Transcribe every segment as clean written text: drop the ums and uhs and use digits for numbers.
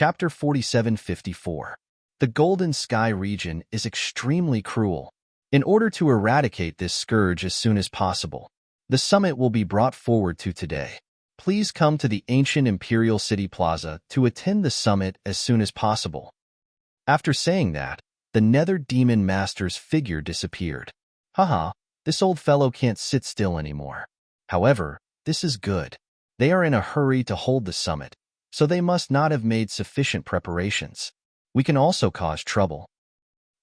Chapter 4754. The Golden Sky region is extremely cruel. In order to eradicate this scourge as soon as possible, the summit will be brought forward to today. Please come to the ancient Imperial City Plaza to attend the summit as soon as possible. After saying that, the Nether Demon Master's figure disappeared. Haha, this old fellow can't sit still anymore. However, this is good. They are in a hurry to hold the summit, so they must not have made sufficient preparations. We can also cause trouble.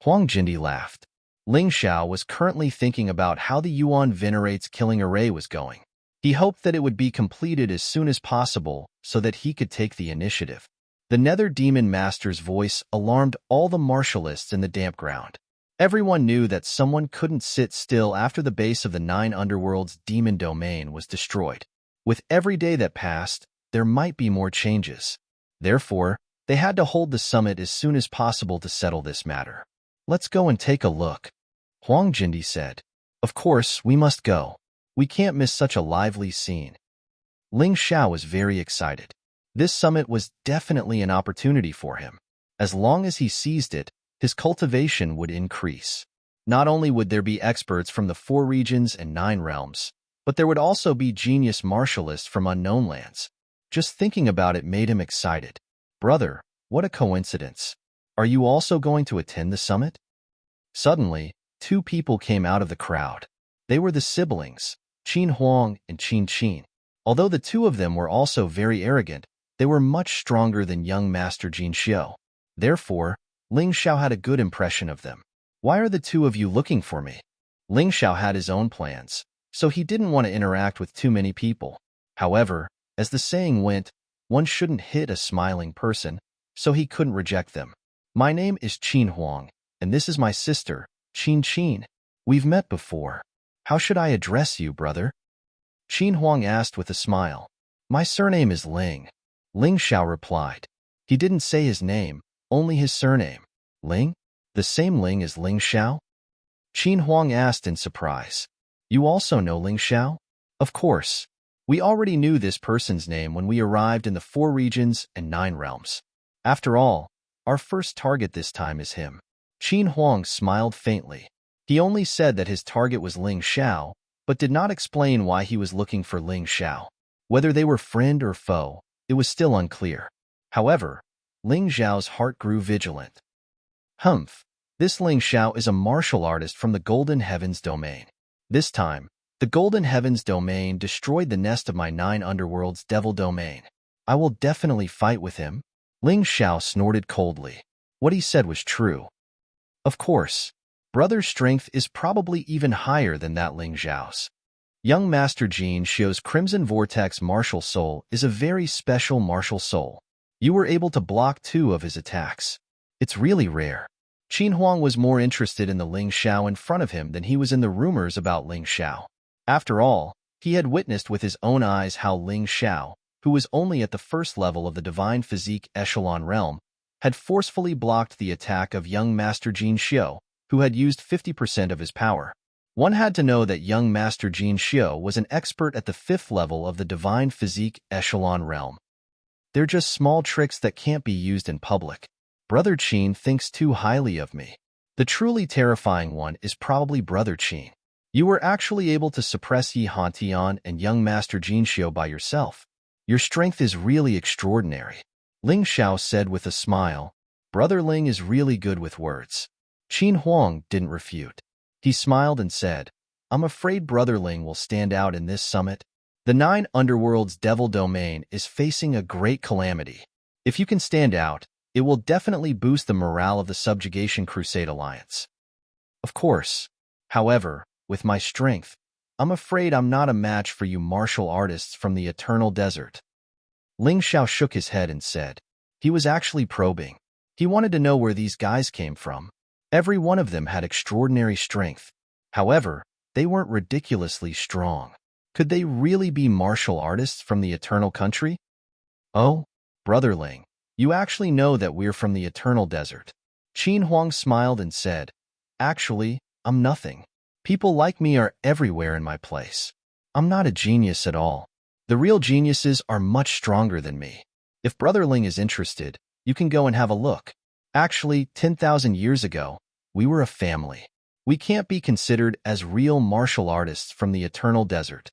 Huang Jindi laughed. Ling Xiao was currently thinking about how the Yuan Venerate's killing array was going. He hoped that it would be completed as soon as possible so that he could take the initiative. The Nether Demon Master's voice alarmed all the martialists in the damp ground. Everyone knew that someone couldn't sit still after the base of the 9 Underworld's demon domain was destroyed. With every day that passed, there might be more changes. Therefore, they had to hold the summit as soon as possible to settle this matter. Let's go and take a look, Huang Jindi said. Of course, we must go. We can't miss such a lively scene. Ling Xiao was very excited. This summit was definitely an opportunity for him. As long as he seized it, his cultivation would increase. Not only would there be experts from the 4 regions and 9 realms, but there would also be genius martialists from unknown lands. Just thinking about it made him excited. Brother, what a coincidence. Are you also going to attend the summit? Suddenly, 2 people came out of the crowd. They were the siblings, Qin Huang and Qin Qin. Although the 2 of them were also very arrogant, they were much stronger than young Master Jin Xiu. Therefore, Ling Xiao had a good impression of them. Why are the 2 of you looking for me? Ling Xiao had his own plans, so he didn't want to interact with too many people. However, as the saying went, one shouldn't hit a smiling person, so he couldn't reject them. My name is Qin Huang, and this is my sister, Qin Qin. We've met before. How should I address you, brother? Qin Huang asked with a smile. My surname is Ling. Ling Xiao replied. He didn't say his name, only his surname. Ling? The same Ling as Ling Xiao? Qin Huang asked in surprise. You also know Ling Xiao? Of course. We already knew this person's name when we arrived in the 4 regions and 9 realms. After all, our first target this time is him. Qin Huang smiled faintly. He only said that his target was Ling Xiao, but did not explain why he was looking for Ling Xiao. Whether they were friend or foe, it was still unclear. However, Ling Xiao's heart grew vigilant. Humph, this Ling Xiao is a martial artist from the Golden Heavens domain. This time, the Golden Heavens domain destroyed the nest of my 9 Underworld's devil domain. I will definitely fight with him. Ling Xiao snorted coldly. What he said was true. Of course, brother's strength is probably even higher than that Ling Xiao's. Young Master Jin Xiu's Crimson Vortex martial soul is a very special martial soul. You were able to block 2 of his attacks. It's really rare. Qin Huang was more interested in the Ling Xiao in front of him than he was in the rumors about Ling Xiao. After all, he had witnessed with his own eyes how Ling Xiao, who was only at the 1st level of the Divine Physique Echelon realm, had forcefully blocked the attack of young Master Jin Xiu, who had used 50% of his power. One had to know that young Master Jin Xiu was an expert at the 5th level of the Divine Physique Echelon realm. They're just small tricks that can't be used in public. Brother Qin thinks too highly of me. The truly terrifying one is probably Brother Qin. You were actually able to suppress Yi Hantian and young Master Jin Xiu by yourself. Your strength is really extraordinary. Ling Xiao said with a smile. Brother Ling is really good with words. Qin Huang didn't refute. He smiled and said, I'm afraid Brother Ling will stand out in this summit. The 9 Underworld's devil domain is facing a great calamity. If you can stand out, it will definitely boost the morale of the Subjugation Crusade Alliance. Of course. However, with my strength, I'm afraid I'm not a match for you martial artists from the Eternal Desert. Ling Xiao shook his head and said. He was actually probing. He wanted to know where these guys came from. Every one of them had extraordinary strength. However, they weren't ridiculously strong. Could they really be martial artists from the Eternal Country? Oh, Brother Ling, you actually know that we're from the Eternal Desert. Qin Huang smiled and said, Actually, I'm nothing. People like me are everywhere in my place. I'm not a genius at all. The real geniuses are much stronger than me. If Brother Ling is interested, You can go and have a look. Actually, 10,000 years ago, we were a family. We can't be considered as real martial artists from the eternal desert."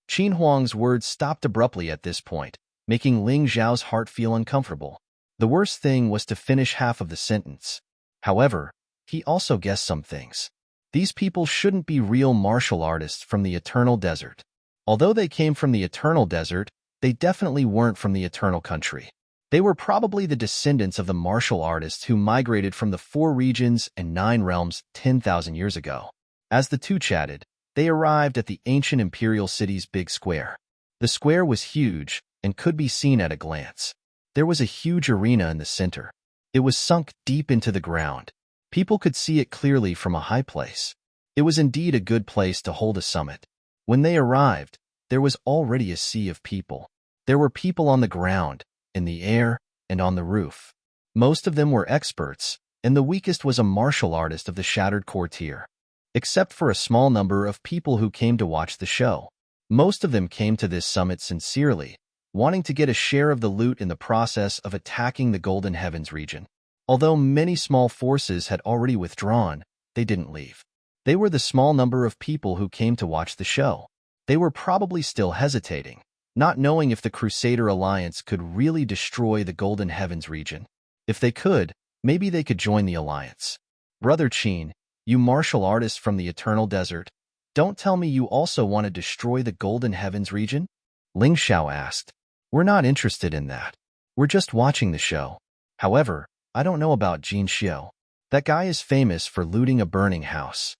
Qin Huang's words stopped abruptly at this point, making Ling Zhao's heart feel uncomfortable. The worst thing was to finish half of the sentence. However, he also guessed some things. These people shouldn't be real martial artists from the eternal desert. Although they came from the eternal desert, they definitely weren't from the eternal country. They were probably the descendants of the martial artists who migrated from the 4 regions and 9 realms 10,000 years ago. As the two chatted, they arrived at the ancient imperial city's big square. The square was huge and could be seen at a glance. There was a huge arena in the center. It was sunk deep into the ground. People could see it clearly from a high place. It was indeed a good place to hold a summit. When they arrived, there was already a sea of people. There were people on the ground, in the air, and on the roof. Most of them were experts, and the weakest was a martial artist of the shattered courtier. Except for a small number of people who came to watch the show. Most of them came to this summit sincerely, wanting to get a share of the loot in the process of attacking the Golden Heavens region. Although many small forces had already withdrawn, they didn't leave. They were the small number of people who came to watch the show. They were probably still hesitating, not knowing if the Crusader Alliance could really destroy the Golden Heavens region. If they could, maybe they could join the alliance. "Brother Qin, you martial artist from the Eternal Desert, don't tell me you also want to destroy the Golden Heavens region?" Ling Xiao asked. "We're not interested in that. We're just watching the show. However, I don't know about Jin Xiao. That guy is famous for looting a burning house."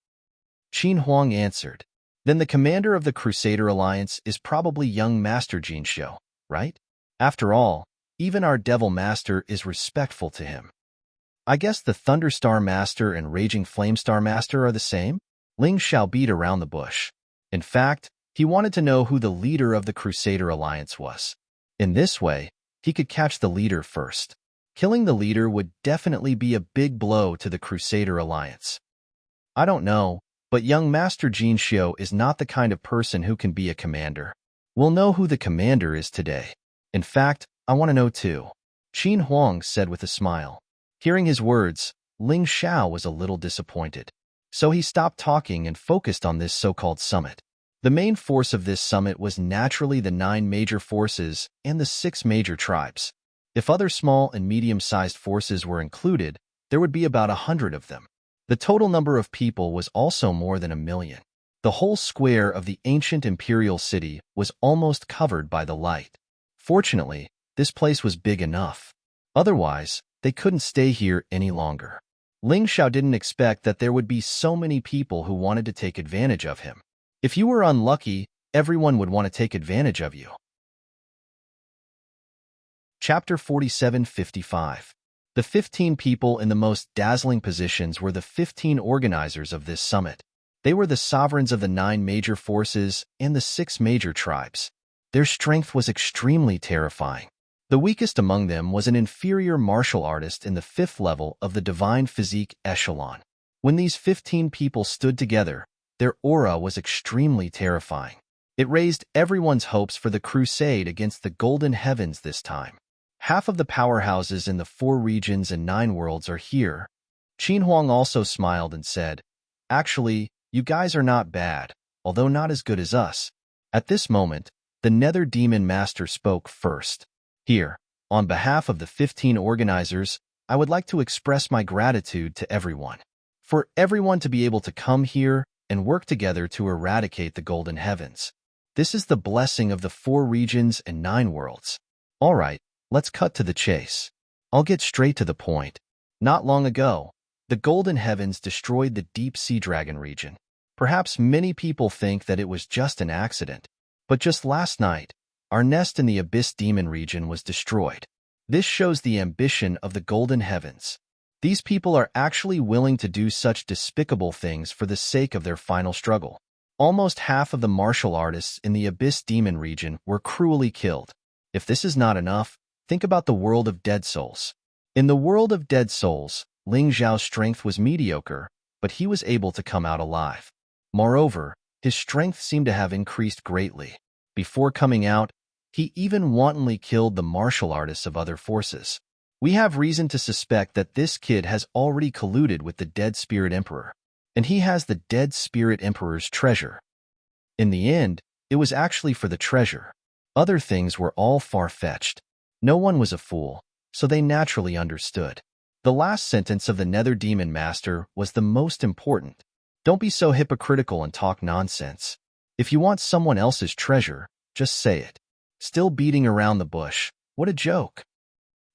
Qin Huang answered. "Then the commander of the Crusader Alliance is probably young Master Jin Xiao, right? After all, even our Devil Master is respectful to him." "I guess the Thunderstar Master and Raging Flamestar Master are the same?" Ling Xiao beat around the bush. In fact, he wanted to know who the leader of the Crusader Alliance was. In this way, he could catch the leader first. Killing the leader would definitely be a big blow to the Crusader Alliance. "I don't know, but young Master Jin Xiao is not the kind of person who can be a commander. We'll know who the commander is today. In fact, I want to know too," Qin Huang said with a smile. Hearing his words, Ling Xiao was a little disappointed. So he stopped talking and focused on this so-called summit. The main force of this summit was naturally the 9 major forces and the 6 major tribes. If other small and medium-sized forces were included, there would be about 100 of them. The total number of people was also more than 1 million. The whole square of the ancient imperial city was almost covered by the light. Fortunately, this place was big enough. Otherwise, they couldn't stay here any longer. Ling Xiao didn't expect that there would be so many people who wanted to take advantage of him. If you were unlucky, everyone would want to take advantage of you. Chapter 47:55. The 15 people in the most dazzling positions were the 15 organizers of this summit. They were the sovereigns of the 9 major forces and the 6 major tribes. Their strength was extremely terrifying. The weakest among them was an inferior martial artist in the 5th level of the divine physique echelon. When these 15 people stood together, their aura was extremely terrifying. It raised everyone's hopes for the crusade against the Golden Heavens this time. Half of the powerhouses in the 4 regions and 9 worlds are here. Qin Huang also smiled and said, "Actually, you guys are not bad, although not as good as us." At this moment, the Nether Demon Master spoke first. "Here, on behalf of the 15 organizers, I would like to express my gratitude to everyone. For everyone to be able to come here and work together to eradicate the Golden Heavens. This is the blessing of the 4 regions and 9 worlds. All right, let's cut to the chase. I'll get straight to the point. Not long ago, the Golden Heavens destroyed the Deep Sea Dragon region. Perhaps many people think that it was just an accident, but just last night, our nest in the Abyss Demon region was destroyed. This shows the ambition of the Golden Heavens. These people are actually willing to do such despicable things for the sake of their final struggle. Almost half of the martial artists in the Abyss Demon region were cruelly killed. If this is not enough, think about the world of dead souls. In the world of dead souls, Ling Zhao's strength was mediocre, but he was able to come out alive. Moreover, his strength seemed to have increased greatly. Before coming out, he even wantonly killed the martial artists of other forces. We have reason to suspect that this kid has already colluded with the Dead Spirit Emperor, and he has the Dead Spirit Emperor's treasure. In the end, it was actually for the treasure. Other things were all far-fetched. No one was a fool, so they naturally understood. The last sentence of the Nether Demon Master was the most important. Don't be so hypocritical and talk nonsense. If you want someone else's treasure, just say it. Still beating around the bush. What a joke.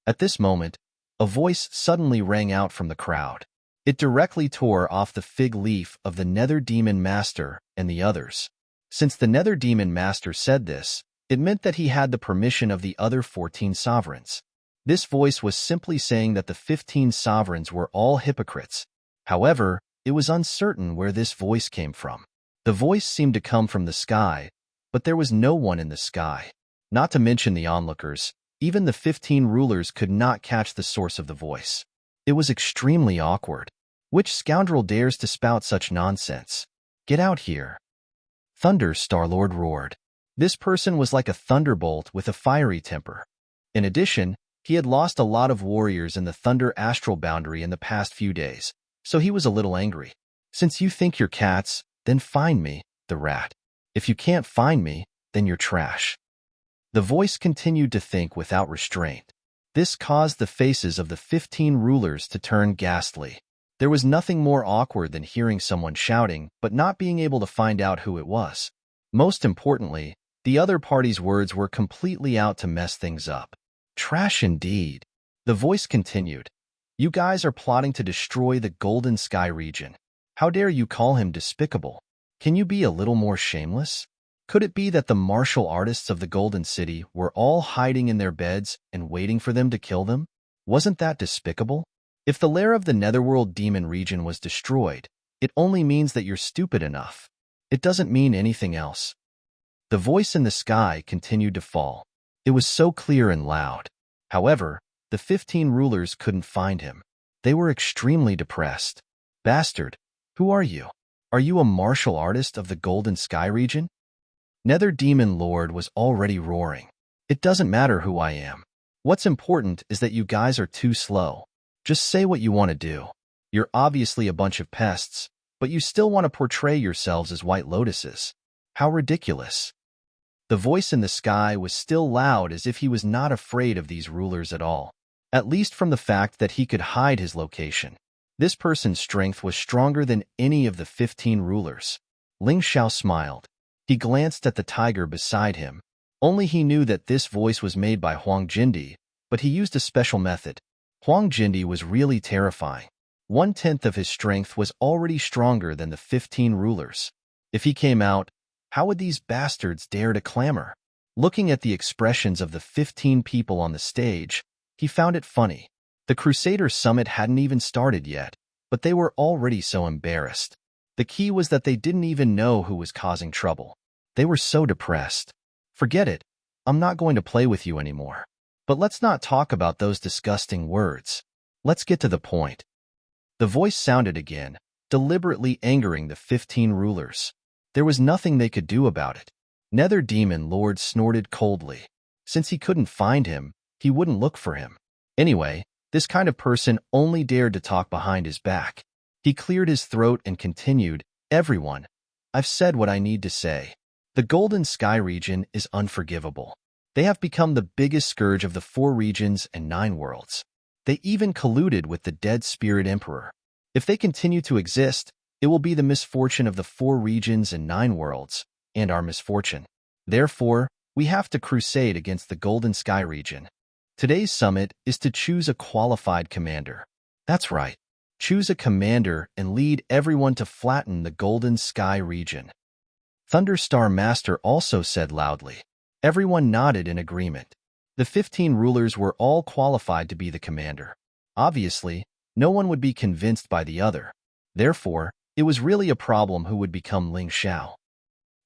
At this moment, a voice suddenly rang out from the crowd. It directly tore off the fig leaf of the Nether Demon Master and the others. Since the Nether Demon Master said this, it meant that he had the permission of the other 14 sovereigns. This voice was simply saying that the 15 sovereigns were all hypocrites. However, it was uncertain where this voice came from. The voice seemed to come from the sky, but there was no one in the sky. Not to mention the onlookers, even the 15 rulers could not catch the source of the voice. It was extremely awkward. Which scoundrel dares to spout such nonsense? Get out here. Thunder, Star-Lord roared. This person was like a thunderbolt with a fiery temper. In addition, he had lost a lot of warriors in the Thunder Astral Boundary in the past few days, so he was a little angry. Since you think you're cats, then find me, the rat. If you can't find me, then you're trash. The voice continued to think without restraint. This caused the faces of the 15 rulers to turn ghastly. There was nothing more awkward than hearing someone shouting but not being able to find out who it was. Most importantly, the other party's words were completely out to mess things up. Trash indeed. The voice continued. You guys are plotting to destroy the Golden Sky region. How dare you call him despicable? Can you be a little more shameless? Could it be that the martial artists of the Golden City were all hiding in their beds and waiting for them to kill them? Wasn't that despicable? If the lair of the Netherworld Demon region was destroyed, it only means that you're stupid enough. It doesn't mean anything else. The voice in the sky continued to fall. It was so clear and loud. However, the 15 rulers couldn't find him. They were extremely depressed. Bastard, who are you? Are you a martial artist of the Golden Sky region? Nether Demon Lord was already roaring. It doesn't matter who I am. What's important is that you guys are too slow. Just say what you want to do. You're obviously a bunch of pests, but you still want to portray yourselves as white lotuses. How ridiculous. The voice in the sky was still loud as if he was not afraid of these rulers at all, at least from the fact that he could hide his location. This person's strength was stronger than any of the 15 rulers. Ling Xiao smiled. He glanced at the tiger beside him. Only he knew that this voice was made by Huang Jindi, but he used a special method. Huang Jindi was really terrifying. 1/10 of his strength was already stronger than the 15 rulers. If he came out, how would these bastards dare to clamor? Looking at the expressions of the 15 people on the stage, he found it funny. The Crusader Summit hadn't even started yet, but they were already so embarrassed. The key was that they didn't even know who was causing trouble. They were so depressed. Forget it. I'm not going to play with you anymore. But let's not talk about those disgusting words. Let's get to the point. The voice sounded again, deliberately angering the 15 rulers. There was nothing they could do about it. Nether Demon Lord snorted coldly. Since he couldn't find him, he wouldn't look for him. Anyway, this kind of person only dared to talk behind his back. He cleared his throat and continued, Everyone, I've said what I need to say. The Golden Sky region is unforgivable. They have become the biggest scourge of the 4 regions and 9 worlds. They even colluded with the Dead Spirit Emperor. If they continue to exist, it will be the misfortune of the 4 regions and 9 worlds, and our misfortune. Therefore, we have to crusade against the Golden Sky region. Today's summit is to choose a qualified commander. That's right. Choose a commander and lead everyone to flatten the Golden Sky region. Thunderstar Master also said loudly. Everyone nodded in agreement. The 15 rulers were all qualified to be the commander. Obviously, no one would be convinced by the other. Therefore, it was really a problem who would become Ling Xiao.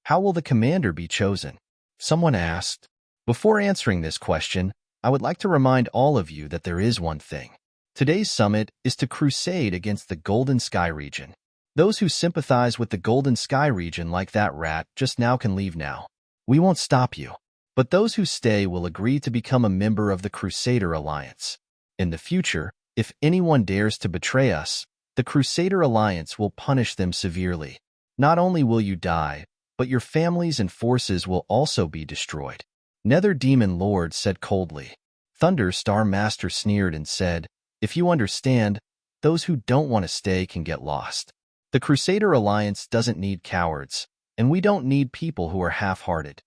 How will the commander be chosen? Someone asked. Before answering this question, I would like to remind all of you that there is one thing. Today's summit is to crusade against the Golden Sky region. Those who sympathize with the Golden Sky region like that rat just now can leave now. We won't stop you. But those who stay will agree to become a member of the Crusader Alliance. In the future, if anyone dares to betray us, the Crusader Alliance will punish them severely. Not only will you die, but your families and forces will also be destroyed." Nether Demon Lord said coldly. Thunder Star Master sneered and said, "If you understand, those who don't want to stay can get lost. The Crusader Alliance doesn't need cowards, and we don't need people who are half-hearted."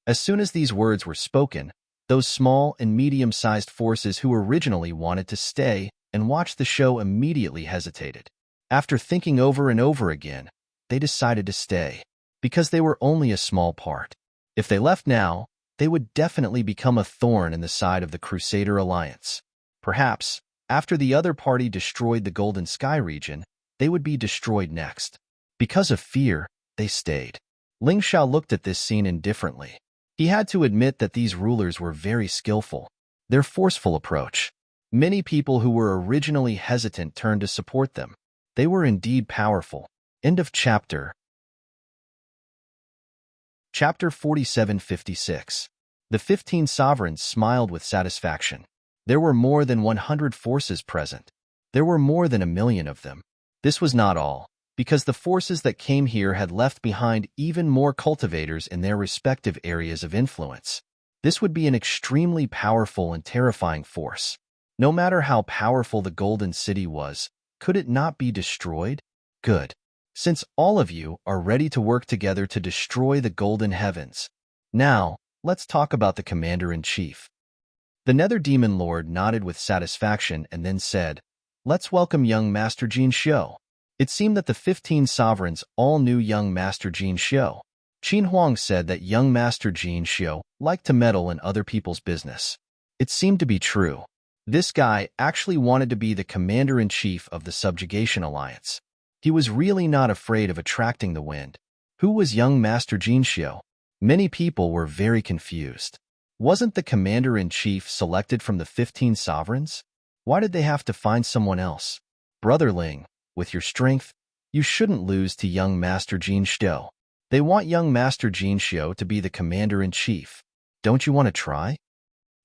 As soon as these words were spoken, those small and medium-sized forces who originally wanted to stay and watch the show immediately hesitated. After thinking over and over again, they decided to stay, because they were only a small part. If they left now, they would definitely become a thorn in the side of the Crusader Alliance. Perhaps, after the other party destroyed the Golden Sky region, they would be destroyed next. Because of fear, they stayed. Ling Xiao looked at this scene indifferently. He had to admit that these rulers were very skillful. Their forceful approach. Many people who were originally hesitant turned to support them. They were indeed powerful. End of chapter. Chapter 4756. The 15 sovereigns smiled with satisfaction. There were more than 100 forces present. There were more than 1,000,000 of them. This was not all, because the forces that came here had left behind even more cultivators in their respective areas of influence. This would be an extremely powerful and terrifying force. No matter how powerful the Golden City was, could it not be destroyed? Good. Since all of you are ready to work together to destroy the Golden Heavens, now, let's talk about the Commander-in-Chief. The Nether Demon Lord nodded with satisfaction and then said, "Let's welcome young Master Jin Xiu." It seemed that the 15 sovereigns all knew young Master Jin Xiu. Qin Huang said that young Master Jin Xiu liked to meddle in other people's business. It seemed to be true. This guy actually wanted to be the Commander-in-Chief of the Subjugation Alliance. He was really not afraid of attracting the wind. Who was young Master Jin Xiu? Many people were very confused. Wasn't the Commander-in-Chief selected from the 15 sovereigns? Why did they have to find someone else? Brother Ling, with your strength, you shouldn't lose to young Master Jin Xiu. They want young Master Jin Xiu to be the Commander-in-Chief. Don't you want to try?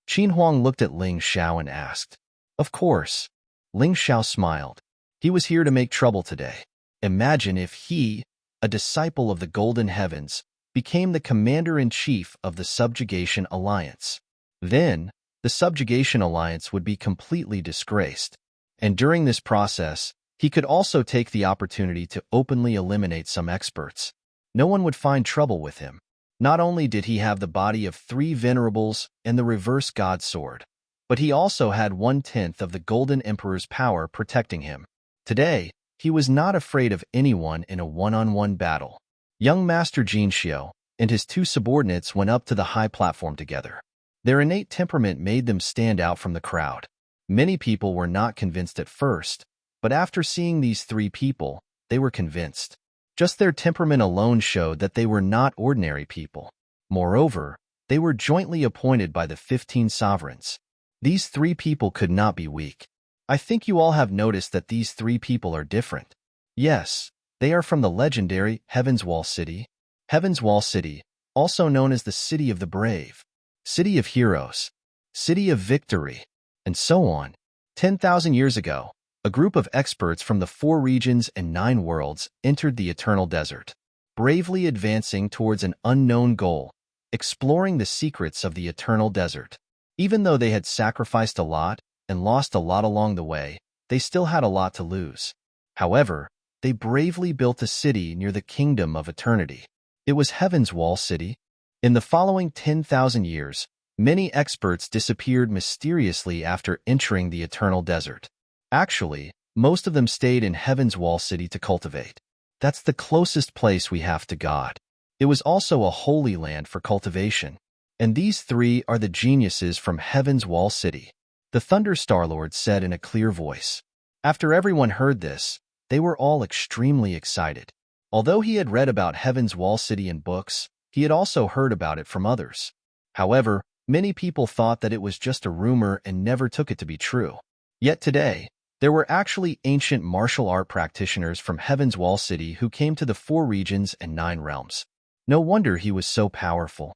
Qin Huang looked at Ling Xiao and asked. Of course. Ling Xiao smiled. He was here to make trouble today. Imagine if he, a disciple of the Golden Heavens, became the Commander-in-Chief of the Subjugation Alliance. Then, the Subjugation Alliance would be completely disgraced. And during this process, he could also take the opportunity to openly eliminate some experts. No one would find trouble with him. Not only did he have the body of 3 venerables and the reverse god sword, but he also had 1/10 of the Golden Emperor's power protecting him. Today, he was not afraid of anyone in a one-on-one battle. Young Master Jin Xiu and his 2 subordinates went up to the high platform together. Their innate temperament made them stand out from the crowd. Many people were not convinced at first, but after seeing these 3 people, they were convinced. Just their temperament alone showed that they were not ordinary people. Moreover, they were jointly appointed by the 15 sovereigns. These 3 people could not be weak. I think you all have noticed that these 3 people are different. Yes, they are from the legendary Heaven's Wall City. Heaven's Wall City, also known as the City of the Brave, City of Heroes, City of Victory, and so on. 10,000 years ago, a group of experts from the 4 regions and 9 worlds entered the Eternal Desert, bravely advancing towards an unknown goal, exploring the secrets of the Eternal Desert. Even though they had sacrificed a lot and lost a lot along the way, they still had a lot to lose. However, they bravely built a city near the Kingdom of Eternity. It was Heaven's Wall City. In the following 10,000 years, many experts disappeared mysteriously after entering the Eternal Desert. Actually, most of them stayed in Heaven's Wall City to cultivate. That's the closest place we have to God. It was also a holy land for cultivation. And these 3 are the geniuses from Heaven's Wall City, the Thunder Starlord said in a clear voice. After everyone heard this, they were all extremely excited. Although he had read about Heaven's Wall City in books, he had also heard about it from others. However, many people thought that it was just a rumor and never took it to be true. Yet today, there were actually ancient martial art practitioners from Heaven's Wall City who came to the 4 regions and 9 realms. No wonder he was so powerful.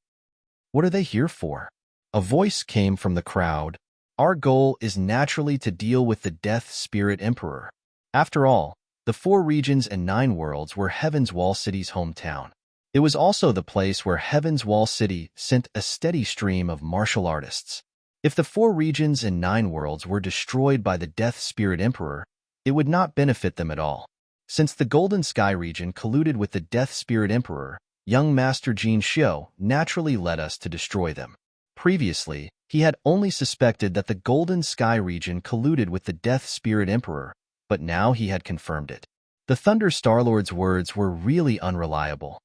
What are they here for? A voice came from the crowd. Our goal is naturally to deal with the Death Spirit Emperor. After all, the 4 regions and 9 worlds were Heaven's Wall City's hometown. It was also the place where Heaven's Wall City sent a steady stream of martial artists. If the 4 regions and 9 worlds were destroyed by the Death Spirit Emperor, it would not benefit them at all. Since the Golden Sky region colluded with the Death Spirit Emperor, young Master Jin Xiu naturally led us to destroy them. Previously, he had only suspected that the Golden Sky region colluded with the Death Spirit Emperor, but now he had confirmed it. The Thunder Starlord's words were really unreliable.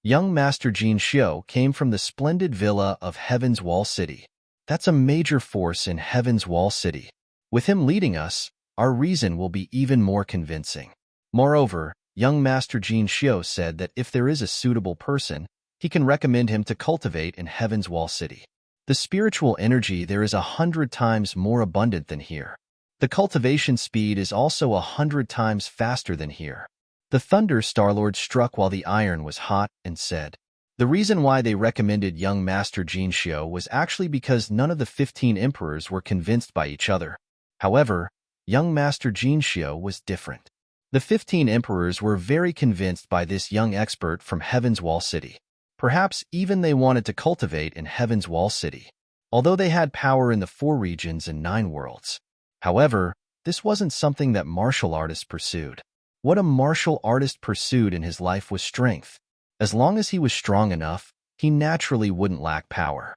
Young Master Jin Xiu came from the splendid villa of Heaven's Wall City. That's a major force in Heaven's Wall City. With him leading us, our reason will be even more convincing. Moreover, young Master Jin Xiu said that if there is a suitable person, he can recommend him to cultivate in Heaven's Wall City. The spiritual energy there is 100 times more abundant than here. The cultivation speed is also 100 times faster than here. The Thunder Starlord struck while the iron was hot and said, the reason why they recommended young Master Jin Xiu was actually because none of the 15 emperors were convinced by each other. However, young Master Jin Xiu was different. The 15 emperors were very convinced by this young expert from Heaven's Wall City. Perhaps even they wanted to cultivate in Heaven's Wall City, although they had power in the 4 regions and 9 worlds. However, this wasn't something that martial artists pursued. What a martial artist pursued in his life was strength. As long as he was strong enough, he naturally wouldn't lack power.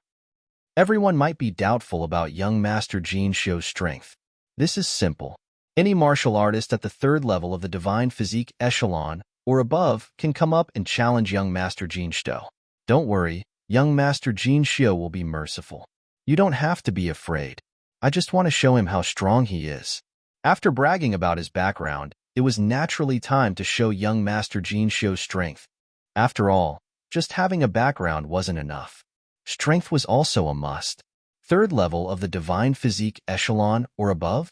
Everyone might be doubtful about young Master Jin Xiu's strength. This is simple. Any martial artist at the 3rd level of the Divine Physique Echelon or above can come up and challenge young Master Jin Xiu. Don't worry, young Master Jin Xiu will be merciful. You don't have to be afraid. I just want to show him how strong he is. After bragging about his background, it was naturally time to show young Master Jin Xiu's strength. After all, just having a background wasn't enough. Strength was also a must. 3rd level of the Divine Physique Echelon or above?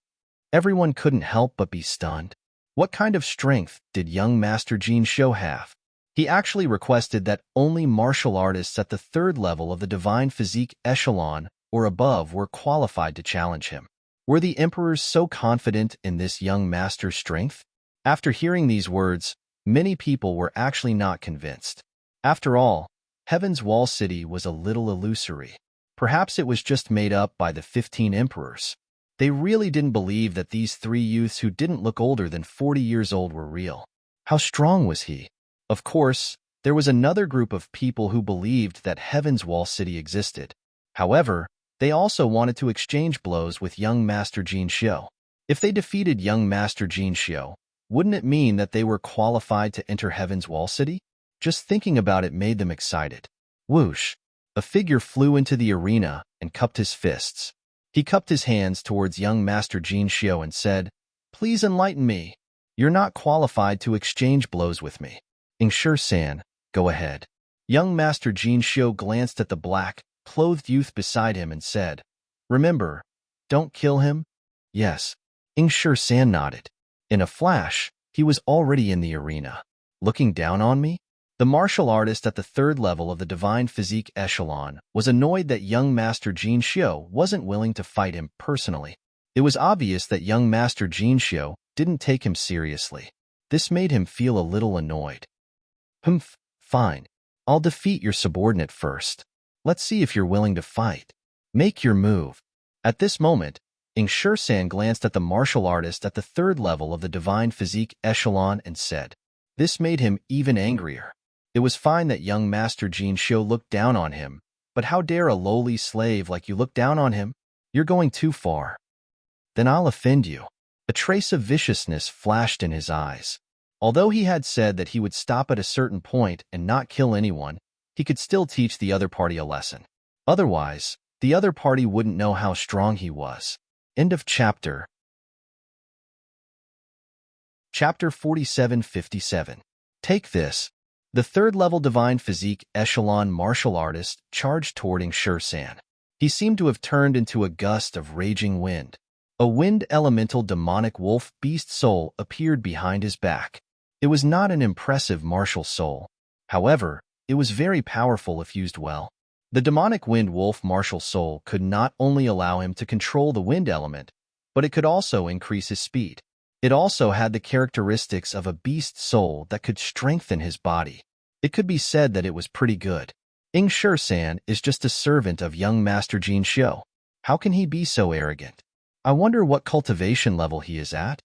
Everyone couldn't help but be stunned. What kind of strength did young Master Jin Xiu have? He actually requested that only martial artists at the 3rd level of the Divine Physique Echelon or above were qualified to challenge him. Were the emperors so confident in this young master's strength? After hearing these words, many people were actually not convinced. After all, Heaven's Wall City was a little illusory. Perhaps it was just made up by the 15 emperors. They really didn't believe that these 3 youths who didn't look older than 40 years old were real. How strong was he? Of course, there was another group of people who believed that Heaven's Wall City existed. However, they also wanted to exchange blows with young Master Jin Xiu. If they defeated young Master Jin Xiu, wouldn't it mean that they were qualified to enter Heaven's Wall City? Just thinking about it made them excited. Whoosh! A figure flew into the arena and cupped his fists. He cupped his hands towards young Master Jin Xiu and said, "Please enlighten me. You're not qualified to exchange blows with me. Sure-san, go ahead." Young Master Jin Xiu glanced at the black-clothed youth beside him and said, "Remember, don't kill him?" "Yes." Sure-san nodded. In a flash, he was already in the arena. Looking down on me? The martial artist at the 3rd level of the Divine Physique Echelon was annoyed that young Master Jin Xiu wasn't willing to fight him personally. It was obvious that young Master Jin Xiu didn't take him seriously. This made him feel a little annoyed. Fine. I'll defeat your subordinate first. Let's see if you're willing to fight. Make your move. At this moment, Sure-san glanced at the martial artist at the 3rd level of the Divine Physique Echelon and said. This made him even angrier. It was fine that young Master Jin Xiu looked down on him, but how dare a lowly slave like you look down on him? You're going too far. Then I'll offend you. A trace of viciousness flashed in his eyes. Although he had said that he would stop at a certain point and not kill anyone, he could still teach the other party a lesson. Otherwise, the other party wouldn't know how strong he was. End of chapter. Chapter 4757. Take this. The 3rd level Divine Physique Echelon martial artist charged toward Sure-san. He seemed to have turned into a gust of raging wind. A wind elemental demonic wolf beast soul appeared behind his back. It was not an impressive martial soul. However, it was very powerful if used well. The demonic wind wolf martial soul could not only allow him to control the wind element, but it could also increase his speed. It also had the characteristics of a beast soul that could strengthen his body. It could be said that it was pretty good. Ing Shi-san is just a servant of young Master Jin Xiu. How can he be so arrogant? I wonder what cultivation level he is at?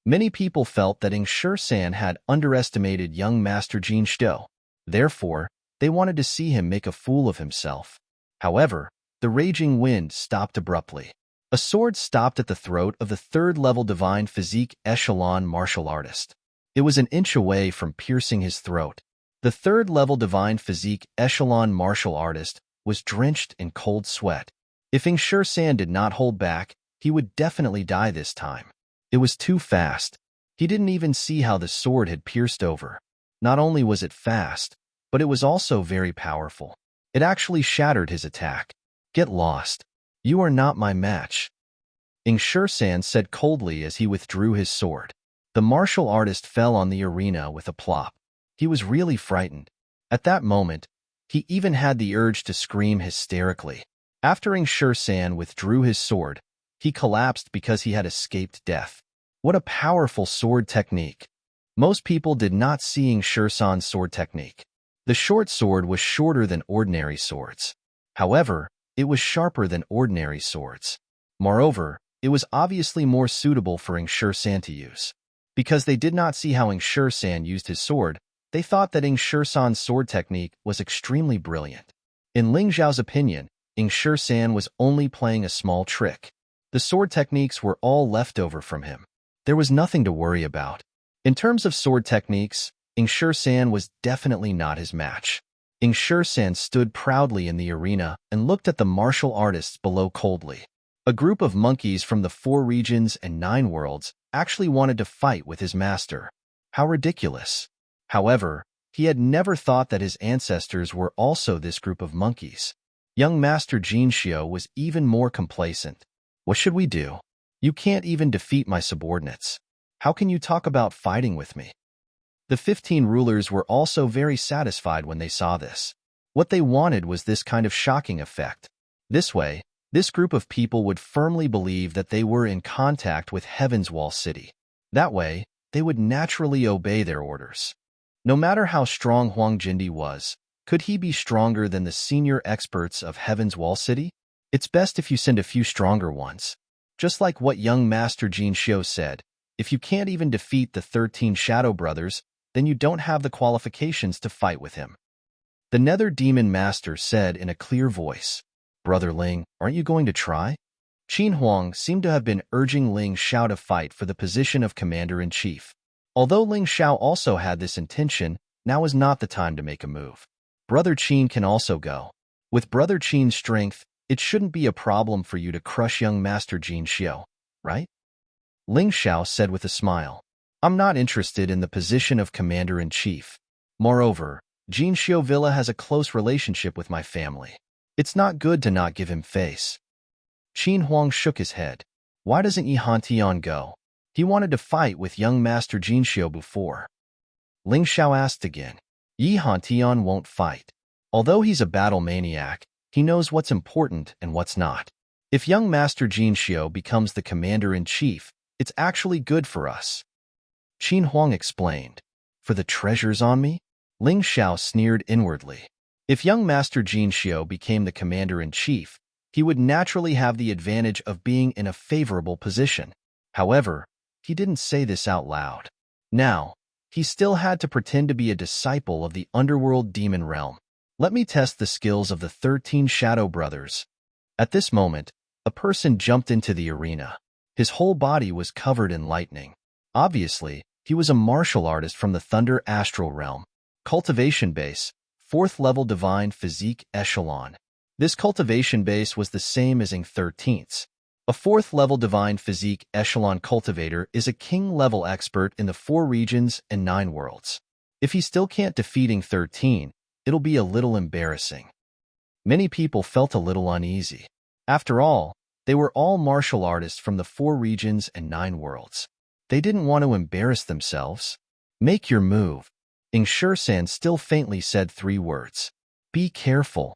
Many people felt that Ing Shi-san had underestimated young Master Jin Xiu. Therefore, they wanted to see him make a fool of himself. However, the raging wind stopped abruptly. A sword stopped at the throat of the third-level divine physique echelon martial artist. It was an inch away from piercing his throat. The third-level divine physique echelon martial artist was drenched in cold sweat. If Ing Shi-san did not hold back, he would definitely die this time. It was too fast. He didn't even see how the sword had pierced over. Not only was it fast, but it was also very powerful. It actually shattered his attack. Get lost. You are not my match. Ing Shi-san said coldly as he withdrew his sword. The martial artist fell on the arena with a plop. He was really frightened. At that moment, he even had the urge to scream hysterically. After Ing Shi-san withdrew his sword, he collapsed because he had escaped death. What a powerful sword technique. Most people did not see Ing Shi-san's sword technique. The short sword was shorter than ordinary swords. However, it was sharper than ordinary swords. Moreover, it was obviously more suitable for Ing Shi-san to use. Because they did not see how Ing Shi-san used his sword, they thought that Ing Shi-san's sword technique was extremely brilliant. In Ling Zhao's opinion, Ing Shi-san was only playing a small trick. The sword techniques were all leftover from him. There was nothing to worry about. In terms of sword techniques, Ing Shi-san was definitely not his match. Ing Shi-san stood proudly in the arena and looked at the martial artists below coldly. A group of monkeys from the 4 regions and 9 worlds actually wanted to fight with his master. How ridiculous. However, he had never thought that his ancestors were also this group of monkeys. Young Master Jin Xiu was even more complacent. What should we do? You can't even defeat my subordinates. How can you talk about fighting with me? The 15 rulers were also very satisfied when they saw this. What they wanted was this kind of shocking effect. This way, this group of people would firmly believe that they were in contact with Heaven's Wall City. That way, they would naturally obey their orders. No matter how strong Huang Jindi was, could he be stronger than the senior experts of Heaven's Wall City? It's best if you send a few stronger ones. Just like what young Master Jin Xiu said, if you can't even defeat the 13 Shadow Brothers, then you don't have the qualifications to fight with him. The Nether Demon Master said in a clear voice, Brother Ling, aren't you going to try? Qin Huang seemed to have been urging Ling Xiao to fight for the position of Commander-in-Chief. Although Ling Xiao also had this intention, now is not the time to make a move. Brother Qin can also go. With Brother Qin's strength, it shouldn't be a problem for you to crush young Master Jin Xiu, right? Ling Xiao said with a smile. I'm not interested in the position of Commander-in-Chief. Moreover, Jin Xiu Villa has a close relationship with my family. It's not good to not give him face. Qin Huang shook his head. Why doesn't Yi Hantian go? He wanted to fight with young Master Jin Xiu before. Ling Xiao asked again. Yi Hantian won't fight. Although he's a battle maniac, he knows what's important and what's not. If young Master Jin Xiu becomes the Commander-in-Chief, it's actually good for us. Qin Huang explained. For the treasures on me? Ling Xiao sneered inwardly. If young Master Jin Xiu became the Commander-in-Chief, he would naturally have the advantage of being in a favorable position. However, he didn't say this out loud. Now, he still had to pretend to be a disciple of the underworld demon realm. Let me test the skills of the 13 Shadow Brothers. At this moment, a person jumped into the arena. His whole body was covered in lightning. Obviously, he was a martial artist from the Thunder Astral Realm. Cultivation Base, 4th level Divine Physique Echelon. This cultivation base was the same as Ing 13's. A 4th level Divine Physique Echelon cultivator is a king-level expert in the 4 regions and 9 worlds. If he still can't defeat Ing 13, it'll be a little embarrassing. Many people felt a little uneasy. After all, they were all martial artists from the 4 regions and 9 worlds. They didn't want to embarrass themselves. Make your move. Ing Shi-san still faintly said 3 words. Be careful.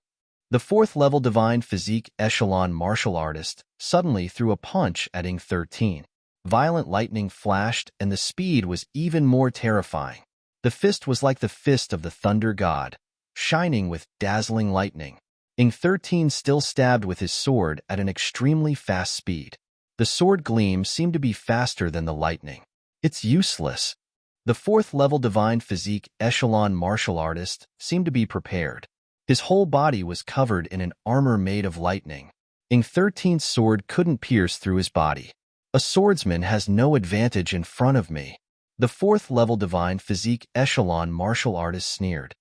The fourth-level divine physique echelon martial artist suddenly threw a punch at Ing 13. Violent lightning flashed, and the speed was even more terrifying. The fist was like the fist of the thunder god, shining with dazzling lightning. Ing 13 still stabbed with his sword at an extremely fast speed. The sword gleam seemed to be faster than the lightning. It's useless. The fourth-level divine physique echelon martial artist seemed to be prepared. His whole body was covered in an armor made of lightning. Ing 13's sword couldn't pierce through his body. A swordsman has no advantage in front of me. The fourth-level divine physique echelon martial artist sneered.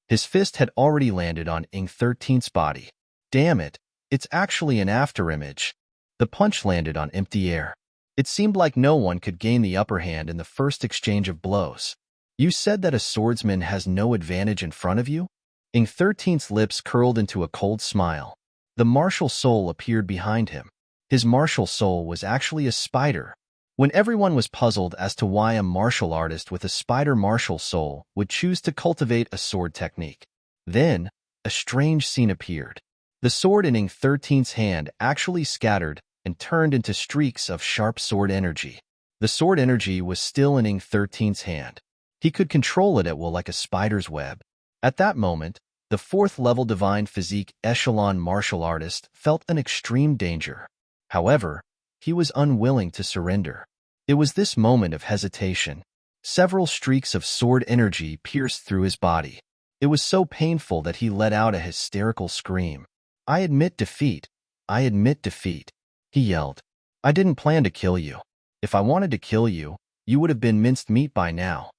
His fist had already landed on Ing 13's body. Damn it, it's actually an afterimage. The punch landed on empty air. It seemed like no one could gain the upper hand in the first exchange of blows. You said that a swordsman has no advantage in front of you? Ing 13's lips curled into a cold smile. The martial soul appeared behind him. His martial soul was actually a spider. When everyone was puzzled as to why a martial artist with a spider martial soul would choose to cultivate a sword technique, then a strange scene appeared. The sword in Ing 13's hand actually scattered and turned into streaks of sharp sword energy. The sword energy was still in Ing 13's hand. He could control it at will like a spider's web. At that moment, the fourth-level divine physique echelon martial artist felt an extreme danger. However, he was unwilling to surrender. It was this moment of hesitation. Several streaks of sword energy pierced through his body. It was so painful that he let out a hysterical scream. "I admit defeat. I admit defeat," he yelled. "I didn't plan to kill you. If I wanted to kill you, you would have been minced meat by now."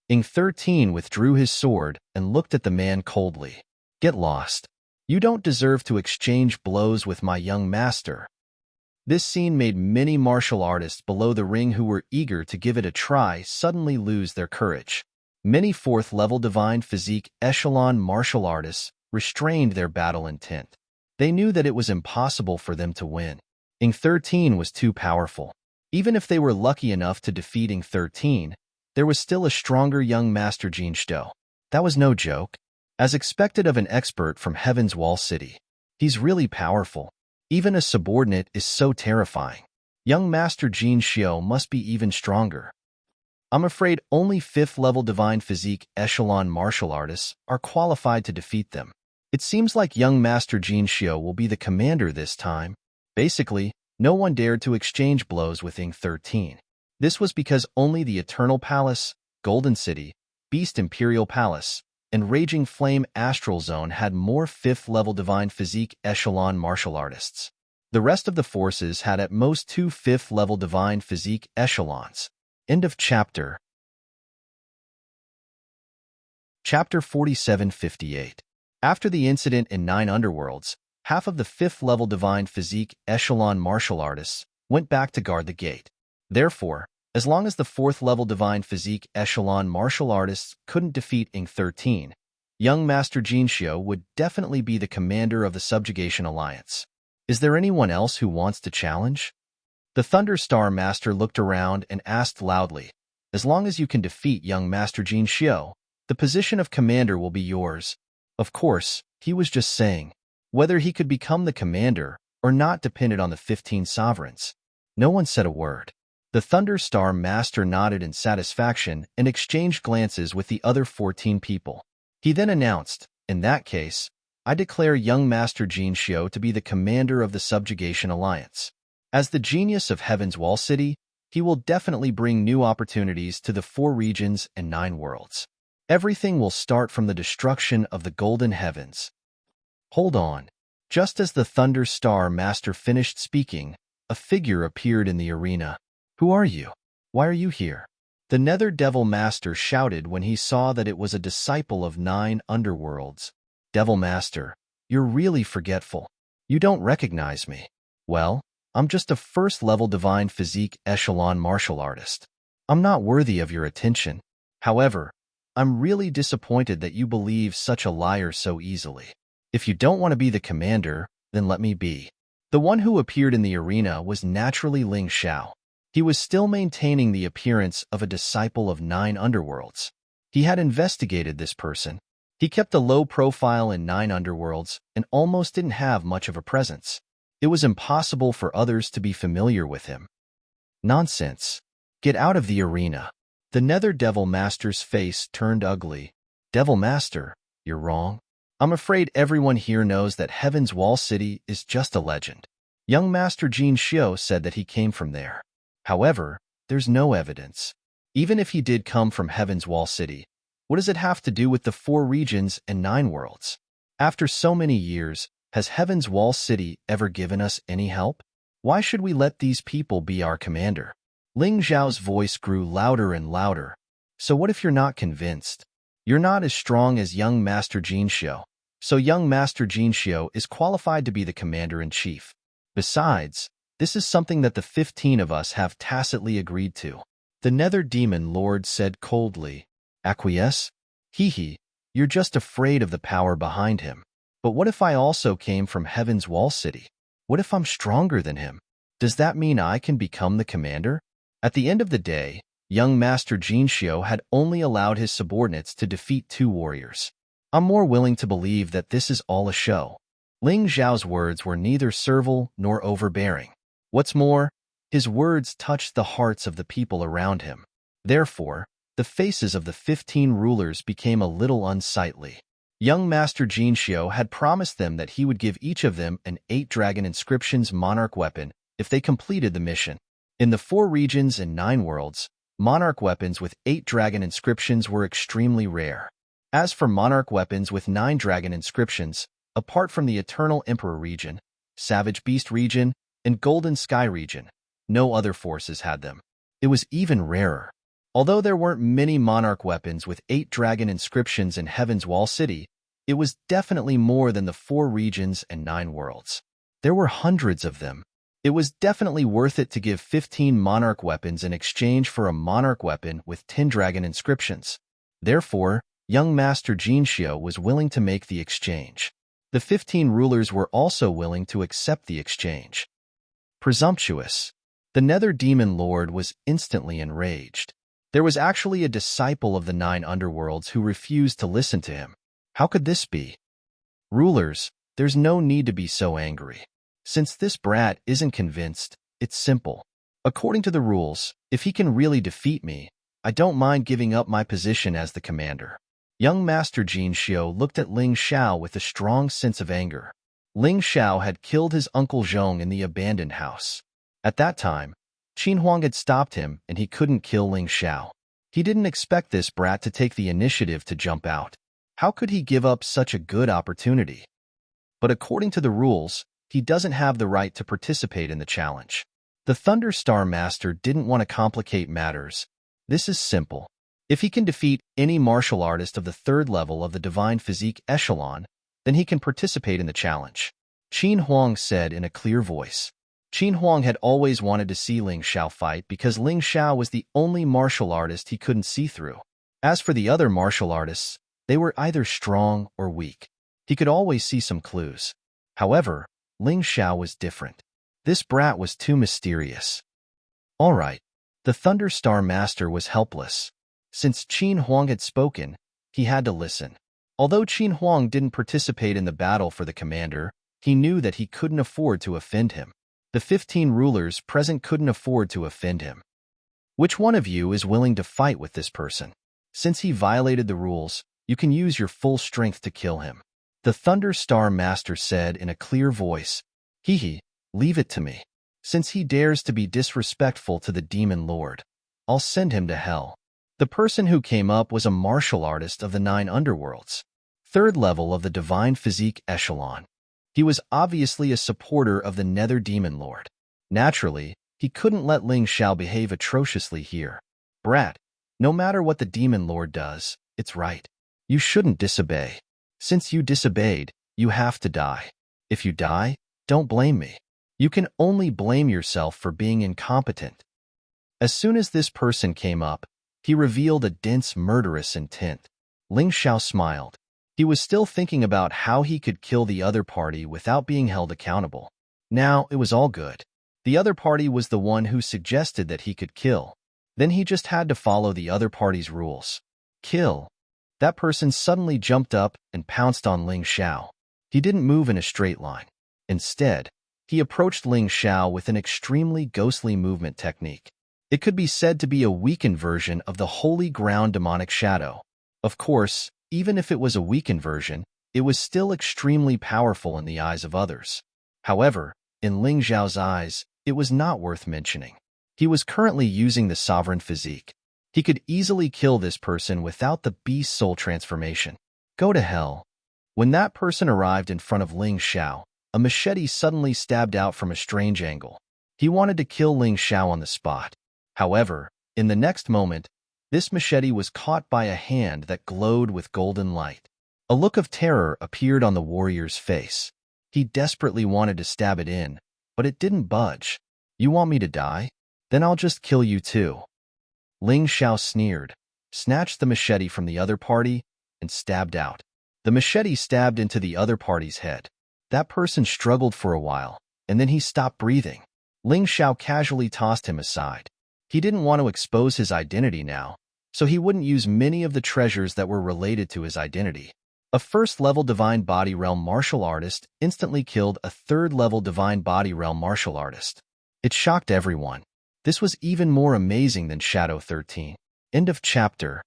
Ing 13 withdrew his sword and looked at the man coldly. "Get lost. You don't deserve to exchange blows with my young master." This scene made many martial artists below the ring who were eager to give it a try suddenly lose their courage. Many fourth-level divine physique echelon martial artists restrained their battle intent. They knew that it was impossible for them to win. Ing 13 was too powerful. Even if they were lucky enough to defeat Ing 13, there was still a stronger young master Jin Shito. That was no joke. As expected of an expert from Heaven's Wall City. He's really powerful. Even a subordinate is so terrifying. Young master Jin Shito must be even stronger. I'm afraid only 5th-level divine physique echelon martial artists are qualified to defeat them. It seems like young master Jin Shito will be the commander this time. Basically, no one dared to exchange blows with Ing 13. This was because only the Eternal Palace, Golden City, Beast Imperial Palace, and Raging Flame Astral Zone had more 5th-level divine physique echelon martial artists. The rest of the forces had at most 2 5th-level divine physique echelons. End of chapter. Chapter 4758. After the incident in 9 Underworlds, half of the 5th-level divine physique echelon martial artists went back to guard the gate. Therefore, as long as the 4th-level divine physique echelon martial artists couldn't defeat Ing 13, young master Jin Shito would definitely be the commander of the Subjugation Alliance. Is there anyone else who wants to challenge? The Thunderstar Master looked around and asked loudly, "As long as you can defeat young master Jin Shito, the position of commander will be yours." Of course, he was just saying. Whether he could become the commander or not depended on the 15 sovereigns. No one said a word. The Thunderstar Master nodded in satisfaction and exchanged glances with the other 14 people. He then announced, "In that case, I declare young master Jin Shito to be the commander of the Subjugation Alliance. As the genius of Heaven's Wall City, he will definitely bring new opportunities to the 4 regions and 9 worlds. Everything will start from the destruction of the Golden Heavens." Hold on. Just as the Thunderstar Master finished speaking, a figure appeared in the arena. "Who are you? Why are you here?" The Nether Devil Master shouted when he saw that it was a disciple of 9 underworlds. "Devil Master, you're really forgetful. You don't recognize me." "Well, I'm just a 1st-level divine physique echelon martial artist. I'm not worthy of your attention. However, I'm really disappointed that you believe such a liar so easily. If you don't want to be the commander, then let me be." The one who appeared in the arena was naturally Ling Xiao. He was still maintaining the appearance of a disciple of 9 underworlds. He had investigated this person. He kept a low profile in 9 underworlds and almost didn't have much of a presence. It was impossible for others to be familiar with him. Nonsense. Get out of the arena. The Nether Devil Master's face turned ugly. Devil Master, you're wrong. I'm afraid everyone here knows that Heaven's Wall City is just a legend. Young Master Jin Xiu said that he came from there. However, there's no evidence. Even if he did come from Heaven's Wall City, what does it have to do with the 4 regions and 9 worlds? After so many years, has Heaven's Wall City ever given us any help? Why should we let these people be our commander? Ling Xiao's voice grew louder and louder. So what if you're not convinced? You're not as strong as young Master Jin Xiu, so young Master Jin Xiu is qualified to be the commander-in-chief. Besides, this is something that the 15 of us have tacitly agreed to. The Nether Demon Lord said coldly. Acquiesce? Hee, you're just afraid of the power behind him. But what if I also came from Heaven's Wall City? What if I'm stronger than him? Does that mean I can become the commander? At the end of the day, young Master Jin Xiu had only allowed his subordinates to defeat 2 warriors. I'm more willing to believe that this is all a show. Ling Xiao's words were neither servile nor overbearing. What's more, his words touched the hearts of the people around him. Therefore, the faces of the 15 rulers became a little unsightly. Young Master Jin Xiu had promised them that he would give each of them an 8-dragon inscriptions monarch weapon if they completed the mission. In the 4 regions and 9 worlds, monarch weapons with 8-dragon inscriptions were extremely rare. As for monarch weapons with 9-dragon inscriptions, apart from the Eternal Emperor region, Savage Beast region, and Golden Sky region, no other forces had them. It was even rarer. Although there weren't many monarch weapons with 8-dragon inscriptions in Heaven's Wall City, it was definitely more than the 4 regions and 9 worlds. There were hundreds of them. It was definitely worth it to give 15 monarch weapons in exchange for a monarch weapon with 10-dragon inscriptions. Therefore, young Master Jin Xiu was willing to make the exchange. The 15 rulers were also willing to accept the exchange. Presumptuous. The Nether Demon Lord was instantly enraged. There was actually a disciple of the 9 underworlds who refused to listen to him. How could this be? Rulers, there's no need to be so angry. Since this brat isn't convinced, it's simple. According to the rules, if he can really defeat me, I don't mind giving up my position as the commander. Young Master Jin Xiu looked at Ling Xiao with a strong sense of anger. Ling Xiao had killed his uncle Zhong in the abandoned house. At that time, Qin Huang had stopped him and he couldn't kill Ling Xiao. He didn't expect this brat to take the initiative to jump out. How could he give up such a good opportunity? But according to the rules, he doesn't have the right to participate in the challenge. The Thunder Star Master didn't want to complicate matters. This is simple. If he can defeat any martial artist of the 3rd level of the Divine Physique Echelon, then he can participate in the challenge. Qin Huang said in a clear voice. Qin Huang had always wanted to see Ling Xiao fight because Ling Xiao was the only martial artist he couldn't see through. As for the other martial artists, they were either strong or weak. He could always see some clues. However, Ling Xiao was different. This brat was too mysterious. All right. The Thunder Star Master was helpless. Since Qin Huang had spoken, he had to listen. Although Qin Huang didn't participate in the battle for the commander, he knew that he couldn't afford to offend him. The 15 rulers present couldn't afford to offend him. Which one of you is willing to fight with this person? Since he violated the rules, you can use your full strength to kill him. The Thunder Star Master said in a clear voice. Hee, leave it to me. Since he dares to be disrespectful to the Demon Lord, I'll send him to hell. The person who came up was a martial artist of the 9 underworlds, 3rd level of the Divine Physique Echelon. He was obviously a supporter of the Nether Demon Lord. Naturally, he couldn't let Ling Xiao behave atrociously here. Brat, no matter what the Demon Lord does, it's right. You shouldn't disobey. Since you disobeyed, you have to die. If you die, don't blame me. You can only blame yourself for being incompetent. As soon as this person came up, he revealed a dense, murderous intent. Ling Xiao smiled. He was still thinking about how he could kill the other party without being held accountable. Now, it was all good. The other party was the one who suggested that he could kill. Then he just had to follow the other party's rules. Kill. That person suddenly jumped up and pounced on Ling Xiao. He didn't move in a straight line. Instead, he approached Ling Xiao with an extremely ghostly movement technique. It could be said to be a weakened version of the holy ground demonic shadow. Of course, even if it was a weakened version, it was still extremely powerful in the eyes of others. However, in Ling Xiao's eyes, it was not worth mentioning. He was currently using the sovereign physique. He could easily kill this person without the beast soul transformation. Go to hell. When that person arrived in front of Ling Xiao, a machete suddenly stabbed out from a strange angle. He wanted to kill Ling Xiao on the spot. However, in the next moment, this machete was caught by a hand that glowed with golden light. A look of terror appeared on the warrior's face. He desperately wanted to stab it in, but it didn't budge. You want me to die? Then I'll just kill you too. Ling Xiao sneered, snatched the machete from the other party, and stabbed out. The machete stabbed into the other party's head. That person struggled for a while, and then he stopped breathing. Ling Xiao casually tossed him aside. He didn't want to expose his identity now, so he wouldn't use many of the treasures that were related to his identity. A first-level Divine Body Realm martial artist instantly killed a third-level Divine Body Realm martial artist. It shocked everyone. This was even more amazing than Shadow 13. End of chapter.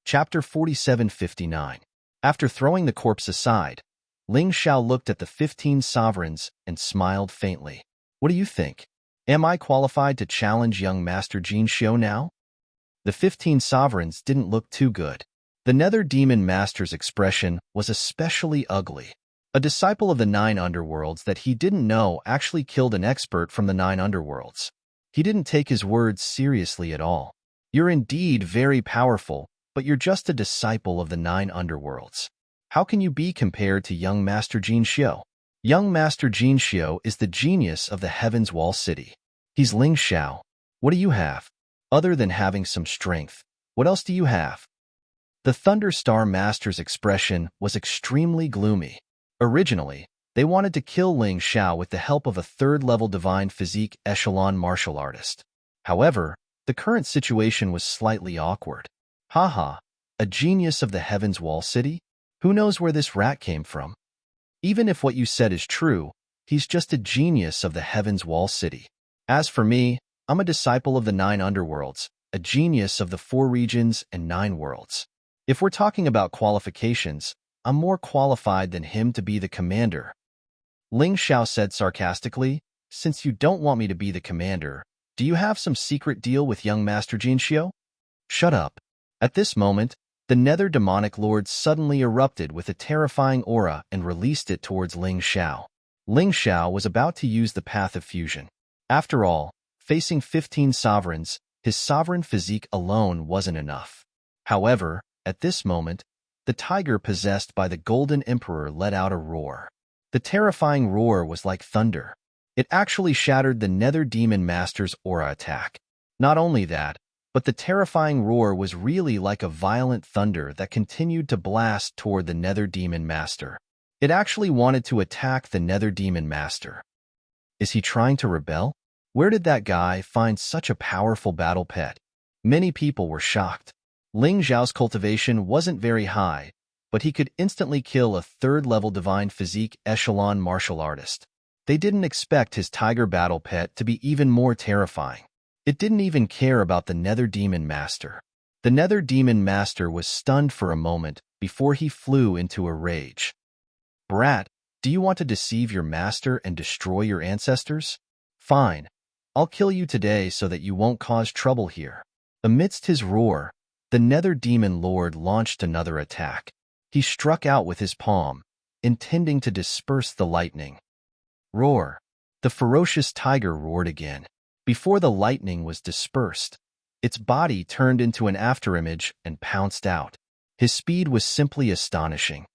Chapter 4759. After throwing the corpse aside, Ling Xiao looked at the 15 sovereigns and smiled faintly. What do you think? Am I qualified to challenge young Master Jin Xiu now? The 15 sovereigns didn't look too good. The Nether Demon Master's expression was especially ugly. A disciple of the 9 underworlds that he didn't know actually killed an expert from the 9 underworlds. He didn't take his words seriously at all. You're indeed very powerful, but you're just a disciple of the 9 underworlds. How can you be compared to young Master Jin Xiu? Young Master Jin Xiu is the genius of the Heaven's Wall City. He's Ling Xiao. What do you have? Other than having some strength, what else do you have? The Thunder Star Master's expression was extremely gloomy. Originally, they wanted to kill Ling Xiao with the help of a third-level Divine Physique Echelon martial artist. However, the current situation was slightly awkward. Haha, a genius of the Heaven's Wall City? Who knows where this rat came from? Even if what you said is true, he's just a genius of the Heaven's Wall City. As for me, I'm a disciple of the 9 underworlds, a genius of the 4 regions and 9 worlds. If we're talking about qualifications, I'm more qualified than him to be the commander. Ling Xiao said sarcastically, since you don't want me to be the commander, do you have some secret deal with young Master Jin Xiu? Shut up. At this moment, the Nether Demonic Lord suddenly erupted with a terrifying aura and released it towards Ling Xiao. Ling Xiao was about to use the Path of Fusion. After all, facing 15 sovereigns, his sovereign physique alone wasn't enough. However, at this moment, the tiger possessed by the Golden Emperor let out a roar. The terrifying roar was like thunder. It actually shattered the Nether Demon Master's aura attack. Not only that, but the terrifying roar was really like a violent thunder that continued to blast toward the Nether Demon Master. It actually wanted to attack the Nether Demon Master. Is he trying to rebel? Where did that guy find such a powerful battle pet? Many people were shocked. Ling Xiao's cultivation wasn't very high, but he could instantly kill a third-level Divine Physique Echelon martial artist. They didn't expect his tiger battle pet to be even more terrifying. It didn't even care about the Nether Demon Master. The Nether Demon Master was stunned for a moment before he flew into a rage. Brat, do you want to deceive your master and destroy your ancestors? Fine. I'll kill you today so that you won't cause trouble here. Amidst his roar, the Nether Demon Lord launched another attack. He struck out with his palm, intending to disperse the lightning. Roar. The ferocious tiger roared again. Before the lightning was dispersed, its body turned into an afterimage and pounced out. His speed was simply astonishing.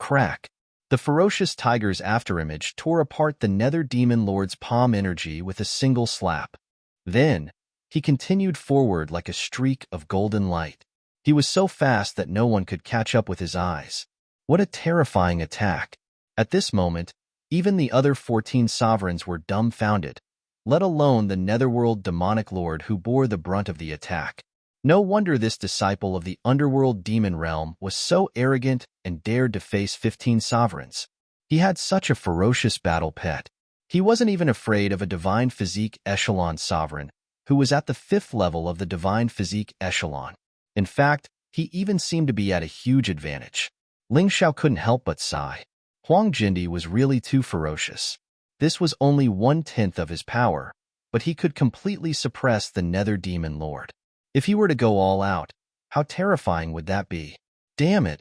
Crack. The ferocious tiger's afterimage tore apart the Nether Demon Lord's palm energy with a single slap. Then, he continued forward like a streak of golden light. He was so fast that no one could catch up with his eyes. What a terrifying attack. At this moment, even the other 14 sovereigns were dumbfounded, let alone the Netherworld Demonic Lord who bore the brunt of the attack. No wonder this disciple of the underworld demon realm was so arrogant and dared to face 15 sovereigns. He had such a ferocious battle pet. He wasn't even afraid of a divine physique echelon sovereign, who was at the 5th level of the divine physique echelon. In fact, he even seemed to be at a huge advantage. Ling Xiao couldn't help but sigh. Huang Jindi was really too ferocious. This was only 1/10 of his power, but he could completely suppress the Nether Demon Lord. If he were to go all out, how terrifying would that be? Damn it!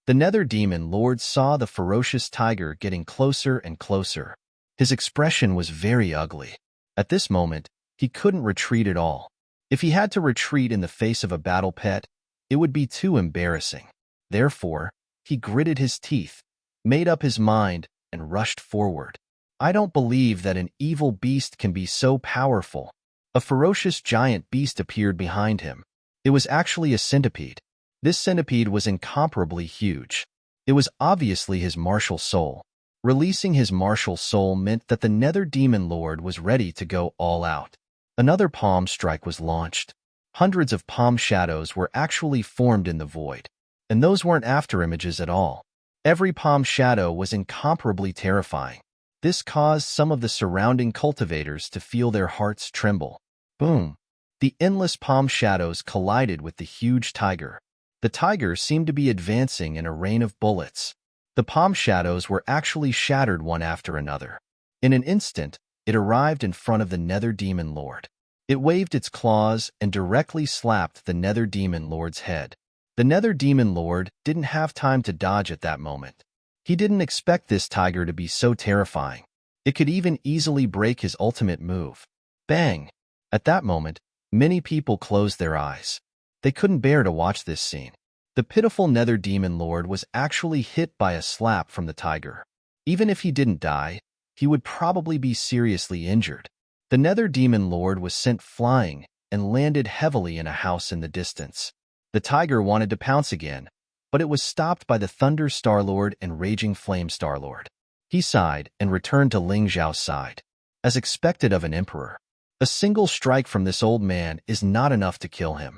The Nether Demon Lord saw the ferocious tiger getting closer and closer. His expression was very ugly. At this moment, he couldn't retreat at all. If he had to retreat in the face of a battle pet, it would be too embarrassing. Therefore, he gritted his teeth, made up his mind, and rushed forward. I don't believe that an evil beast can be so powerful. A ferocious giant beast appeared behind him. It was actually a centipede. This centipede was incomparably huge. It was obviously his martial soul. Releasing his martial soul meant that the Nether Demon Lord was ready to go all out. Another palm strike was launched. Hundreds of palm shadows were actually formed in the void. And those weren't afterimages at all. Every palm shadow was incomparably terrifying. This caused some of the surrounding cultivators to feel their hearts tremble. Boom! The endless palm shadows collided with the huge tiger. The tiger seemed to be advancing in a rain of bullets. The palm shadows were actually shattered one after another. In an instant, it arrived in front of the Nether Demon Lord. It waved its claws and directly slapped the Nether Demon Lord's head. The Nether Demon Lord didn't have time to dodge at that moment. He didn't expect this tiger to be so terrifying. It could even easily break his ultimate move. Bang! At that moment, many people closed their eyes. They couldn't bear to watch this scene. The pitiful Nether Demon Lord was actually hit by a slap from the tiger. Even if he didn't die, he would probably be seriously injured. The Nether Demon Lord was sent flying and landed heavily in a house in the distance. The tiger wanted to pounce again, but it was stopped by the Thunder Star-Lord and Raging Flame Star-Lord. He sighed and returned to Ling Xiao's side. As expected of an emperor, a single strike from this old man is not enough to kill him.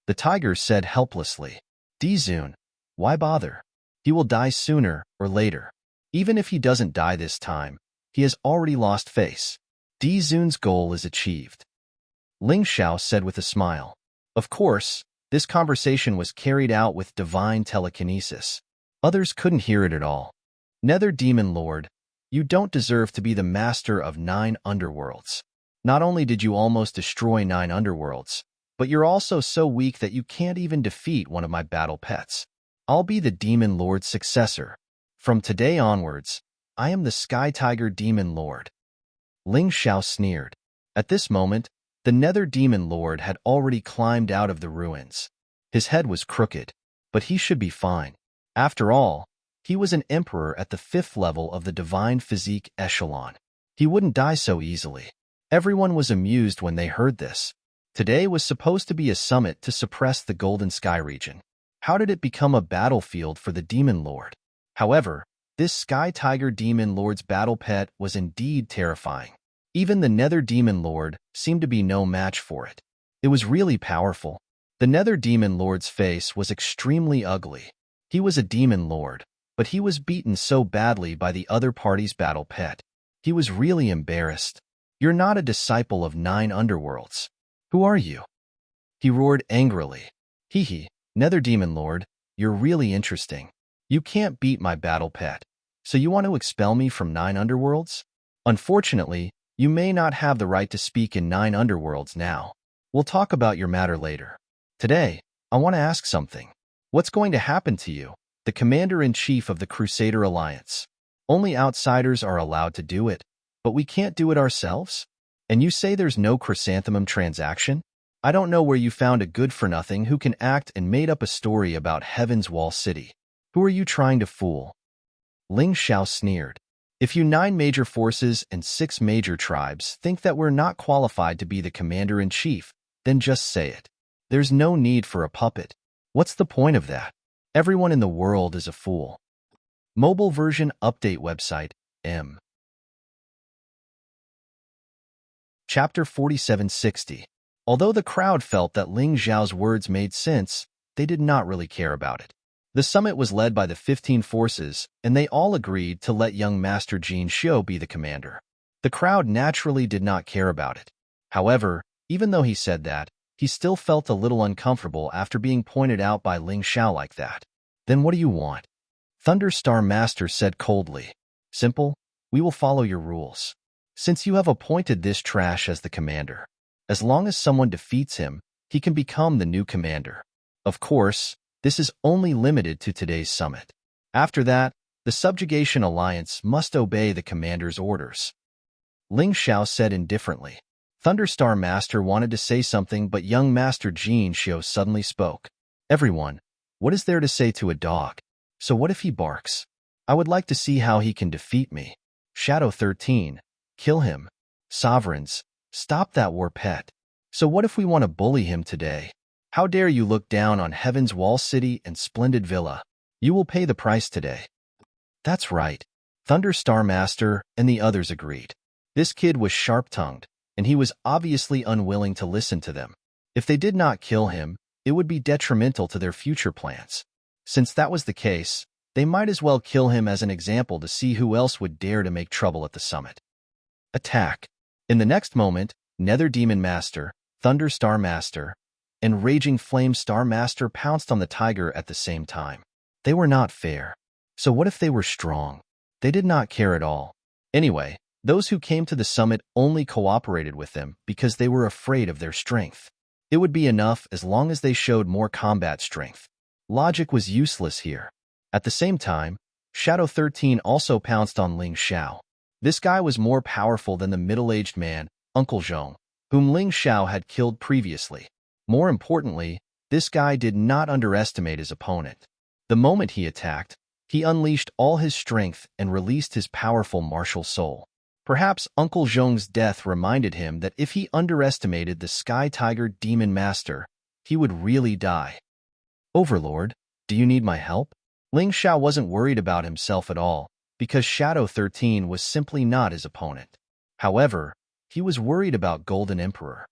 The tiger said helplessly, Dizun, why bother? He will die sooner or later. Even if he doesn't die this time, he has already lost face. Dizun's goal is achieved. Ling Xiao said with a smile. Of course, this conversation was carried out with divine telekinesis. Others couldn't hear it at all. Nether Demon Lord, you don't deserve to be the master of 9 underworlds. Not only did you almost destroy 9 underworlds, but you're also so weak that you can't even defeat one of my battle pets. I'll be the Demon Lord's successor. From today onwards, I am the Sky Tiger Demon Lord. Ling Xiao sneered. At this moment, the Nether Demon Lord had already climbed out of the ruins. His head was crooked, but he should be fine. After all, he was an emperor at the 5th level of the divine physique echelon. He wouldn't die so easily. Everyone was amused when they heard this. Today was supposed to be a summit to suppress the Golden Sky region. How did it become a battlefield for the Demon Lord? However, this Sky Tiger Demon Lord's battle pet was indeed terrifying. Even the Nether Demon Lord seemed to be no match for it. It was really powerful. The Nether Demon Lord's face was extremely ugly. He was a Demon Lord, but he was beaten so badly by the other party's battle pet. He was really embarrassed. You're not a disciple of 9 underworlds. Who are you? He roared angrily. Hee hee, Nether Demon Lord, you're really interesting. You can't beat my battle pet. So you want to expel me from 9 underworlds? Unfortunately, you may not have the right to speak in 9 underworlds now. We'll talk about your matter later. Today, I want to ask something. What's going to happen to you, the Commander-in-Chief of the Crusader Alliance? Only outsiders are allowed to do it, but we can't do it ourselves? And you say there's no chrysanthemum transaction? I don't know where you found a good-for-nothing who can act and made up a story about Heaven's Wall City. Who are you trying to fool? Ling Xiao sneered. If you 9 major forces and 6 major tribes think that we're not qualified to be the Commander-in-Chief, then just say it. There's no need for a puppet. What's the point of that? Everyone in the world is a fool. Mobile version update website, M. Chapter 4760. Although the crowd felt that Ling Xiao's words made sense, they did not really care about it. The summit was led by the 15 forces, and they all agreed to let young Master Jin Xiu be the commander. The crowd naturally did not care about it. However, even though he said that, he still felt a little uncomfortable after being pointed out by Ling Xiao like that. Then what do you want? Thunderstar Master said coldly. Simple, we will follow your rules. Since you have appointed this trash as the commander, as long as someone defeats him, he can become the new commander. Of course, this is only limited to today's summit. After that, the Subjugation Alliance must obey the commander's orders. Ling Xiao said indifferently. Thunderstar Master wanted to say something, but young Master Jin Xiu suddenly spoke. Everyone, what is there to say to a dog? So what if he barks? I would like to see how he can defeat me. Shadow 13, kill him. Sovereigns, stop that war pet. So what if we want to bully him today? How dare you look down on Heaven's Wall City and splendid villa? You will pay the price today. That's right. Thunderstar Master and the others agreed. This kid was sharp-tongued, and he was obviously unwilling to listen to them. If they did not kill him, it would be detrimental to their future plans. Since that was the case, they might as well kill him as an example to see who else would dare to make trouble at the summit. Attack. In the next moment, Nether Demon Master, Thunderstar Master, and Raging Flame Star Master pounced on the tiger at the same time. They were not fair. So what if they were strong? They did not care at all. Anyway, those who came to the summit only cooperated with them because they were afraid of their strength. It would be enough as long as they showed more combat strength. Logic was useless here. At the same time, Shadow 13 also pounced on Ling Xiao. This guy was more powerful than the middle-aged man, Uncle Zhong, whom Ling Xiao had killed previously. More importantly, this guy did not underestimate his opponent. The moment he attacked, he unleashed all his strength and released his powerful martial soul. Perhaps Uncle Zhong's death reminded him that if he underestimated the Sky Tiger Demon Master, he would really die. Overlord, do you need my help? Ling Xiao wasn't worried about himself at all, because Shadow 13 was simply not his opponent. However, he was worried about Golden Emperor.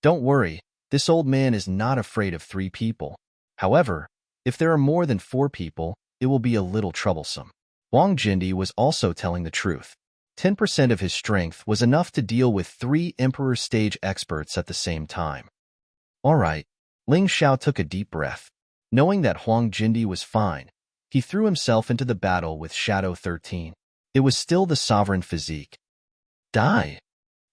Don't worry, this old man is not afraid of 3 people. However, if there are more than 4 people, it will be a little troublesome. Wang Jindi was also telling the truth. 10% of his strength was enough to deal with 3 Emperor stage experts at the same time. All right, Ling Xiao took a deep breath. Knowing that Huang Jindi was fine, he threw himself into the battle with Shadow 13. It was still the sovereign physique. Die!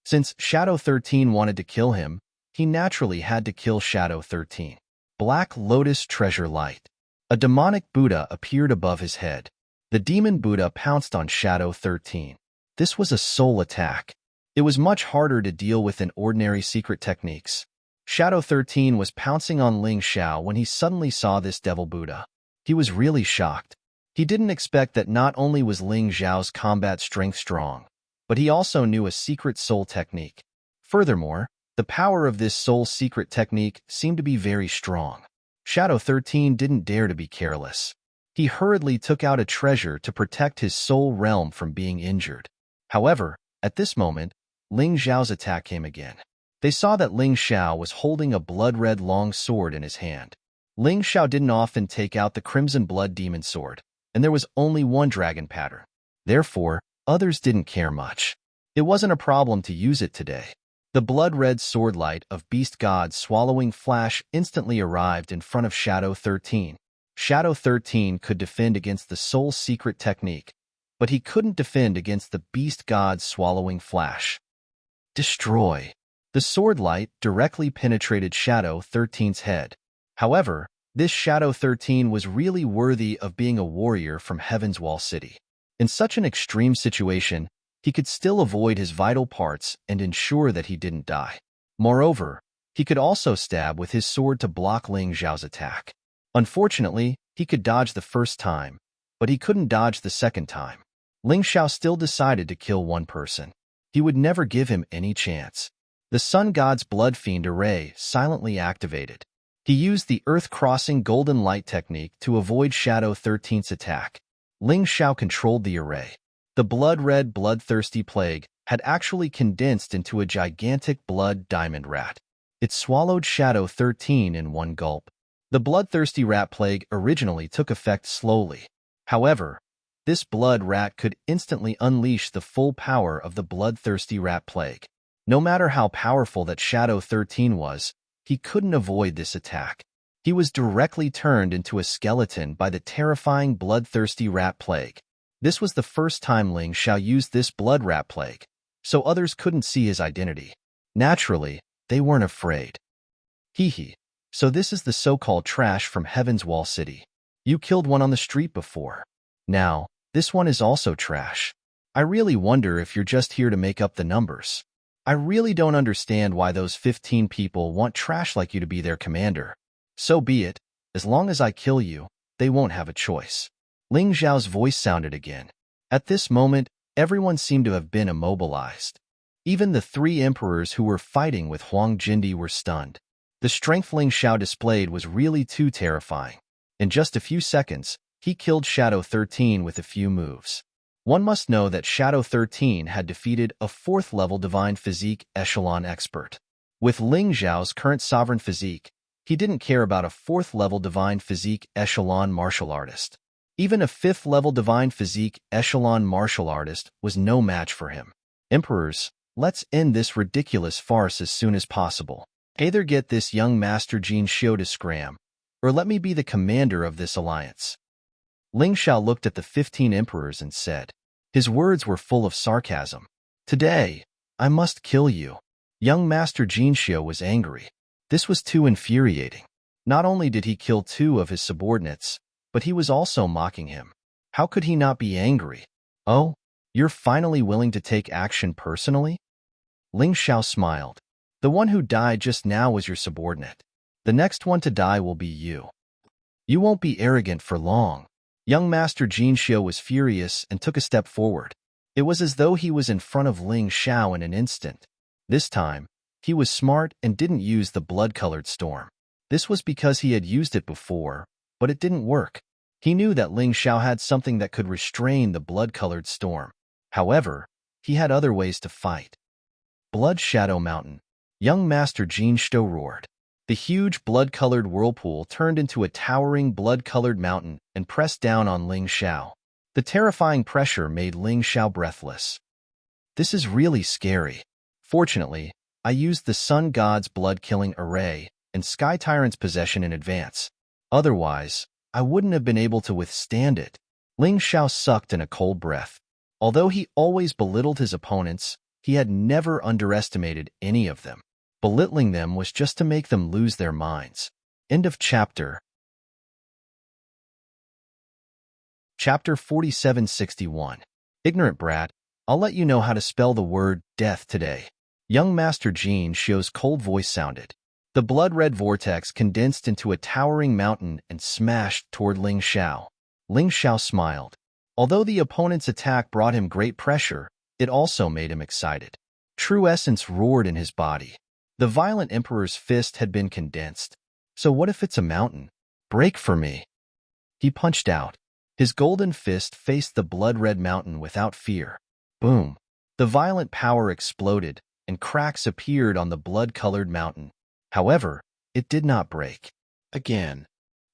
Since Shadow 13 wanted to kill him, he naturally had to kill Shadow 13. Black Lotus Treasure Light. A demonic Buddha appeared above his head. The demon Buddha pounced on Shadow 13. This was a soul attack. It was much harder to deal with than ordinary secret techniques. Shadow 13 was pouncing on Ling Xiao when he suddenly saw this devil Buddha. He was really shocked. He didn't expect that not only was Ling Xiao's combat strength strong, but he also knew a secret soul technique. Furthermore, the power of this soul secret technique seemed to be very strong. Shadow 13 didn't dare to be careless. He hurriedly took out a treasure to protect his soul realm from being injured. However, at this moment, Ling Xiao's attack came again. They saw that Ling Xiao was holding a blood-red long sword in his hand. Ling Xiao didn't often take out the Crimson Blood Demon Sword, and there was only one dragon pattern. Therefore, others didn't care much. It wasn't a problem to use it today. The blood-red sword light of Beast God Swallowing Flash instantly arrived in front of Shadow 13. Shadow 13 could defend against the Soul Secret technique, but he couldn't defend against the Beast God Swallowing Flash. Destroy. The sword light directly penetrated Shadow 13's head. However, this Shadow 13 was really worthy of being a warrior from Heaven's Wall City. In such an extreme situation, he could still avoid his vital parts and ensure that he didn't die. Moreover, he could also stab with his sword to block Ling Xiao's attack. Unfortunately, he could dodge the first time, but he couldn't dodge the second time. Ling Xiao still decided to kill one person. He would never give him any chance. The Sun God's Blood Fiend array silently activated. He used the Earth-crossing golden light technique to avoid Shadow 13's attack. Ling Xiao controlled the array. The blood-red bloodthirsty plague had actually condensed into a gigantic blood diamond rat. It swallowed Shadow 13 in one gulp. The bloodthirsty rat plague originally took effect slowly. However, this blood rat could instantly unleash the full power of the bloodthirsty rat plague. No matter how powerful that Shadow 13 was, he couldn't avoid this attack. He was directly turned into a skeleton by the terrifying bloodthirsty rat plague. This was the first time Ling Xiao used this blood rat plague, so others couldn't see his identity. Naturally, they weren't afraid. Hee. So this is the so-called trash from Heaven's Wall City. You killed one on the street before. Now, this one is also trash. I really wonder if you're just here to make up the numbers. I really don't understand why those 15 people want trash like you to be their commander. So be it. As long as I kill you, they won't have a choice. Ling Xiao's voice sounded again. At this moment, everyone seemed to have been immobilized. Even the 3 emperors who were fighting with Huang Jindi were stunned. The strength Ling Xiao displayed was really too terrifying. In just a few seconds, he killed Shadow 13 with a few moves. One must know that Shadow 13 had defeated a 4th-level Divine Physique Echelon expert. With Ling Xiao's current sovereign physique, he didn't care about a 4th-level Divine Physique Echelon martial artist. Even a 5th-level Divine Physique Echelon martial artist was no match for him. Emperors, let's end this ridiculous farce as soon as possible. Either get this young Master Jin Xiu to scram, or let me be the commander of this alliance. Ling Xiao looked at the 15 emperors and said. His words were full of sarcasm. Today, I must kill you. Young Master Jin Xiu was angry. This was too infuriating. Not only did he kill 2 of his subordinates, but he was also mocking him. How could he not be angry? Oh, you're finally willing to take action personally? Ling Xiao smiled. The one who died just now was your subordinate. The next one to die will be you. You won't be arrogant for long. Young Master Jin Xiu was furious and took a step forward. It was as though he was in front of Ling Xiao in an instant. This time, he was smart and didn't use the blood-colored storm. This was because he had used it before, but it didn't work. He knew that Ling Xiao had something that could restrain the blood-colored storm. However, he had other ways to fight. Blood Shadow Mountain. Young Master Jin Xiu roared. The huge blood-colored whirlpool turned into a towering blood-colored mountain and pressed down on Ling Xiao. The terrifying pressure made Ling Xiao breathless. This is really scary. Fortunately, I used the Sun God's blood-killing array and Sky Tyrant's possession in advance. Otherwise, I wouldn't have been able to withstand it. Ling Xiao sucked in a cold breath. Although he always belittled his opponents, he had never underestimated any of them. Belittling them was just to make them lose their minds. End of chapter. Chapter 4761. Ignorant brat, I'll let you know how to spell the word death today. Young Master Jin Xiu's cold voice sounded. The blood-red vortex condensed into a towering mountain and smashed toward Ling Xiao. Ling Xiao smiled. Although the opponent's attack brought him great pressure, it also made him excited. True essence roared in his body. The violent emperor's fist had been condensed. So what if it's a mountain? Break for me. He punched out. His golden fist faced the blood-red mountain without fear. Boom. The violent power exploded, and cracks appeared on the blood-colored mountain. However, it did not break. Again.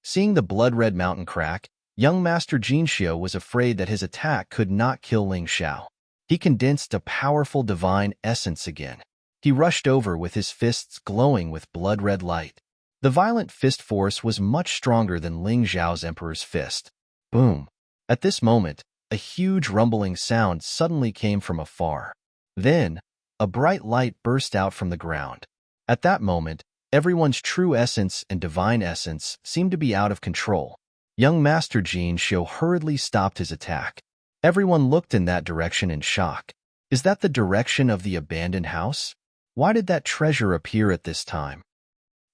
Seeing the blood-red mountain crack, young Master Jin Xiu was afraid that his attack could not kill Ling Xiao. He condensed a powerful divine essence again. He rushed over with his fists glowing with blood-red light. The violent fist force was much stronger than Ling Xiao's Emperor's fist. Boom. At this moment, a huge rumbling sound suddenly came from afar. Then, a bright light burst out from the ground. At that moment, everyone's true essence and divine essence seemed to be out of control. Young Master Jin Xiu hurriedly stopped his attack. Everyone looked in that direction in shock. Is that the direction of the abandoned house? Why did that treasure appear at this time?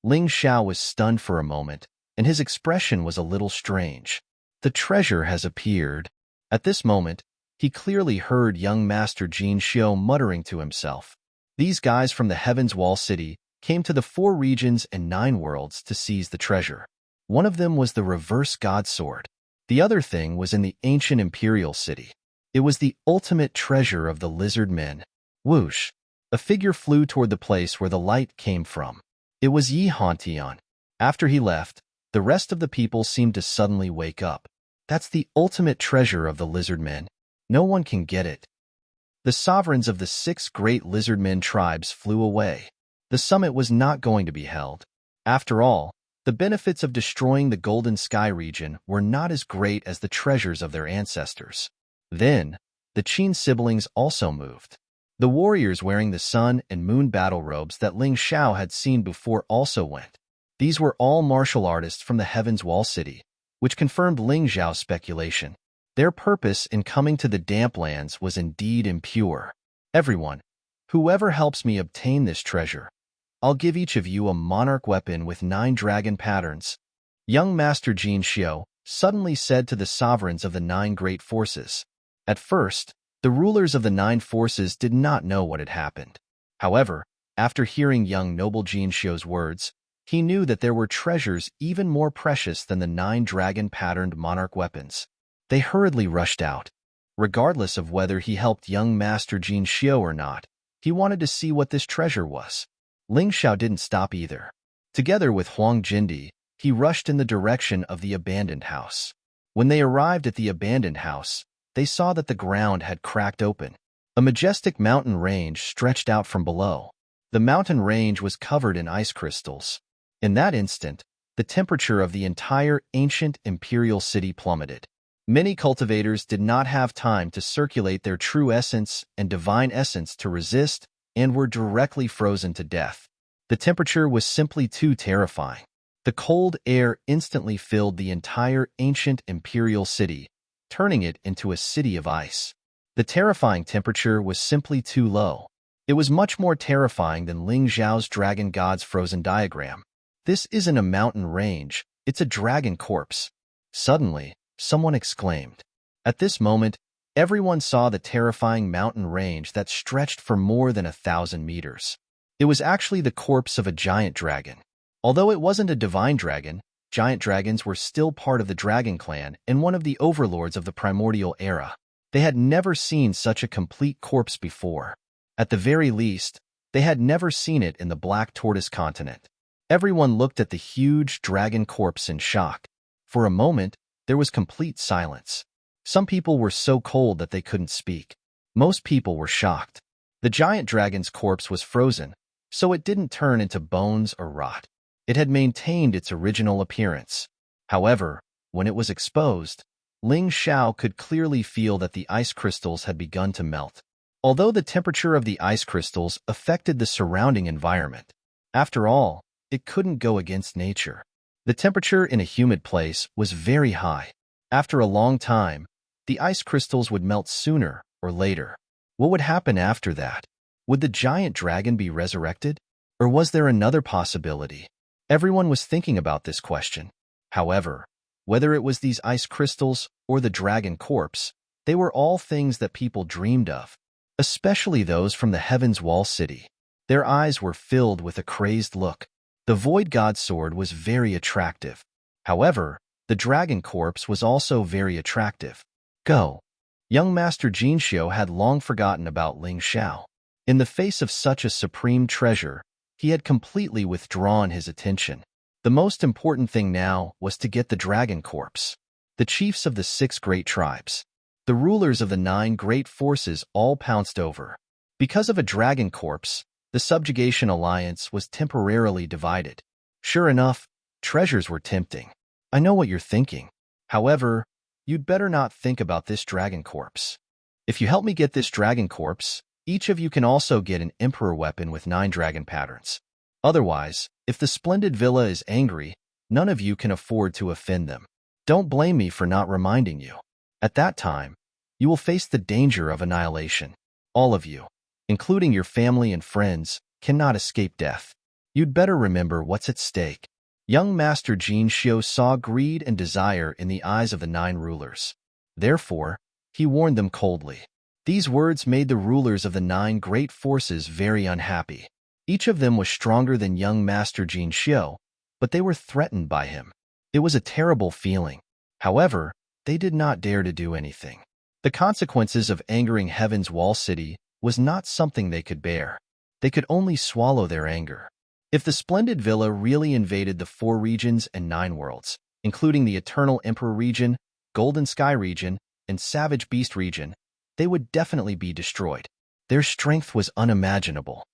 Ling Xiao was stunned for a moment, and his expression was a little strange. The treasure has appeared. At this moment, he clearly heard young Master Jin Xiu muttering to himself. These guys from the Heaven's Wall City came to the 4 regions and 9 worlds to seize the treasure. One of them was the reverse god sword. The other thing was in the ancient imperial city. It was the ultimate treasure of the lizard men. Whoosh! A figure flew toward the place where the light came from. It was Yi Hantian. After he left, the rest of the people seemed to suddenly wake up. That's the ultimate treasure of the lizardmen. No one can get it. The sovereigns of the 6 great lizardmen tribes flew away. The summit was not going to be held. After all, the benefits of destroying the Golden Sky region were not as great as the treasures of their ancestors. Then, the Qin siblings also moved. The warriors wearing the sun and moon battle robes that Ling Xiao had seen before also went. These were all martial artists from the Heaven's Wall City, which confirmed Ling Xiao's speculation. Their purpose in coming to the damp lands was indeed impure. Everyone, whoever helps me obtain this treasure, I'll give each of you a monarch weapon with 9 dragon patterns. Young Master Jin Xiao suddenly said to the sovereigns of the 9 great forces. At first, the rulers of the 9 forces did not know what had happened. However, after hearing young noble Jin Xiao's words, he knew that there were treasures even more precious than the 9 dragon-patterned monarch weapons. They hurriedly rushed out. Regardless of whether he helped young Master Jin Xiao or not, he wanted to see what this treasure was. Ling Xiao didn't stop either. Together with Huang Jindi, he rushed in the direction of the abandoned house. When they arrived at the abandoned house, they saw that the ground had cracked open. A majestic mountain range stretched out from below. The mountain range was covered in ice crystals. In that instant, the temperature of the entire ancient imperial city plummeted. Many cultivators did not have time to circulate their true essence and divine essence to resist and were directly frozen to death. The temperature was simply too terrifying. The cold air instantly filled the entire ancient imperial city, turning it into a city of ice. The terrifying temperature was simply too low. It was much more terrifying than Ling Xiao's Dragon God's frozen diagram. This isn't a mountain range, it's a dragon corpse. Suddenly, someone exclaimed. At this moment, everyone saw the terrifying mountain range that stretched for more than 1,000 meters. It was actually the corpse of a giant dragon. Although it wasn't a divine dragon, giant dragons were still part of the dragon clan and one of the overlords of the primordial era. They had never seen such a complete corpse before. At the very least, they had never seen it in the Black Tortoise continent. Everyone looked at the huge dragon corpse in shock. For a moment, there was complete silence. Some people were so cold that they couldn't speak. Most people were shocked. The giant dragon's corpse was frozen, so it didn't turn into bones or rot. It had maintained its original appearance. However, when it was exposed, Ling Xiao could clearly feel that the ice crystals had begun to melt. Although the temperature of the ice crystals affected the surrounding environment, after all, it couldn't go against nature. The temperature in a humid place was very high. After a long time, the ice crystals would melt sooner or later. What would happen after that? Would the giant dragon be resurrected? Or was there another possibility? Everyone was thinking about this question. However, whether it was these ice crystals or the dragon corpse, they were all things that people dreamed of, especially those from the Heaven's Wall City. Their eyes were filled with a crazed look. The Void God sword was very attractive. However, the dragon corpse was also very attractive. Go. Young Master Jin Xiao had long forgotten about Ling Xiao. In the face of such a supreme treasure, he had completely withdrawn his attention. The most important thing now was to get the dragon corpse. The chiefs of the 6 great tribes, the rulers of the 9 great forces all pounced over. Because of a dragon corpse, the subjugation alliance was temporarily divided. Sure enough, treasures were tempting. I know what you're thinking. However, you'd better not think about this dragon corpse. If you help me get this dragon corpse, each of you can also get an emperor weapon with 9 dragon patterns. Otherwise, if the splendid villa is angry, none of you can afford to offend them. Don't blame me for not reminding you. At that time, you will face the danger of annihilation. All of you, including your family and friends, cannot escape death. You'd better remember what's at stake. Young Master Jin Xiao saw greed and desire in the eyes of the 9 rulers. Therefore, he warned them coldly. These words made the rulers of the 9 great forces very unhappy. Each of them was stronger than young Master Jin Xiao, but they were threatened by him. It was a terrible feeling. However, they did not dare to do anything. The consequences of angering Heaven's Wall City was not something they could bear. They could only swallow their anger. If the Splendid Villa really invaded the 4 regions and 9 worlds, including the Eternal Emperor region, Golden Sky region, and Savage Beast region, they would definitely be destroyed. Their strength was unimaginable.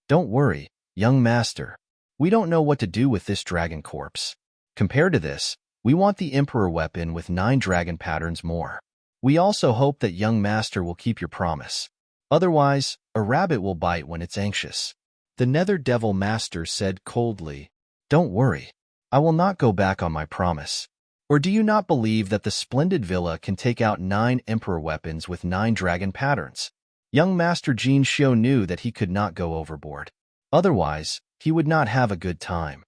Don't worry, young master. We don't know what to do with this dragon corpse. Compared to this, we want the Emperor weapon with 9 dragon patterns more. We also hope that young master will keep your promise. Otherwise, a rabbit will bite when it's anxious. The Nether Devil Master said coldly, "Don't worry. I will not go back on my promise. Or do you not believe that the Splendid Villa can take out 9 Emperor weapons with 9 dragon patterns?" Young Master Jin Shio knew that he could not go overboard. Otherwise, he would not have a good time.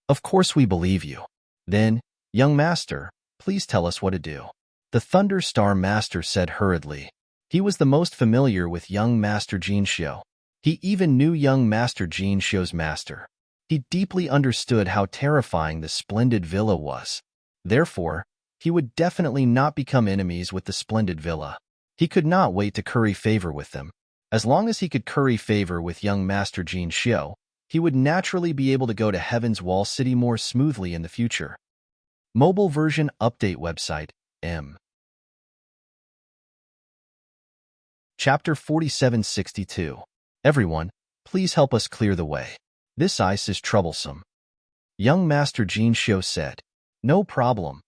"Of course we believe you. Then, young master, please tell us what to do." The Thunder Star Master said hurriedly. He was the most familiar with young Master Jin Shio. He even knew young Master Jin Shio's master. He deeply understood how terrifying the Splendid Villa was. Therefore, he would definitely not become enemies with the Splendid Villa. He could not wait to curry favor with them. As long as he could curry favor with young Master Jin Shio, he would naturally be able to go to Heaven's Wall City more smoothly in the future. Mobile version update website, M. Chapter 4762. Everyone, please help us clear the way. This ice is troublesome. Young Master Jin Shio said. No problem.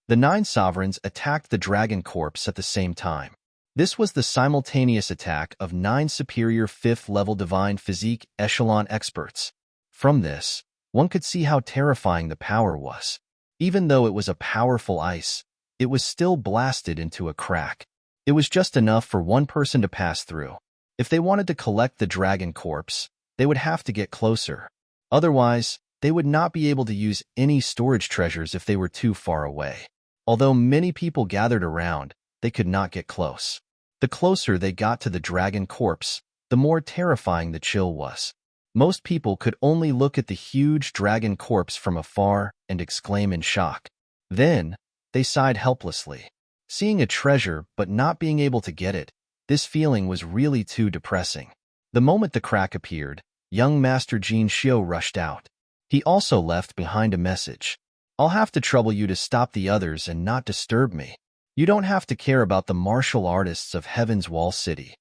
The 9 sovereigns attacked the dragon corpse at the same time. This was the simultaneous attack of 9 superior 5th-level divine physique echelon experts. From this, one could see how terrifying the power was. Even though it was a powerful ice, it was still blasted into a crack. It was just enough for one person to pass through. If they wanted to collect the dragon corpse, they would have to get closer. Otherwise, they would not be able to use any storage treasures if they were too far away. Although many people gathered around, they could not get close. The closer they got to the dragon corpse, the more terrifying the chill was. Most people could only look at the huge dragon corpse from afar and exclaim in shock. Then, they sighed helplessly. Seeing a treasure but not being able to get it, this feeling was really too depressing. The moment the crack appeared, young Master Jin Shio rushed out. He also left behind a message. "I'll have to trouble you to stop the others and not disturb me. You don't have to care about the martial artists of Heaven's Wall City."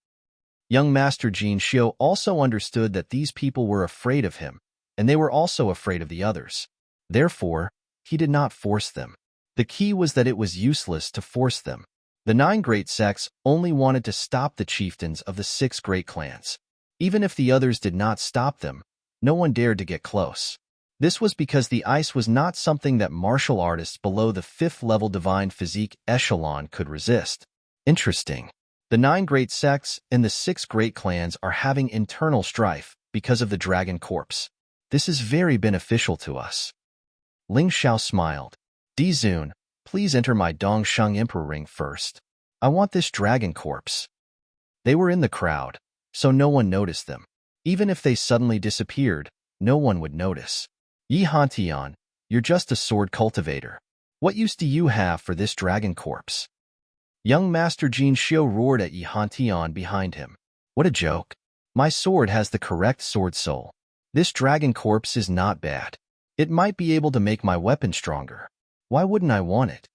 Young Master Jin Shio also understood that these people were afraid of him, and they were also afraid of the others. Therefore, he did not force them. The key was that it was useless to force them. The 9 great sects only wanted to stop the chieftains of the 6 great clans. Even if the others did not stop them, no one dared to get close. This was because the ice was not something that martial artists below the 5th-level divine physique echelon could resist. Interesting. The 9 great sects and the 6 great clans are having internal strife because of the dragon corpse. This is very beneficial to us. Ling Xiao smiled. "Dizun, please enter my Dongsheng Emperor ring first. I want this dragon corpse." They were in the crowd, so no one noticed them. Even if they suddenly disappeared, no one would notice. "Yi Hantian, you're just a sword cultivator. What use do you have for this dragon corpse?" Young Master Jin Shio roared at Yi Hantian behind him. "What a joke. My sword has the correct sword soul. This dragon corpse is not bad. It might be able to make my weapon stronger. Why wouldn't I want it?"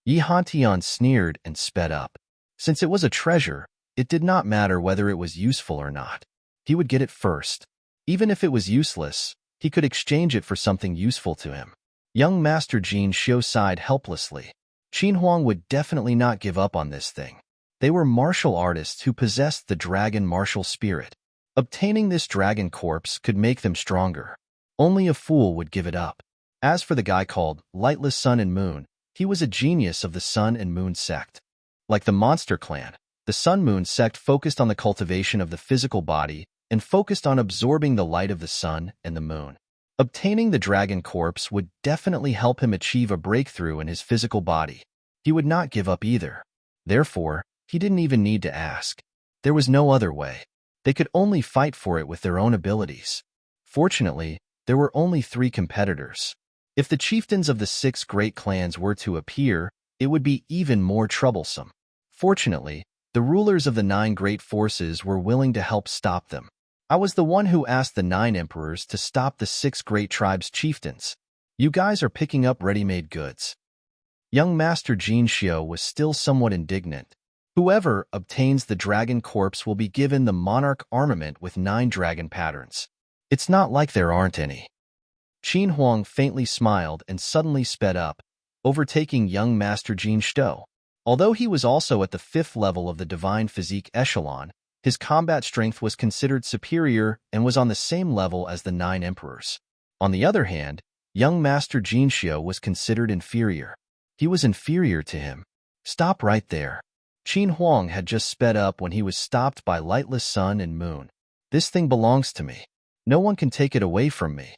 Yi Hantian sneered and sped up. Since it was a treasure, it did not matter whether it was useful or not. He would get it first. Even if it was useless, he could exchange it for something useful to him. Young Master Jin Shio sighed helplessly. Qin Huang would definitely not give up on this thing. They were martial artists who possessed the dragon martial spirit. Obtaining this dragon corpse could make them stronger. Only a fool would give it up. As for the guy called Lightless Sun and Moon, he was a genius of the Sun and Moon sect. Like the Monster Clan, the Sun-Moon sect focused on the cultivation of the physical body and focused on absorbing the light of the sun and the moon. Obtaining the dragon corpse would definitely help him achieve a breakthrough in his physical body. He would not give up either. Therefore, he didn't even need to ask. There was no other way. They could only fight for it with their own abilities. Fortunately, there were only 3 competitors. If the chieftains of the 6 great clans were to appear, it would be even more troublesome. Fortunately, the rulers of the 9 great forces were willing to help stop them. I was the one who asked the 9 emperors to stop the 6 great tribes' chieftains. You guys are picking up ready-made goods. Young Master Jin Xiu was still somewhat indignant. Whoever obtains the dragon corpse will be given the monarch armament with 9 dragon patterns. It's not like there aren't any. Qin Huang faintly smiled and suddenly sped up, overtaking young Master Jin Xiu. Although he was also at the 5th level of the divine physique echelon, his combat strength was considered superior and was on the same level as the 9 emperors. On the other hand, young Master Jin Xiu was considered inferior. He was inferior to him. Stop right there. Qin Huang had just sped up when he was stopped by lightless sun and moon. This thing belongs to me. No one can take it away from me.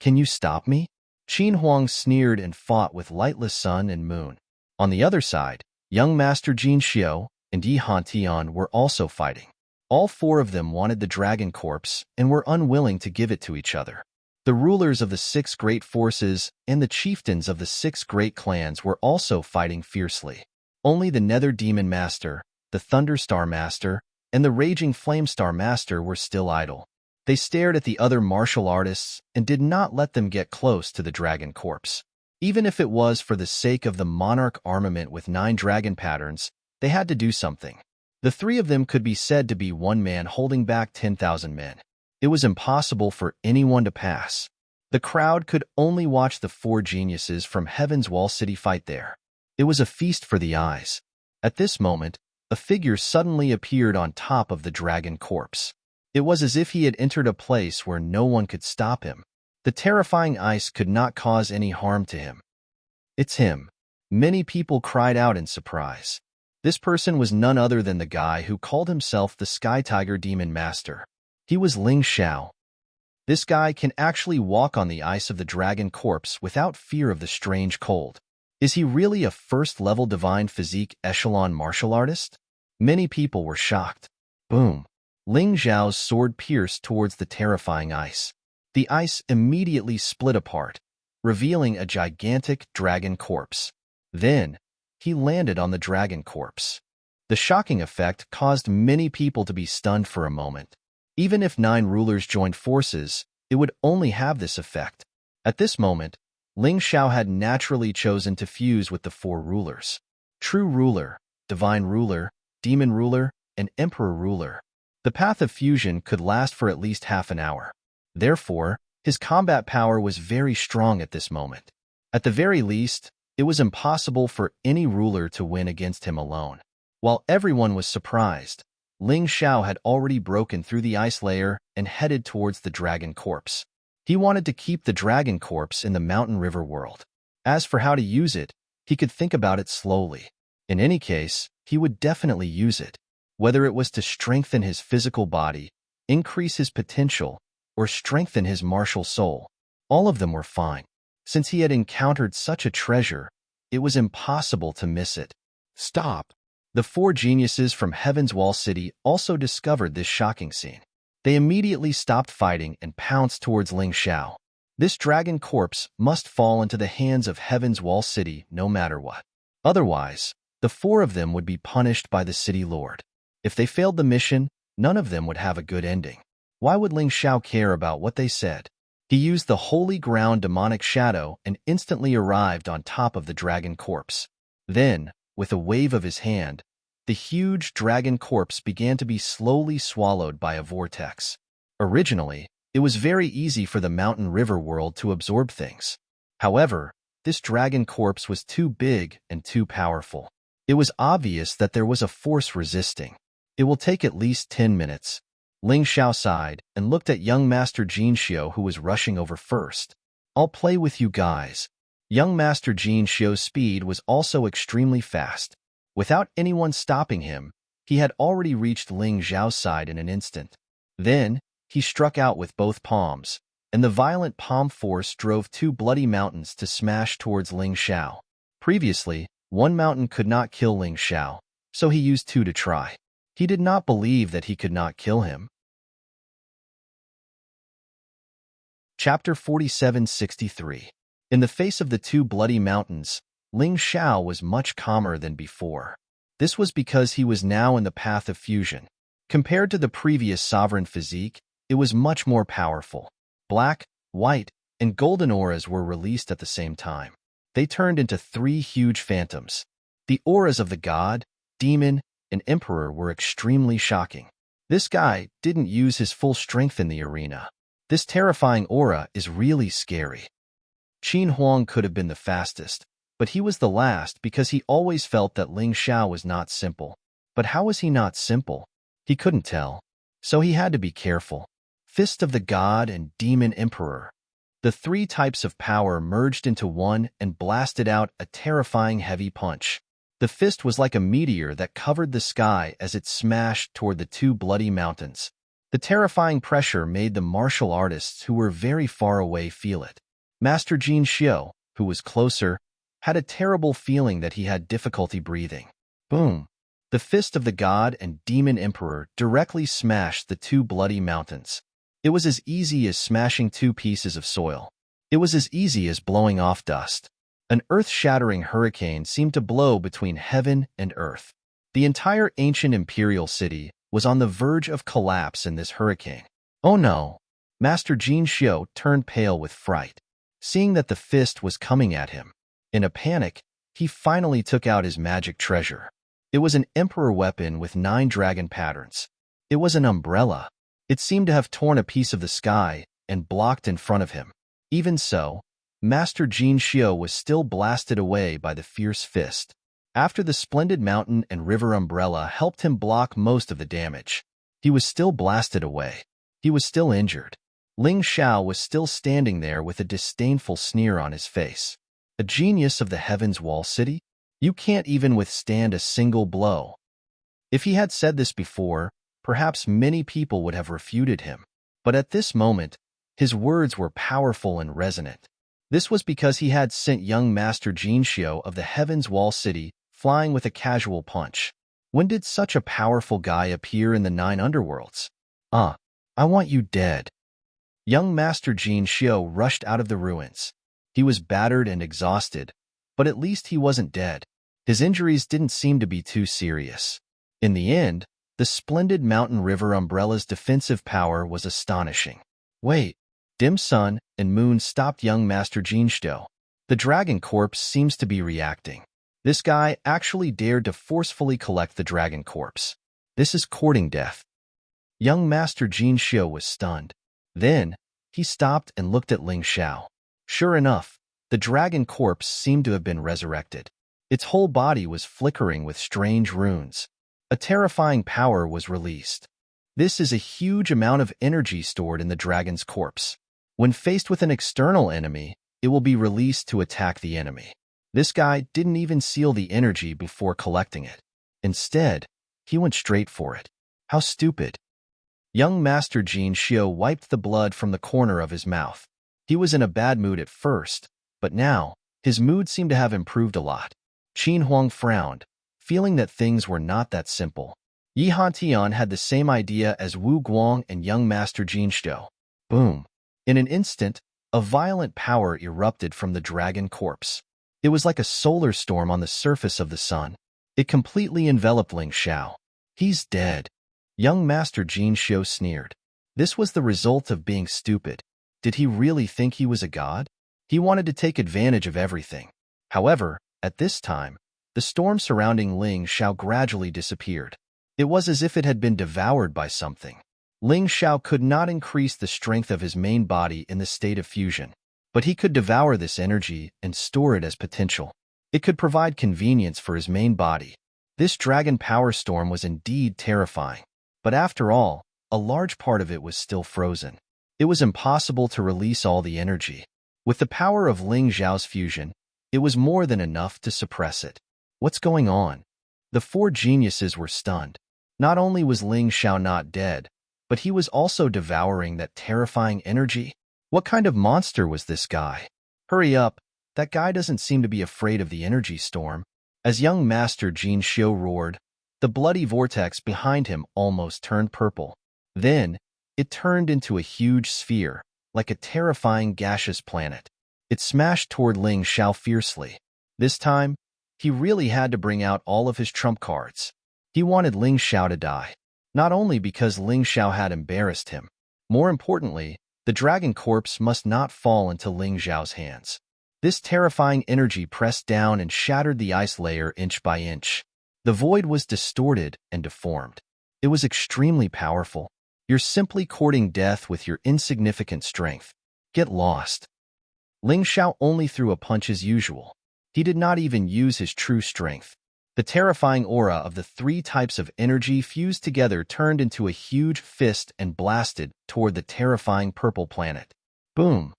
Can you stop me? Qin Huang sneered and fought with lightless sun and moon. On the other side, young Master Jin Xiu and Yi Hantian were also fighting. All 4 of them wanted the dragon corpse and were unwilling to give it to each other. The rulers of the 6 great forces and the chieftains of the 6 great clans were also fighting fiercely. Only the Nether Demon Master, the Thunderstar Master, and the Raging Flamestar Master were still idle. They stared at the other martial artists and did not let them get close to the dragon corpse. Even if it was for the sake of the monarch armament with 9 dragon patterns, they had to do something. The 3 of them could be said to be one man holding back 10,000 men. It was impossible for anyone to pass. The crowd could only watch the 4 geniuses from Heaven's Wall City fight there. It was a feast for the eyes. At this moment, a figure suddenly appeared on top of the dragon corpse. It was as if he had entered a place where no one could stop him. The terrifying ice could not cause any harm to him. It's him. Many people cried out in surprise. This person was none other than the guy who called himself the Sky Tiger Demon Master. He was Ling Xiao. This guy can actually walk on the ice of the dragon corpse without fear of the strange cold. Is he really a 1st-level divine physique echelon martial artist? Many people were shocked. Boom. Ling Xiao's sword pierced towards the terrifying ice. The ice immediately split apart, revealing a gigantic dragon corpse. Then, he landed on the dragon corpse. The shocking effect caused many people to be stunned for a moment. Even if 9 rulers joined forces, it would only have this effect. At this moment, Ling Xiao had naturally chosen to fuse with the 4 rulers. True ruler, divine ruler, demon ruler, and emperor ruler. The path of fusion could last for at least half an hour. Therefore, his combat power was very strong at this moment. At the very least, it was impossible for any ruler to win against him alone. While everyone was surprised, Ling Xiao had already broken through the ice layer and headed towards the dragon corpse. He wanted to keep the dragon corpse in the mountain river world. As for how to use it, he could think about it slowly. In any case, he would definitely use it. Whether it was to strengthen his physical body, increase his potential, or strengthen his martial soul, all of them were fine. Since he had encountered such a treasure, it was impossible to miss it. Stop! The 4 geniuses from Heaven's Wall City also discovered this shocking scene. They immediately stopped fighting and pounced towards Ling Xiao. This dragon corpse must fall into the hands of Heaven's Wall City no matter what. Otherwise, the 4 of them would be punished by the city lord. If they failed the mission, none of them would have a good ending. Why would Ling Xiao care about what they said? He used the holy ground demonic shadow and instantly arrived on top of the dragon corpse. Then, with a wave of his hand, the huge dragon corpse began to be slowly swallowed by a vortex. Originally, it was very easy for the mountain river world to absorb things. However, this dragon corpse was too big and too powerful. It was obvious that there was a force resisting. It will take at least 10 minutes. Ling Xiao sighed and looked at young Master Jin Xiu who was rushing over first. I'll play with you guys. Young Master Jin Xiu's speed was also extremely fast. Without anyone stopping him, he had already reached Ling Xiao's side in an instant. Then, he struck out with both palms, and the violent palm force drove 2 bloody mountains to smash towards Ling Xiao. Previously, 1 mountain could not kill Ling Xiao, so he used 2 to try. He did not believe that he could not kill him. Chapter 4763. In the face of the 2 bloody mountains, Ling Xiao was much calmer than before. This was because he was now in the path of fusion. Compared to the previous sovereign physique, it was much more powerful. Black, white, and golden auras were released at the same time. They turned into 3 huge phantoms. The auras of the god, demon, and emperor were extremely shocking. This guy didn't use his full strength in the arena. This terrifying aura is really scary. Qin Huang could have been the fastest, but he was the last because he always felt that Ling Xiao was not simple. But how was he not simple? He couldn't tell. So he had to be careful. Fist of the God and Demon Emperor. The 3 types of power merged into one and blasted out a terrifying heavy punch. The fist was like a meteor that covered the sky as it smashed toward the 2 bloody mountains. The terrifying pressure made the martial artists who were very far away feel it. Master Jin Xiu, who was closer, had a terrible feeling that he had difficulty breathing. Boom! The fist of the god and demon emperor directly smashed the 2 bloody mountains. It was as easy as smashing 2 pieces of soil. It was as easy as blowing off dust. An earth-shattering hurricane seemed to blow between heaven and earth. The entire ancient imperial city was on the verge of collapse in this hurricane. Oh no! Master Jin Xiu turned pale with fright, seeing that the fist was coming at him. In a panic, he finally took out his magic treasure. It was an emperor weapon with 9 dragon patterns. It was an umbrella. It seemed to have torn a piece of the sky and blocked in front of him. Even so, Master Jin Xiu was still blasted away by the fierce fist. After the splendid mountain and river umbrella helped him block most of the damage, he was still blasted away. He was still injured. Ling Xiao was still standing there with a disdainful sneer on his face. A genius of the Heaven's Wall City? You can't even withstand a single blow. If he had said this before, perhaps many people would have refuted him. But at this moment, his words were powerful and resonant. This was because he had sent young Master Jin Xiu of the Heaven's Wall City flying with a casual punch. When did such a powerful guy appear in the 9 underworlds? I want you dead. Young Master Jin Xiu rushed out of the ruins. He was battered and exhausted, but at least he wasn't dead. His injuries didn't seem to be too serious. In the end, the splendid mountain river umbrella's defensive power was astonishing. Wait, dim sun and moon stopped young Master Jin Xiu. The dragon corpse seems to be reacting. This guy actually dared to forcefully collect the dragon corpse. This is courting death. Young Master Jin Xiu was stunned. Then, he stopped and looked at Ling Xiao. Sure enough, the dragon corpse seemed to have been resurrected. Its whole body was flickering with strange runes. A terrifying power was released. This is a huge amount of energy stored in the dragon's corpse. When faced with an external enemy, it will be released to attack the enemy. This guy didn't even seal the energy before collecting it. Instead, he went straight for it. How stupid. Young Master Jin Xiu wiped the blood from the corner of his mouth. He was in a bad mood at first, but now, his mood seemed to have improved a lot. Qin Huang frowned, feeling that things were not that simple. Yi Hantian had the same idea as Wu Guang and young Master Jin Xiu. Boom. In an instant, a violent power erupted from the dragon corpse. It was like a solar storm on the surface of the sun. It completely enveloped Ling Xiao. He's dead. Young Master Jin Xiu sneered. This was the result of being stupid. Did he really think he was a god? He wanted to take advantage of everything. However, at this time, the storm surrounding Ling Xiao gradually disappeared. It was as if it had been devoured by something. Ling Xiao could not increase the strength of his main body in the state of fusion, but he could devour this energy and store it as potential. It could provide convenience for his main body. This dragon power storm was indeed terrifying. But after all, a large part of it was still frozen. It was impossible to release all the energy. With the power of Ling Xiao's fusion, it was more than enough to suppress it. What's going on? The 4 geniuses were stunned. Not only was Ling Xiao not dead, but he was also devouring that terrifying energy. What kind of monster was this guy? Hurry up, that guy doesn't seem to be afraid of the energy storm. As young Master Jin Xiu roared, the bloody vortex behind him almost turned purple. Then, it turned into a huge sphere, like a terrifying gaseous planet. It smashed toward Ling Xiao fiercely. This time, he really had to bring out all of his trump cards. He wanted Ling Xiao to die. not only because Ling Xiao had embarrassed him. More importantly, the dragon corpse must not fall into Ling Xiao's hands. This terrifying energy pressed down and shattered the ice layer inch by inch. The void was distorted and deformed. It was extremely powerful. You're simply courting death with your insignificant strength. Get lost. Ling Xiao only threw a punch as usual. He did not even use his true strength. The terrifying aura of the three types of energy fused together turned into a huge fist and blasted toward the terrifying purple planet. Boom!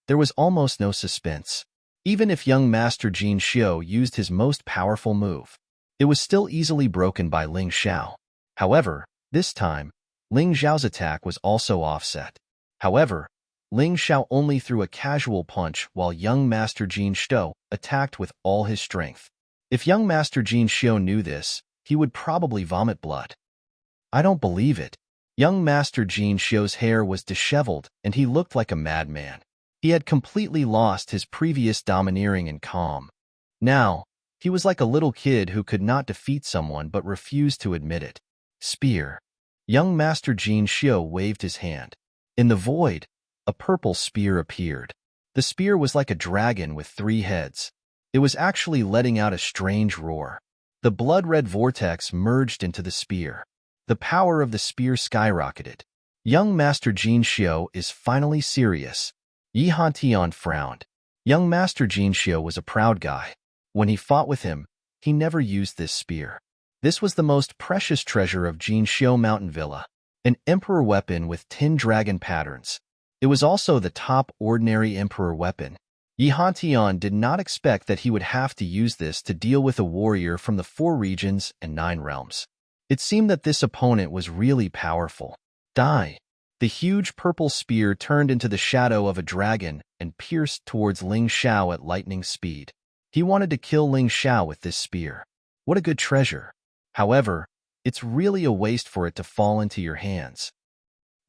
There was almost no suspense. Even if young Master Jin Xiu used his most powerful move, it was still easily broken by Ling Xiao. However, this time, Ling Xiao's attack was also offset. However, Ling Xiao only threw a casual punch while young Master Jin Xiu attacked with all his strength. If young Master Jin Xiu knew this, he would probably vomit blood. I don't believe it. Young Master Jin Xiu's hair was disheveled and he looked like a madman. He had completely lost his previous domineering and calm. Now, he was like a little kid who could not defeat someone but refused to admit it. Spear. Young Master Jin Xiu waved his hand. In the void, a purple spear appeared. The spear was like a dragon with 3 heads. It was actually letting out a strange roar. The blood-red vortex merged into the spear. The power of the spear skyrocketed. Young Master Jin Xiu is finally serious. Yi Hantian frowned. Young Master Jin Xiu was a proud guy. When he fought with him, he never used this spear. This was the most precious treasure of Jin Xiu Mountain Villa, an emperor weapon with 10 dragon patterns. It was also the top ordinary emperor weapon. Yi Hantian did not expect that he would have to use this to deal with a warrior from the 4 regions and 9 realms. It seemed that this opponent was really powerful. Die! The huge purple spear turned into the shadow of a dragon and pierced towards Ling Xiao at lightning speed. He wanted to kill Ling Xiao with this spear. What a good treasure. However, it's really a waste for it to fall into your hands.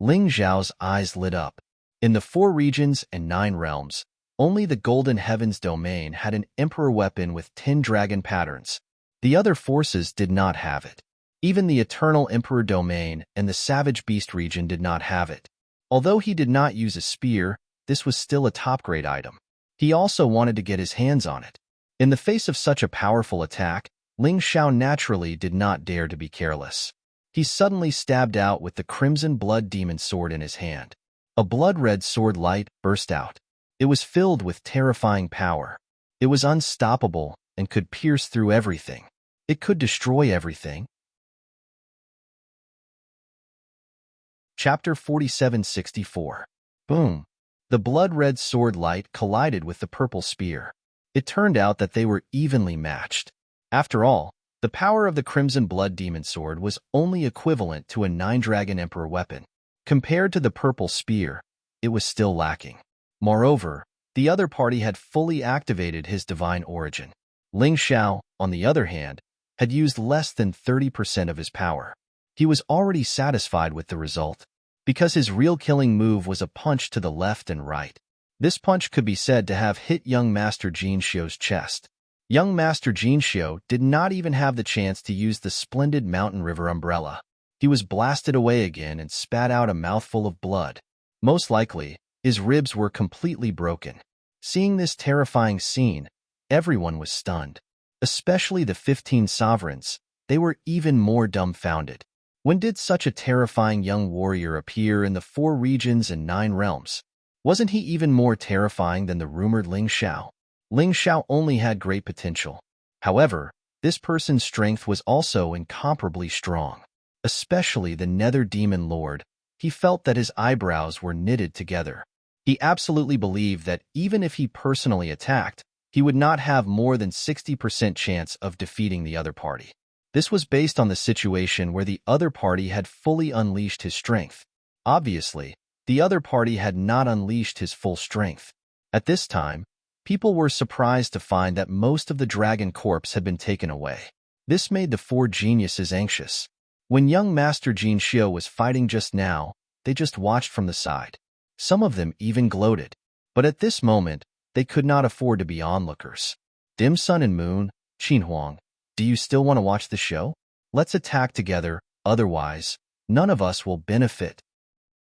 Ling Xiao's eyes lit up. In the 4 regions and 9 realms, only the Golden Heavens domain had an emperor weapon with 10 dragon patterns. The other forces did not have it. Even the Eternal Emperor domain and the Savage Beast region did not have it. Although he did not use a spear, this was still a top-grade item. He also wanted to get his hands on it. In the face of such a powerful attack, Ling Xiao naturally did not dare to be careless. He suddenly stabbed out with the Crimson Blood Demon Sword in his hand. A blood-red sword light burst out. It was filled with terrifying power. It was unstoppable and could pierce through everything. It could destroy everything. Chapter 4764. Boom! The blood-red sword light collided with the purple spear. It turned out that they were evenly matched. After all, the power of the Crimson Blood Demon Sword was only equivalent to a 9-dragon Emperor weapon. Compared to the purple spear, it was still lacking. Moreover, the other party had fully activated his divine origin. Ling Xiao, on the other hand, had used less than 30% of his power. He was already satisfied with the result, because his real killing move was a punch to the left and right. This punch could be said to have hit young Master Jin Xiu's chest. Young Master Jin Xiu did not even have the chance to use the splendid mountain river umbrella. He was blasted away again and spat out a mouthful of blood. Most likely, his ribs were completely broken. Seeing this terrifying scene, everyone was stunned. Especially the 15 sovereigns, they were even more dumbfounded. When did such a terrifying young warrior appear in the 4 regions and 9 realms? Wasn't he even more terrifying than the rumored Ling Xiao? Ling Xiao only had great potential. However, this person's strength was also incomparably strong. Especially the Nether Demon Lord, he felt that his eyebrows were knitted together. He absolutely believed that even if he personally attacked, he would not have more than 60% chance of defeating the other party. This was based on the situation where the other party had fully unleashed his strength. Obviously, the other party had not unleashed his full strength. At this time, people were surprised to find that most of the dragon corpse had been taken away. This made the 4 geniuses anxious. When young Master Jin Xiu was fighting just now, they just watched from the side. Some of them even gloated. But at this moment, they could not afford to be onlookers. Dim Sun and Moon, Qin Huang, do you still want to watch the show? Let's attack together, otherwise, None of us will benefit.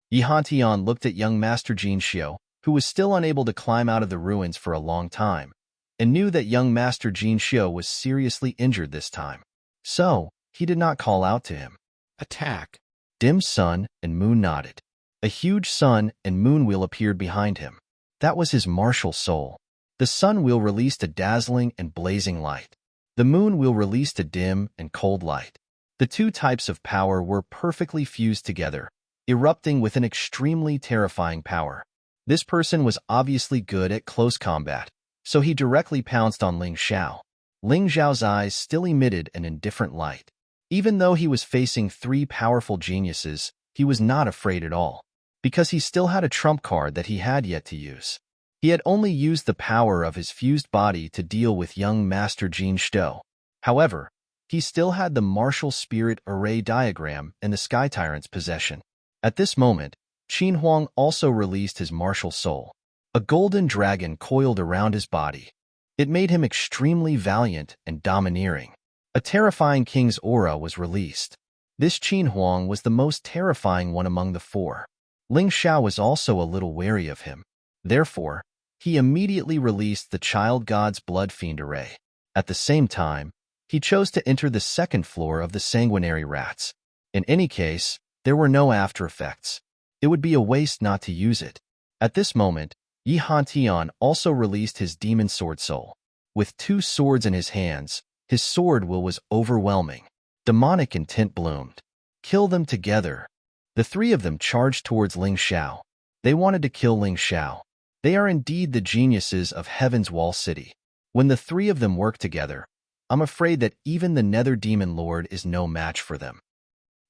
Yi Hantian looked at young Master Jin Xiu, who was still unable to climb out of the ruins for a long time, and knew that young Master Jin Xiu was seriously injured this time. So, he did not call out to him. Attack. Dim sun and moon nodded. A huge sun and moon wheel appeared behind him. That was his martial soul. The sun wheel released a dazzling and blazing light. The moon wheel released a dim and cold light. The two types of power were perfectly fused together, erupting with an extremely terrifying power. This person was obviously good at close combat, so he directly pounced on Ling Xiao. Ling Xiao's eyes still emitted an indifferent light. Even though he was facing three powerful geniuses, he was not afraid at all, because he still had a trump card that he had yet to use. He had only used the power of his fused body to deal with young Master Jin Xiu. However, he still had the martial spirit array diagram in the Sky Tyrant's possession. At this moment, Qin Huang also released his martial soul. A golden dragon coiled around his body. It made him extremely valiant and domineering. A terrifying king's aura was released. This Qin Huang was the most terrifying one among the four. Ling Xiao was also a little wary of him. Therefore, he immediately released the Child God's Blood Fiend array. At the same time, he chose to enter the second floor of the Sanguinary Rats. In any case, there were no after effects. It would be a waste not to use it. At this moment, Yi Hantian also released his Demon Sword Soul. With two swords in his hands, his sword will was overwhelming. Demonic intent bloomed. Kill them together. The three of them charged towards Ling Xiao. They wanted to kill Ling Xiao. They are indeed the geniuses of Heaven's Wall City. When the three of them work together, I'm afraid that even the Nether Demon Lord is no match for them.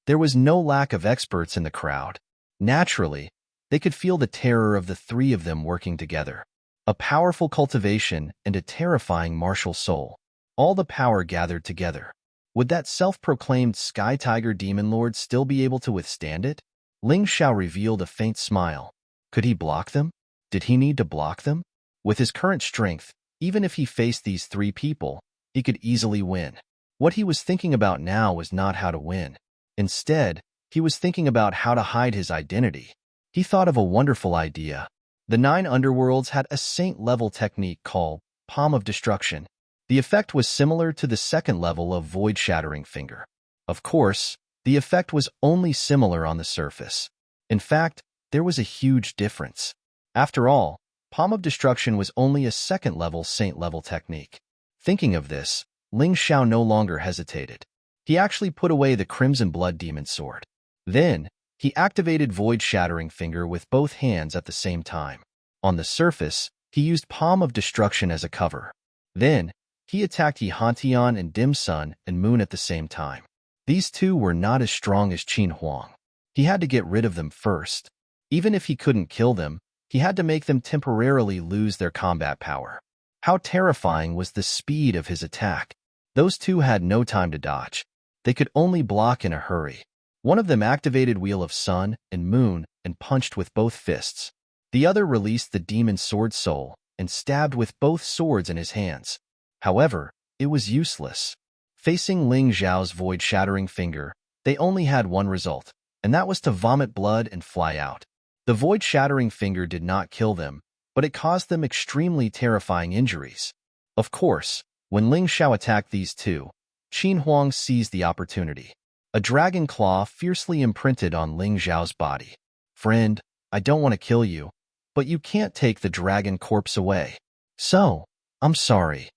There was no lack of experts in the crowd. Naturally, they could feel the terror of the three of them working together. A powerful cultivation and a terrifying martial soul. All the power gathered together. Would that self-proclaimed Sky Tiger Demon Lord still be able to withstand it? Ling Xiao revealed a faint smile. Could he block them? Did he need to block them? With his current strength, even if he faced these three people, he could easily win. What he was thinking about now was not how to win. Instead, he was thinking about how to hide his identity. He thought of a wonderful idea. The 9 underworlds had a saint-level technique called Palm of Destruction. The effect was similar to the second level of Void Shattering Finger. Of course, the effect was only similar on the surface. In fact, there was a huge difference. After all, Palm of Destruction was only a second-level saint-level technique. Thinking of this, Ling Xiao no longer hesitated. He actually put away the Crimson Blood Demon Sword. Then, he activated Void Shattering Finger with both hands at the same time. On the surface, he used Palm of Destruction as a cover. Then, he attacked Yi Hantian and Dim Sun and Moon at the same time. These two were not as strong as Qin Huang. He had to get rid of them first. Even if he couldn't kill them, he had to make them temporarily lose their combat power. How terrifying was the speed of his attack. Those two had no time to dodge. They could only block in a hurry. One of them activated Wheel of Sun and Moon and punched with both fists. The other released the Demon Sword Soul and stabbed with both swords in his hands. However, it was useless. Facing Ling Xiao's Void Shattering Finger, they only had one result, and that was to vomit blood and fly out. The Void Shattering Finger did not kill them, but it caused them extremely terrifying injuries. Of course, when Ling Xiao attacked these two, Qin Huang seized the opportunity. A dragon claw fiercely imprinted on Ling Xiao's body. Friend, I don't want to kill you, but you can't take the dragon corpse away. So, I'm sorry.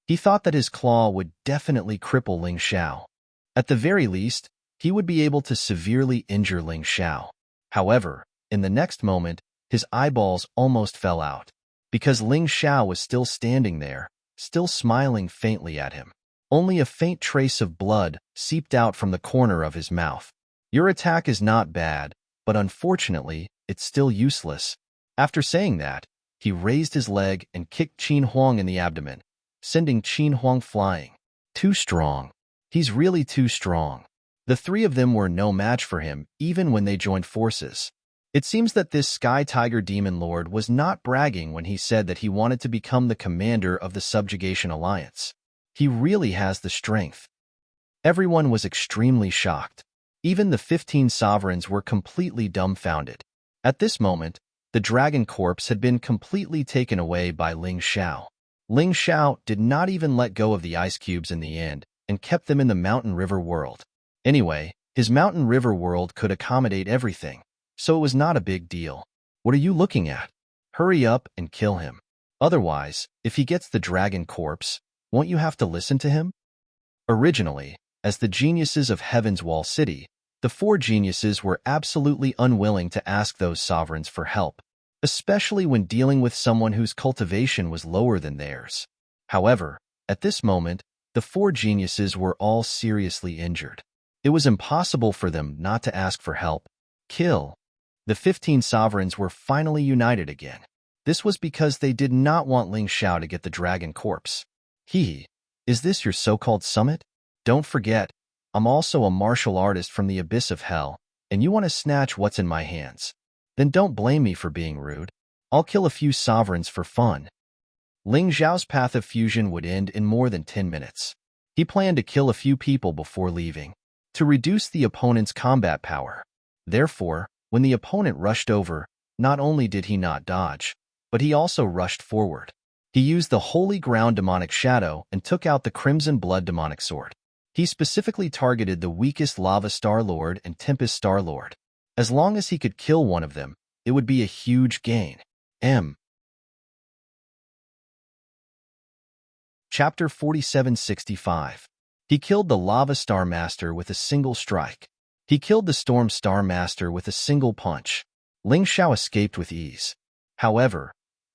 He thought that his claw would definitely cripple Ling Xiao. At the very least, he would be able to severely injure Ling Xiao. However, in the next moment, his eyeballs almost fell out, because Ling Xiao was still standing there, still smiling faintly at him. Only a faint trace of blood seeped out from the corner of his mouth. Your attack is not bad, but unfortunately, it's still useless. After saying that, he raised his leg and kicked Qin Huang in the abdomen, sending Qin Huang flying. Too strong. He's really too strong. The three of them were no match for him, even when they joined forces. It seems that this Sky Tiger Demon Lord was not bragging when he said that he wanted to become the commander of the Subjugation Alliance. He really has the strength. Everyone was extremely shocked. Even the 15 sovereigns were completely dumbfounded. At this moment, the dragon corpse had been completely taken away by Ling Xiao. Ling Xiao did not even let go of the ice cubes in the end and kept them in the mountain river world. Anyway, his mountain river world could accommodate everything, so it was not a big deal. What are you looking at? Hurry up and kill him. Otherwise, if he gets the dragon corpse, won't you have to listen to him? Originally, as the geniuses of Heaven's Wall City, the 4 geniuses were absolutely unwilling to ask those sovereigns for help, especially when dealing with someone whose cultivation was lower than theirs. However, at this moment, the 4 geniuses were all seriously injured. It was impossible for them not to ask for help. Kill. The 15 sovereigns were finally united again. This was because they did not want Ling Xiao to get the dragon corpse. Is this your so-called summit? Don't forget, I'm also a martial artist from the abyss of hell, and you want to snatch what's in my hands. Then don't blame me for being rude. I'll kill a few sovereigns for fun. Ling Xiao's path of fusion would end in more than 10 minutes. He planned to kill a few people before leaving, to reduce the opponent's combat power. Therefore, when the opponent rushed over, not only did he not dodge, but he also rushed forward. He used the Holy Ground Demonic Shadow and took out the Crimson Blood Demonic Sword. He specifically targeted the weakest Lava Star Lord and Tempest Star Lord. As long as he could kill one of them, it would be a huge gain. Chapter 4765. He killed the Lava Star Master with a single strike. He killed the Storm Star Master with a single punch. Ling Xiao escaped with ease. However,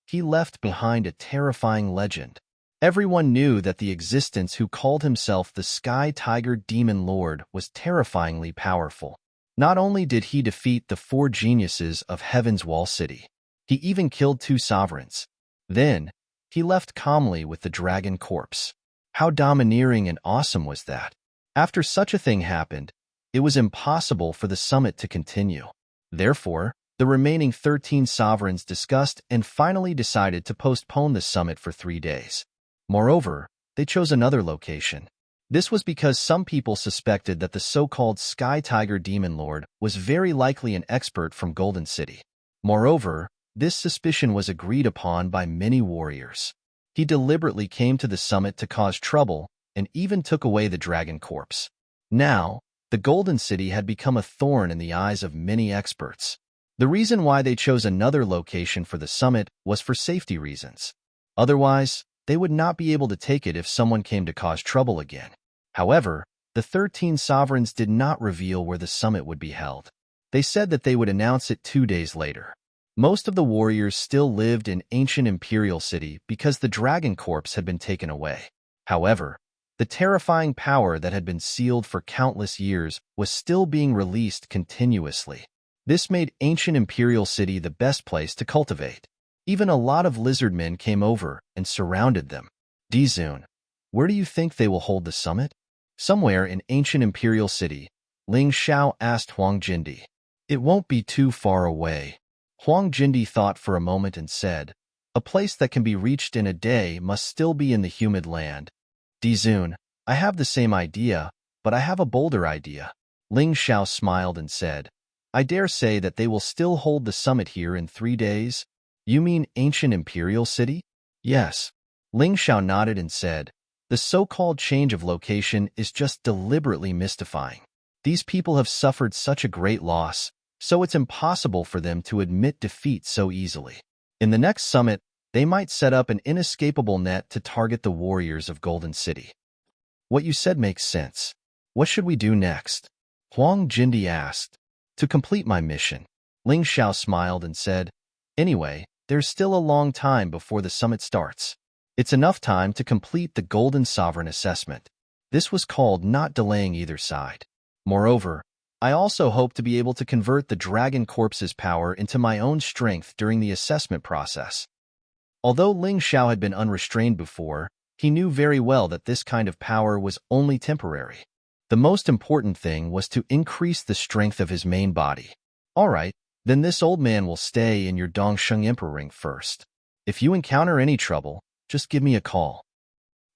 he left behind a terrifying legend. Everyone knew that the existence who called himself the Sky Tiger Demon Lord was terrifyingly powerful. Not only did he defeat the 4 geniuses of Heaven's Wall City, he even killed 2 sovereigns. Then, he left calmly with the dragon corpse. How domineering and awesome was that? After such a thing happened, it was impossible for the summit to continue. Therefore, the remaining 13 sovereigns discussed and finally decided to postpone the summit for 3 days. Moreover, they chose another location. This was because some people suspected that the so-called Sky Tiger Demon Lord was very likely an expert from Golden City. Moreover, this suspicion was agreed upon by many warriors. He deliberately came to the summit to cause trouble and even took away the dragon corpse. Now, the Golden City had become a thorn in the eyes of many experts. The reason why they chose another location for the summit was for safety reasons. Otherwise, they would not be able to take it if someone came to cause trouble again. However, the 13 sovereigns did not reveal where the summit would be held. They said that they would announce it 2 days later. Most of the warriors still lived in ancient Imperial City because the dragon corpse had been taken away. However, the terrifying power that had been sealed for countless years was still being released continuously. This made ancient Imperial City the best place to cultivate. Even a lot of lizard men came over and surrounded them. Dizun, where do you think they will hold the summit? Somewhere in ancient Imperial City, Ling Xiao asked Huang Jindi. It won't be too far away. Huang Jindi thought for a moment and said, a place that can be reached in a day must still be in the humid land. Dizun, I have the same idea, but I have a bolder idea. Ling Xiao smiled and said, I dare say that they will still hold the summit here in 3 days. You mean ancient Imperial City? Yes. Ling Xiao nodded and said, the so-called change of location is just deliberately mystifying. These people have suffered such a great loss, so it's impossible for them to admit defeat so easily. In the next summit, they might set up an inescapable net to target the warriors of Golden City. What you said makes sense. What should we do next? Huang Jindi asked. To complete my mission. Ling Xiao smiled and said, anyway, there's still a long time before the summit starts. It's enough time to complete the Golden Sovereign assessment. This was called not delaying either side. Moreover, I also hope to be able to convert the dragon corpse's power into my own strength during the assessment process. Although Ling Xiao had been unrestrained before, he knew very well that this kind of power was only temporary. The most important thing was to increase the strength of his main body. All right, then this old man will stay in your Dongsheng Emperor Ring first. If you encounter any trouble, just give me a call.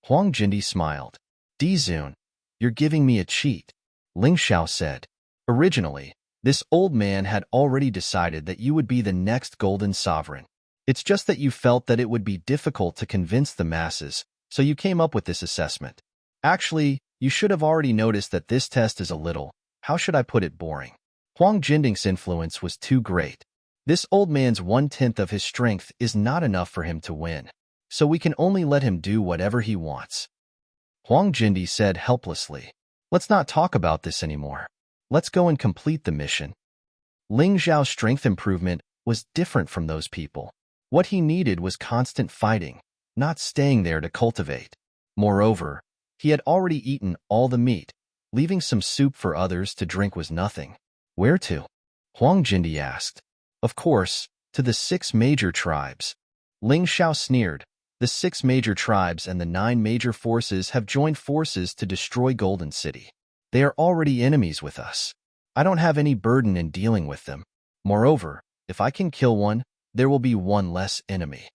Huang Jindi smiled. Dizun, you're giving me a cheat. Ling Xiao said. Originally, this old man had already decided that you would be the next golden sovereign. It's just that you felt that it would be difficult to convince the masses, so you came up with this assessment. Actually, you should have already noticed that this test is a little, how should I put it, boring. Huang Jinding's influence was too great. This old man's 1/10 of his strength is not enough for him to win, so we can only let him do whatever he wants. Huang Jindi said helplessly. Let's not talk about this anymore. Let's go and complete the mission. Ling Zhao's strength improvement was different from those people. What he needed was constant fighting, not staying there to cultivate. Moreover, he had already eaten all the meat. Leaving some soup for others to drink was nothing. Where to? Huang Jindi asked. Of course, to the 6 major tribes. Ling Zhao sneered. The 6 major tribes and the 9 major forces have joined forces to destroy Golden City. They are already enemies with us. I don't have any burden in dealing with them. Moreover, if I can kill one, there will be one less enemy.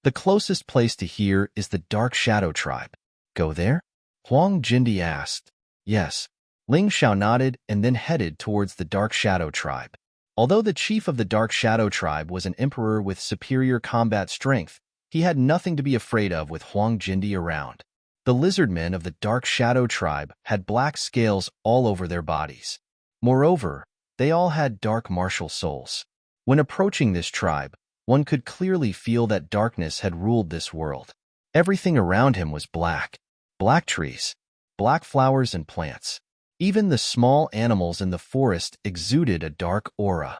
The closest place to here is the Dark Shadow tribe. Go there? Huang Jindi asked. Yes. Ling Zhao nodded and then headed towards the Dark Shadow tribe. Although the chief of the Dark Shadow tribe was an emperor with superior combat strength, he had nothing to be afraid of with Huang Jindi around. The lizardmen of the Dark Shadow tribe had black scales all over their bodies. Moreover, they all had dark martial souls. When approaching this tribe, one could clearly feel that darkness had ruled this world. Everything around him was black. Black trees, black flowers and plants. Even the small animals in the forest exuded a dark aura.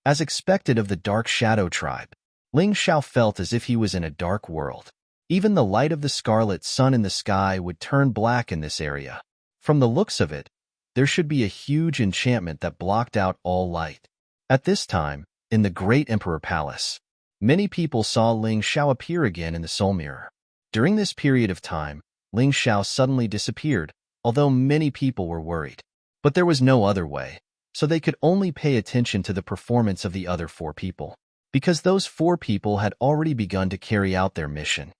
As expected of the Dark Shadow tribe, Ling Zhao felt as if he was in a dark world. Even the light of the scarlet sun in the sky would turn black in this area. From the looks of it, there should be a huge enchantment that blocked out all light. At this time, in the Great Emperor Palace, many people saw Ling Zhao appear again in the Soul Mirror. During this period of time, Ling Zhao suddenly disappeared, although many people were worried. But there was no other way, so they could only pay attention to the performance of the other 4 people, because those 4 people had already begun to carry out their mission.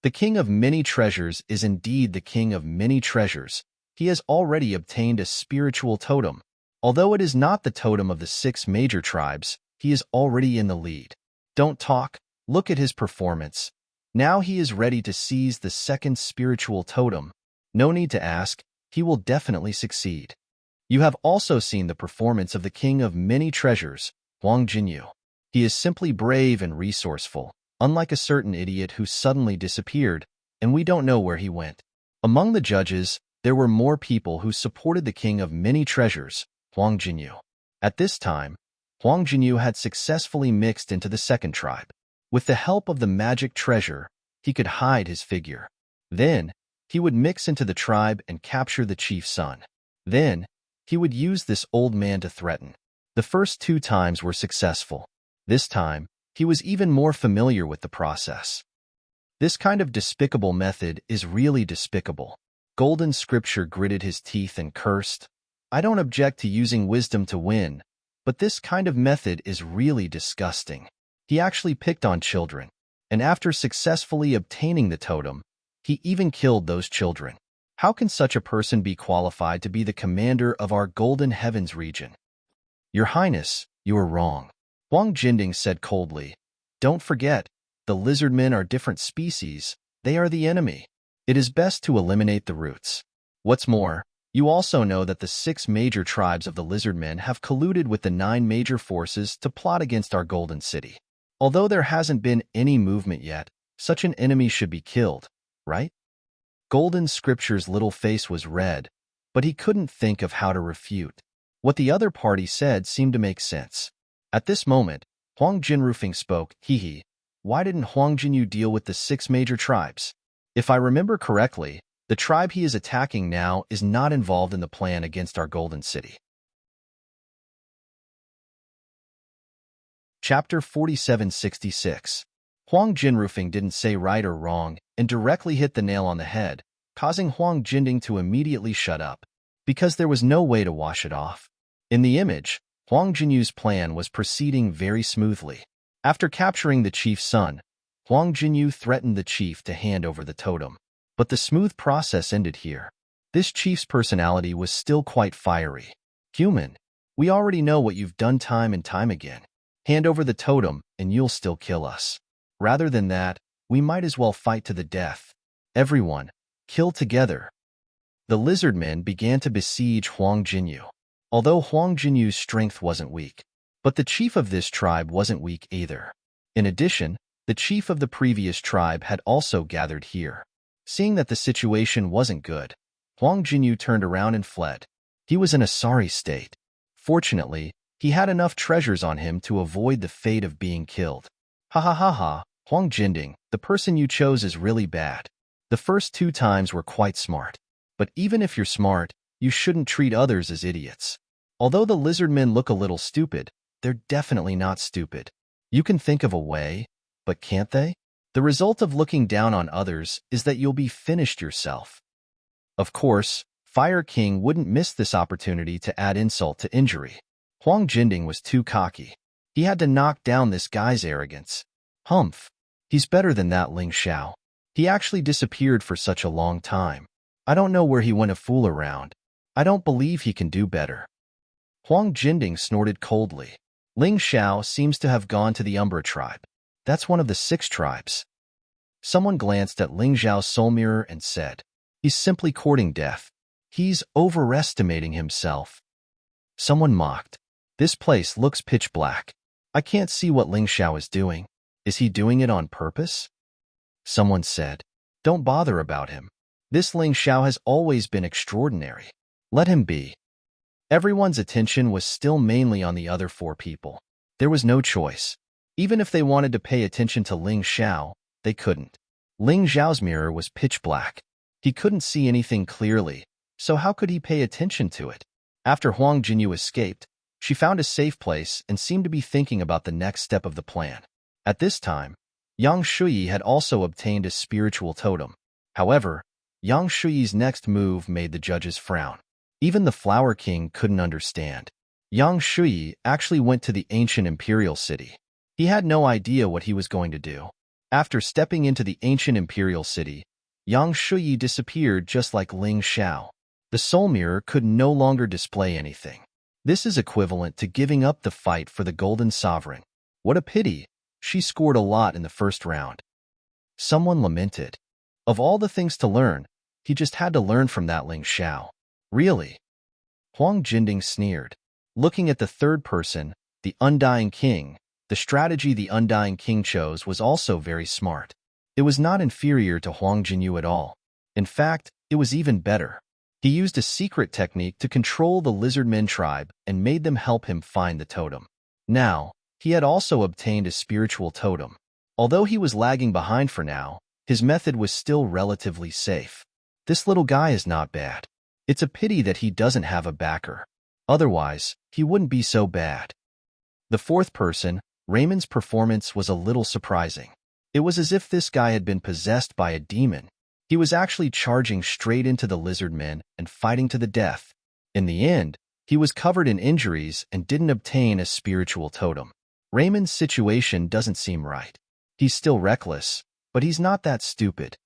The King of Many Treasures is indeed the King of Many Treasures. He has already obtained a spiritual totem. Although it is not the totem of the 6 major tribes, he is already in the lead. Don't talk, look at his performance. Now he is ready to seize the 2nd spiritual totem. No need to ask, he will definitely succeed. You have also seen the performance of the King of Many Treasures, Huang Jinyu. He is simply brave and resourceful, unlike a certain idiot who suddenly disappeared, and we don't know where he went. Among the judges, there were more people who supported the King of Many Treasures, Huang Jinyu. At this time, Huang Jinyu had successfully mixed into the 2nd tribe. With the help of the magic treasure, he could hide his figure. Then, he would mix into the tribe and capture the chief's son. Then, he would use this old man to threaten. The first 2 times were successful. This time, he was even more familiar with the process. This kind of despicable method is really despicable. Golden Scripture gritted his teeth and cursed. I don't object to using wisdom to win, but this kind of method is really disgusting. He actually picked on children, and after successfully obtaining the totem, he even killed those children. How can such a person be qualified to be the commander of our Golden Heavens region? Your Highness, you are wrong. Huang Jinding said coldly. Don't forget, the lizardmen are different species. They are the enemy. It is best to eliminate the roots. What's more, you also know that the 6 major tribes of the lizardmen have colluded with the 9 major forces to plot against our Golden City. Although there hasn't been any movement yet, such an enemy should be killed, right? Golden Scripture's little face was red, but he couldn't think of how to refute. What the other party said seemed to make sense. At this moment, Huang Jinrufeng spoke. Why didn't Huang Jinyu deal with the 6 major tribes? If I remember correctly, the tribe he is attacking now is not involved in the plan against our Golden City. Chapter 4766. Huang Jinrufeng didn't say right or wrong and directly hit the nail on the head, causing Huang Jinding to immediately shut up, because there was no way to wash it off. In the image, Huang Jinyu's plan was proceeding very smoothly. After capturing the chief's son, Huang Jinyu threatened the chief to hand over the totem. But the smooth process ended here. This chief's personality was still quite fiery. Human, we already know what you've done time and time again. Hand over the totem and you'll still kill us. Rather than that, we might as well fight to the death. Everyone, kill together. The lizardmen began to besiege Huang Jinyu. Although Huang Jinyu's strength wasn't weak, but the chief of this tribe wasn't weak either. In addition, the chief of the previous tribe had also gathered here. Seeing that the situation wasn't good, Huang Jinyu turned around and fled. He was in a sorry state. Fortunately, he had enough treasures on him to avoid the fate of being killed. Ha ha ha ha, Huang Jinding, the person you chose is really bad. The first 2 times were quite smart. But even if you're smart, you shouldn't treat others as idiots. Although the lizardmen look a little stupid, they're definitely not stupid. You can think of a way, but can't they? The result of looking down on others is that you'll be finished yourself. Of course, Fire King wouldn't miss this opportunity to add insult to injury. Huang Jinding was too cocky. He had to knock down this guy's arrogance. Humph. He's better than that Ling Xiao. He actually disappeared for such a long time. I don't know where he went to fool around. I don't believe he can do better. Huang Jinding snorted coldly. Ling Xiao seems to have gone to the Umbra tribe. That's one of the 6 tribes. Someone glanced at Ling Xiao's soul mirror and said, "He's simply courting death. He's overestimating himself." Someone mocked. "This place looks pitch black. I can't see what Ling Xiao is doing. Is he doing it on purpose?" Someone said, "Don't bother about him. This Ling Xiao has always been extraordinary. Let him be." Everyone's attention was still mainly on the other 4 people. There was no choice. Even if they wanted to pay attention to Ling Xiao, they couldn't. Ling Xiao's mirror was pitch black. He couldn't see anything clearly, so how could he pay attention to it? After Huang Jinyu escaped, she found a safe place and seemed to be thinking about the next step of the plan. At this time, Yang Shuyi had also obtained a spiritual totem. However, Yang Shuyi's next move made the judges frown. Even the Flower King couldn't understand. Yang Shuyi actually went to the ancient imperial city. He had no idea what he was going to do. After stepping into the ancient imperial city, Yang Shuyi disappeared just like Ling Xiao. The soul mirror could no longer display anything. This is equivalent to giving up the fight for the Golden Sovereign. What a pity, she scored a lot in the first round. Someone lamented. Of all the things to learn, he just had to learn from that Ling Xiao. Really? Huang Jinding sneered. Looking at the third person, the Undying King, the strategy the Undying King chose was also very smart. It was not inferior to Huang Jinyu at all. In fact, it was even better. He used a secret technique to control the lizardmen tribe and made them help him find the totem. Now, he had also obtained a spiritual totem. Although he was lagging behind for now, his method was still relatively safe. This little guy is not bad. It's a pity that he doesn't have a backer. Otherwise, he wouldn't be so bad. The fourth person, Raymond's performance was a little surprising. It was as if this guy had been possessed by a demon. He was actually charging straight into the lizardmen and fighting to the death. In the end, he was covered in injuries and didn't obtain a spiritual totem. Raymond's situation doesn't seem right. He's still reckless, but he's not that stupid.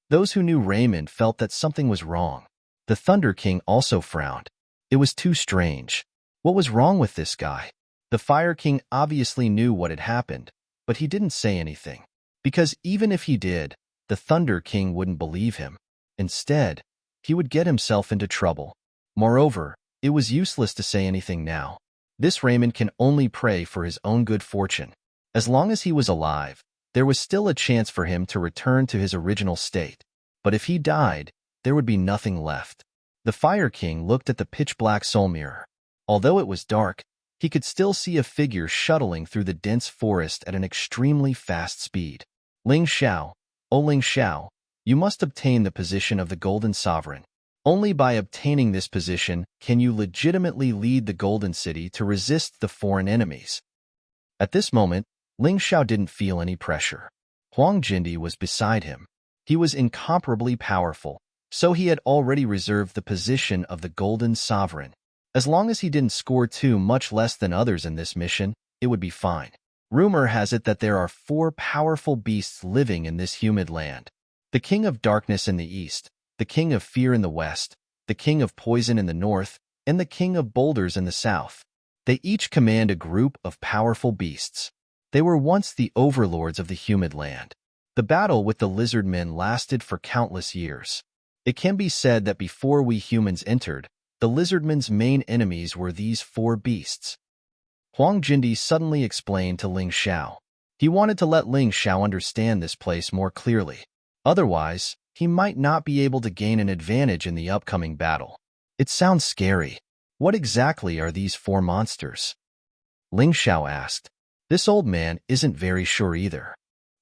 Those who knew Raymond felt that something was wrong. The Thunder King also frowned. It was too strange. What was wrong with this guy? The Fire King obviously knew what had happened, but he didn't say anything. Because even if he did, the Thunder King wouldn't believe him. Instead, he would get himself into trouble. Moreover, it was useless to say anything now. This Raymond can only pray for his own good fortune. As long as he was alive, there was still a chance for him to return to his original state. But if he died, there would be nothing left. The Fire King looked at the pitch-black soul mirror. Although it was dark, he could still see a figure shuttling through the dense forest at an extremely fast speed. Ling Xiao, O Ling Xiao, you must obtain the position of the Golden Sovereign. Only by obtaining this position can you legitimately lead the Golden City to resist the foreign enemies. At this moment, Ling Xiao didn't feel any pressure. Huang Jindi was beside him. He was incomparably powerful, so he had already reserved the position of the Golden Sovereign. As long as he didn't score too much less than others in this mission, it would be fine. Rumor has it that there are 4 powerful beasts living in this humid land. The King of Darkness in the east, the King of Fear in the west, the King of Poison in the north, and the king of boulders in the south. They each command a group of powerful beasts. They were once the overlords of the humid land. The battle with the lizard men lasted for countless years. It can be said that before we humans entered, the lizardmen's main enemies were these 4 beasts. Huang Jindi suddenly explained to Ling Xiao. He wanted to let Ling Xiao understand this place more clearly. Otherwise, he might not be able to gain an advantage in the upcoming battle. It sounds scary. What exactly are these 4 monsters? Ling Xiao asked. This old man isn't very sure either.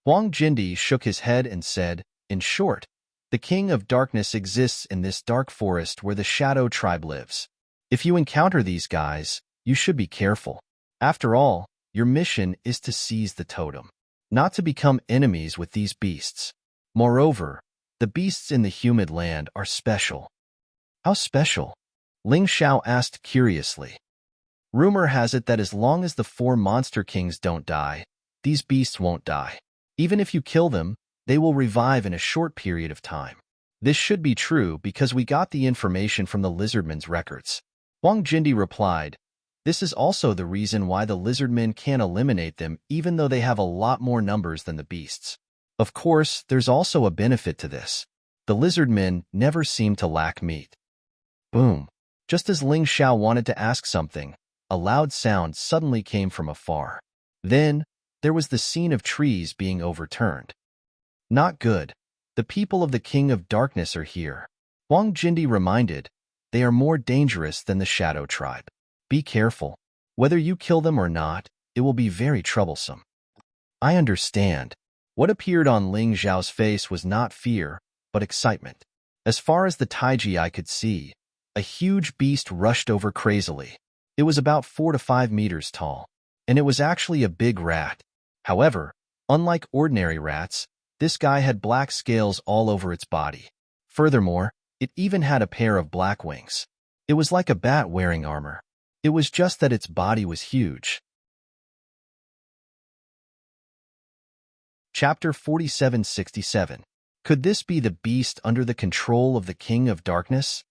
Huang Jindi shook his head and said, in short, the King of Darkness exists in this dark forest where the Shadow Tribe lives. If you encounter these guys, you should be careful. After all, your mission is to seize the totem, not to become enemies with these beasts. Moreover, the beasts in the humid land are special. How special? Ling Xiao asked curiously. Rumor has it that as long as the 4 monster kings don't die, these beasts won't die. Even if you kill them, they will revive in a short period of time. This should be true because we got the information from the lizardmen's records. Huang Jindi replied, this is also the reason why the lizardmen can't eliminate them even though they have a lot more numbers than the beasts. Of course, there's also a benefit to this. The lizardmen never seem to lack meat. Boom. Just as Ling Xiao wanted to ask something, a loud sound suddenly came from afar. Then, there was the scene of trees being overturned. Not good. The people of the King of Darkness are here. Huang Jindi reminded, they are more dangerous than the Shadow Tribe. Be careful. Whether you kill them or not, it will be very troublesome. I understand. What appeared on Ling Xiao's face was not fear, but excitement. As far as the Taiji eye could see, a huge beast rushed over crazily. It was about 4 to 5 meters tall, and it was actually a big rat. However, unlike ordinary rats, this guy had black scales all over its body. Furthermore, it even had a pair of black wings. It was like a bat wearing armor. It was just that its body was huge. Chapter 4767. Could this be the beast under the control of the King of Darkness?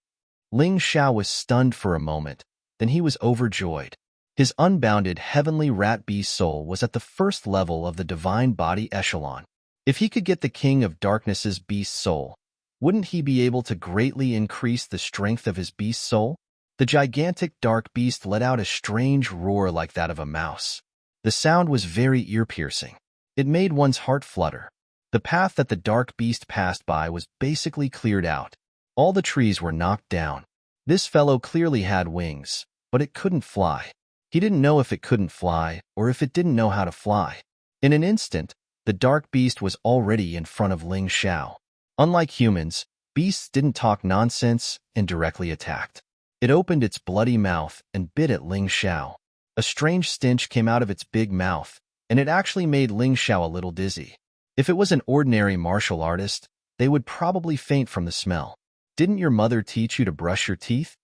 Ling Xiao was stunned for a moment, then he was overjoyed. His unbounded heavenly rat beast soul was at the first level of the divine body echelon. If he could get the King of Darkness's beast soul, wouldn't he be able to greatly increase the strength of his beast soul? The gigantic dark beast let out a strange roar like that of a mouse. The sound was very ear-piercing. It made one's heart flutter. The path that the dark beast passed by was basically cleared out. All the trees were knocked down. This fellow clearly had wings, but it couldn't fly. He didn't know if it couldn't fly or if it didn't know how to fly. In an instant, the dark beast was already in front of Ling Xiao. Unlike humans, beasts didn't talk nonsense and directly attacked. It opened its bloody mouth and bit at Ling Xiao. A strange stench came out of its big mouth, and it actually made Ling Xiao a little dizzy. If it was an ordinary martial artist, they would probably faint from the smell. Didn't your mother teach you to brush your teeth?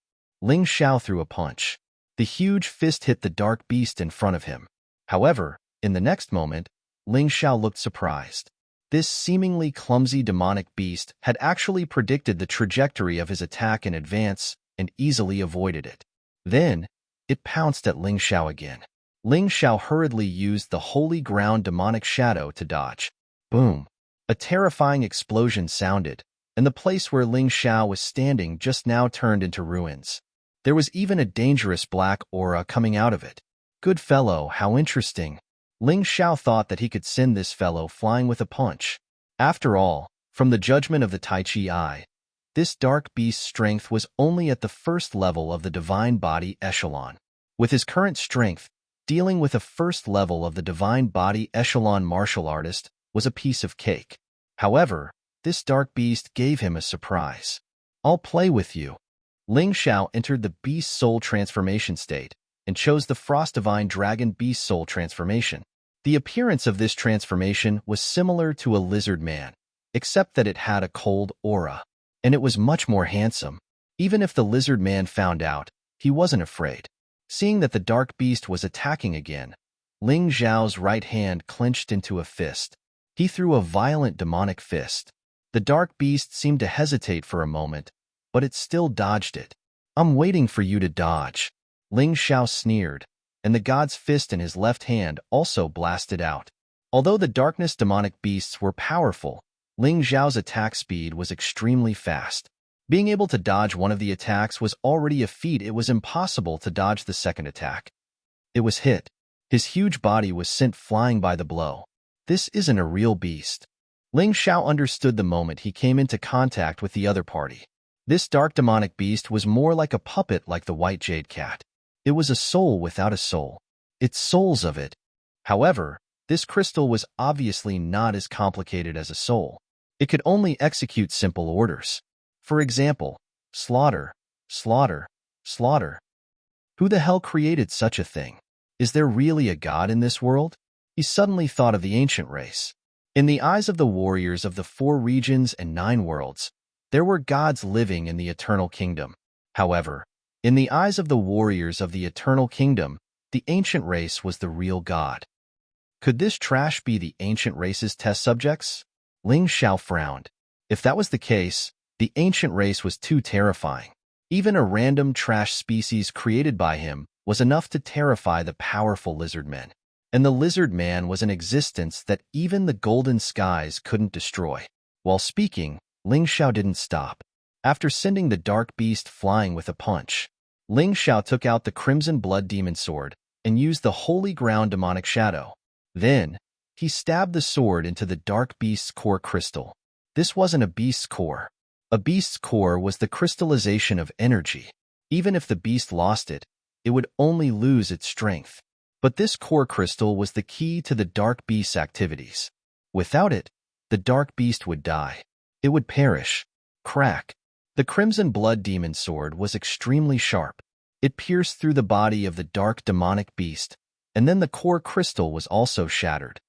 Ling Xiao threw a punch. The huge fist hit the dark beast in front of him. However, in the next moment, Ling Xiao looked surprised. This seemingly clumsy demonic beast had actually predicted the trajectory of his attack in advance and easily avoided it. Then, it pounced at Ling Xiao again. Ling Xiao hurriedly used the holy ground demonic shadow to dodge. Boom! A terrifying explosion sounded, and the place where Ling Xiao was standing just now turned into ruins. There was even a dangerous black aura coming out of it. Good fellow, how interesting. Ling Xiao thought that he could send this fellow flying with a punch. After all, from the judgment of the Tai Chi Eye, this dark beast's strength was only at the first level of the divine body echelon. With his current strength, dealing with a first level of the divine body echelon martial artist was a piece of cake. However, this dark beast gave him a surprise. I'll play with you. Ling Xiao entered the beast soul transformation state and chose the Frost Divine Dragon Beast Soul transformation. The appearance of this transformation was similar to a lizard man, except that it had a cold aura, and it was much more handsome. Even if the lizard man found out, he wasn't afraid. Seeing that the dark beast was attacking again, Ling Xiao's right hand clenched into a fist. He threw a violent demonic fist. The dark beast seemed to hesitate for a moment, but it still dodged it. I'm waiting for you to dodge. Ling Xiao sneered, and the god's fist in his left hand also blasted out. Although the darkness demonic beasts were powerful, Ling Xiao's attack speed was extremely fast. Being able to dodge one of the attacks was already a feat. It was impossible to dodge the second attack. It was hit. His huge body was sent flying by the blow. This isn't a real beast. Ling Xiao understood the moment he came into contact with the other party. This dark demonic beast was more like a puppet like the white jade cat. It was a soul without a soul. Its souls of it. However, this crystal was obviously not as complicated as a soul. It could only execute simple orders. For example, slaughter, slaughter, slaughter. Who the hell created such a thing? Is there really a god in this world? He suddenly thought of the ancient race. In the eyes of the warriors of the 4 regions and 9 worlds, there were gods living in the eternal kingdom. However, in the eyes of the warriors of the eternal kingdom, the ancient race was the real god. Could this trash be the ancient race's test subjects? Ling Xiao frowned. If that was the case, the ancient race was too terrifying. Even a random trash species created by him was enough to terrify the powerful lizard men. And the lizard man was an existence that even the golden skies couldn't destroy. While speaking, Ling Xiao didn't stop. After sending the dark beast flying with a punch, Ling Xiao took out the crimson blood demon sword and used the holy ground demonic shadow. Then, he stabbed the sword into the dark beast's core crystal. This wasn't a beast's core. A beast's core was the crystallization of energy. Even if the beast lost it, it would only lose its strength. But this core crystal was the key to the dark beast's activities. Without it, the dark beast would die. It would perish. Crack. The crimson blood demon sword was extremely sharp. It pierced through the body of the dark demonic beast, and then the core crystal was also shattered.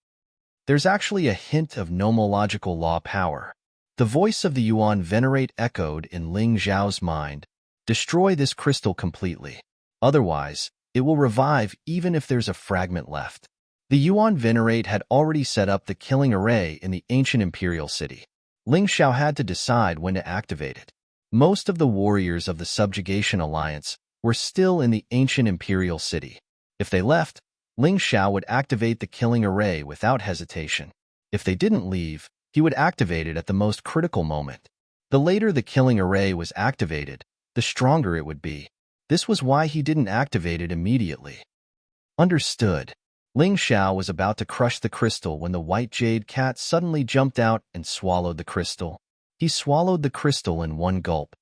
There's actually a hint of nomological law power. The voice of the Yuan Venerate echoed in Ling Xiao's mind. Destroy this crystal completely. Otherwise, it will revive even if there's a fragment left. The Yuan Venerate had already set up the killing array in the ancient imperial city. Ling Xiao had to decide when to activate it. Most of the warriors of the Subjugation Alliance were still in the ancient imperial city. If they left, Ling Xiao would activate the killing array without hesitation. If they didn't leave, he would activate it at the most critical moment. The later the killing array was activated, the stronger it would be. This was why he didn't activate it immediately. Understood. Ling Xiao was about to crush the crystal when the white jade cat suddenly jumped out and swallowed the crystal. He swallowed the crystal in one gulp.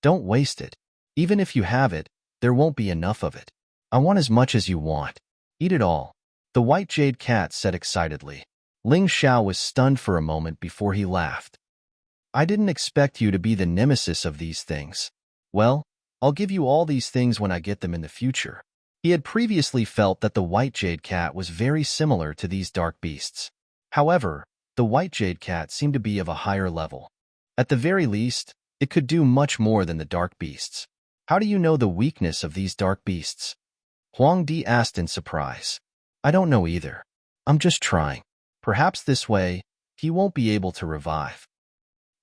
Don't waste it. Even if you have it, there won't be enough of it. I want as much as you want. Eat it all. The white jade cat said excitedly. Ling Xiao was stunned for a moment before he laughed. I didn't expect you to be the nemesis of these things. Well, I'll give you all these things when I get them in the future. He had previously felt that the white jade cat was very similar to these dark beasts. However, the white jade cat seemed to be of a higher level. At the very least, it could do much more than the dark beasts. How do you know the weakness of these dark beasts? Huang Di asked in surprise. I don't know either. I'm just trying. Perhaps this way, he won't be able to revive.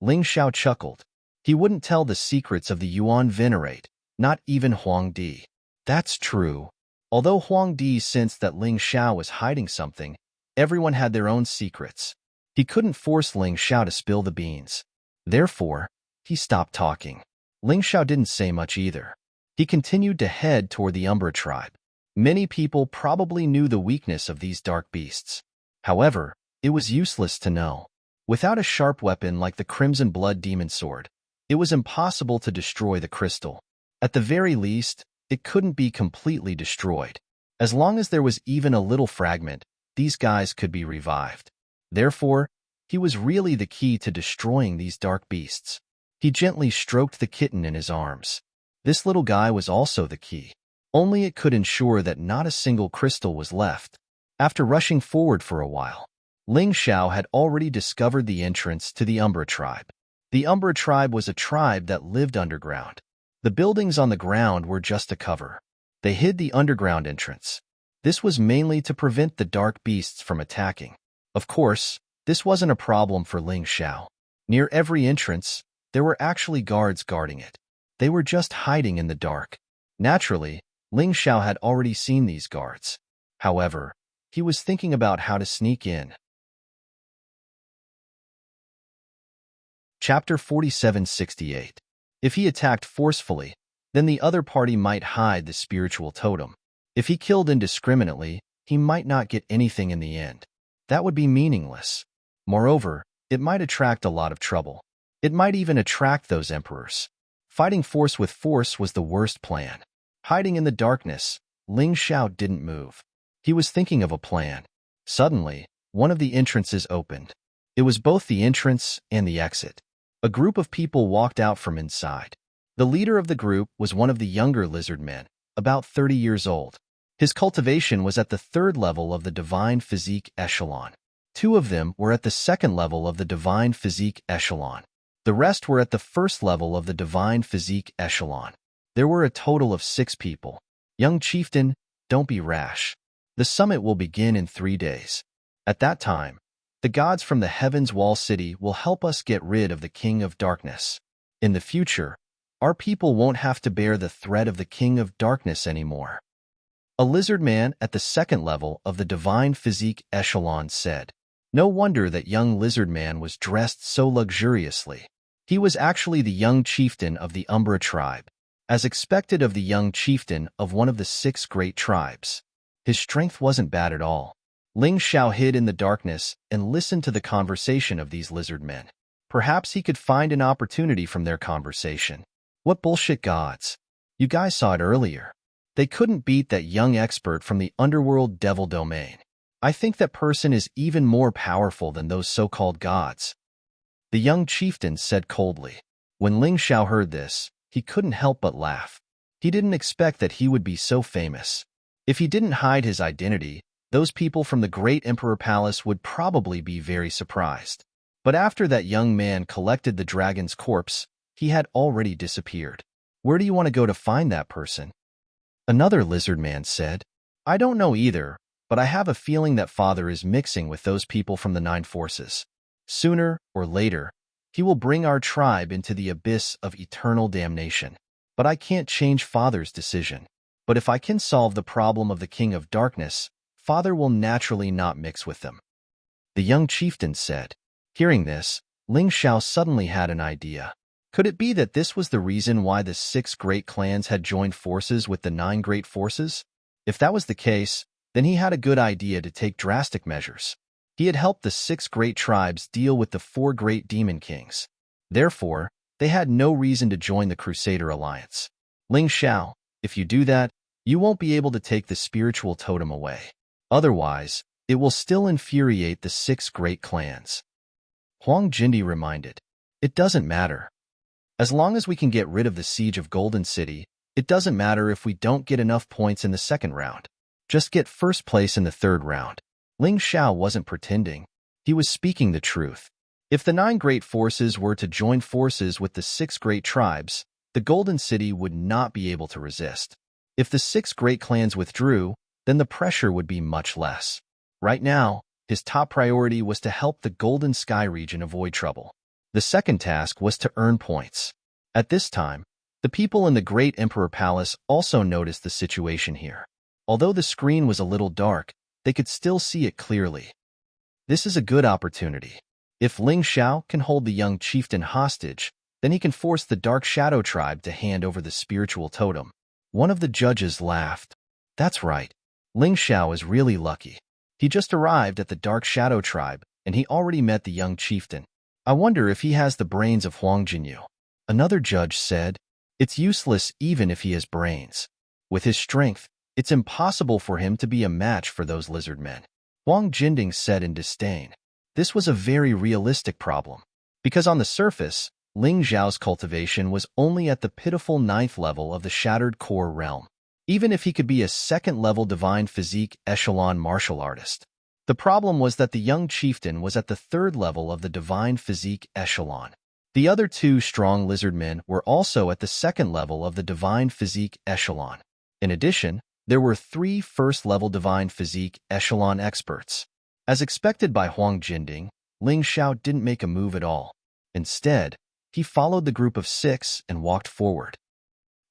Ling Xiao chuckled. He wouldn't tell the secrets of the Yuan Venerate, not even Huang Di. That's true. Although Huang Di sensed that Ling Xiao was hiding something, everyone had their own secrets. He couldn't force Ling Xiao to spill the beans. Therefore, he stopped talking. Ling Xiao didn't say much either. He continued to head toward the Umbra tribe. Many people probably knew the weakness of these dark beasts. However, it was useless to know. Without a sharp weapon like the Crimson Blood Demon Sword, it was impossible to destroy the crystal. At the very least, it couldn't be completely destroyed. As long as there was even a little fragment, these guys could be revived. Therefore, he was really the key to destroying these dark beasts. He gently stroked the kitten in his arms. This little guy was also the key. Only it could ensure that not a single crystal was left. After rushing forward for a while, Ling Xiao had already discovered the entrance to the Umbra tribe. The Umbra tribe was a tribe that lived underground. The buildings on the ground were just a cover. They hid the underground entrance. This was mainly to prevent the dark beasts from attacking. Of course, this wasn't a problem for Ling Xiao. Near every entrance, there were actually guards guarding it. They were just hiding in the dark. Naturally, Ling Xiao had already seen these guards. However, he was thinking about how to sneak in. Chapter 4768. If he attacked forcefully, then the other party might hide the spiritual totem. If he killed indiscriminately, he might not get anything in the end. That would be meaningless. Moreover, it might attract a lot of trouble. It might even attract those emperors. Fighting force with force was the worst plan. Hiding in the darkness, Ling Xiao didn't move. He was thinking of a plan. Suddenly, one of the entrances opened. It was both the entrance and the exit. A group of people walked out from inside. The leader of the group was one of the younger lizard men, about 30 years old. His cultivation was at the 3rd level of the divine physique echelon. 2 of them were at the 2nd level of the divine physique echelon. The rest were at the 1st level of the divine physique echelon. There were a total of 6 people. Young chieftain, don't be rash. The summit will begin in 3 days. At that time, the gods from the Heaven's Wall City will help us get rid of the King of Darkness. In the future, our people won't have to bear the threat of the King of Darkness anymore. A lizard man at the 2nd level of the divine physique echelon said. No wonder that young lizard man was dressed so luxuriously. He was actually the young chieftain of the Umbra tribe, as expected of the young chieftain of one of the 6 great tribes. His strength wasn't bad at all. Ling Xiao hid in the darkness and listened to the conversation of these lizard men. Perhaps he could find an opportunity from their conversation. What bullshit gods. You guys saw it earlier. They couldn't beat that young expert from the underworld devil domain. I think that person is even more powerful than those so-called gods. The young chieftain said coldly. When Ling Xiao heard this, he couldn't help but laugh. He didn't expect that he would be so famous. If he didn't hide his identity, those people from the great emperor palace would probably be very surprised. But after that young man collected the dragon's corpse, he had already disappeared. Where do you want to go to find that person? Another lizard man said. I don't know either, but I have a feeling that father is mixing with those people from the 9 forces. Sooner or later, he will bring our tribe into the abyss of eternal damnation. But I can't change father's decision. But if I can solve the problem of the King of Darkness, father will naturally not mix with them. The young chieftain said. Hearing this, Ling Xiao suddenly had an idea. Could it be that this was the reason why the 6 great clans had joined forces with the 9 great forces? If that was the case, then he had a good idea to take drastic measures. He had helped the 6 great tribes deal with the 4 great demon kings. Therefore, they had no reason to join the Crusader Alliance. Ling Xiao, if you do that, you won't be able to take the spiritual totem away. Otherwise, it will still infuriate the 6 great clans. Huang Jindi reminded. It doesn't matter. As long as we can get rid of the siege of Golden City, it doesn't matter if we don't get enough points in the 2nd round. Just get 1st place in the 3rd round. Ling Xiao wasn't pretending. He was speaking the truth. If the 9 great forces were to join forces with the 6 great tribes, the Golden City would not be able to resist. If the 6 great clans withdrew, then the pressure would be much less. Right now, his top priority was to help the Golden Sky region avoid trouble. The second task was to earn points. At this time, the people in the Great Emperor Palace also noticed the situation here. Although the screen was a little dark, they could still see it clearly. This is a good opportunity. If Ling Xiao can hold the young chieftain hostage, then he can force the Dark Shadow tribe to hand over the spiritual totem. One of the judges laughed. That's right. Ling Xiao is really lucky. He just arrived at the Dark Shadow tribe, and he already met the young chieftain. I wonder if he has the brains of Huang Jinyu. Another judge said, it's useless even if he has brains. With his strength, it's impossible for him to be a match for those lizard men. Huang Jinding said in disdain. This was a very realistic problem, because on the surface, Ling Xiao's cultivation was only at the pitiful 9th level of the Shattered Core realm, even if he could be a 2nd-level divine physique echelon martial artist. The problem was that the young chieftain was at the 3rd level of the divine physique echelon. The other 2 strong lizard men were also at the 2nd level of the divine physique echelon. In addition, there were 3 1st-level divine physique echelon experts. As expected by Huang Jinding, Ling Xiao didn't make a move at all. Instead, he followed the group of 6 and walked forward.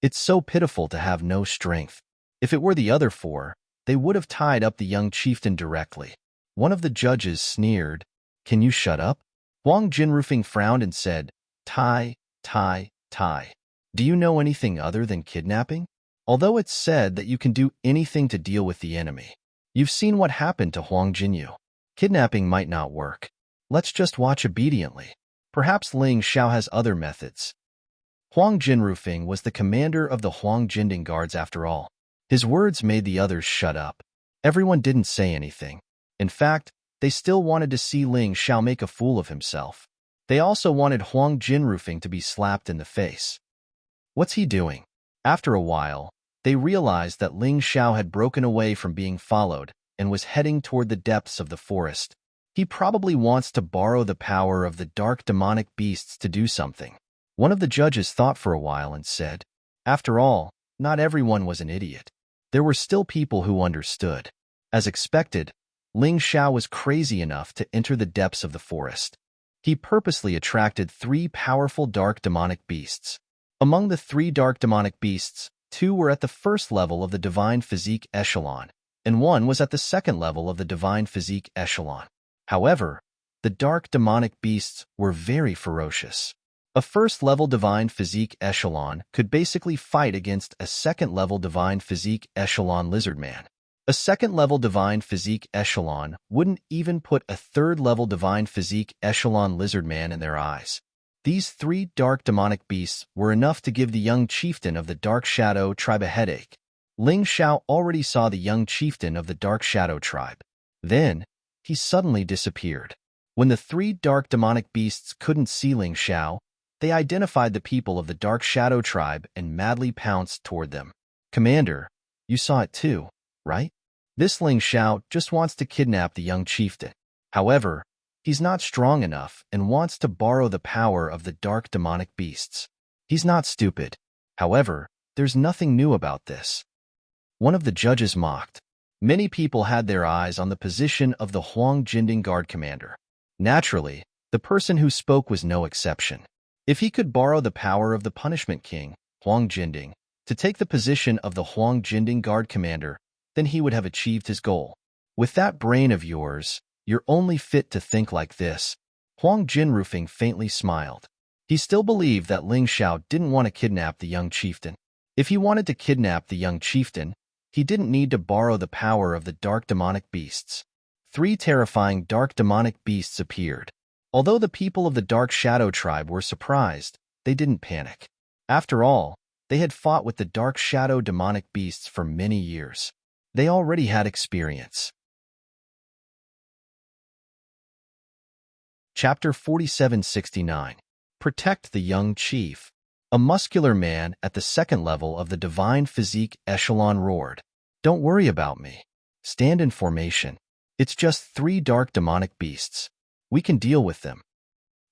It's so pitiful to have no strength. If it were the other four, they would have tied up the young chieftain directly. One of the judges sneered, "Can you shut up?" Huang Jinrufeng frowned and said, "Tai, Tai, Tai. Do you know anything other than kidnapping? Although it's said that you can do anything to deal with the enemy. You've seen what happened to Huang Jinyu. Kidnapping might not work. Let's just watch obediently. Perhaps Ling Xiao has other methods." Huang Jinrufeng was the commander of the Huang Jinding Guards after all. His words made the others shut up. Everyone didn't say anything. In fact, they still wanted to see Ling Xiao make a fool of himself. They also wanted Huang Jinrufeng to be slapped in the face. What's he doing? After a while, they realized that Ling Xiao had broken away from being followed and was heading toward the depths of the forest. He probably wants to borrow the power of the dark demonic beasts to do something. One of the judges thought for a while and said, "After all, not everyone was an idiot. There were still people who understood." As expected, Ling Xiao was crazy enough to enter the depths of the forest. He purposely attracted 3 powerful dark demonic beasts. Among the 3 dark demonic beasts, 2 were at the first level of the divine physique echelon, and 1 was at the second level of the divine physique echelon. However, the dark demonic beasts were very ferocious. A first-level divine physique echelon could basically fight against a second-level divine physique echelon lizard man. A second-level divine physique echelon wouldn't even put a third-level divine physique echelon lizard man in their eyes. These 3 dark demonic beasts were enough to give the young chieftain of the Dark Shadow tribe a headache. Ling Xiao already saw the young chieftain of the Dark Shadow tribe. Then, he suddenly disappeared. When the 3 dark demonic beasts couldn't see Ling Xiao, they identified the people of the Dark Shadow tribe and madly pounced toward them. "Commander, you saw it too, right? This Ling Xiao just wants to kidnap the young chieftain. However, he's not strong enough and wants to borrow the power of the dark demonic beasts. He's not stupid. However, there's nothing new about this." One of the judges mocked. Many people had their eyes on the position of the Huang Jinding Guard commander. Naturally, the person who spoke was no exception. If he could borrow the power of the Punishment King, Huang Jinding, to take the position of the Huang Jinding Guard commander, then he would have achieved his goal. "With that brain of yours, you're only fit to think like this." Huang Jinrufeng faintly smiled. He still believed that Ling Xiao didn't want to kidnap the young chieftain. If he wanted to kidnap the young chieftain, he didn't need to borrow the power of the dark demonic beasts. 3 terrifying dark demonic beasts appeared. Although the people of the Dark Shadow tribe were surprised, they didn't panic. After all, they had fought with the Dark Shadow demonic beasts for many years. They already had experience. Chapter 4769. Protect the Young Chief. A muscular man at the second level of the divine physique echelon roared, "Don't worry about me. Stand in formation. It's just 3 dark demonic beasts. We can deal with them."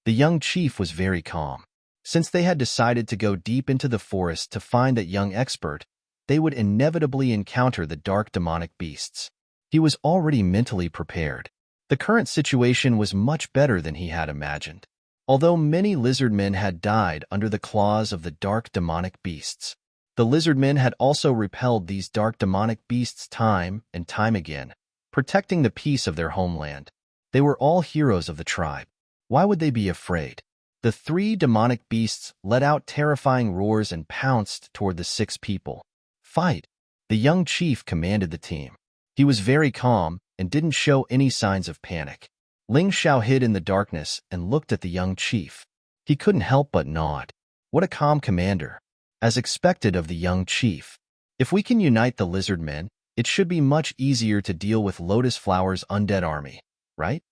The young chief was very calm. Since they had decided to go deep into the forest to find that young expert, they would inevitably encounter the dark demonic beasts. He was already mentally prepared. The current situation was much better than he had imagined. Although many lizardmen had died under the claws of the dark demonic beasts, the lizardmen had also repelled these dark demonic beasts time and time again, protecting the peace of their homeland. They were all heroes of the tribe. Why would they be afraid? The 3 demonic beasts let out terrifying roars and pounced toward the 6 people. "Fight!" The young chief commanded the team. He was very calm and didn't show any signs of panic. Ling Xiao hid in the darkness and looked at the young chief. He couldn't help but nod. What a calm commander. As expected of the young chief. If we can unite the lizardmen, it should be much easier to deal with Lotus Flower's undead army, right?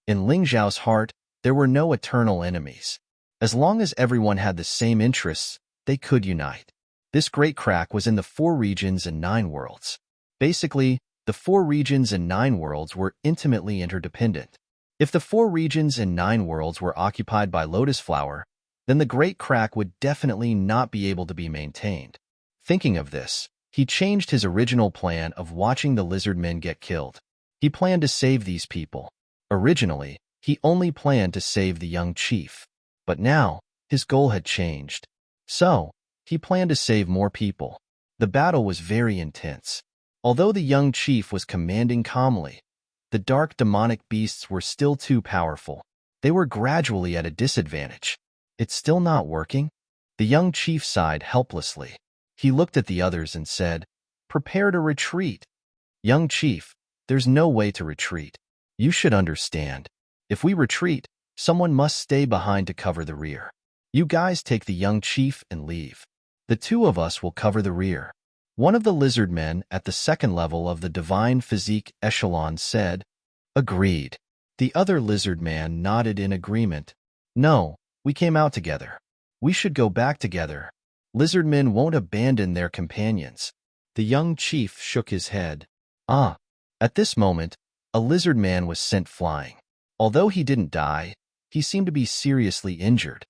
In Ling Xiao's heart, there were no eternal enemies. As long as everyone had the same interests, they could unite. This great crack was in the 4 regions and 9 worlds. Basically, the 4 regions and 9 worlds were intimately interdependent. If the 4 regions and 9 worlds were occupied by Lotus Flower, then the great crack would definitely not be able to be maintained. Thinking of this, he changed his original plan of watching the lizardmen get killed. He planned to save these people. Originally, he only planned to save the young chief. But now, his goal had changed. So, He planned to save more people. The battle was very intense. Although the young chief was commanding calmly, the dark demonic beasts were still too powerful. They were gradually at a disadvantage. It's still not working? The young chief sighed helplessly. He looked at the others and said, "Prepare to retreat." "Young chief, there's no way to retreat. You should understand. If we retreat, someone must stay behind to cover the rear. You guys take the young chief and leave. The two of us will cover the rear." One of the lizard men at the second level of the divine physique echelon said, "Agreed." The other lizard man nodded in agreement. "No, we came out together. We should go back together. Lizard men won't abandon their companions." The young chief shook his head. "Ah." At this moment, a lizard man was sent flying. Although he didn't die, he seemed to be seriously injured.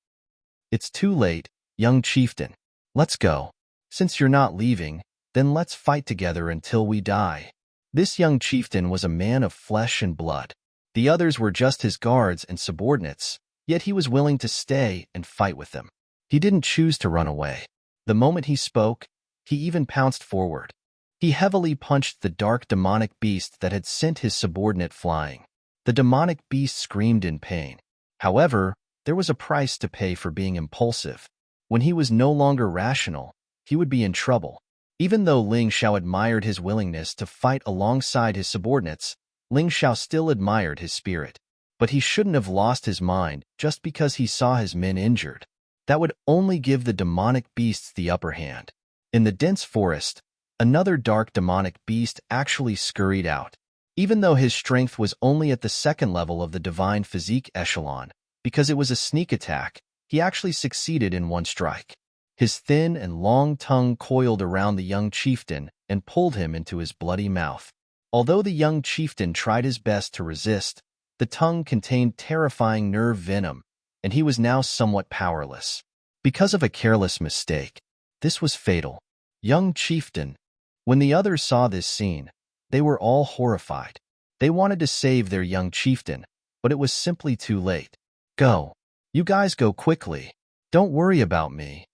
"It's too late, young chieftain. Let's go. Since you're not leaving, then let's fight together until we die." This young chieftain was a man of flesh and blood. The others were just his guards and subordinates, yet he was willing to stay and fight with them. He didn't choose to run away. The moment he spoke, he even pounced forward. He heavily punched the dark demonic beast that had sent his subordinate flying. The demonic beast screamed in pain. However, there was a price to pay for being impulsive. When he was no longer rational, he would be in trouble. Even though Ling Xiao admired his willingness to fight alongside his subordinates, Ling Xiao still admired his spirit. But he shouldn't have lost his mind just because he saw his men injured. That would only give the demonic beasts the upper hand. In the dense forest, another dark demonic beast actually scurried out. Even though his strength was only at the second level of the divine physique echelon, because it was a sneak attack, he actually succeeded in one strike. His thin and long tongue coiled around the young chieftain and pulled him into his bloody mouth. Although the young chieftain tried his best to resist, the tongue contained terrifying nerve venom, and he was now somewhat powerless. Because of a careless mistake, this was fatal. Young chieftain. When the others saw this scene, they were all horrified. They wanted to save their young chieftain, but it was simply too late. "Go. You guys go quickly. Don't worry about me."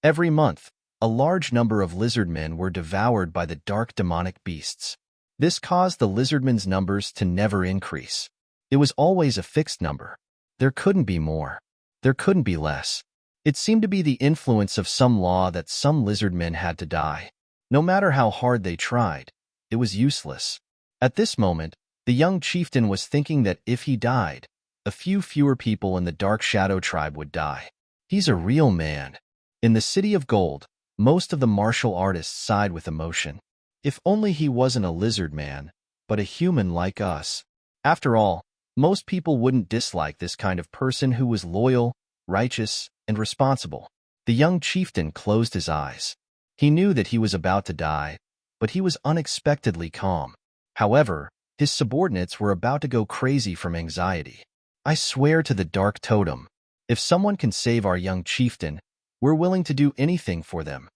Every month, a large number of lizardmen were devoured by the dark demonic beasts. This caused the lizardmen's numbers to never increase. It was always a fixed number. There couldn't be more. There couldn't be less. It seemed to be the influence of some law that some lizardmen had to die. No matter how hard they tried, it was useless. At this moment, the young chieftain was thinking that if he died, a few fewer people in the Dark Shadow tribe would die. He's a real man. In the City of Gold, most of the martial artists sighed with emotion. If only he wasn't a lizard man, but a human like us. After all, most people wouldn't dislike this kind of person who was loyal, righteous, and responsible. The young chieftain closed his eyes. He knew that he was about to die, but he was unexpectedly calm. However, his subordinates were about to go crazy from anxiety. "I swear to the Dark Totem, if someone can save our young chieftain, we're willing to do anything for them."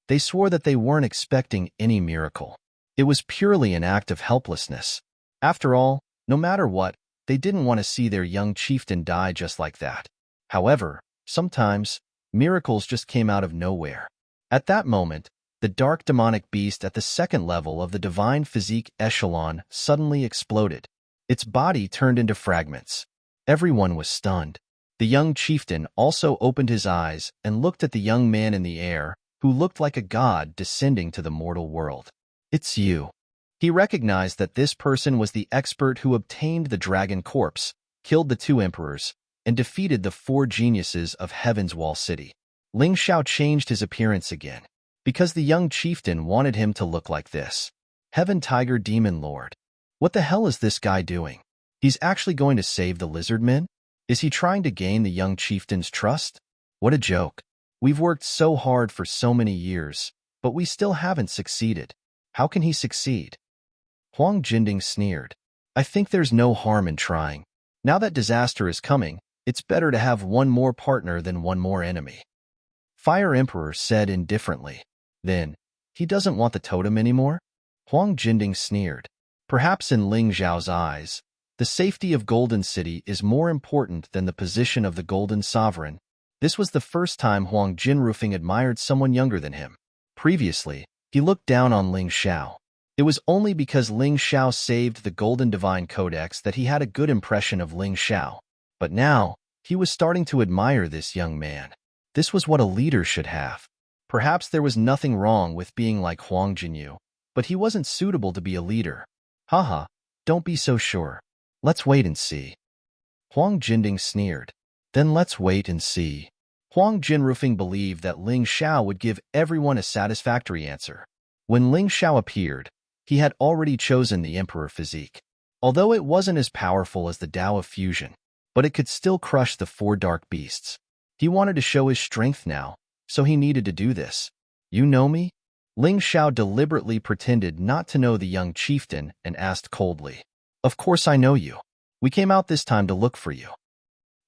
They swore that they weren't expecting any miracle. It was purely an act of helplessness. After all, no matter what, they didn't want to see their young chieftain die just like that. However, sometimes, miracles just came out of nowhere. At that moment, the dark demonic beast at the second level of the divine physique echelon suddenly exploded. Its body turned into fragments. Everyone was stunned. The young chieftain also opened his eyes and looked at the young man in the air, who looked like a god descending to the mortal world. "It's you." He recognized that this person was the expert who obtained the dragon corpse, killed the two emperors, and defeated the 4 geniuses of Heaven's Wall City. Ling Xiao changed his appearance again, because the young chieftain wanted him to look like this. Heaven Tiger Demon Lord. What the hell is this guy doing? He's actually going to save the lizard men? Is he trying to gain the young chieftain's trust? What a joke. We've worked so hard for so many years, but we still haven't succeeded. How can he succeed? Huang Jinding sneered. "I think there's no harm in trying. Now that disaster is coming, it's better to have one more partner than one more enemy." Fire Emperor said indifferently. "Then, he doesn't want the totem anymore?" Huang Jinding sneered. Perhaps in Ling Xiao's eyes, the safety of Golden City is more important than the position of the Golden Sovereign. This was the first time Huang Jinrufeng admired someone younger than him. Previously, he looked down on Ling Xiao. It was only because Ling Xiao saved the Golden Divine Codex that he had a good impression of Ling Xiao. But now, he was starting to admire this young man. This was what a leader should have. Perhaps there was nothing wrong with being like Huang Jinyu, but he wasn't suitable to be a leader. Haha, don't be so sure. Let's wait and see. Huang Jinding sneered. Then let's wait and see. Huang Jinrufeng believed that Ling Xiao would give everyone a satisfactory answer. When Ling Xiao appeared, he had already chosen the Emperor physique. Although it wasn't as powerful as the Tao of Fusion, but it could still crush the 4 dark beasts. He wanted to show his strength now, so he needed to do this. You know me? Ling Xiao deliberately pretended not to know the young chieftain and asked coldly. Of course I know you. We came out this time to look for you.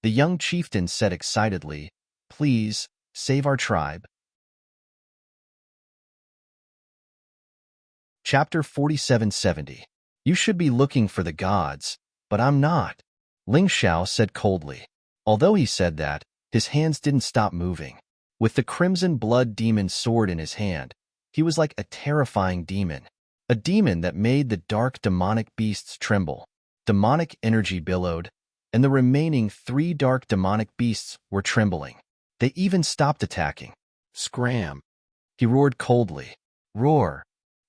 The young chieftain said excitedly, Please, save our tribe. Chapter 4770. You should be looking for the gods, but I'm not. Ling Xiao said coldly. Although he said that, his hands didn't stop moving. With the crimson blood demon sword in his hand, he was like a terrifying demon. A demon that made the dark demonic beasts tremble. Demonic energy billowed, and the remaining 3 dark demonic beasts were trembling. They even stopped attacking. Scram! He roared coldly. Roar!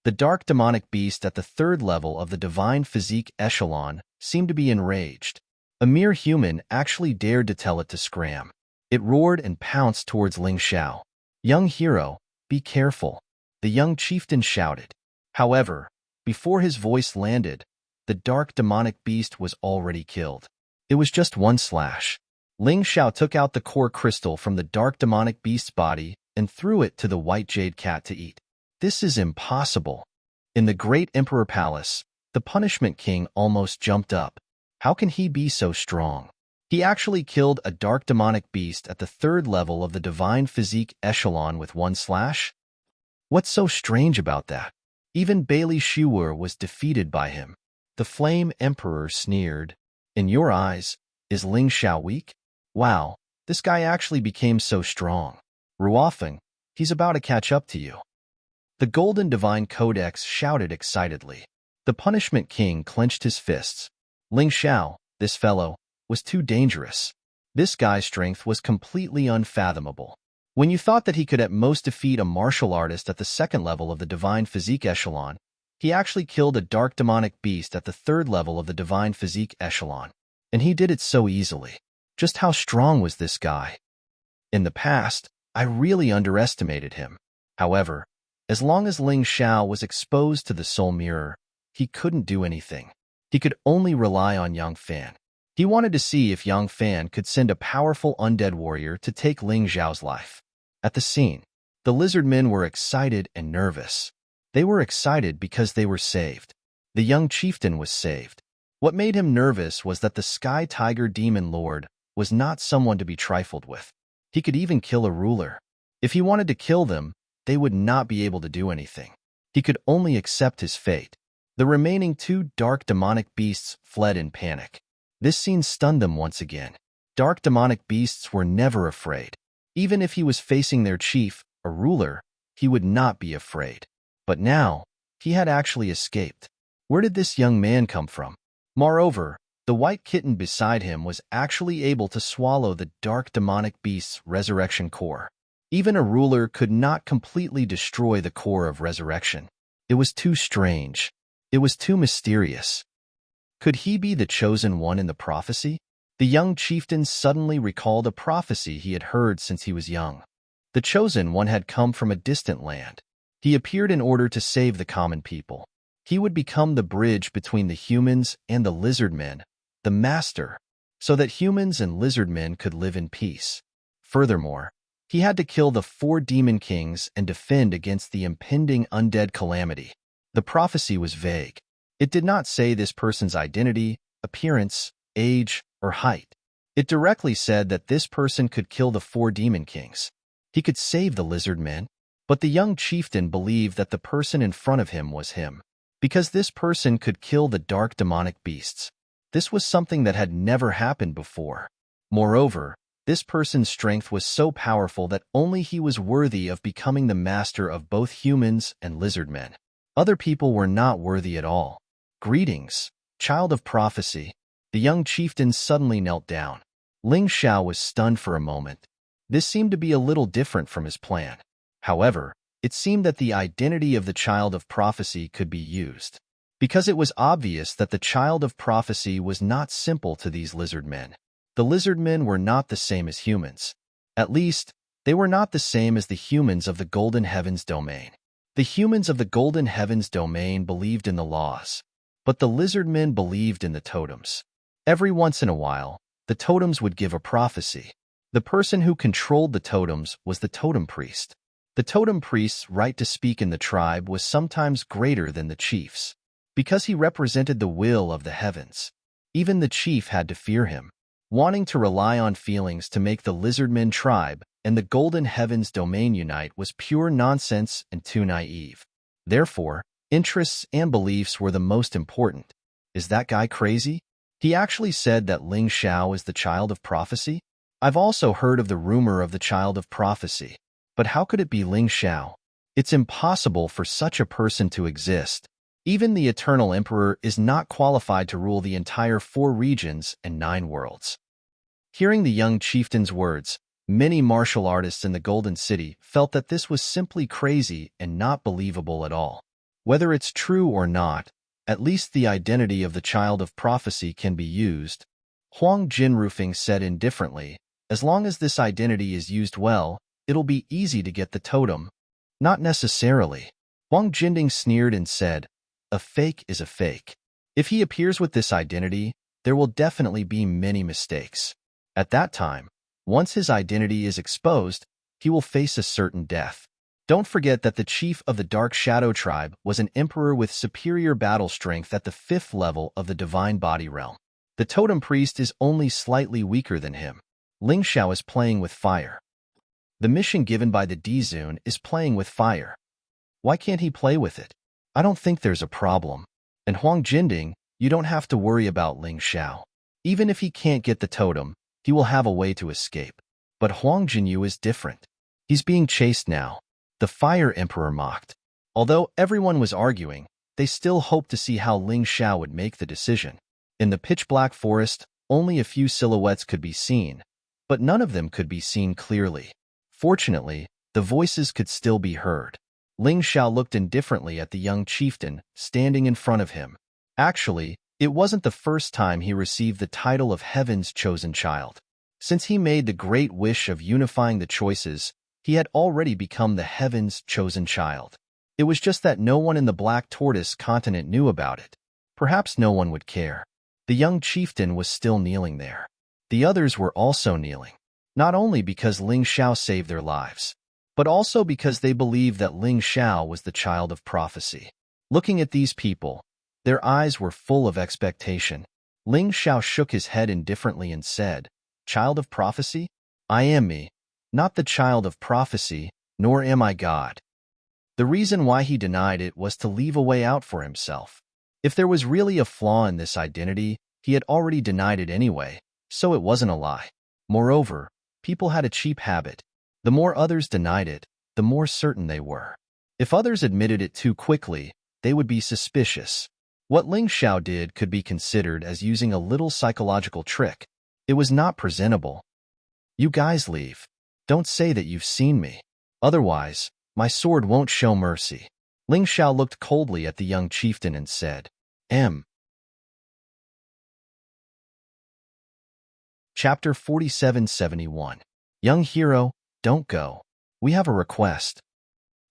The dark demonic beast at the 3rd level of the divine physique echelon seemed to be enraged. A mere human actually dared to tell it to scram. It roared and pounced towards Ling Xiao. Young hero, be careful, the young chieftain shouted. However, before his voice landed, the dark demonic beast was already killed. It was just 1 slash. Ling Xiao took out the core crystal from the dark demonic beast's body and threw it to the white jade cat to eat. This is impossible. In the great Emperor Palace, the Punishment King almost jumped up. How can he be so strong? He actually killed a dark demonic beast at the 3rd level of the divine physique echelon with 1 slash? What's so strange about that? Even Bailey Shuwer was defeated by him. The Flame Emperor sneered. In your eyes, is Ling Xiao weak? Wow, this guy actually became so strong. Ruofeng, he's about to catch up to you. The Golden Divine Codex shouted excitedly. The Punishment King clenched his fists. Ling Xiao, this fellow, was too dangerous. This guy's strength was completely unfathomable. When you thought that he could at most defeat a martial artist at the 2nd level of the divine physique echelon, he actually killed a dark demonic beast at the 3rd level of the divine physique echelon. And he did it so easily. Just how strong was this guy? In the past, I really underestimated him. However, as long as Ling Xiao was exposed to the soul mirror, he couldn't do anything. He could only rely on Yang Fan. He wanted to see if Yang Fan could send a powerful undead warrior to take Ling Xiao's life. At the scene, the lizard men were excited and nervous. They were excited because they were saved. The young chieftain was saved. What made him nervous was that the Sky Tiger Demon Lord was not someone to be trifled with. He could even kill a ruler. If he wanted to kill them, they would not be able to do anything. He could only accept his fate. The remaining 2 dark demonic beasts fled in panic. This scene stunned them once again. Dark demonic beasts were never afraid. Even if he was facing their chief, a ruler, he would not be afraid. But now, he had actually escaped. Where did this young man come from? Moreover, the white kitten beside him was actually able to swallow the dark demonic beast's resurrection core. Even a ruler could not completely destroy the core of resurrection. It was too strange. It was too mysterious. Could he be the chosen one in the prophecy? The young chieftain suddenly recalled a prophecy he had heard since he was young. The chosen one had come from a distant land. He appeared in order to save the common people. He would become the bridge between the humans and the lizard men, the master, so that humans and lizard men could live in peace. Furthermore, he had to kill the 4 demon kings and defend against the impending undead calamity. The prophecy was vague. It did not say this person's identity, appearance, age, or height. It directly said that this person could kill the 4 demon kings. He could save the lizard men, but the young chieftain believed that the person in front of him was him, because this person could kill the dark demonic beasts. This was something that had never happened before. Moreover, This person's strength was so powerful that only he was worthy of becoming the master of both humans and lizard men. Other people were not worthy at all. Greetings, child of prophecy. The young chieftain suddenly knelt down. Ling Xiao was stunned for a moment. This seemed to be a little different from his plan. However, it seemed that the identity of the child of prophecy could be used, because it was obvious that the child of prophecy was not simple to these lizard men. The lizard men were not the same as humans. At least, they were not the same as the humans of the Golden Heavens domain. The humans of the Golden Heavens domain believed in the laws, but the lizard men believed in the totems. Every once in a while, the totems would give a prophecy. The person who controlled the totems was the totem priest. The totem priest's right to speak in the tribe was sometimes greater than the chief's, because he represented the will of the heavens. Even the chief had to fear him. Wanting to rely on feelings to make the Lizardmen tribe and the Golden Heavens domain unite was pure nonsense and too naive. Therefore, interests and beliefs were the most important. Is that guy crazy? He actually said that Ling Xiao is the child of prophecy? I've also heard of the rumor of the child of prophecy. But how could it be Ling Xiao? It's impossible for such a person to exist. Even the Eternal Emperor is not qualified to rule the entire 4 regions and 9 worlds. Hearing the young chieftain's words, many martial artists in the Golden City felt that this was simply crazy and not believable at all. Whether it's true or not, at least the identity of the child of prophecy can be used. Huang Jinrufeng said indifferently, as long as this identity is used well, it'll be easy to get the totem. Not necessarily. Huang Jinding sneered and said, a fake is a fake. If he appears with this identity, there will definitely be many mistakes. At that time, once his identity is exposed, he will face a certain death. Don't forget that the chief of the Dark Shadow tribe was an emperor with superior battle strength at the 5th level of the divine body realm. The totem priest is only slightly weaker than him. Ling Xiao is playing with fire. The mission given by the D-Zune is playing with fire. Why can't he play with it? I don't think there's a problem. And Huang Jinding, you don't have to worry about Ling Xiao. Even if he can't get the totem, he will have a way to escape. But Huang Jinyu is different. He's being chased now. The Fire Emperor mocked. Although everyone was arguing, they still hoped to see how Ling Xiao would make the decision. In the pitch-black forest, only a few silhouettes could be seen, but none of them could be seen clearly. Fortunately, the voices could still be heard. Ling Xiao looked indifferently at the young chieftain standing in front of him. Actually, it wasn't the first time he received the title of Heaven's Chosen Child. Since he made the great wish of unifying the choices, he had already become the Heaven's Chosen Child. It was just that no one in the Black Tortoise continent knew about it. Perhaps no one would care. The young chieftain was still kneeling there. The others were also kneeling, not only because Ling Xiao saved their lives, but also because they believed that Ling Xiao was the child of prophecy. Looking at these people, their eyes were full of expectation. Ling Xiao shook his head indifferently and said, Child of prophecy? I am me, not the child of prophecy, nor am I God. The reason why he denied it was to leave a way out for himself. If there was really a flaw in this identity, he had already denied it anyway, so it wasn't a lie. Moreover, people had a cheap habit. The more others denied it, the more certain they were. If others admitted it too quickly, they would be suspicious. What Ling Xiao did could be considered as using a little psychological trick. It was not presentable. You guys leave. Don't say that you've seen me. Otherwise, my sword won't show mercy. Ling Xiao looked coldly at the young chieftain and said, Chapter 4771. Young hero, don't go. We have a request.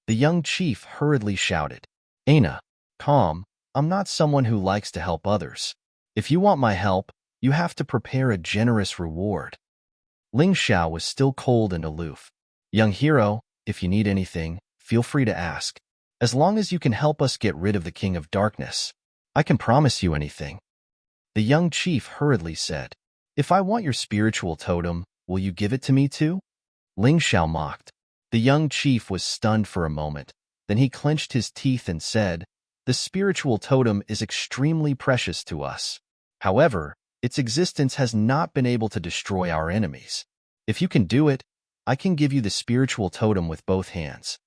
The young chief hurriedly shouted. Aina, calm. I'm not someone who likes to help others. If you want my help, you have to prepare a generous reward. Ling Xiao was still cold and aloof. Young hero, if you need anything, feel free to ask. As long as you can help us get rid of the King of Darkness, I can promise you anything. The young chief hurriedly said. If I want your spiritual totem, will you give it to me too? Ling Xiao mocked. The young chief was stunned for a moment. Then he clenched his teeth and said, The spiritual totem is extremely precious to us. However, its existence has not been able to destroy our enemies. If you can do it, I can give you the spiritual totem with both hands.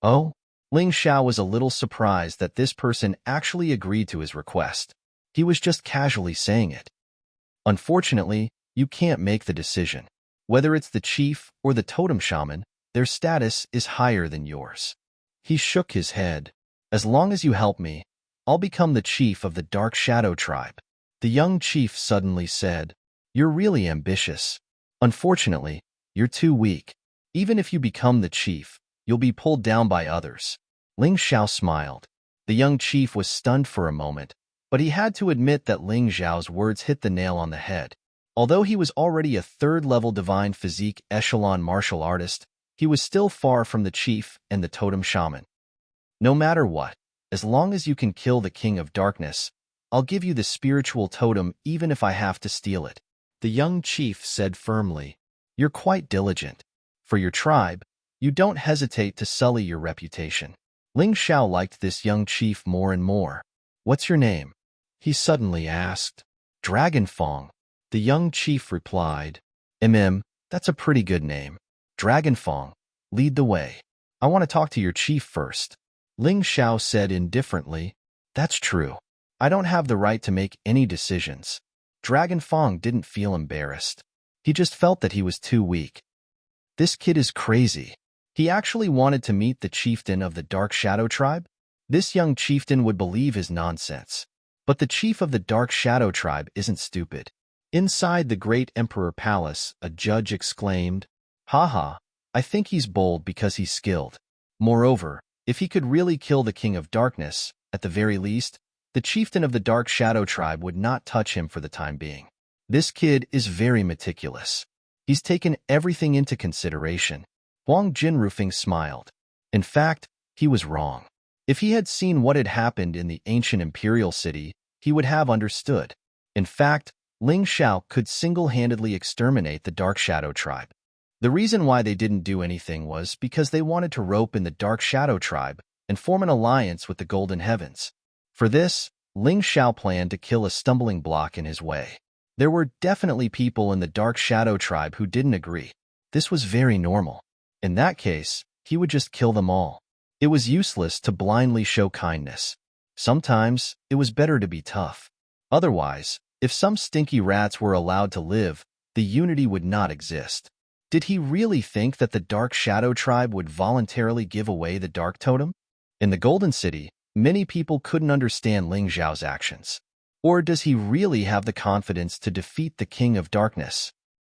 Oh? Ling Xiao was a little surprised that this person actually agreed to his request. He was just casually saying it. Unfortunately, you can't make the decision. Whether it's the chief or the totem shaman, their status is higher than yours. He shook his head. As long as you help me, I'll become the chief of the Dark Shadow tribe. The young chief suddenly said, You're really ambitious. Unfortunately, you're too weak. Even if you become the chief, you'll be pulled down by others. Ling Xiao smiled. The young chief was stunned for a moment, but he had to admit that Ling Xiao's words hit the nail on the head. Although he was already a third-level divine physique echelon martial artist, he was still far from the chief and the totem shaman. No matter what, as long as you can kill the King of Darkness, I'll give you the spiritual totem even if I have to steal it. The young chief said firmly, You're quite diligent. For your tribe, you don't hesitate to sully your reputation. Ling Xiao liked this young chief more and more. What's your name? He suddenly asked. Dragon Fong. The young chief replied, That's a pretty good name. Dragon Fong, lead the way. I want to talk to your chief first. Ling Xiao said indifferently, That's true. I don't have the right to make any decisions. Dragon Fong didn't feel embarrassed. He just felt that he was too weak. This kid is crazy. He actually wanted to meet the chieftain of the Dark Shadow tribe? This young chieftain would believe his nonsense. But the chief of the Dark Shadow tribe isn't stupid. Inside the great Emperor Palace, a judge exclaimed, Haha, I think he's bold because he's skilled. Moreover, if he could really kill the King of Darkness, at the very least, the chieftain of the Dark Shadow tribe would not touch him for the time being. This kid is very meticulous. He's taken everything into consideration. Huang Jinrufeng smiled. In fact, he was wrong. If he had seen what had happened in the ancient imperial city, he would have understood. In fact, Ling Xiao could single-handedly exterminate the Dark Shadow tribe. The reason why they didn't do anything was because they wanted to rope in the Dark Shadow tribe and form an alliance with the Golden Heavens. For this, Ling Xiao planned to kill a stumbling block in his way. There were definitely people in the Dark Shadow tribe who didn't agree. This was very normal. In that case, he would just kill them all. It was useless to blindly show kindness. Sometimes, it was better to be tough. Otherwise, if some stinky rats were allowed to live, the unity would not exist. Did he really think that the Dark Shadow tribe would voluntarily give away the Dark Totem? In the Golden City, many people couldn't understand Ling Xiao's actions. Or does he really have the confidence to defeat the King of Darkness?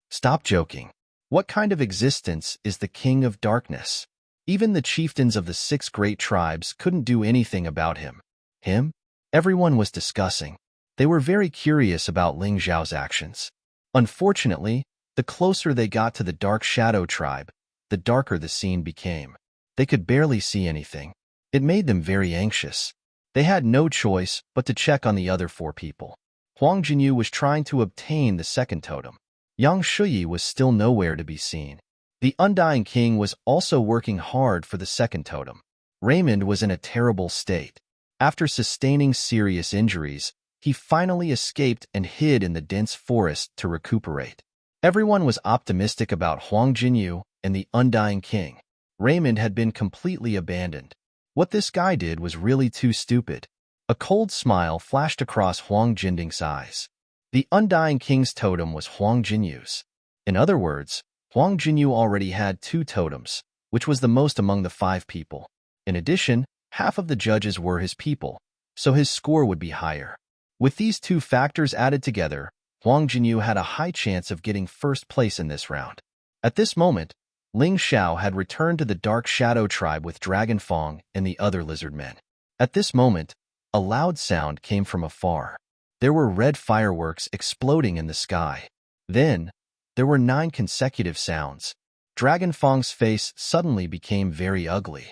Stop joking. What kind of existence is the King of Darkness? Even the chieftains of the 6 great tribes couldn't do anything about him. Him? Everyone was discussing. They were very curious about Ling Xiao's actions. Unfortunately, the closer they got to the Dark Shadow tribe, the darker the scene became. They could barely see anything. It made them very anxious. They had no choice but to check on the other 4 people. Huang Jinyu was trying to obtain the second totem. Yang Shuyi was still nowhere to be seen. The Undying King was also working hard for the second totem. Raymond was in a terrible state. After sustaining serious injuries, he finally escaped and hid in the dense forest to recuperate. Everyone was optimistic about Huang Jinyu and the Undying King. Raymond had been completely abandoned. What this guy did was really too stupid. A cold smile flashed across Huang Jinding's eyes. The Undying King's totem was Huang Jinyu's. In other words, Huang Jinyu already had 2 totems, which was the most among the 5 people. In addition, half of the judges were his people, so his score would be higher. With these 2 factors added together, Huang Jinyu had a high chance of getting first place in this round. At this moment, Ling Xiao had returned to the Dark Shadow tribe with Dragon Fong and the other lizard men. At this moment, a loud sound came from afar. There were red fireworks exploding in the sky. Then, there were 9 consecutive sounds. Dragon Fong's face suddenly became very ugly.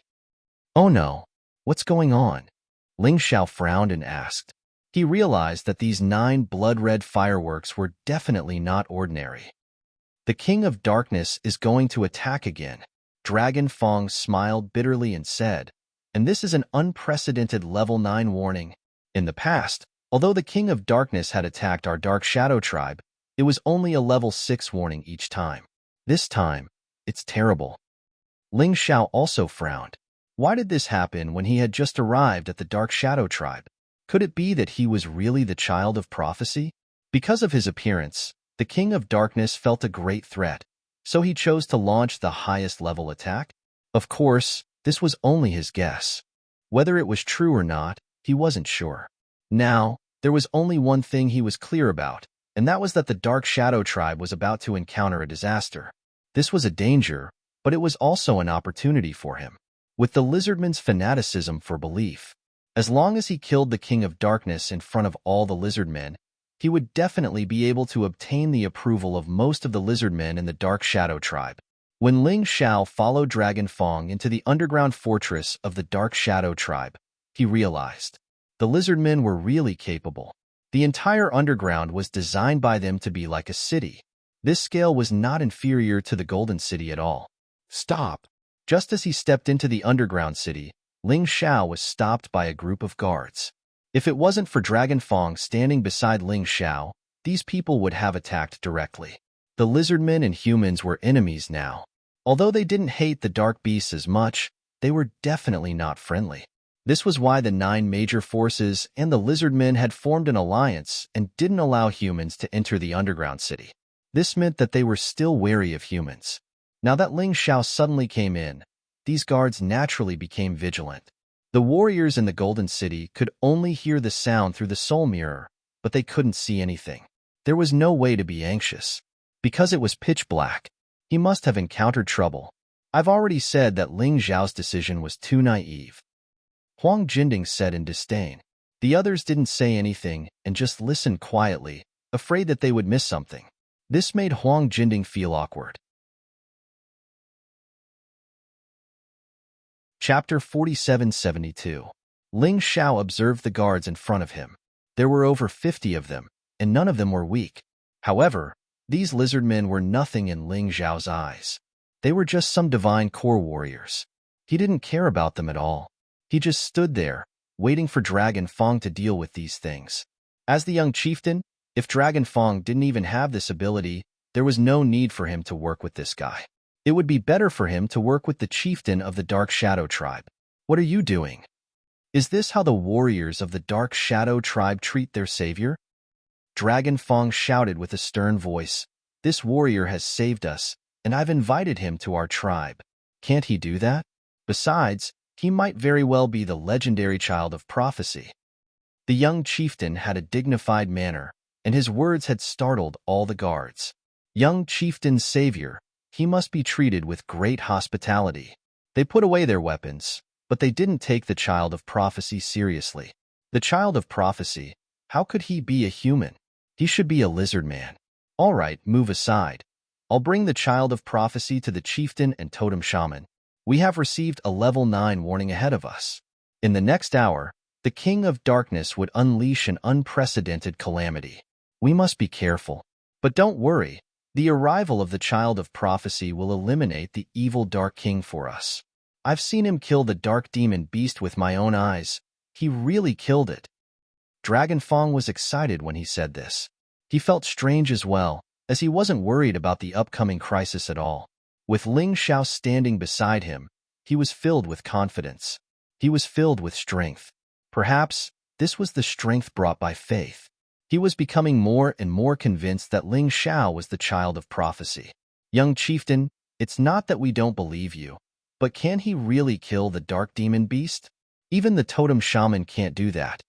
Oh no, what's going on? Ling Xiao frowned and asked. He realized that these 9 blood-red fireworks were definitely not ordinary. The King of Darkness is going to attack again. Dragon Fong smiled bitterly and said, and this is an unprecedented level 9 warning. In the past, although the King of Darkness had attacked our Dark Shadow tribe, it was only a level 6 warning each time. This time, it's terrible. Ling Xiao also frowned. Why did this happen when he had just arrived at the Dark Shadow tribe? Could it be that he was really the child of prophecy? Because of his appearance, the King of Darkness felt a great threat, so he chose to launch the highest level attack. Of course, this was only his guess. Whether it was true or not, he wasn't sure. Now, there was only one thing he was clear about, and that was that the Dark Shadow tribe was about to encounter a disaster. This was a danger, but it was also an opportunity for him. With the lizardman's fanaticism for belief, as long as he killed the King of Darkness in front of all the lizardmen, he would definitely be able to obtain the approval of most of the lizardmen in the Dark Shadow tribe. When Ling Xiao followed Dragon Fong into the underground fortress of the Dark Shadow tribe, he realized the lizardmen were really capable. The entire underground was designed by them to be like a city. This scale was not inferior to the Golden City at all. Stop! Just as he stepped into the underground city, Ling Xiao was stopped by a group of guards. If it wasn't for Dragon Fong standing beside Ling Xiao, these people would have attacked directly. The lizardmen and humans were enemies now. Although they didn't hate the dark beasts as much, they were definitely not friendly. This was why the 9 major forces and the lizardmen had formed an alliance and didn't allow humans to enter the underground city. This meant that they were still wary of humans. Now that Ling Xiao suddenly came in, these guards naturally became vigilant. The warriors in the Golden City could only hear the sound through the soul mirror, but they couldn't see anything. There was no way to be anxious. Because it was pitch black, he must have encountered trouble. I've already said that Ling Xiao's decision was too naive. Huang Jinding said in disdain. The others didn't say anything and just listened quietly, afraid that they would miss something. This made Huang Jinding feel awkward. Chapter 4772. Ling Xiao observed the guards in front of him. There were over 50 of them, and none of them were weak. However, these lizardmen were nothing in Ling Xiao's eyes. They were just some divine core warriors. He didn't care about them at all. He just stood there, waiting for Dragon Fong to deal with these things. As the young chieftain, if Dragon Fong didn't even have this ability, there was no need for him to work with this guy. It would be better for him to work with the chieftain of the Dark Shadow tribe. What are you doing? Is this how the warriors of the Dark Shadow tribe treat their savior? Dragon Fong shouted with a stern voice. This warrior has saved us, and I've invited him to our tribe. Can't he do that? Besides, he might very well be the legendary child of prophecy. The young chieftain had a dignified manner, and his words had startled all the guards. Young chieftain's savior, he must be treated with great hospitality. They put away their weapons, but they didn't take the child of prophecy seriously. The child of prophecy, how could he be a human? He should be a lizard man. All right, move aside. I'll bring the child of prophecy to the chieftain and totem shaman. We have received a level 9 warning ahead of us. In the next hour, the King of Darkness would unleash an unprecedented calamity. We must be careful. But don't worry. The arrival of the child of prophecy will eliminate the evil Dark King for us. I've seen him kill the dark demon beast with my own eyes. He really killed it. Dragon Fong was excited when he said this. He felt strange as well, as he wasn't worried about the upcoming crisis at all. With Ling Xiao standing beside him, he was filled with confidence. He was filled with strength. Perhaps this was the strength brought by faith. He was becoming more and more convinced that Ling Xiao was the child of prophecy. Young chieftain, it's not that we don't believe you, but can he really kill the dark demon beast? Even the totem shaman can't do that.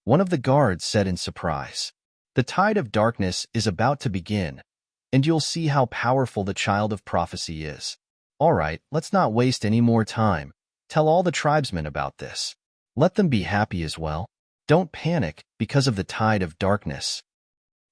One of the guards said in surprise. The tide of darkness is about to begin, and you'll see how powerful the child of prophecy is. All right, let's not waste any more time. Tell all the tribesmen about this. Let them be happy as well. Don't panic because of the tide of darkness.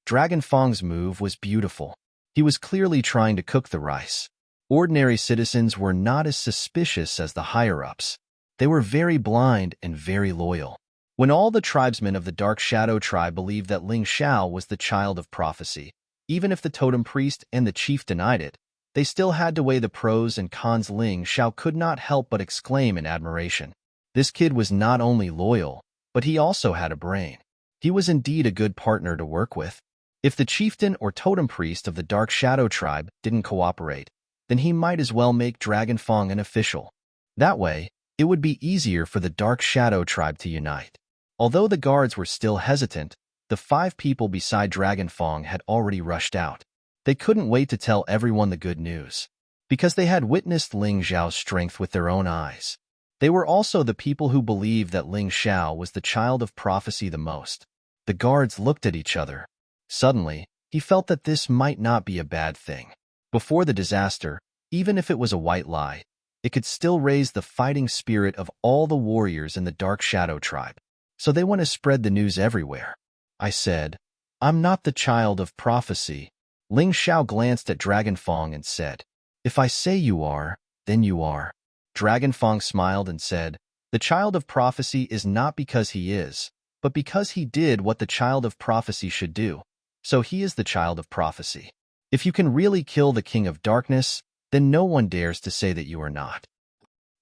Dragon Fong's move was beautiful. He was clearly trying to cook the rice. Ordinary citizens were not as suspicious as the higher-ups. They were very blind and very loyal. When all the tribesmen of the Dark Shadow tribe believed that Ling Xiao was the child of prophecy, even if the totem priest and the chief denied it, they still had to weigh the pros and cons. Ling Xiao could not help but exclaim in admiration. This kid was not only loyal, but he also had a brain. He was indeed a good partner to work with. If the chieftain or totem priest of the Dark Shadow tribe didn't cooperate, then he might as well make Dragon Fong an official. That way, it would be easier for the Dark Shadow tribe to unite. Although the guards were still hesitant, the 5 people beside Dragon Fong had already rushed out. They couldn't wait to tell everyone the good news, because they had witnessed Ling Xiao's strength with their own eyes. They were also the people who believed that Ling Xiao was the child of prophecy the most. The guards looked at each other. Suddenly, he felt that this might not be a bad thing. Before the disaster, even if it was a white lie, it could still raise the fighting spirit of all the warriors in the Dark Shadow tribe. So they want to spread the news everywhere. I said, I'm not the child of prophecy. Ling Xiao glanced at Dragon Fong and said, if I say you are, then you are. Dragon Fong smiled and said, the child of prophecy is not because he is, but because he did what the child of prophecy should do. So he is the child of prophecy. If you can really kill the king of darkness, then no one dares to say that you are not.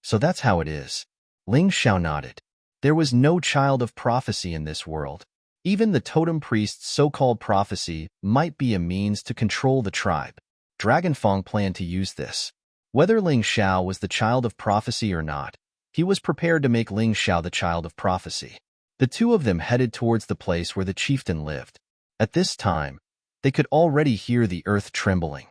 So that's how it is. Ling Xiao nodded. There was no child of prophecy in this world. Even the totem priest's so-called prophecy might be a means to control the tribe. Dragon Fong planned to use this. Whether Ling Xiao was the child of prophecy or not, he was prepared to make Ling Xiao the child of prophecy. The 2 of them headed towards the place where the chieftain lived. At this time, they could already hear the earth trembling.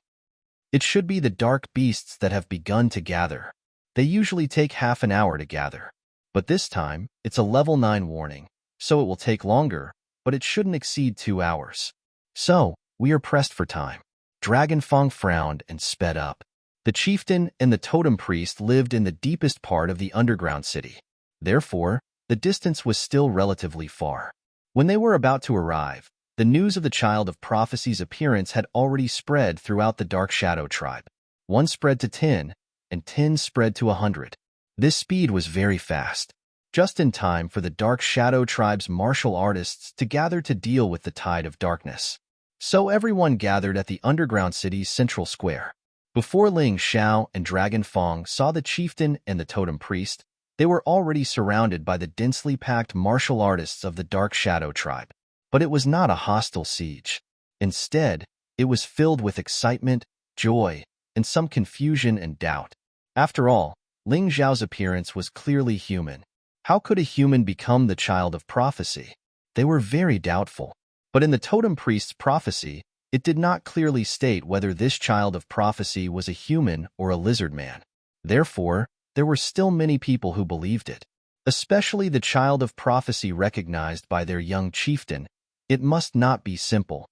It should be the dark beasts that have begun to gather. They usually take half an hour to gather. But this time, it's a level 9 warning, so it will take longer, but it shouldn't exceed 2 hours. So, we are pressed for time. Dragon Fong frowned and sped up. The chieftain and the totem priest lived in the deepest part of the underground city. Therefore, the distance was still relatively far. When they were about to arrive, the news of the child of prophecy's appearance had already spread throughout the Dark Shadow tribe. 1 spread to 10, and 10 spread to 100. This speed was very fast, just in time for the Dark Shadow tribe's martial artists to gather to deal with the tide of darkness. So everyone gathered at the underground city's central square. Before Ling Xiao and Dragon Fong saw the chieftain and the totem priest, they were already surrounded by the densely packed martial artists of the Dark Shadow tribe. But it was not a hostile siege. Instead, it was filled with excitement, joy, and some confusion and doubt. After all, Ling Xiao's appearance was clearly human. How could a human become the child of prophecy? They were very doubtful. But in the totem priest's prophecy, it did not clearly state whether this child of prophecy was a human or a lizard man. Therefore, there were still many people who believed it. Especially the child of prophecy recognized by their young chieftain. It must not be simple.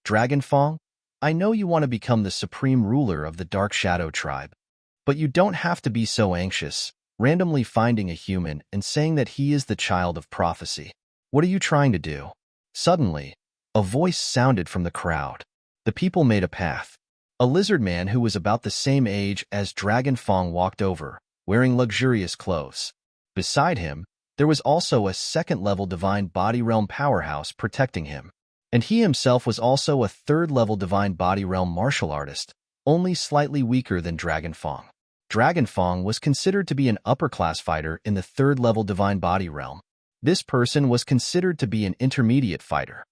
Dragon Fong, I know you want to become the supreme ruler of the Dark Shadow tribe. But you don't have to be so anxious, randomly finding a human and saying that he is the child of prophecy. What are you trying to do? Suddenly, a voice sounded from the crowd. The people made a path. A lizard man who was about the same age as Dragon Fong walked over, wearing luxurious clothes. Beside him, there was also a second-level Divine Body Realm powerhouse protecting him. And he himself was also a third-level Divine Body Realm martial artist, only slightly weaker than Dragon Fong. Dragon Fong was considered to be an upper-class fighter in the third-level Divine Body Realm. This person was considered to be an intermediate fighter.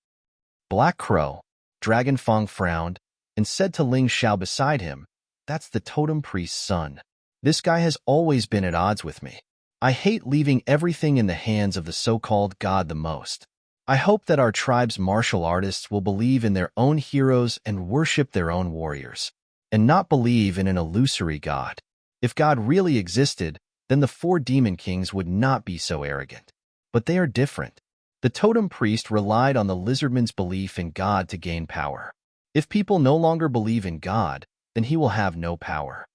Black Crow. Dragon Fong frowned and said to Ling Xiao beside him, that's the totem priest's son. This guy has always been at odds with me. I hate leaving everything in the hands of the so-called God the most. I hope that our tribe's martial artists will believe in their own heroes and worship their own warriors, and not believe in an illusory God. If God really existed, then the 4 demon kings would not be so arrogant. But they are different. The totem priest relied on the lizardman's belief in God to gain power. If people no longer believe in God, then he will have no power.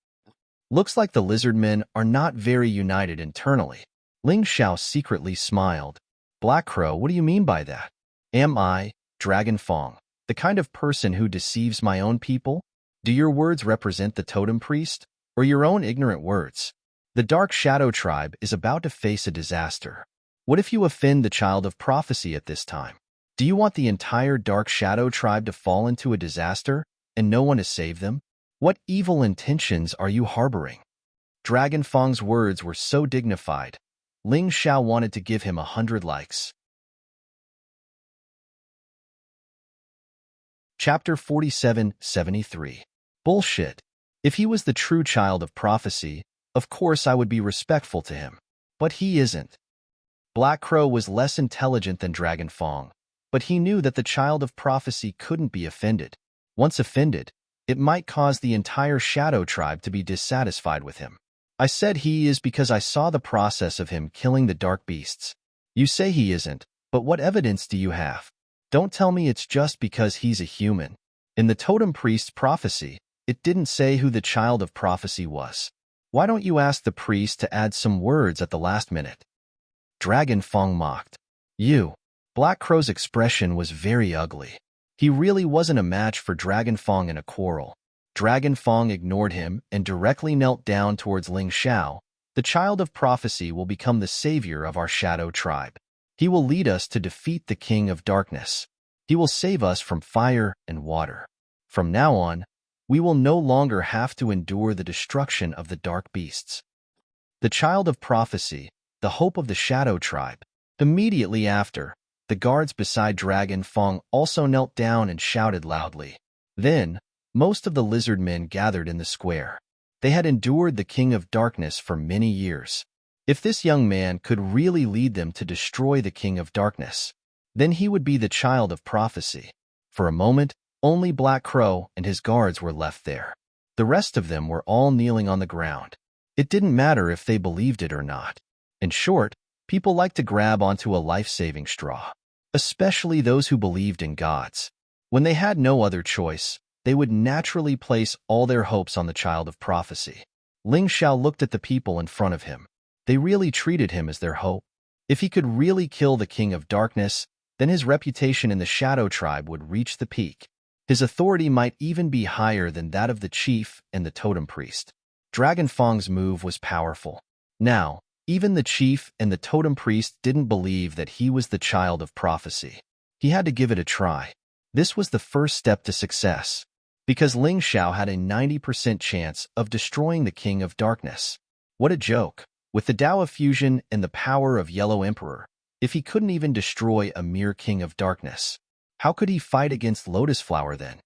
Looks like the lizardmen are not very united internally. Ling Xiao secretly smiled. Black Crow, what do you mean by that? Am I, Dragon Fong, the kind of person who deceives my own people? Do your words represent the totem priest, or your own ignorant words? The Dark Shadow tribe is about to face a disaster. What if you offend the child of prophecy at this time? Do you want the entire Dark Shadow tribe to fall into a disaster, and no one to save them? What evil intentions are you harboring? Dragon Fong's words were so dignified. Ling Xiao wanted to give him 100 likes. Chapter 47-73. Bullshit. If he was the true child of prophecy, of course I would be respectful to him. But he isn't. Black Crow was less intelligent than Dragon Fong, but he knew that the child of prophecy couldn't be offended. Once offended, it might cause the entire Shadow Tribe to be dissatisfied with him. I said he is because I saw the process of him killing the dark beasts. You say he isn't, but what evidence do you have? Don't tell me it's just because he's a human. In the Totem Priest's prophecy, it didn't say who the child of prophecy was. Why don't you ask the priest to add some words at the last minute? Dragon Fong mocked. You. Black Crow's expression was very ugly. He really wasn't a match for Dragon Fong in a quarrel. Dragon Fong ignored him and directly knelt down towards Ling Xiao. The child of prophecy will become the savior of our Shadow Tribe. He will lead us to defeat the King of Darkness. He will save us from fire and water. From now on, we will no longer have to endure the destruction of the dark beasts. The child of prophecy, the hope of the Shadow Tribe. Immediately after, the guards beside Dragon Fong also knelt down and shouted loudly. Then, most of the lizard men gathered in the square. They had endured the King of Darkness for many years. If this young man could really lead them to destroy the King of Darkness, then he would be the child of prophecy. For a moment, only Black Crow and his guards were left there. The rest of them were all kneeling on the ground. It didn't matter if they believed it or not. In short, people like to grab onto a life-saving straw, especially those who believed in gods. When they had no other choice, they would naturally place all their hopes on the child of prophecy. Ling Xiao looked at the people in front of him. They really treated him as their hope. If he could really kill the King of Darkness, then his reputation in the Shadow Tribe would reach the peak. His authority might even be higher than that of the chief and the Totem Priest. Dragon Fong's move was powerful. Now, even the chief and the Totem Priest didn't believe that he was the child of prophecy. He had to give it a try. This was the first step to success, because Ling Xiao had a 90% chance of destroying the King of Darkness. What a joke! With the Tao of Fusion and the power of Yellow Emperor, if he couldn't even destroy a mere King of Darkness, how could he fight against Lotus Flower then?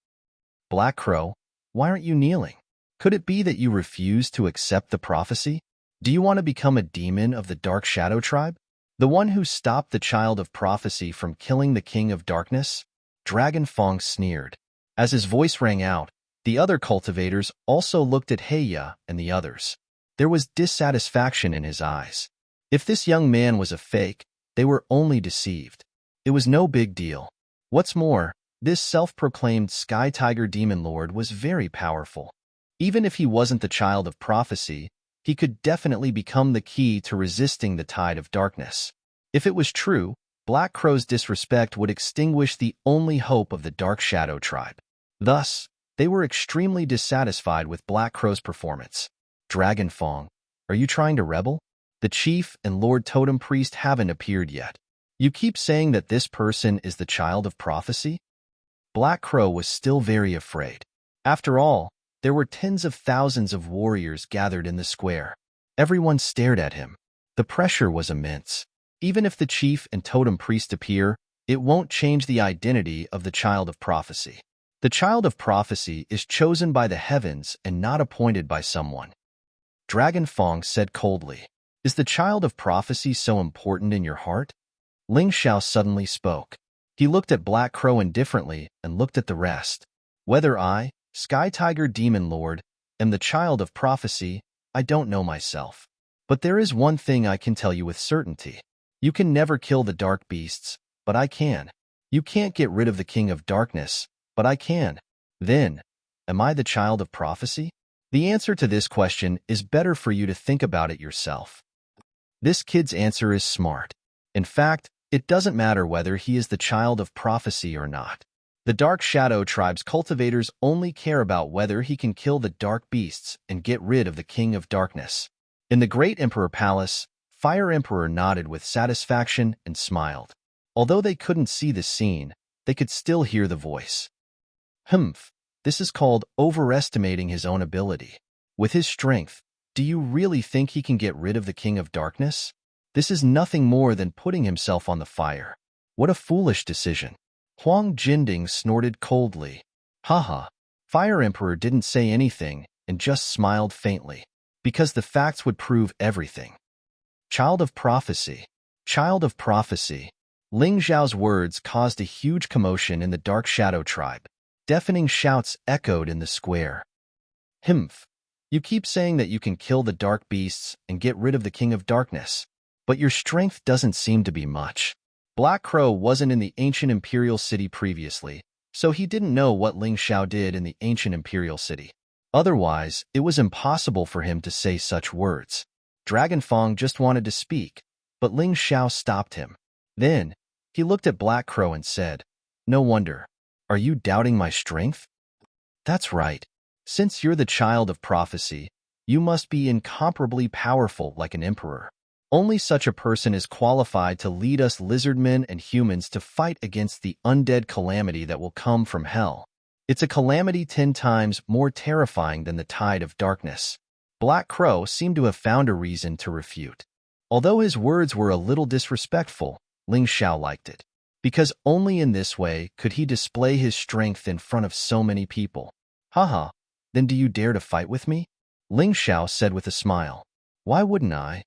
Black Crow, why aren't you kneeling? Could it be that you refuse to accept the prophecy? Do you want to become a demon of the Dark Shadow Tribe? The one who stopped the child of prophecy from killing the King of Darkness? Dragon Fong sneered. As his voice rang out, the other cultivators also looked at Heya and the others. There was dissatisfaction in his eyes. If this young man was a fake, they were only deceived. It was no big deal. What's more, this self-proclaimed Sky Tiger Demon Lord was very powerful. Even if he wasn't the child of prophecy, he could definitely become the key to resisting the tide of darkness. If it was true, Black Crow's disrespect would extinguish the only hope of the Dark Shadow Tribe. Thus, they were extremely dissatisfied with Black Crow's performance. Dragon Fong, are you trying to rebel? The chief and Lord Totem Priest haven't appeared yet. You keep saying that this person is the child of prophecy? Black Crow was still very afraid. After all, there were tens of thousands of warriors gathered in the square. Everyone stared at him. The pressure was immense. Even if the chief and Totem Priest appear, it won't change the identity of the child of prophecy. The child of prophecy is chosen by the heavens and not appointed by someone. Dragon Fong said coldly, "Is the child of prophecy so important in your heart?" Ling Xiao suddenly spoke. He looked at Black Crow indifferently and looked at the rest. Whether I, Sky Tiger Demon Lord, am the child of prophecy, I don't know myself. But there is one thing I can tell you with certainty. You can never kill the dark beasts, but I can. You can't get rid of the King of Darkness, but I can. Then, am I the child of prophecy? The answer to this question is better for you to think about it yourself. This kid's answer is smart. In fact, it doesn't matter whether he is the child of prophecy or not. The Dark Shadow Tribe's cultivators only care about whether he can kill the dark beasts and get rid of the King of Darkness. In the Great Emperor Palace, Fire Emperor nodded with satisfaction and smiled. Although they couldn't see the scene, they could still hear the voice. Humph, this is called overestimating his own ability. With his strength, do you really think he can get rid of the King of Darkness? This is nothing more than putting himself on the fire. What a foolish decision. Huang Jinding snorted coldly. Haha. Fire Emperor didn't say anything and just smiled faintly, because the facts would prove everything. Child of prophecy. Child of prophecy. Ling Zhao's words caused a huge commotion in the Dark Shadow tribe. Deafening shouts echoed in the square. Himph. You keep saying that you can kill the dark beasts and get rid of the King of Darkness, but your strength doesn't seem to be much. Black Crow wasn't in the ancient imperial city previously, so he didn't know what Ling Zhao did in the ancient imperial city. Otherwise, it was impossible for him to say such words. Dragonfang just wanted to speak, but Ling Zhao stopped him. Then, he looked at Black Crow and said, "No wonder. Are you doubting my strength?" "That's right. Since you're the child of prophecy, you must be incomparably powerful like an emperor. Only such a person is qualified to lead us lizardmen and humans to fight against the undead calamity that will come from hell. It's a calamity 10 times more terrifying than the tide of darkness." Black Crow seemed to have found a reason to refute. Although his words were a little disrespectful, Ling Zhao liked it, because only in this way could he display his strength in front of so many people. "Haha, then do you dare to fight with me?" Ling Zhao said with a smile. "Why wouldn't I?"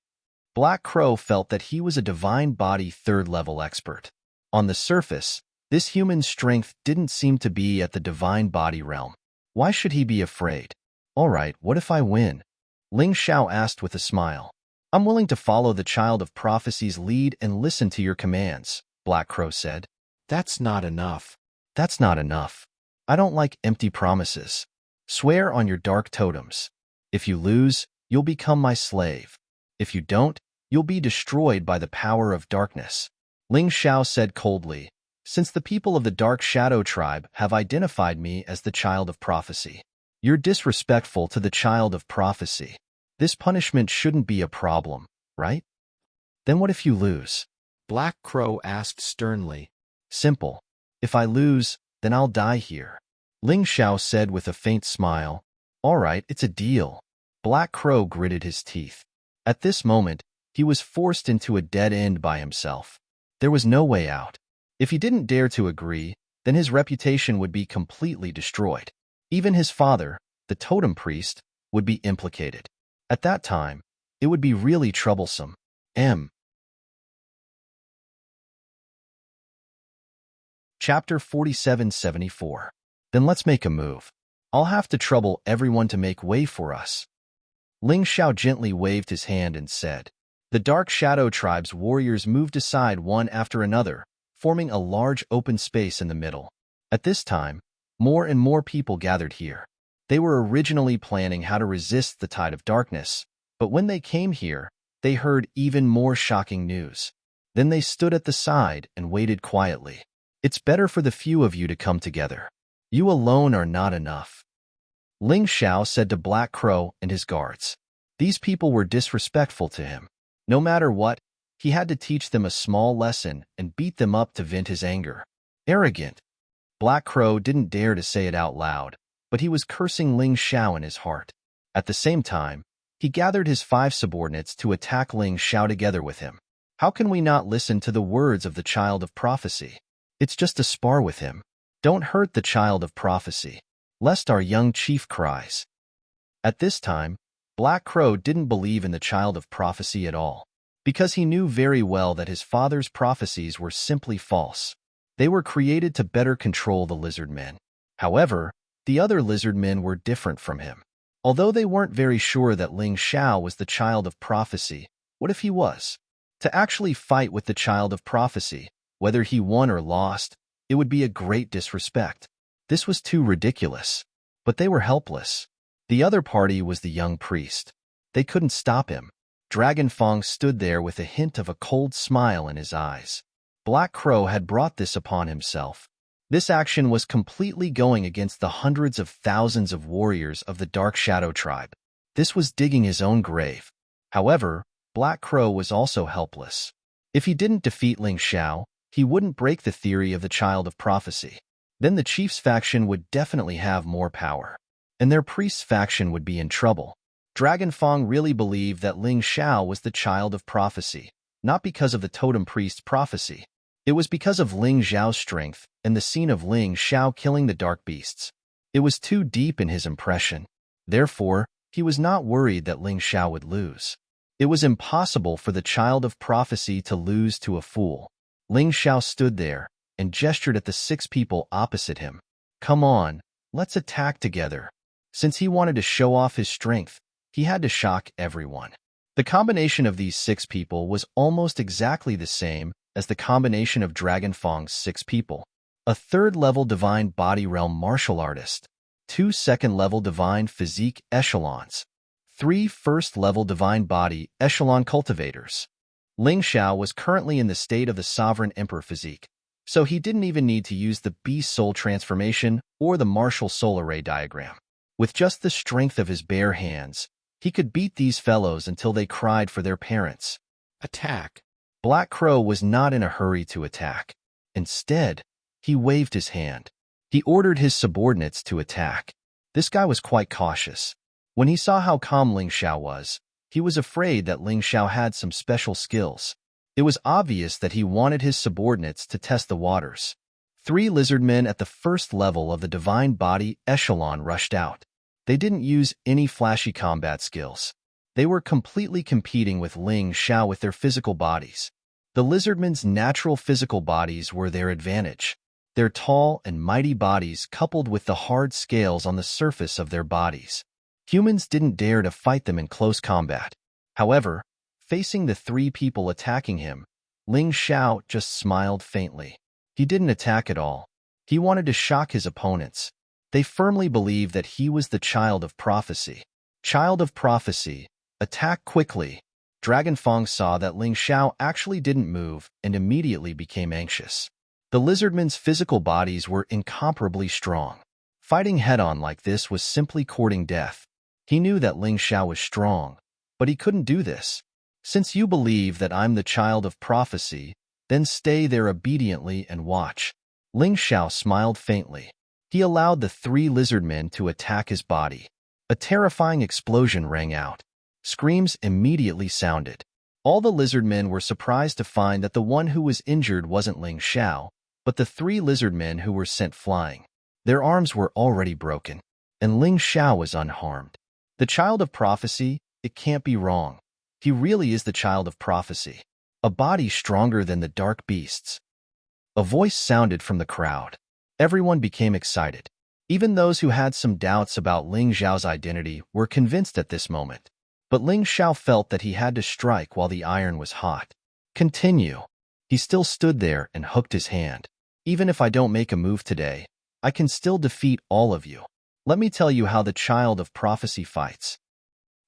Black Crow felt that he was a divine body 3rd-level expert. On the surface, this human's strength didn't seem to be at the divine body realm. Why should he be afraid? "All right, what if I win?" Ling Zhao asked with a smile. "I'm willing to follow the Child of Prophecy's lead and listen to your commands," Black Crow said. "That's not enough. That's not enough. I don't like empty promises. Swear on your dark totems. If you lose, you'll become my slave. If you don't, you'll be destroyed by the power of darkness." Ling Zhao said coldly, "Since the people of the Dark Shadow tribe have identified me as the Child of Prophecy, you're disrespectful to the Child of Prophecy. This punishment shouldn't be a problem, right?" "Then what if you lose?" Black Crow asked sternly. "Simple. If I lose, then I'll die here." Ling Zhao said with a faint smile. "All right, it's a deal." Black Crow gritted his teeth. At this moment, he was forced into a dead end by himself. There was no way out. If he didn't dare to agree, then his reputation would be completely destroyed. Even his father, the totem priest, would be implicated. At that time, it would be really troublesome. Chapter 4774. Then let's make a move. I'll have to trouble everyone to make way for us. Ling Zhao gently waved his hand and said. The Dark Shadow tribe's warriors moved aside one after another, forming a large open space in the middle. At this time, more and more people gathered here. They were originally planning how to resist the tide of darkness, but when they came here, they heard even more shocking news. Then they stood at the side and waited quietly. "It's better for the few of you to come together. You alone are not enough," Ling Zhao said to Black Crow and his guards. These people were disrespectful to him. No matter what, he had to teach them a small lesson and beat them up to vent his anger. Arrogant. Black Crow didn't dare to say it out loud, but he was cursing Ling Zhao in his heart. At the same time, he gathered his 5 subordinates to attack Ling Zhao together with him. How can we not listen to the words of the Child of Prophecy? It's just to spar with him. Don't hurt the Child of Prophecy, lest our young chief cries. At this time, Black Crow didn't believe in the Child of Prophecy at all, because he knew very well that his father's prophecies were simply false. They were created to better control the lizard men. However, the other lizard men were different from him. Although they weren't very sure that Ling Zhao was the Child of Prophecy, what if he was? To actually fight with the Child of Prophecy, whether he won or lost, it would be a great disrespect. This was too ridiculous. But they were helpless. The other party was the young priest. They couldn't stop him. Dragonfang stood there with a hint of a cold smile in his eyes. Black Crow had brought this upon himself. This action was completely going against the hundreds of thousands of warriors of the Dark Shadow tribe. This was digging his own grave. However, Black Crow was also helpless. If he didn't defeat Ling Zhao, he wouldn't break the theory of the Child of Prophecy. Then the chief's faction would definitely have more power, and their priest's faction would be in trouble. Dragonfang really believed that Ling Zhao was the Child of Prophecy, not because of the totem priest's prophecy, It was because of Ling Xiao's strength and the scene of Ling Xiao killing the dark beasts. It was too deep in his impression. Therefore, he was not worried that Ling Xiao would lose. It was impossible for the child of prophecy to lose to a fool. Ling Xiao stood there and gestured at the 6 people opposite him. Come on, let's attack together. Since he wanted to show off his strength, he had to shock everyone. The combination of these 6 people was almost exactly the same as the combination of Dragon Fong's 6 people. A 3rd-level Divine Body Realm martial artist, 2 2nd-level Divine Physique echelons, 3 1st-level Divine Body echelon cultivators. Ling Xiao was currently in the state of the Sovereign Emperor physique, so he didn't even need to use the Beast Soul transformation or the martial soul array diagram. With just the strength of his bare hands, he could beat these fellows until they cried for their parents. Attack. Black Crow was not in a hurry to attack. Instead, he waved his hand. He ordered his subordinates to attack. This guy was quite cautious. When he saw how calm Ling Xiao was, he was afraid that Ling Xiao had some special skills. It was obvious that he wanted his subordinates to test the waters. 3 lizardmen at the 1st level of the Divine Body echelon rushed out. They didn't use any flashy combat skills. They were completely competing with Ling Xiao with their physical bodies. The lizardmen's natural physical bodies were their advantage. Their tall and mighty bodies coupled with the hard scales on the surface of their bodies. Humans didn't dare to fight them in close combat. However, facing the 3 people attacking him, Ling Xiao just smiled faintly. He didn't attack at all. He wanted to shock his opponents. They firmly believed that he was the child of prophecy. Child of prophecy, attack quickly. Dragon Fong saw that Ling Xiao actually didn't move and immediately became anxious. The lizardmen's physical bodies were incomparably strong. Fighting head-on like this was simply courting death. He knew that Ling Xiao was strong, but he couldn't do this. Since you believe that I'm the child of prophecy, then stay there obediently and watch. Ling Xiao smiled faintly. He allowed the 3 lizardmen to attack his body. A terrifying explosion rang out. Screams immediately sounded. All the lizardmen were surprised to find that the one who was injured wasn't Ling Xiao, but the 3 lizardmen who were sent flying. Their arms were already broken, and Ling Xiao was unharmed. The child of prophecy, it can't be wrong. He really is the child of prophecy. A body stronger than the dark beasts. A voice sounded from the crowd. Everyone became excited. Even those who had some doubts about Ling Xiao's identity were convinced at this moment. But Ling Xiao felt that he had to strike while the iron was hot. Continue. He still stood there and hooked his hand. Even if I don't make a move today, I can still defeat all of you. Let me tell you how the child of prophecy fights.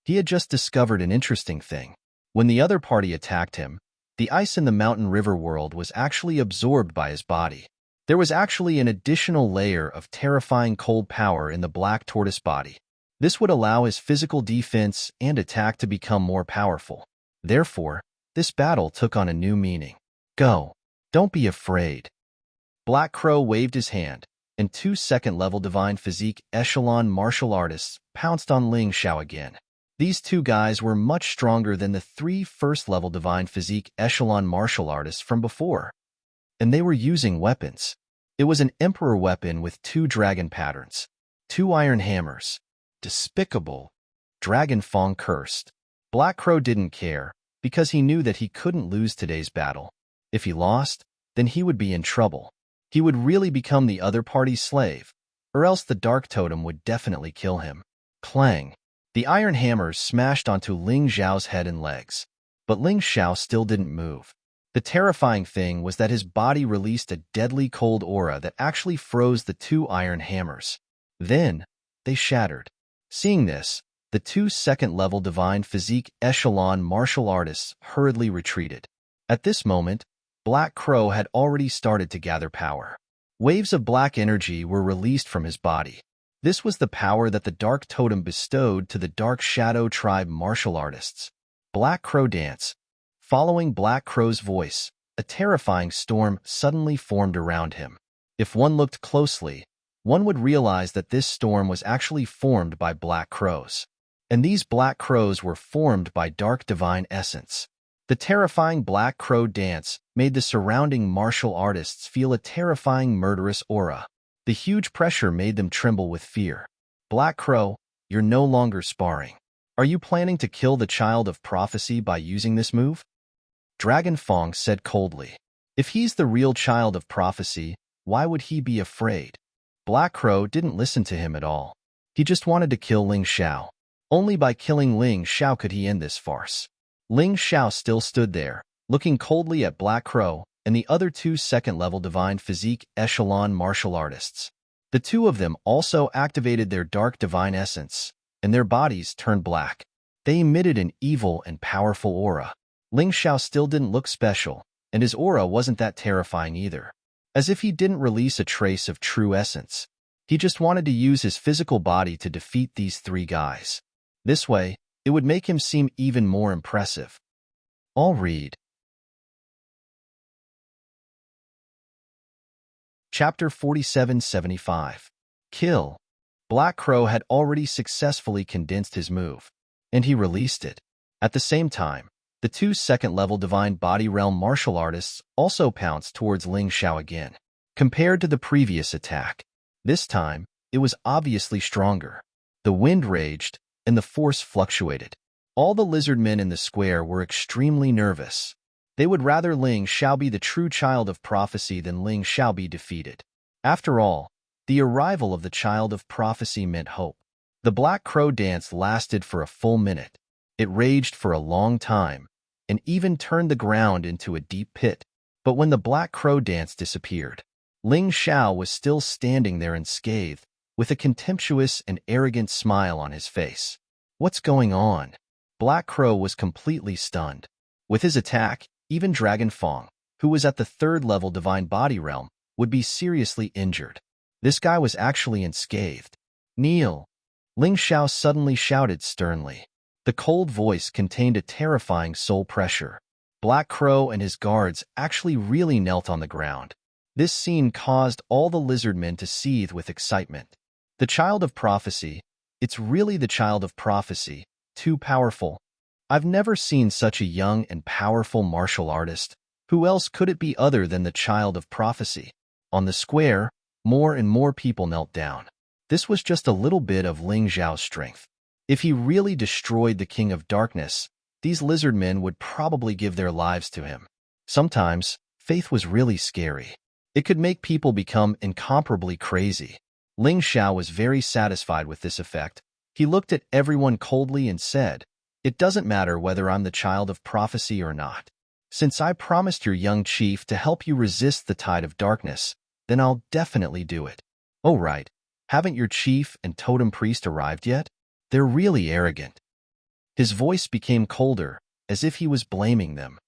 He had just discovered an interesting thing. When the other party attacked him, the ice in the mountain river world was actually absorbed by his body. There was actually an additional layer of terrifying cold power in the black tortoise body. This would allow his physical defense and attack to become more powerful. Therefore, this battle took on a new meaning. Go. Don't be afraid. Black Crow waved his hand, and 2 2nd-level Divine Physique echelon martial artists pounced on Ling Xiao again. These 2 guys were much stronger than the 3 1st-level Divine Physique echelon martial artists from before. And they were using weapons. It was an Emperor weapon with 2 dragon patterns, 2 iron hammers. Despicable. Dragon Fong cursed. Black Crow didn't care, because he knew that he couldn't lose today's battle. If he lost, then he would be in trouble. He would really become the other party's slave, or else the Dark Totem would definitely kill him. Clang. The iron hammers smashed onto Ling Xiao's head and legs, but Ling Xiao still didn't move. The terrifying thing was that his body released a deadly cold aura that actually froze the 2 iron hammers. Then, they shattered. Seeing this, the 2 2nd-level Divine Physique echelon martial artists hurriedly retreated. At this moment, Black Crow had already started to gather power. Waves of black energy were released from his body. This was the power that the Dark Totem bestowed to the Dark Shadow Tribe martial artists. Black Crow dance. Following Black Crow's voice, a terrifying storm suddenly formed around him. If one looked closely, one would realize that this storm was actually formed by black crows. And these black crows were formed by dark divine essence. The terrifying Black Crow dance made the surrounding martial artists feel a terrifying murderous aura. The huge pressure made them tremble with fear. Black Crow, you're no longer sparring. Are you planning to kill the child of prophecy by using this move? Dragon Fong said coldly. If he's the real child of prophecy, why would he be afraid? Black Crow didn't listen to him at all. He just wanted to kill Ling Xiao. Only by killing Ling Xiao could he end this farce. Ling Xiao still stood there, looking coldly at Black Crow and the other two second-level divine physique echelon martial artists. The two of them also activated their dark divine essence, and their bodies turned black. They emitted an evil and powerful aura. Ling Xiao still didn't look special, and his aura wasn't that terrifying either. As if he didn't release a trace of true essence. He just wanted to use his physical body to defeat these three guys. This way, it would make him seem even more impressive. I'll read. Chapter 4775. Kill. Black Crow had already successfully condensed his move, and he released it. At the same time, the two second-level Divine Body Realm martial artists also pounced towards Ling Xiao again. Compared to the previous attack, this time, it was obviously stronger. The wind raged, and the force fluctuated. All the lizard men in the square were extremely nervous. They would rather Ling Xiao be the true child of prophecy than Ling Xiao be defeated. After all, the arrival of the child of prophecy meant hope. The Black Crow dance lasted for a full minute. It raged for a long time, and even turned the ground into a deep pit. But when the Black Crow dance disappeared, Ling Xiao was still standing there unscathed, with a contemptuous and arrogant smile on his face. What's going on? Black Crow was completely stunned. With his attack, even Dragon Fong, who was at the third-level Divine Body Realm, would be seriously injured. This guy was actually unscathed. Kneel! Ling Xiao suddenly shouted sternly. The cold voice contained a terrifying soul pressure. Black Crow and his guards actually really knelt on the ground. This scene caused all the lizard men to seethe with excitement. The child of prophecy, it's really the child of prophecy, too powerful. I've never seen such a young and powerful martial artist. Who else could it be other than the child of prophecy? On the square, more and more people knelt down. This was just a little bit of Ling Xiao's strength. If he really destroyed the King of Darkness, these lizard men would probably give their lives to him. Sometimes, faith was really scary. It could make people become incomparably crazy. Ling Xiao was very satisfied with this effect. He looked at everyone coldly and said, "It doesn't matter whether I'm the child of prophecy or not. Since I promised your young chief to help you resist the tide of darkness, then I'll definitely do it." "Oh right, haven't your chief and totem priest arrived yet? They're really arrogant." His voice became colder, as if he was blaming them.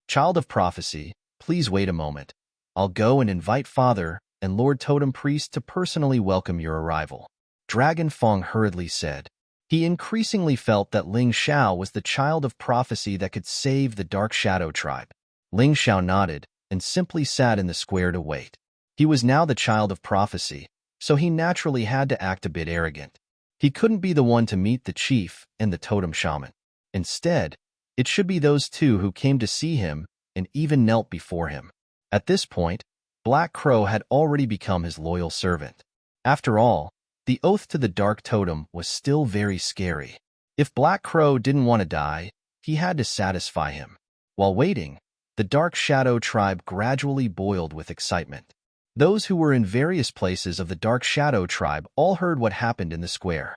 "Child of prophecy, please wait a moment. I'll go and invite Father and Lord Totem Priest to personally welcome your arrival," Dragon Fong hurriedly said. He increasingly felt that Ling Xiao was the child of prophecy that could save the Dark Shadow tribe. Ling Xiao nodded and simply sat in the square to wait. He was now the child of prophecy, so he naturally had to act a bit arrogant. He couldn't be the one to meet the chief and the totem shaman. Instead, it should be those two who came to see him and even knelt before him. At this point, Black Crow had already become his loyal servant. After all, the oath to the Dark Totem was still very scary. If Black Crow didn't want to die, he had to satisfy him. While waiting, the Dark Shadow tribe gradually boiled with excitement. Those who were in various places of the Dark Shadow tribe all heard what happened in the square.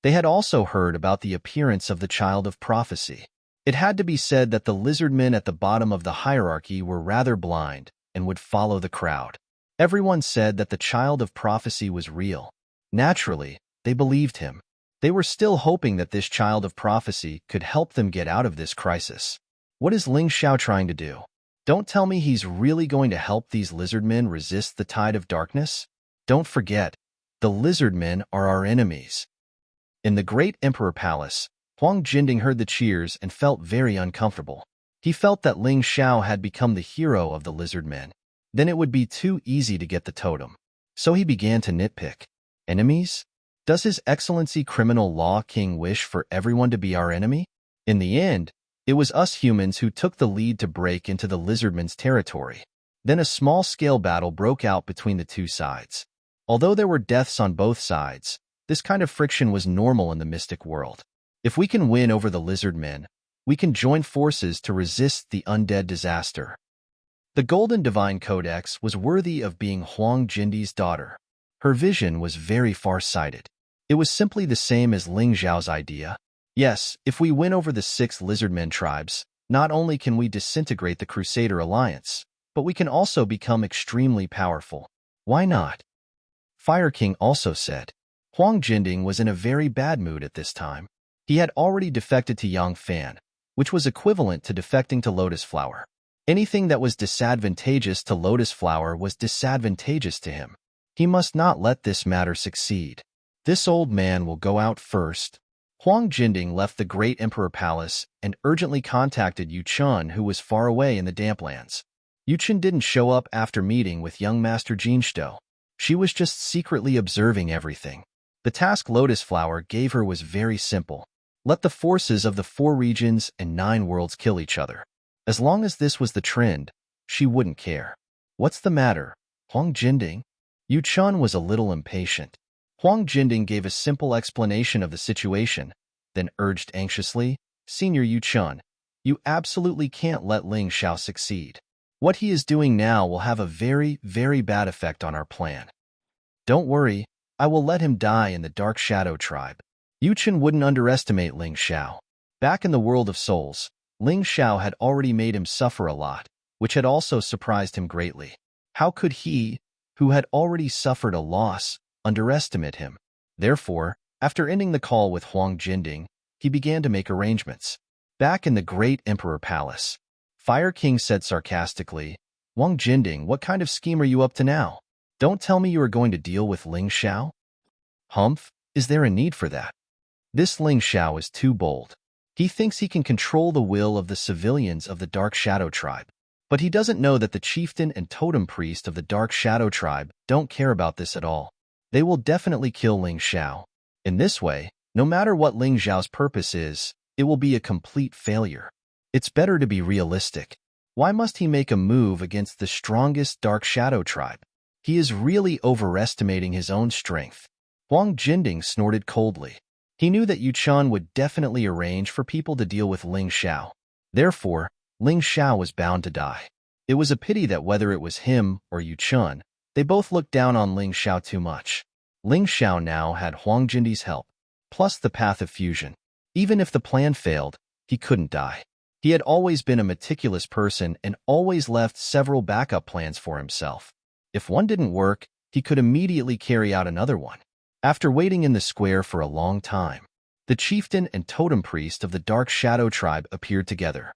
They had also heard about the appearance of the child of prophecy. It had to be said that the lizard men at the bottom of the hierarchy were rather blind and would follow the crowd. Everyone said that the child of prophecy was real. Naturally, they believed him. They were still hoping that this child of prophecy could help them get out of this crisis. What is Ling Xiao trying to do? Don't tell me he's really going to help these lizard men resist the tide of darkness? Don't forget, the lizard men are our enemies. In the great Emperor Palace, Huang Jinding heard the cheers and felt very uncomfortable. He felt that Ling Xiao had become the hero of the lizard men. Then it would be too easy to get the totem. So he began to nitpick. Enemies? Does His Excellency Criminal Law King wish for everyone to be our enemy? In the end, It was us humans who took the lead to break into the lizardmen's territory. Then a small-scale battle broke out between the two sides. Although there were deaths on both sides, this kind of friction was normal in the mystic world. If we can win over the lizardmen, we can join forces to resist the undead disaster. The Golden Divine Codex was worthy of being Huang Jindi's daughter. Her vision was very far-sighted. It was simply the same as Ling Zhao's idea. Yes, if we win over the 6 lizardmen tribes, not only can we disintegrate the Crusader Alliance, but we can also become extremely powerful. Why not? Fire King also said. Huang Jinding was in a very bad mood at this time. He had already defected to Yang Fan, which was equivalent to defecting to Lotus Flower. Anything that was disadvantageous to Lotus Flower was disadvantageous to him. He must not let this matter succeed. This old man will go out first. Huang Jinding left the Great Emperor Palace and urgently contacted Yu Chun, who was far away in the Damplands. Yu Chun didn't show up after meeting with young Master Jinshtou. She was just secretly observing everything. The task Lotus Flower gave her was very simple. Let the forces of the 4 regions and 9 worlds kill each other. As long as this was the trend, she wouldn't care. What's the matter, Huang Jinding? Yu Chun was a little impatient. Huang Jinding gave a simple explanation of the situation, then urged anxiously, Senior Yu Chun, you absolutely can't let Ling Xiao succeed. What he is doing now will have a very, very bad effect on our plan. Don't worry, I will let him die in the Dark Shadow Tribe. Yu Chun wouldn't underestimate Ling Xiao. Back in the world of souls, Ling Xiao had already made him suffer a lot, which had also surprised him greatly. How could he, who had already suffered a loss, underestimate him? Therefore, after ending the call with Huang Jinding, he began to make arrangements. Back in the Great Emperor Palace, Fire King said sarcastically, Huang Jinding, what kind of scheme are you up to now? Don't tell me you are going to deal with Ling Xiao? Humph, is there a need for that? This Ling Xiao is too bold. He thinks he can control the will of the civilians of the Dark Shadow Tribe. But he doesn't know that the chieftain and totem priest of the Dark Shadow Tribe don't care about this at all. They will definitely kill Ling Xiao. In this way, no matter what Ling Xiao's purpose is, it will be a complete failure. It's better to be realistic. Why must he make a move against the strongest Dark Shadow Tribe? He is really overestimating his own strength. Huang Jinding snorted coldly. He knew that Yu Chun would definitely arrange for people to deal with Ling Xiao. Therefore, Ling Xiao was bound to die. It was a pity that whether it was him or Yu Chun, they both looked down on Ling Xiao too much. Ling Xiao now had Huang Jindi's help, plus the path of fusion. Even if the plan failed, he couldn't die. He had always been a meticulous person and always left several backup plans for himself. If one didn't work, he could immediately carry out another one. After waiting in the square for a long time, the chieftain and totem priest of the Dark Shadow Tribe appeared together.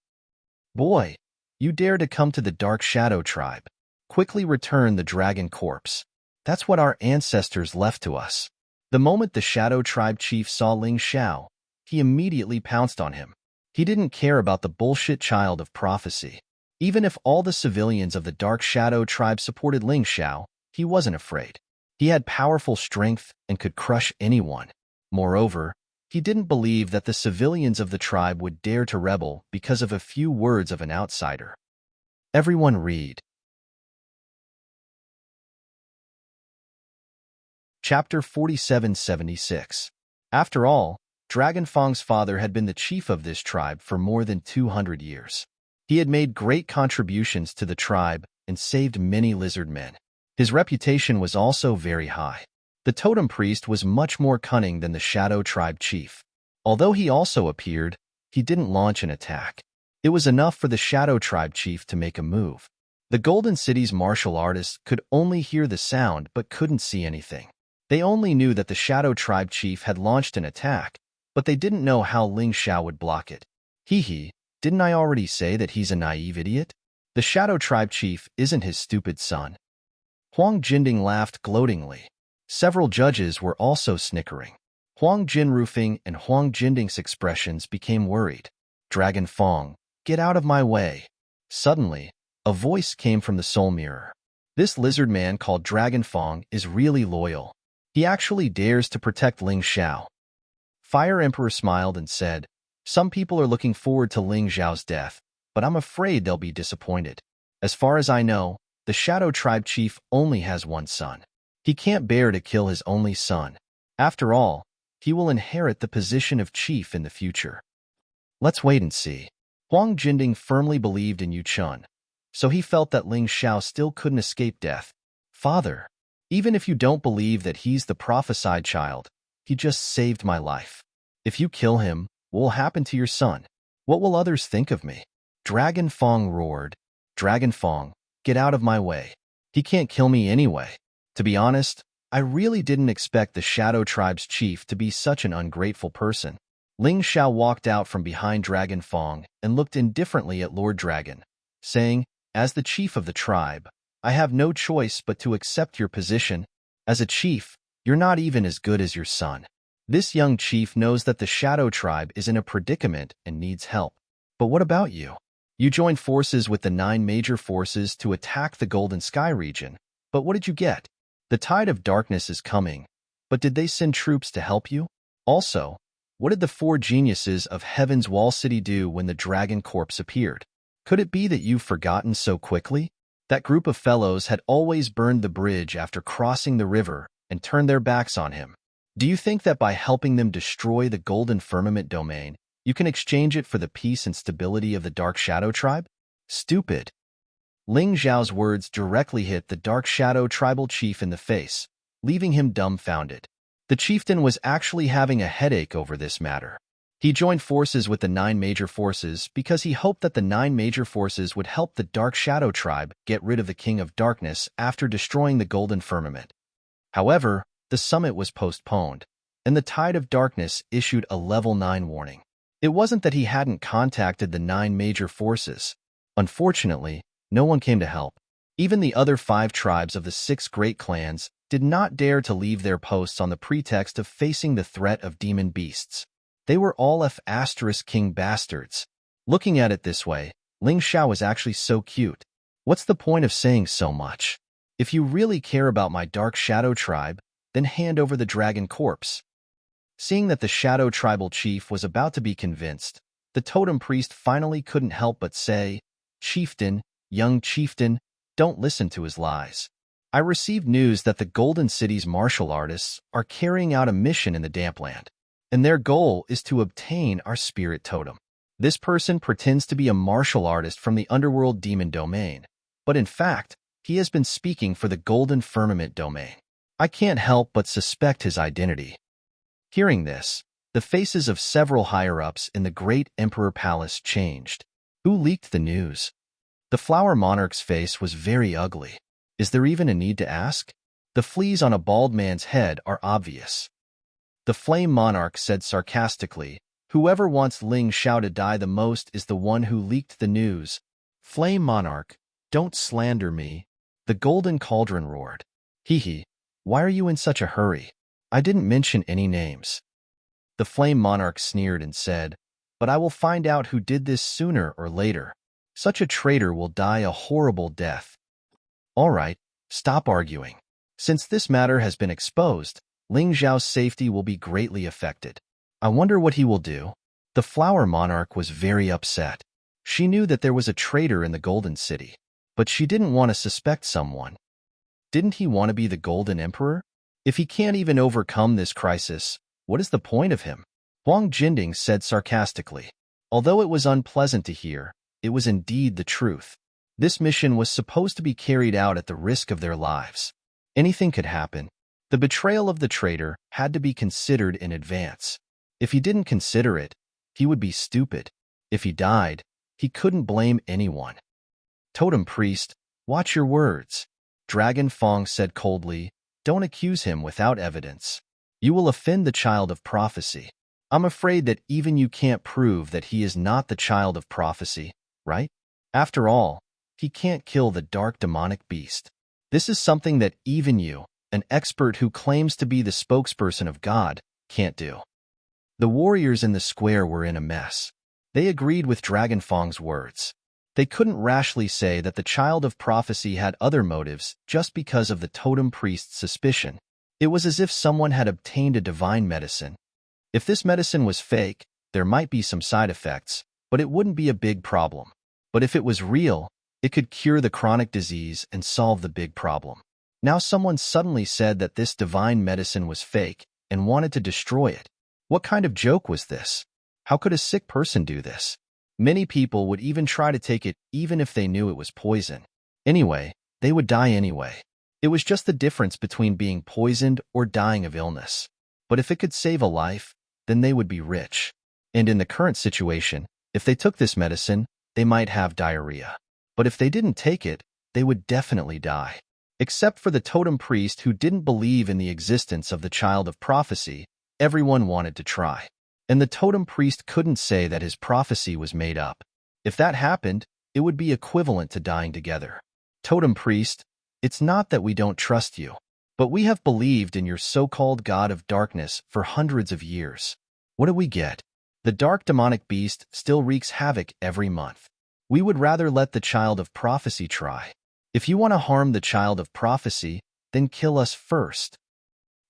Boy, you dare to come to the Dark Shadow Tribe. Quickly return the dragon corpse. That's what our ancestors left to us. The moment the Shadow Tribe chief saw Ling Xiao, he immediately pounced on him. He didn't care about the bullshit child of prophecy. Even if all the civilians of the Dark Shadow Tribe supported Ling Xiao, he wasn't afraid. He had powerful strength and could crush anyone. Moreover, he didn't believe that the civilians of the tribe would dare to rebel because of a few words of an outsider. Everyone read. Chapter 4776. After all, Dragon Fang's father had been the chief of this tribe for more than 200 years. He had made great contributions to the tribe and saved many lizard men. His reputation was also very high. The totem priest was much more cunning than the Shadow Tribe chief. Although he also appeared, he didn't launch an attack. It was enough for the Shadow Tribe chief to make a move. The Golden City's martial artists could only hear the sound but couldn't see anything. They only knew that the Shadow Tribe chief had launched an attack, but they didn't know how Ling Xiao would block it. Hee, didn't I already say that he's a naive idiot? The Shadow Tribe chief isn't his stupid son. Huang Jinding laughed gloatingly. Several judges were also snickering. Huang Jinrufing and Huang Jinding's expressions became worried. Dragon Fang, get out of my way. Suddenly, a voice came from the soul mirror. This lizard man called Dragon Fang is really loyal. He actually dares to protect Ling Xiao. Fire Emperor smiled and said, Some people are looking forward to Ling Zhao's death, but I'm afraid they'll be disappointed. As far as I know, the Shadow Tribe chief only has one son. He can't bear to kill his only son. After all, he will inherit the position of chief in the future. Let's wait and see. Huang Jinding firmly believed in Yu Chun, so he felt that Ling Xiao still couldn't escape death. Father, even if you don't believe that he's the prophesied child, he just saved my life. If you kill him, what will happen to your son? What will others think of me? Dragon Fong roared. Dragon Fong, get out of my way. He can't kill me anyway. To be honest, I really didn't expect the Shadow Tribe's chief to be such an ungrateful person. Ling Xiao walked out from behind Dragon Fong and looked indifferently at Lord Dragon, saying, as the chief of the tribe, I have no choice but to accept your position. As a chief, you're not even as good as your son. This young chief knows that the Shadow Tribe is in a predicament and needs help. But what about you? You joined forces with the 9 major forces to attack the Golden Sky region. But what did you get? The tide of darkness is coming. But did they send troops to help you? Also, what did the 4 geniuses of Heaven's Wall City do when the dragon corpse appeared? Could it be that you've forgotten so quickly? That group of fellows had always burned the bridge after crossing the river and turned their backs on him. Do you think that by helping them destroy the Golden Firmament domain, you can exchange it for the peace and stability of the Dark Shadow Tribe? Stupid. Ling Zhao's words directly hit the Dark Shadow Tribal chief in the face, leaving him dumbfounded. The chieftain was actually having a headache over this matter. He joined forces with the 9 major forces because he hoped that the 9 major forces would help the Dark Shadow Tribe get rid of the King of Darkness after destroying the Golden Firmament. However, the summit was postponed, and the Tide of Darkness issued a Level 9 warning. It wasn't that he hadn't contacted the 9 major forces. Unfortunately, no one came to help. Even the other 5 tribes of the 6 great clans did not dare to leave their posts on the pretext of facing the threat of demon beasts. They were all F***king bastards. Looking at it this way, Ling Xiao was actually so cute. What's the point of saying so much? If you really care about my Dark Shadow Tribe, then hand over the dragon corpse. Seeing that the Shadow Tribal chief was about to be convinced, the totem priest finally couldn't help but say, Chieftain, young chieftain, don't listen to his lies. I received news that the Golden City's martial artists are carrying out a mission in the Dampland, and their goal is to obtain our spirit totem. This person pretends to be a martial artist from the underworld demon domain, but in fact, he has been speaking for the Golden Firmament domain. I can't help but suspect his identity. Hearing this, the faces of several higher-ups in the Great Emperor Palace changed. Who leaked the news? The Flower Monarch's face was very ugly. Is there even a need to ask? The fleas on a bald man's head are obvious. The Flame Monarch said sarcastically, whoever wants Ling Xiao to die the most is the one who leaked the news. Flame Monarch, don't slander me. The Golden Cauldron roared. Hee, why are you in such a hurry? I didn't mention any names. The Flame Monarch sneered and said, but I will find out who did this sooner or later. Such a traitor will die a horrible death. All right, stop arguing. Since this matter has been exposed, Ling Zhao's safety will be greatly affected. I wonder what he will do. The Flower Monarch was very upset. She knew that there was a traitor in the Golden City, but she didn't want to suspect someone. Didn't he want to be the Golden Emperor? If he can't even overcome this crisis, what is the point of him? Huang Jinding said sarcastically. Although it was unpleasant to hear, it was indeed the truth. This mission was supposed to be carried out at the risk of their lives. Anything could happen. The betrayal of the traitor had to be considered in advance. If he didn't consider it, he would be stupid. If he died, he couldn't blame anyone. Totem Priest, watch your words. Dragon Fong said coldly, don't accuse him without evidence. You will offend the child of prophecy. I'm afraid that even you can't prove that he is not the child of prophecy, right? After all, he can't kill the dark demonic beast. This is something that even you, an expert who claims to be the spokesperson of God, can't do. The warriors in the square were in a mess. They agreed with Dragon Fong's words. They couldn't rashly say that the child of prophecy had other motives just because of the totem priest's suspicion. It was as if someone had obtained a divine medicine. If this medicine was fake, There might be some side effects, but it wouldn't be a big problem. But if it was real, it could cure the chronic disease and solve the big problem. Now someone suddenly said that this divine medicine was fake and wanted to destroy it. What kind of joke was this? How could a sick person do this? Many people would even try to take it even if they knew it was poison. Anyway, they would die anyway. It was just the difference between being poisoned or dying of illness. But if it could save a life, then they would be rich. And in the current situation, if they took this medicine, they might have diarrhea. But if they didn't take it, they would definitely die. Except for the totem priest who didn't believe in the existence of the child of prophecy, everyone wanted to try. And the totem priest couldn't say that his prophecy was made up. If that happened, it would be equivalent to dying together. Totem priest, it's not that we don't trust you, but we have believed in your so-called god of darkness for hundreds of years. What do we get? The dark demonic beast still wreaks havoc every month. We would rather let the child of prophecy try. If you want to harm the child of prophecy, then kill us first.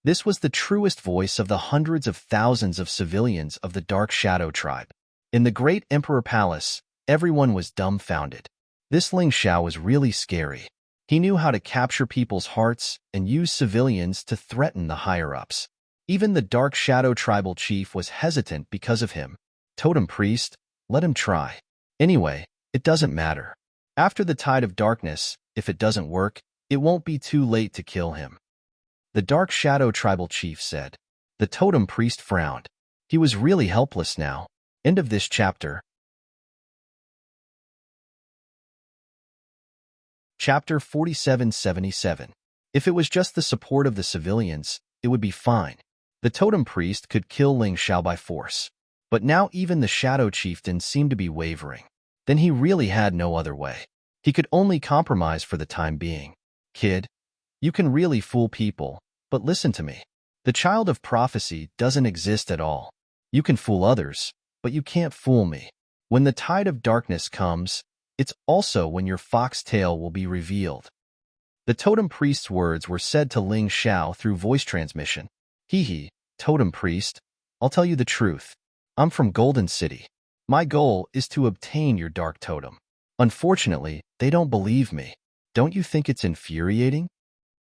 This was the truest voice of the hundreds of thousands of civilians of the Dark Shadow tribe. In the great Emperor Palace, everyone was dumbfounded. This Ling Xiao was really scary. He knew how to capture people's hearts and use civilians to threaten the higher-ups. Even the Dark Shadow tribal chief was hesitant because of him. Totem priest, let him try. Anyway, it doesn't matter. After the tide of darkness, if it doesn't work, it won't be too late to kill him. The Dark Shadow tribal chief said. The totem priest frowned. He was really helpless now. End of this chapter. Chapter 4777. If it was just the support of the civilians, it would be fine. The totem priest could kill Ling Xiao by force. But now even the shadow chieftain seemed to be wavering. Then he really had no other way. He could only compromise for the time being. Kid, you can really fool people, but listen to me. The child of prophecy doesn't exist at all. You can fool others, but you can't fool me. When the tide of darkness comes, it's also when your foxtail will be revealed. The totem priest's words were said to Ling Xiao through voice transmission. Hee, totem priest, I'll tell you the truth. I'm from Golden City. My goal is to obtain your dark totem. Unfortunately, they don't believe me. Don't you think it's infuriating?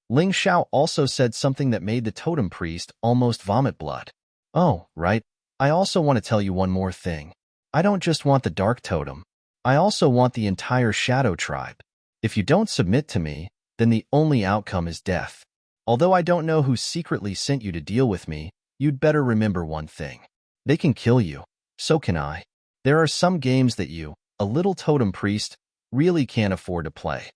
Ling Xiao also said something that made the totem priest almost vomit blood. Oh, right. I also want to tell you one more thing. I don't just want the dark totem. I also want the entire shadow tribe. If you don't submit to me, then the only outcome is death. Although I don't know who secretly sent you to deal with me, you'd better remember one thing. They can kill you. So can I. There are some games that you, a little totem priest, really can't afford to play.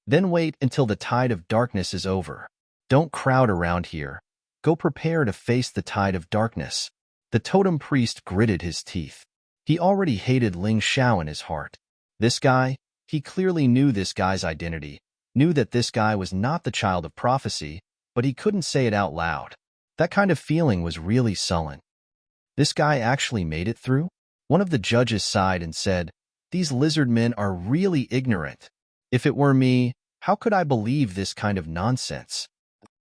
Then wait until the tide of darkness is over. Don't crowd around here. Go prepare to face the tide of darkness. The totem priest gritted his teeth. He already hated Ling Xiao in his heart. This guy, he clearly knew this guy's identity, knew that this guy was not the child of prophecy, but he couldn't say it out loud. That kind of feeling was really sullen. This guy actually made it through? One of the judges sighed and said, "These lizard men are really ignorant. If it were me, how could I believe this kind of nonsense?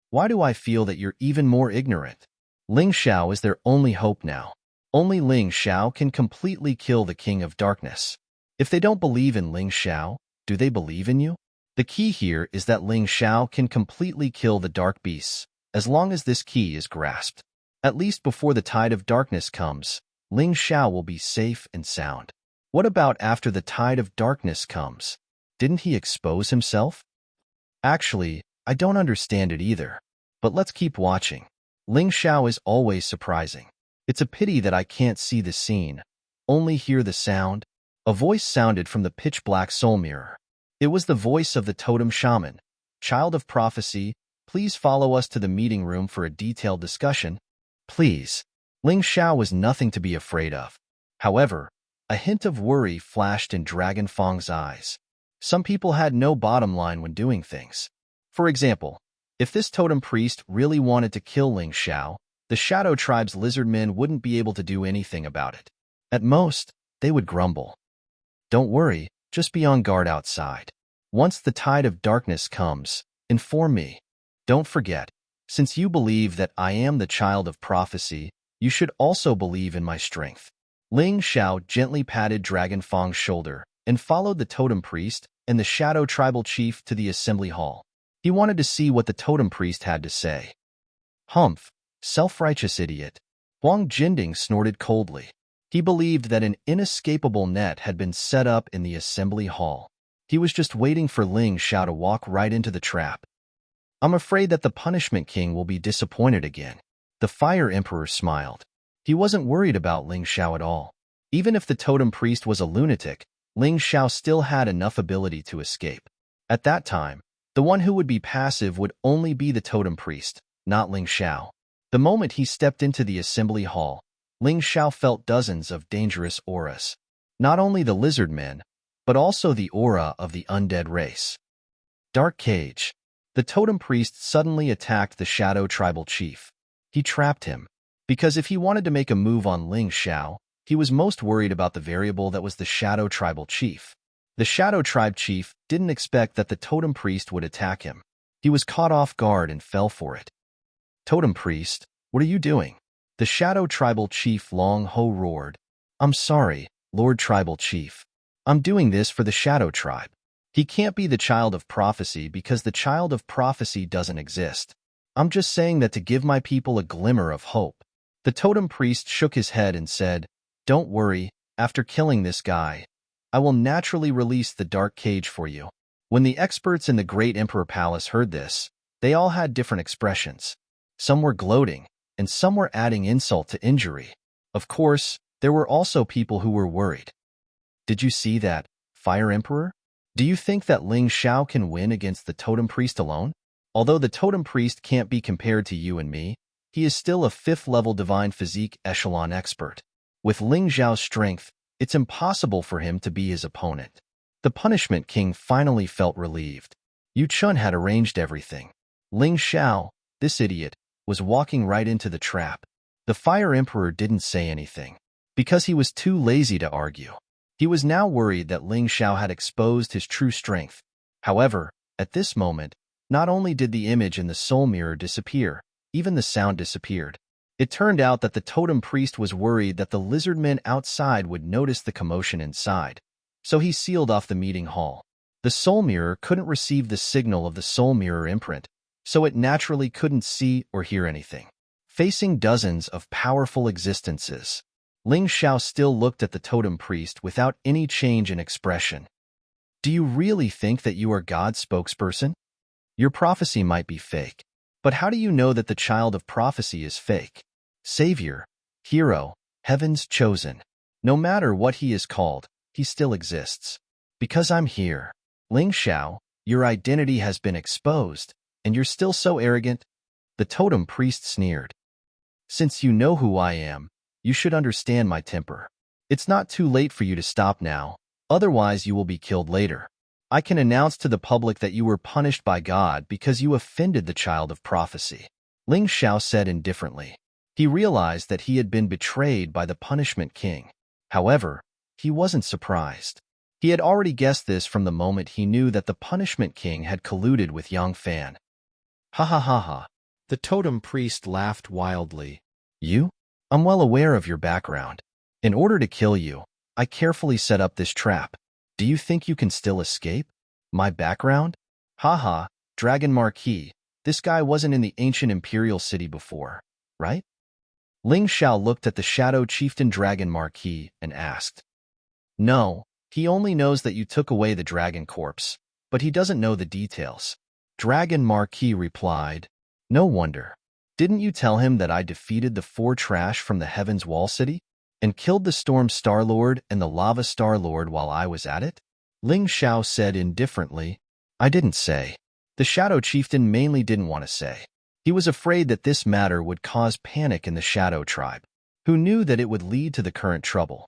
Why do I feel that you're even more ignorant? Ling Xiao is their only hope now. Only Ling Xiao can completely kill the King of Darkness. If they don't believe in Ling Xiao, do they believe in you? The key here is that Ling Xiao can completely kill the dark beasts, as long as this key is grasped. At least before the tide of darkness comes, Ling Xiao will be safe and sound. What about after the tide of darkness comes? Didn't he expose himself? Actually, I don't understand it either. But let's keep watching. Ling Xiao is always surprising. It's a pity that I can't see the scene, only hear the sound. A voice sounded from the pitch-black soul mirror. It was the voice of the totem shaman. Child of prophecy, please follow us to the meeting room for a detailed discussion. Please. Ling Xiao was nothing to be afraid of. However, a hint of worry flashed in Dragon Fang's eyes. Some people had no bottom line when doing things. For example, if this totem priest really wanted to kill Ling Xiao, the Shadow Tribe's lizard men wouldn't be able to do anything about it. At most, they would grumble. Don't worry, just be on guard outside. Once the tide of darkness comes, inform me. Don't forget, since you believe that I am the child of prophecy, You should also believe in my strength. Ling Xiao gently patted Dragon Fang's shoulder and followed the totem priest and the shadow tribal chief to the assembly hall. He wanted to see what the totem priest had to say. Humph, self-righteous idiot. Huang Jinding snorted coldly. He believed that an inescapable net had been set up in the assembly hall. He was just waiting for Ling Xiao to walk right into the trap. I'm afraid that the Punishment King will be disappointed again. The Fire Emperor smiled. He wasn't worried about Ling Xiao at all. Even if the totem priest was a lunatic, Ling Xiao still had enough ability to escape. At that time, the one who would be passive would only be the totem priest, not Ling Xiao. The moment he stepped into the assembly hall, Ling Xiao felt dozens of dangerous auras. Not only the lizard men, but also the aura of the undead race. Dark Cage. The totem priest suddenly attacked the shadow tribal chief. He trapped him, because if he wanted to make a move on Ling Xiao, he was most worried about the variable that was the shadow tribal chief. The shadow tribe chief didn't expect that the totem priest would attack him. He was caught off guard and fell for it. Totem priest, what are you doing? The shadow tribal chief Long Ho roared. I'm sorry, Lord Tribal Chief. I'm doing this for the shadow tribe. He can't be the child of prophecy because the child of prophecy doesn't exist. I'm just saying that to give my people a glimmer of hope. The totem priest shook his head and said, Don't worry, after killing this guy, I will naturally release the dark cage for you. When the experts in the Great Emperor Palace heard this, they all had different expressions. Some were gloating, and some were adding insult to injury. Of course, there were also people who were worried. Did you see that, Fire Emperor? Do you think that Ling Xiao can win against the totem priest alone? Although the totem priest can't be compared to you and me, he is still a 5th-level divine physique echelon expert. With Ling Xiao's strength, it's impossible for him to be his opponent. The Punishment King finally felt relieved. Yu Chun had arranged everything. Ling Xiao, this idiot, was walking right into the trap. The Fire Emperor didn't say anything, because he was too lazy to argue. He was now worried that Ling Xiao had exposed his true strength. However, at this moment, not only did the image in the soul mirror disappear, even the sound disappeared. It turned out that the totem priest was worried that the lizard men outside would notice the commotion inside, so he sealed off the meeting hall. The soul mirror couldn't receive the signal of the soul mirror imprint, so it naturally couldn't see or hear anything. Facing dozens of powerful existences, Ling Xiao still looked at the totem priest without any change in expression. Do you really think that you are God's spokesperson? Your prophecy might be fake, but how do you know that the child of prophecy is fake? Savior, hero, heaven's chosen. No matter what he is called, he still exists. Because I'm here. Ling Xiao, your identity has been exposed, and you're still so arrogant? The totem priest sneered. Since you know who I am, you should understand my temper. It's not too late for you to stop now, otherwise you will be killed later. I can announce to the public that you were punished by God because you offended the child of prophecy. Ling Xiao said indifferently. He realized that he had been betrayed by the Punishment King. However, he wasn't surprised. He had already guessed this from the moment he knew that the Punishment King had colluded with Yang Fan. Ha ha ha ha. The totem priest laughed wildly. You? I'm well aware of your background. In order to kill you, I carefully set up this trap. Do you think you can still escape? My background? Haha, Dragon Marquis. This guy wasn't in the ancient imperial city before, right? Ling Xiao looked at the shadow chieftain Dragon Marquis and asked. No, he only knows that you took away the dragon corpse, but he doesn't know the details. Dragon Marquis replied. No wonder. Didn't you tell him that I defeated the 4 trash from the Heaven's Wall City? And killed the Storm Star-Lord and the Lava Star-Lord while I was at it? Ling Xiao said indifferently. I didn't say. The Shadow Chieftain mainly didn't want to say. He was afraid that this matter would cause panic in the Shadow Tribe, who knew that it would lead to the current trouble.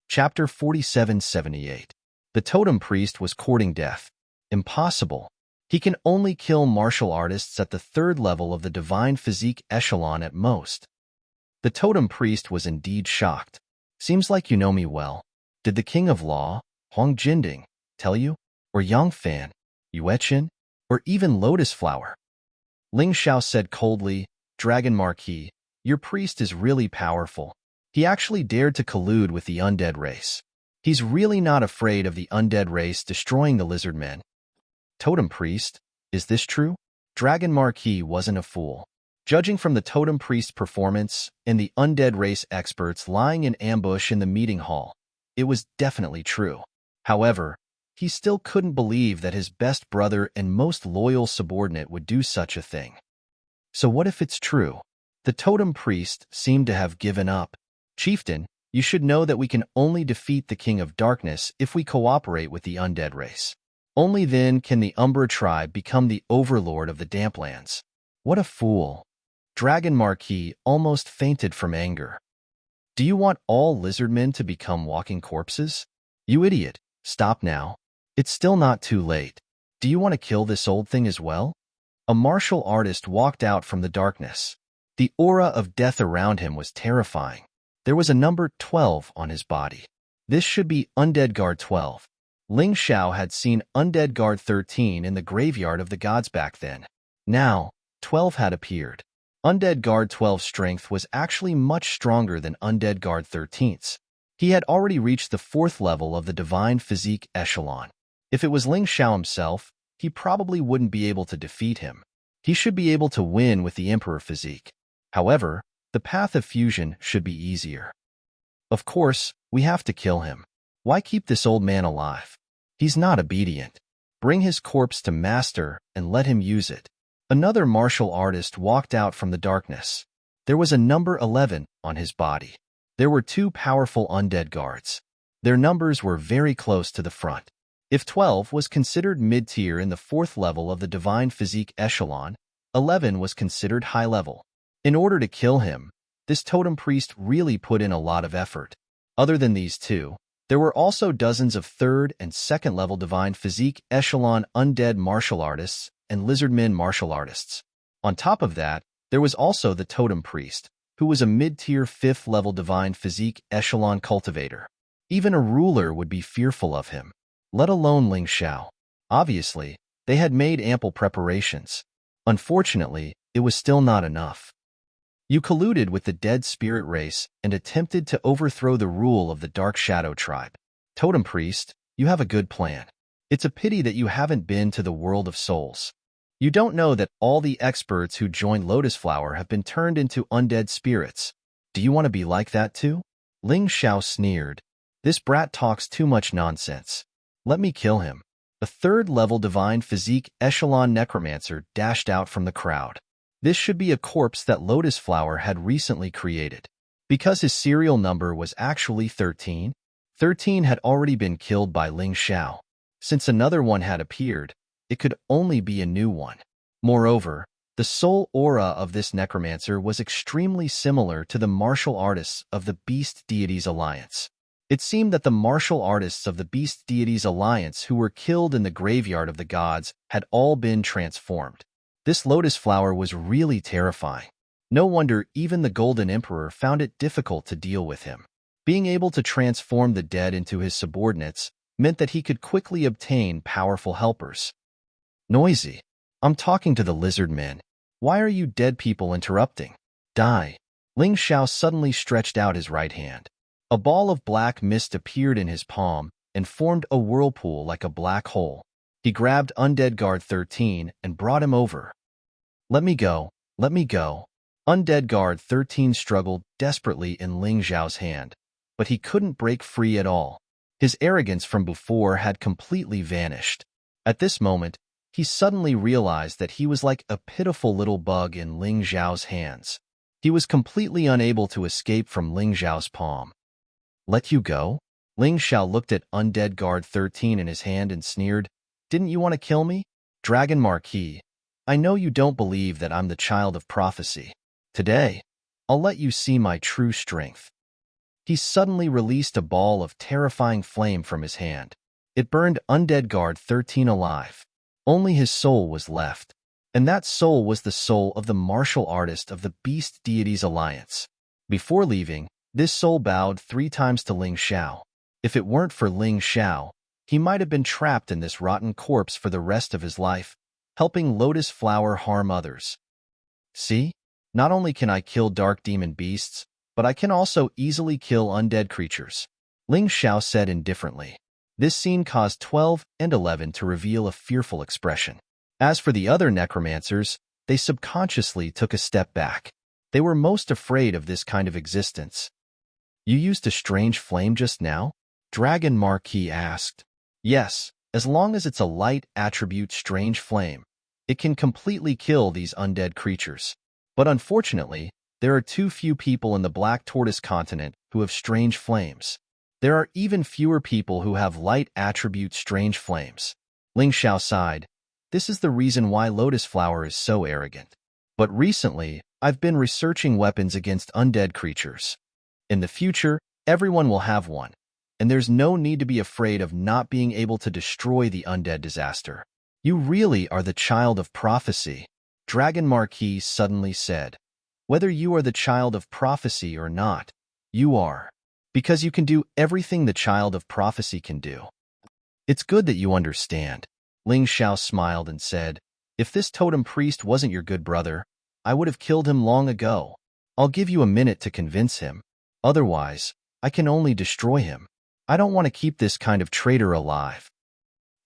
Chapter 4778. The Totem Priest was courting death. Impossible. He can only kill martial artists at the 3rd level of the divine physique echelon at most. The totem priest was indeed shocked. Seems like you know me well. Did the King of Law, Huang Jinding, tell you? Or Yang Fan, Yuechen? or even lotus flower. Ling Xiao said coldly, Dragon Marquis, your priest is really powerful. He actually dared to collude with the undead race. He's really not afraid of the undead race destroying the lizard men. Totem priest, is this true? Dragon Marquis wasn't a fool. Judging from the totem priest performance and the undead race experts lying in ambush in the meeting hall, it was definitely true. However, he still couldn't believe that his best brother and most loyal subordinate would do such a thing. So what if it's true? The totem priest seemed to have given up. Chieftain, you should know that we can only defeat the King of Darkness if we cooperate with the undead race. Only then can the Umbra tribe become the overlord of the Damplands. What a fool. Dragon Marquis almost fainted from anger. Do you want all lizardmen to become walking corpses? You idiot, stop now. It's still not too late. Do you want to kill this old thing as well? A martial artist walked out from the darkness. The aura of death around him was terrifying. There was a number 12 on his body. This should be Undead Guard 12. Ling Xiao had seen Undead Guard 13 in the graveyard of the gods back then. Now, 12 had appeared. Undead Guard 12's strength was actually much stronger than Undead Guard 13's. He had already reached the 4th level of the Divine Physique Echelon. If it was Ling Xiao himself, he probably wouldn't be able to defeat him. He should be able to win with the Emperor Physique. However, the path of fusion should be easier. Of course, we have to kill him. Why keep this old man alive? He's not obedient. Bring his corpse to Master and let him use it. Another martial artist walked out from the darkness. There was a number 11 on his body. There were 2 powerful undead guards. Their numbers were very close to the front. If 12 was considered mid-tier in the 4th level of the Divine Physique Echelon, 11 was considered high level. In order to kill him, this totem priest really put in a lot of effort. Other than these 2, there were also dozens of 3rd and 2nd level Divine Physique Echelon undead martial artists and lizardmen martial artists. On top of that, there was also the totem priest, who was a mid-tier 5th level Divine Physique Echelon cultivator. Even a ruler would be fearful of him, let alone Ling Xiao. Obviously, they had made ample preparations. Unfortunately, it was still not enough. You colluded with the dead spirit race and attempted to overthrow the rule of the Dark Shadow tribe. Totem priest, you have a good plan. It's a pity that you haven't been to the world of souls. You don't know that all the experts who joined Lotus Flower have been turned into undead spirits. Do you want to be like that too? Ling Xiao sneered. This brat talks too much nonsense. Let me kill him. A 3rd level Divine Physique Echelon Necromancer dashed out from the crowd. This should be a corpse that Lotus Flower had recently created. Because his serial number was actually 13, 13 had already been killed by Ling Xiao. Since another one had appeared, it could only be a new one. Moreover, the soul aura of this necromancer was extremely similar to the martial artists of the Beast Deities Alliance. It seemed that the martial artists of the Beast Deities Alliance who were killed in the graveyard of the gods had all been transformed. This lotus flower was really terrifying. No wonder even the Golden Emperor found it difficult to deal with him. Being able to transform the dead into his subordinates meant that he could quickly obtain powerful helpers. Noisy. I'm talking to the lizard men. Why are you dead people interrupting? Die. Ling Xiao suddenly stretched out his right hand. A ball of black mist appeared in his palm and formed a whirlpool like a black hole. He grabbed Undead Guard 13 and brought him over. Let me go. Let me go. Undead Guard 13 struggled desperately in Ling Xiao's hand, but he couldn't break free at all. His arrogance from before had completely vanished. At this moment, he suddenly realized that he was like a pitiful little bug in Ling Xiao's hands. He was completely unable to escape from Ling Xiao's palm. Let you go? Ling Xiao looked at Undead Guard 13 in his hand and sneered, Didn't you want to kill me? Dragon Marquis, I know you don't believe that I'm the child of prophecy. Today, I'll let you see my true strength. He suddenly released a ball of terrifying flame from his hand. It burned Undead Guard 13 alive. Only his soul was left, and that soul was the soul of the martial artist of the Beast Deities Alliance. Before leaving, this soul bowed 3 times to Ling Xiao. If it weren't for Ling Xiao, he might have been trapped in this rotten corpse for the rest of his life, helping lotus flower harm others. See? Not only can I kill dark demon beasts, but I can also easily kill undead creatures. Ling Xiao said indifferently. This scene caused 12 and 11 to reveal a fearful expression. As for the other necromancers, they subconsciously took a step back. They were most afraid of this kind of existence. You used a strange flame just now? Dragon Marquis asked. Yes, as long as it's a light attribute strange flame, it can completely kill these undead creatures. But unfortunately, there are too few people in the Black Tortoise continent who have strange flames. There are even fewer people who have light attribute strange flames. Ling Xiao sighed. This is the reason why Lotus Flower is so arrogant. But recently, I've been researching weapons against undead creatures. In the future, everyone will have one, and there's no need to be afraid of not being able to destroy the undead disaster. You really are the child of prophecy, Dragon Marquis suddenly said. Whether you are the child of prophecy or not, you are. Because you can do everything the child of prophecy can do. It's good that you understand. Ling Xiao smiled and said, if this totem priest wasn't your good brother, I would have killed him long ago. I'll give you a minute to convince him. Otherwise, I can only destroy him. I don't want to keep this kind of traitor alive.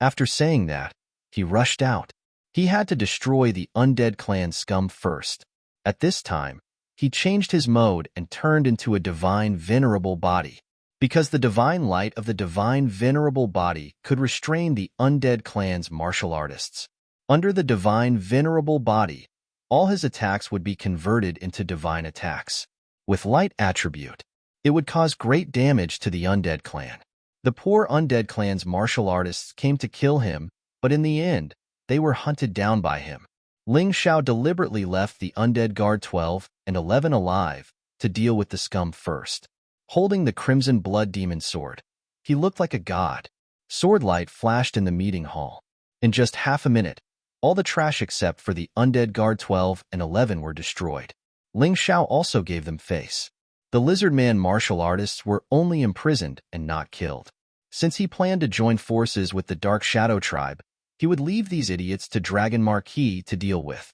After saying that, he rushed out. He had to destroy the undead clan scum first. At this time, he changed his mode and turned into a divine venerable body. Because the divine light of the divine venerable body could restrain the undead clan's martial artists. Under the divine venerable body, all his attacks would be converted into divine attacks. With light attribute, it would cause great damage to the undead clan. The poor undead clan's martial artists came to kill him, but in the end, they were hunted down by him. Ling Xiao deliberately left the undead guard 12 and 11 alive to deal with the scum first. Holding the crimson blood demon sword, he looked like a god. Sword light flashed in the meeting hall. In just half a minute, all the trash except for the undead guard 12 and 11 were destroyed. Ling Xiao also gave them face. The lizard man martial artists were only imprisoned and not killed. Since he planned to join forces with the Dark Shadow tribe, he would leave these idiots to Dragon Marquis to deal with.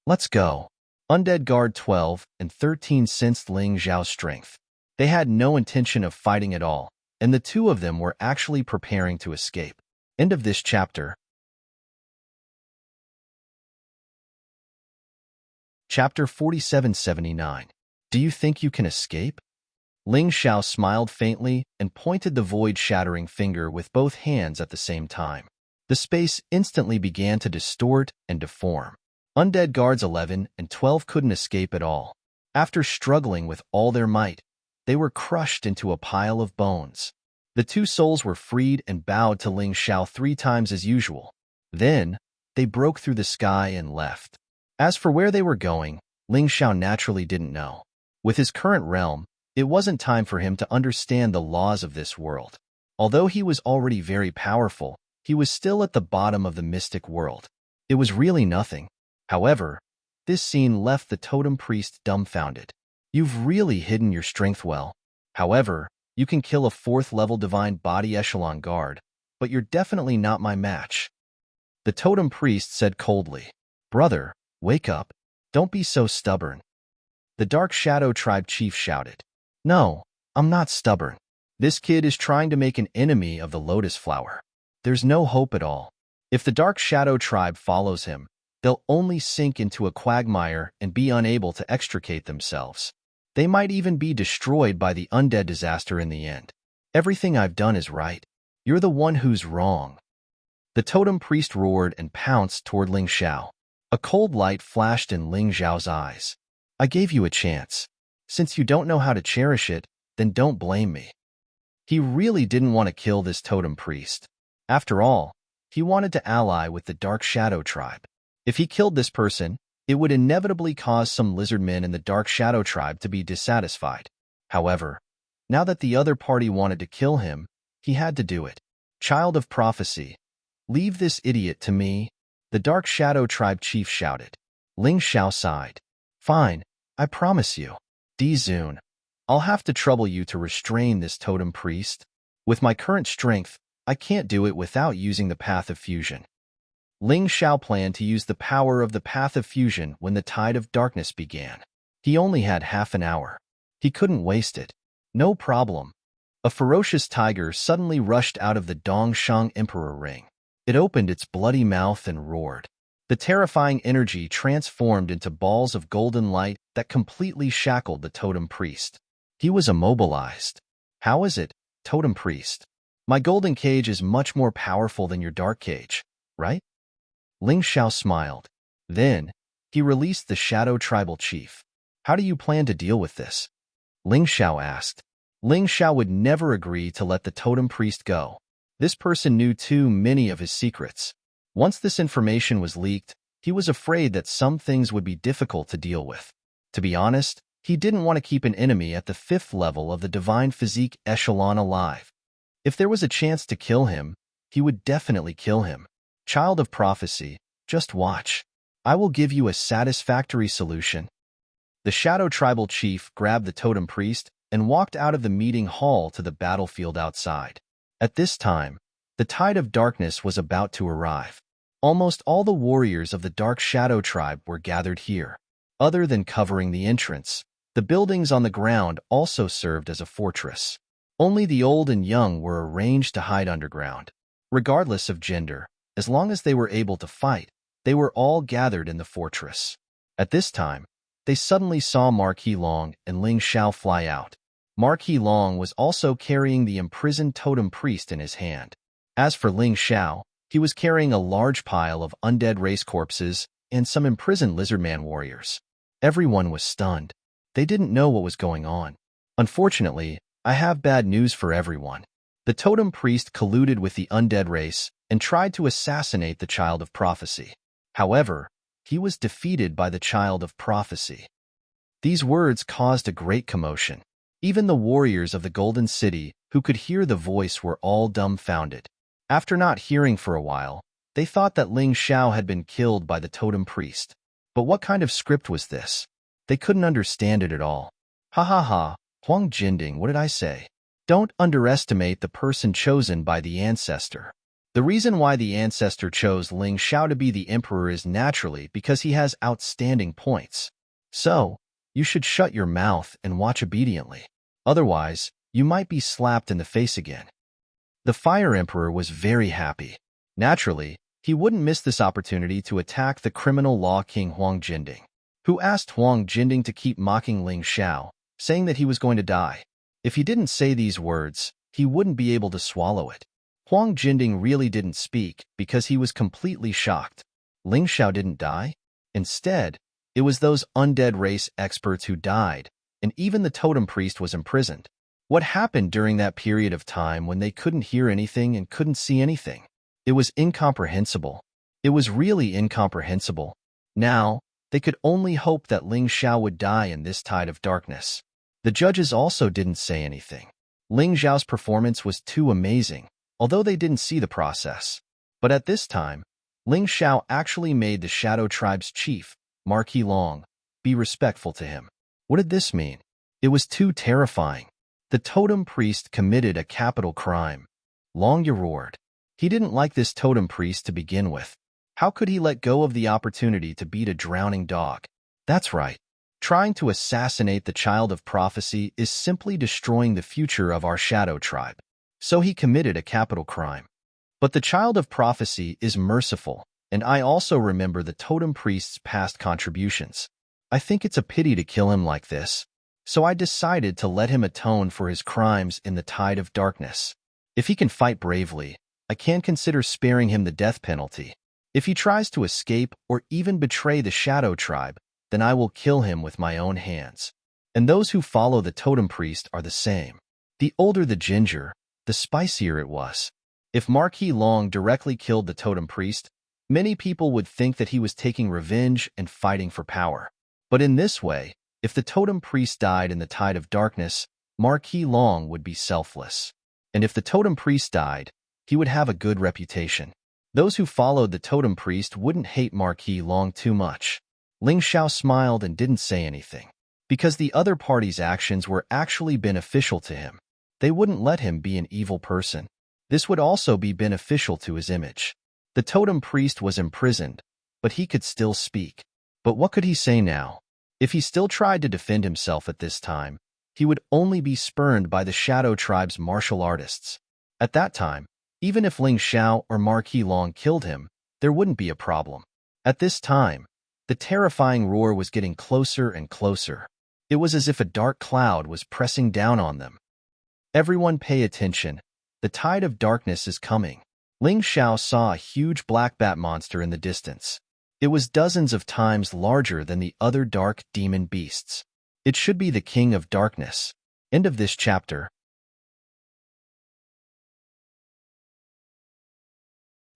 Let's go. Undead guard 12 and 13 sensed Ling Xiao's strength. They had no intention of fighting at all, and the two of them were actually preparing to escape. End of this chapter. Chapter 4779. Do you think you can escape? Ling Xiao smiled faintly and pointed the void-shattering finger with both hands at the same time. The space instantly began to distort and deform. Undead guards 11 and 12 couldn't escape at all. After struggling with all their might, they were crushed into a pile of bones. The two souls were freed and bowed to Ling Xiao 3 times as usual. Then, they broke through the sky and left. As for where they were going, Ling Xiao naturally didn't know. With his current realm, it wasn't time for him to understand the laws of this world. Although he was already very powerful, he was still at the bottom of the mystic world. It was really nothing. However, this scene left the totem priest dumbfounded. You've really hidden your strength well. However, you can kill a 4th-level divine body echelon guard, but you're definitely not my match. The totem priest said coldly. Brother, wake up. Don't be so stubborn. The Dark Shadow tribe chief shouted. No, I'm not stubborn. This kid is trying to make an enemy of the lotus flower. There's no hope at all. If the Dark Shadow tribe follows him, they'll only sink into a quagmire and be unable to extricate themselves. They might even be destroyed by the undead disaster in the end. Everything I've done is right. You're the one who's wrong. The totem priest roared and pounced toward Ling Xiao. A cold light flashed in Ling Xiao's eyes. I gave you a chance. Since you don't know how to cherish it, then don't blame me. He really didn't want to kill this totem priest. After all, he wanted to ally with the Dark Shadow tribe. If he killed this person, it would inevitably cause some lizard men in the Dark Shadow tribe to be dissatisfied. However, now that the other party wanted to kill him, he had to do it. Child of prophecy, leave this idiot to me, the Dark Shadow tribe chief shouted. Ling Xiao sighed. Fine, I promise you. Zun, I'll have to trouble you to restrain this totem priest. With my current strength, I can't do it without using the path of fusion. Ling Xiao planned to use the power of the Path of Fusion when the Tide of Darkness began. He only had half an hour. He couldn't waste it. No problem. A ferocious tiger suddenly rushed out of the Dongshang Emperor ring. It opened its bloody mouth and roared. The terrifying energy transformed into balls of golden light that completely shackled the totem priest. He was immobilized. How is it, totem priest? My golden cage is much more powerful than your dark cage, right? Ling Xiao smiled. Then, he released the Shadow Tribal Chief. How do you plan to deal with this? Ling Xiao asked. Ling Xiao would never agree to let the totem priest go. This person knew too many of his secrets. Once this information was leaked, he was afraid that some things would be difficult to deal with. To be honest, he didn't want to keep an enemy at the 5th level of the Divine Physique Echelon alive. If there was a chance to kill him, he would definitely kill him. Child of Prophecy, just watch. I will give you a satisfactory solution. The Shadow Tribal Chief grabbed the totem priest and walked out of the meeting hall to the battlefield outside. At this time, the Tide of Darkness was about to arrive. Almost all the warriors of the Dark Shadow Tribe were gathered here. Other than covering the entrance, the buildings on the ground also served as a fortress. Only the old and young were arranged to hide underground. Regardless of gender, as long as they were able to fight, they were all gathered in the fortress. At this time, they suddenly saw Marquis Long and Ling Xiao fly out. Marquis Long was also carrying the imprisoned totem priest in his hand. As for Ling Xiao, he was carrying a large pile of undead race corpses and some imprisoned lizardman warriors. Everyone was stunned. They didn't know what was going on. Unfortunately, I have bad news for everyone. The totem priest colluded with the undead race and tried to assassinate the Child of Prophecy. However, he was defeated by the Child of Prophecy. These words caused a great commotion. Even the warriors of the Golden City who could hear the voice were all dumbfounded. After not hearing for a while, they thought that Ling Xiao had been killed by the totem priest. But what kind of script was this? They couldn't understand it at all. Ha ha ha, Huang Jinding, what did I say? Don't underestimate the person chosen by the ancestor. The reason why the ancestor chose Ling Xiao to be the emperor is naturally because he has outstanding points. So, you should shut your mouth and watch obediently. Otherwise, you might be slapped in the face again. The Fire Emperor was very happy. Naturally, he wouldn't miss this opportunity to attack the criminal law king Huang Jinding, who asked Huang Jinding to keep mocking Ling Xiao, saying that he was going to die. If he didn't say these words, he wouldn't be able to swallow it. Huang Jinding really didn't speak because he was completely shocked. Ling Xiao didn't die? Instead, it was those undead race experts who died, and even the totem priest was imprisoned. What happened during that period of time when they couldn't hear anything and couldn't see anything? It was incomprehensible. It was really incomprehensible. Now, they could only hope that Ling Xiao would die in this tide of darkness. The judges also didn't say anything. Ling Xiao's performance was too amazing, although they didn't see the process. But at this time, Ling Xiao actually made the Shadow Tribe's chief, Marquis Long, be respectful to him. What did this mean? It was too terrifying. The totem priest committed a capital crime. Long roared. He didn't like this totem priest to begin with. How could he let go of the opportunity to beat a drowning dog? That's right. Trying to assassinate the Child of Prophecy is simply destroying the future of our Shadow Tribe. So he committed a capital crime. But the Child of Prophecy is merciful, and I also remember the totem priest's past contributions. I think it's a pity to kill him like this, so I decided to let him atone for his crimes in the tide of darkness. If he can fight bravely, I can consider sparing him the death penalty. If he tries to escape or even betray the Shadow Tribe, then I will kill him with my own hands. And those who follow the totem priest are the same. The older the ginger, the spicier it was. If Marquis Long directly killed the totem priest, many people would think that he was taking revenge and fighting for power. But in this way, if the totem priest died in the tide of darkness, Marquis Long would be selfless. And if the totem priest died, he would have a good reputation. Those who followed the totem priest wouldn't hate Marquis Long too much. Ling Xiao smiled and didn't say anything. Because the other party's actions were actually beneficial to him, they wouldn't let him be an evil person. This would also be beneficial to his image. The totem priest was imprisoned, but he could still speak. But what could he say now? If he still tried to defend himself at this time, he would only be spurned by the Shadow Tribe's martial artists. At that time, even if Ling Xiao or Marquis Long killed him, there wouldn't be a problem. At this time, the terrifying roar was getting closer and closer. It was as if a dark cloud was pressing down on them. Everyone pay attention. The tide of darkness is coming. Ling Xiao saw a huge black bat monster in the distance. It was dozens of times larger than the other dark demon beasts. It should be the King of Darkness. End of this chapter.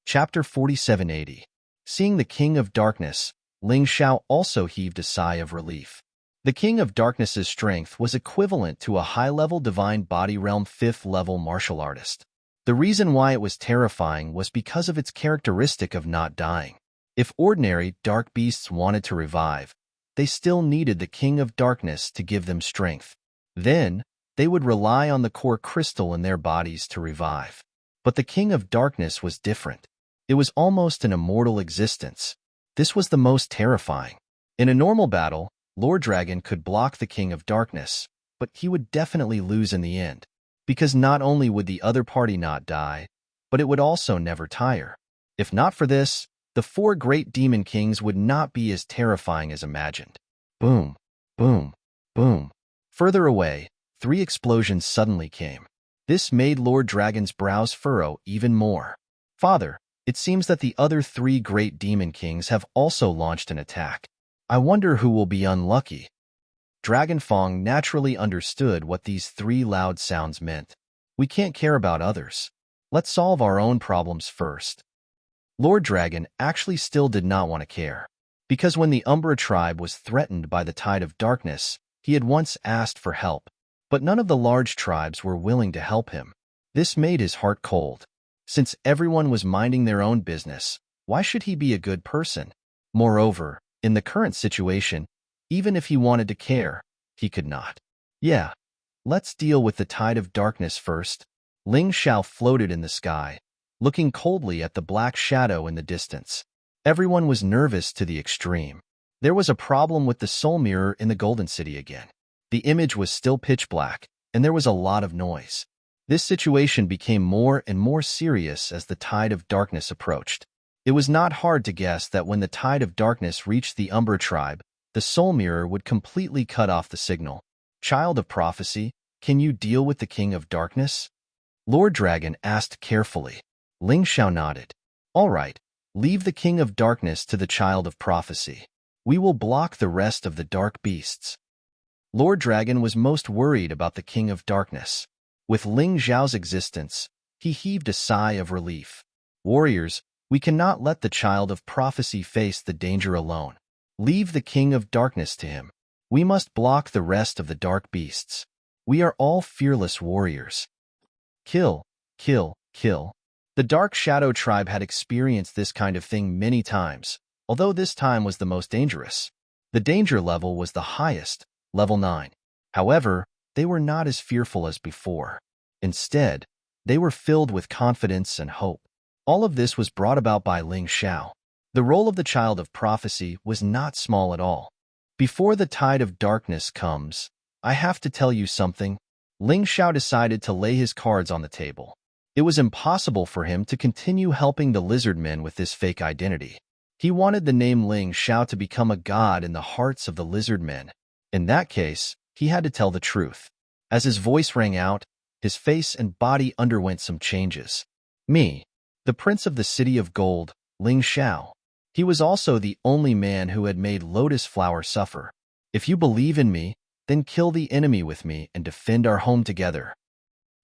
Chapter 4780. Seeing the King of Darkness, Ling Xiao also heaved a sigh of relief. The King of Darkness's strength was equivalent to a high-level Divine Body Realm 5th-level martial artist. The reason why it was terrifying was because of its characteristic of not dying. If ordinary dark beasts wanted to revive, they still needed the King of Darkness to give them strength. Then, they would rely on the core crystal in their bodies to revive. But the King of Darkness was different. It was almost an immortal existence. This was the most terrifying. In a normal battle, Lord Dragon could block the King of Darkness, but he would definitely lose in the end. Because not only would the other party not die, but it would also never tire. If not for this, the 4 great demon kings would not be as terrifying as imagined. Boom, boom, boom. Further away, 3 explosions suddenly came. This made Lord Dragon's brows furrow even more. Father, it seems that the other 3 great demon kings have also launched an attack. I wonder who will be unlucky. Dragon Fong naturally understood what these 3 loud sounds meant. We can't care about others. Let's solve our own problems first. Lord Dragon actually still did not want to care. Because when the Umbra tribe was threatened by the tide of darkness, he had once asked for help. But none of the large tribes were willing to help him. This made his heart cold. Since everyone was minding their own business, why should he be a good person? Moreover, in the current situation, even if he wanted to care, he could not. Yeah, let's deal with the tide of darkness first. Ling Xiao floated in the sky, looking coldly at the black shadow in the distance. Everyone was nervous to the extreme. There was a problem with the soul mirror in the Golden City again. The image was still pitch black, and there was a lot of noise. This situation became more and more serious as the tide of darkness approached. It was not hard to guess that when the tide of darkness reached the Umbra tribe, the soul mirror would completely cut off the signal. Child of Prophecy, can you deal with the King of Darkness? Lord Dragon asked carefully. Ling Xiao nodded. All right, leave the King of Darkness to the Child of Prophecy. We will block the rest of the dark beasts. Lord Dragon was most worried about the King of Darkness. With Ling Xiao's existence, he heaved a sigh of relief. Warriors, we cannot let the Child of Prophecy face the danger alone. Leave the King of Darkness to him. We must block the rest of the dark beasts. We are all fearless warriors. Kill, kill, kill. The Dark Shadow Tribe had experienced this kind of thing many times, although this time was the most dangerous. The danger level was the highest, level 9. However, they were not as fearful as before. Instead, they were filled with confidence and hope. All of this was brought about by Ling Xiao. The role of the Child of Prophecy was not small at all. Before the tide of darkness comes, I have to tell you something. Ling Xiao decided to lay his cards on the table. It was impossible for him to continue helping the lizard men with this fake identity. He wanted the name Ling Xiao to become a god in the hearts of the lizard men. In that case, he had to tell the truth. As his voice rang out, his face and body underwent some changes. Me, the Prince of the City of Gold, Ling Xiao. He was also the only man who had made Lotus Flower suffer. If you believe in me, then kill the enemy with me and defend our home together.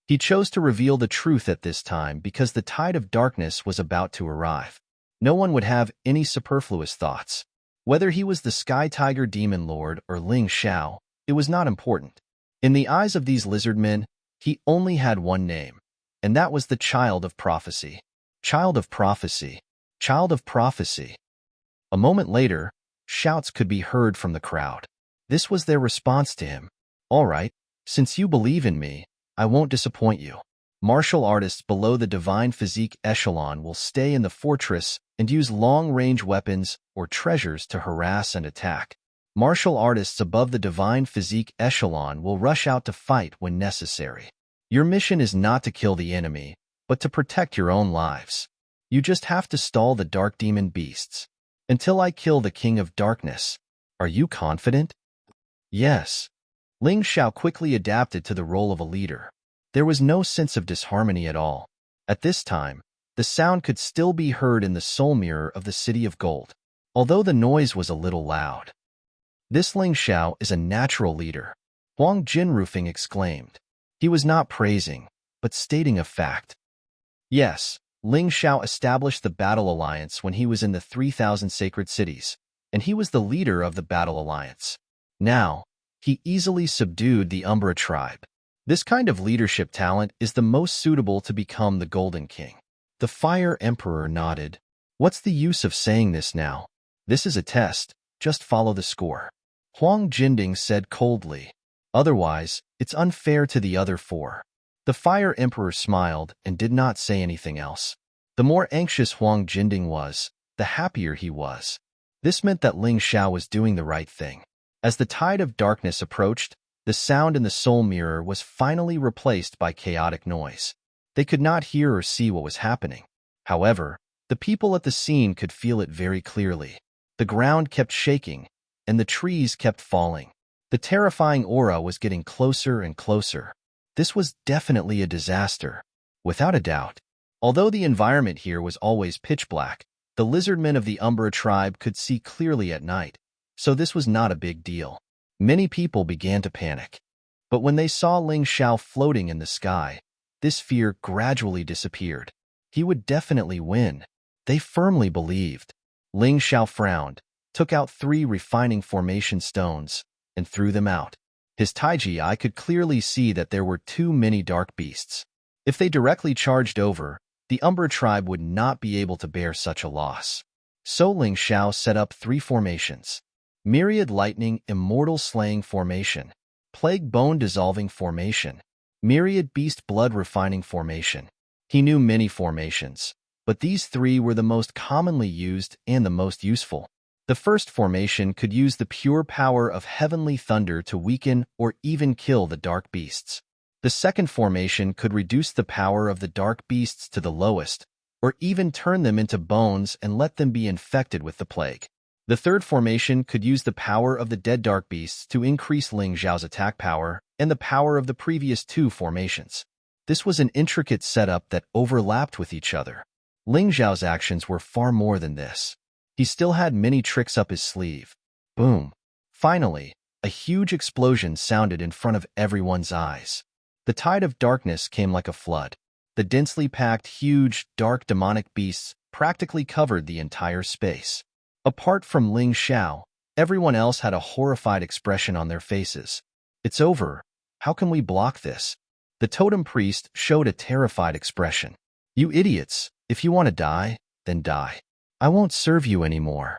He chose to reveal the truth at this time because the tide of darkness was about to arrive. No one would have any superfluous thoughts. Whether he was the Sky Tiger Demon Lord or Ling Xiao, it was not important. In the eyes of these lizard men, he only had one name, and that was the Child of Prophecy. Child of Prophecy. Child of Prophecy. A moment later, shouts could be heard from the crowd. This was their response to him. All right, since you believe in me, I won't disappoint you. Martial artists below the divine physique echelon will stay in the fortress and use long-range weapons or treasures to harass and attack. Martial artists above the divine physique echelon will rush out to fight when necessary. Your mission is not to kill the enemy, but to protect your own lives. You just have to stall the dark demon beasts. Until I kill the King of Darkness. Are you confident? Yes. Ling Xiao quickly adapted to the role of a leader. There was no sense of disharmony at all. At this time, the sound could still be heard in the soul mirror of the City of Gold, although the noise was a little loud. This Ling Xiao is a natural leader, Huang Jinrufeng exclaimed. He was not praising, but stating a fact. Yes, Ling Xiao established the Battle Alliance when he was in the 3,000 Sacred Cities, and he was the leader of the Battle Alliance. Now, he easily subdued the Umbra tribe. This kind of leadership talent is the most suitable to become the Golden King. The Fire Emperor nodded. What's the use of saying this now? This is a test. Just follow the score. Huang Jinding said coldly. Otherwise, it's unfair to the other four. The Fire Emperor smiled and did not say anything else. The more anxious Huang Jinding was, the happier he was. This meant that Ling Xiao was doing the right thing. As the tide of darkness approached, the sound in the soul mirror was finally replaced by chaotic noise. They could not hear or see what was happening. However, the people at the scene could feel it very clearly. The ground kept shaking, and the trees kept falling. The terrifying aura was getting closer and closer. This was definitely a disaster, without a doubt. Although the environment here was always pitch black, the lizardmen of the Umbra tribe could see clearly at night, so this was not a big deal. Many people began to panic. But when they saw Ling Xiao floating in the sky, this fear gradually disappeared. He would definitely win. They firmly believed. Ling Xiao frowned, took out 3 refining formation stones, and threw them out. His Taiji eye could clearly see that there were too many dark beasts. If they directly charged over, the Umbra tribe would not be able to bear such a loss. So Ling Xiao set up 3 formations. Myriad Lightning Immortal Slaying Formation, Plague Bone Dissolving Formation, Myriad Beast Blood Refining Formation. He knew many formations, but these 3 were the most commonly used and the most useful. The first formation could use the pure power of heavenly thunder to weaken or even kill the dark beasts. The second formation could reduce the power of the dark beasts to the lowest, or even turn them into bones and let them be infected with the plague. The third formation could use the power of the dead dark beasts to increase Ling Xiao's attack power and the power of the previous 2 formations. This was an intricate setup that overlapped with each other. Ling Xiao's actions were far more than this. He still had many tricks up his sleeve. Boom. Finally, a huge explosion sounded in front of everyone's eyes. The tide of darkness came like a flood. The densely packed, huge, dark demonic beasts practically covered the entire space. Apart from Ling Xiao, everyone else had a horrified expression on their faces. It's over. How can we block this? The totem priest showed a terrified expression. You idiots, if you want to die, then die. I won't serve you anymore.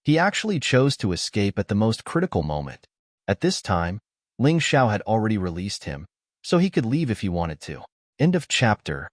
He actually chose to escape at the most critical moment. At this time, Ling Xiao had already released him, so he could leave if he wanted to. End of chapter.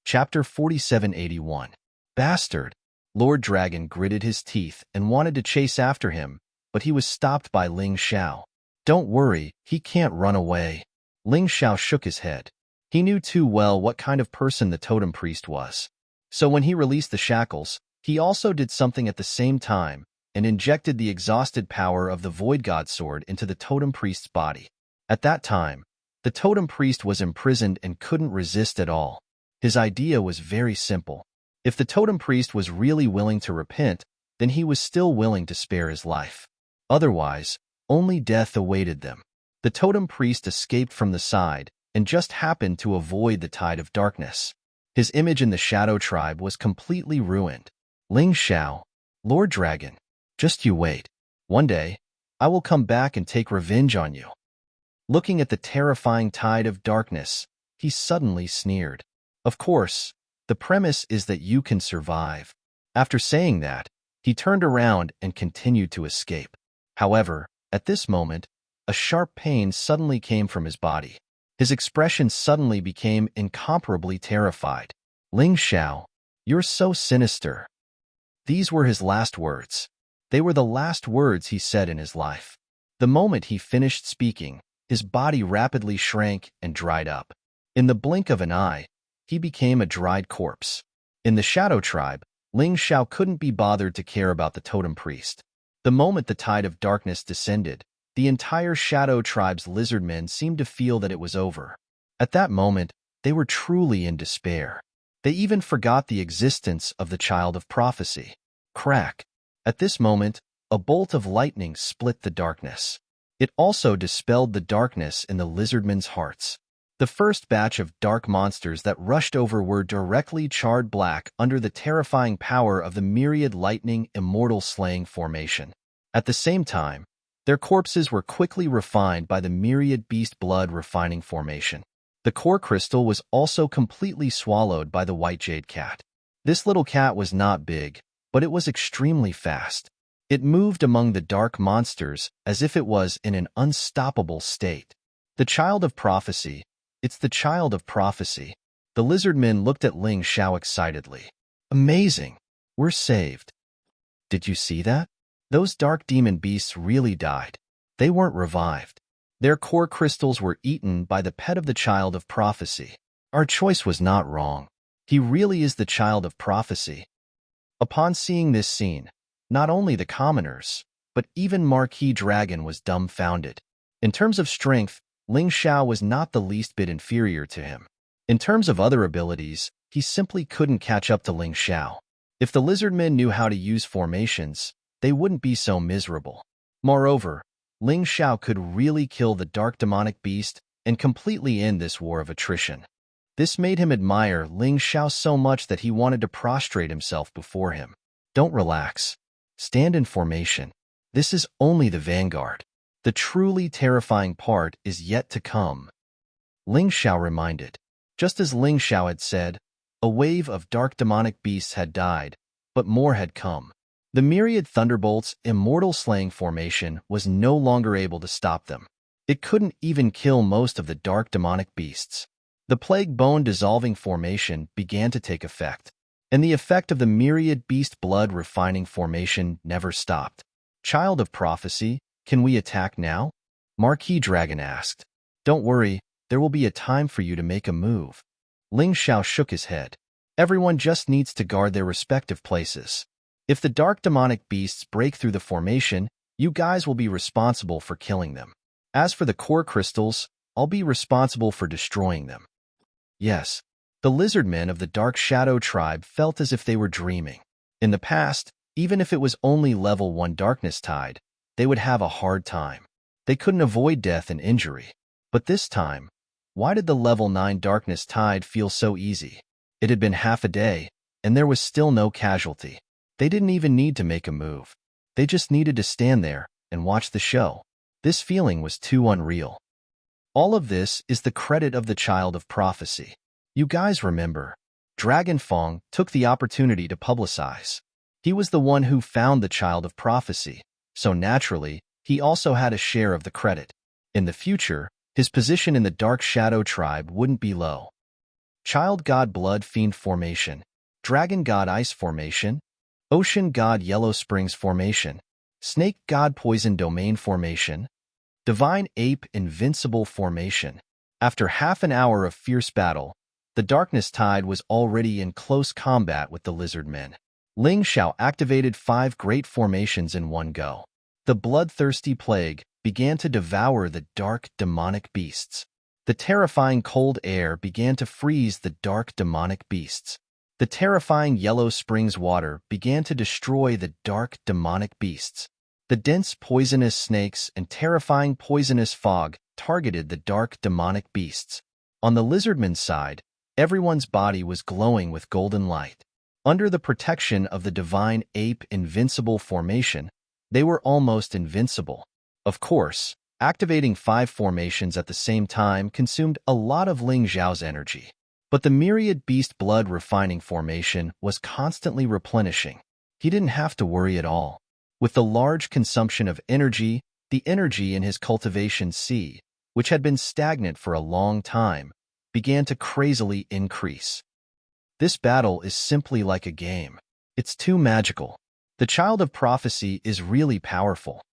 Chapter 4781. Bastard. Lord Dragon gritted his teeth and wanted to chase after him, but he was stopped by Ling Xiao. Don't worry, he can't run away. Ling Xiao shook his head. He knew too well what kind of person the totem priest was. So when he released the shackles, he also did something at the same time and injected the exhausted power of the Void God Sword into the totem priest's body. At that time, the totem priest was imprisoned and couldn't resist at all. His idea was very simple. If the totem priest was really willing to repent, then he was still willing to spare his life. Otherwise, only death awaited them. The totem priest escaped from the side and just happened to avoid the tide of darkness. His image in the Shadow Tribe was completely ruined. Ling Xiao, Lord Dragon, just you wait. One day, I will come back and take revenge on you. Looking at the terrifying tide of darkness, he suddenly sneered. Of course, the premise is that you can survive. After saying that, he turned around and continued to escape. However, at this moment, a sharp pain suddenly came from his body. His expression suddenly became incomparably terrified. Ling Xiao, you're so sinister. These were his last words. They were the last words he said in his life. The moment he finished speaking, his body rapidly shrank and dried up. In the blink of an eye, he became a dried corpse. In the Shadow Tribe, Ling Xiao couldn't be bothered to care about the totem priest. The moment the tide of darkness descended, the entire Shadow Tribe's lizardmen seemed to feel that it was over. At that moment, they were truly in despair. They even forgot the existence of the Child of Prophecy. Crack! At this moment, a bolt of lightning split the darkness. It also dispelled the darkness in the lizardmen's hearts. The first batch of dark monsters that rushed over were directly charred black under the terrifying power of the myriad lightning immortal slaying formation. At the same time, their corpses were quickly refined by the myriad beast blood refining formation. The core crystal was also completely swallowed by the white jade cat. This little cat was not big, but it was extremely fast. It moved among the dark monsters as if it was in an unstoppable state. The Child of Prophecy. It's the Child of Prophecy. The lizardmen looked at Ling Xiao excitedly. Amazing! We're saved. Did you see that? Those dark demon beasts really died. They weren't revived. Their core crystals were eaten by the pet of the Child of Prophecy. Our choice was not wrong. He really is the Child of Prophecy. Upon seeing this scene, not only the commoners, but even Marquis Dragon was dumbfounded. In terms of strength, Ling Xiao was not the least bit inferior to him. In terms of other abilities, he simply couldn't catch up to Ling Xiao. If the lizardmen knew how to use formations, they wouldn't be so miserable. Moreover, Ling Xiao could really kill the dark demonic beast and completely end this war of attrition. This made him admire Ling Xiao so much that he wanted to prostrate himself before him. Don't relax. Stand in formation. This is only the vanguard. The truly terrifying part is yet to come. Ling Xiao reminded. Just as Ling Xiao had said, a wave of dark demonic beasts had died, but more had come. The myriad thunderbolts immortal slaying formation was no longer able to stop them. It couldn't even kill most of the dark demonic beasts. The plague bone dissolving formation began to take effect, and the effect of the myriad beast blood refining formation never stopped. Child of Prophecy, can we attack now? Marquis Dragon asked. Don't worry, there will be a time for you to make a move. Ling Xiao shook his head. Everyone just needs to guard their respective places. If the dark demonic beasts break through the formation, you guys will be responsible for killing them. As for the core crystals, I'll be responsible for destroying them. Yes, the lizardmen of the Dark Shadow Tribe felt as if they were dreaming. In the past, even if it was only level 1 darkness tide, they would have a hard time. They couldn't avoid death and injury. But this time, why did the level 9 darkness tide feel so easy? It had been half a day, and there was still no casualty. They didn't even need to make a move. They just needed to stand there and watch the show. This feeling was too unreal. All of this is the credit of the Child of Prophecy. You guys remember, Dragon Fong took the opportunity to publicize. He was the one who found the Child of Prophecy, so naturally, he also had a share of the credit. In the future, his position in the Dark Shadow Tribe wouldn't be low. Child God Blood Fiend Formation, Dragon God Ice Formation, Ocean God Yellow Springs Formation, Snake God Poison Domain Formation, Divine Ape Invincible Formation. After half an hour of fierce battle, the Darkness Tide was already in close combat with the lizardmen. Ling Xiao activated 5 great formations in one go. The bloodthirsty plague began to devour the dark demonic beasts. The terrifying cold air began to freeze the dark demonic beasts. The terrifying yellow springs water began to destroy the dark demonic beasts. The dense poisonous snakes and terrifying poisonous fog targeted the dark demonic beasts. On the lizardman's side, everyone's body was glowing with golden light. Under the protection of the Divine Ape Invincible Formation, they were almost invincible. Of course, activating 5 formations at the same time consumed a lot of Ling Xiao's energy. But the myriad beast blood refining formation was constantly replenishing. He didn't have to worry at all. With the large consumption of energy, The energy in his cultivation sea, which had been stagnant for a long time, began to crazily increase. This battle is simply like a game. It's too magical. The child of prophecy is really powerful.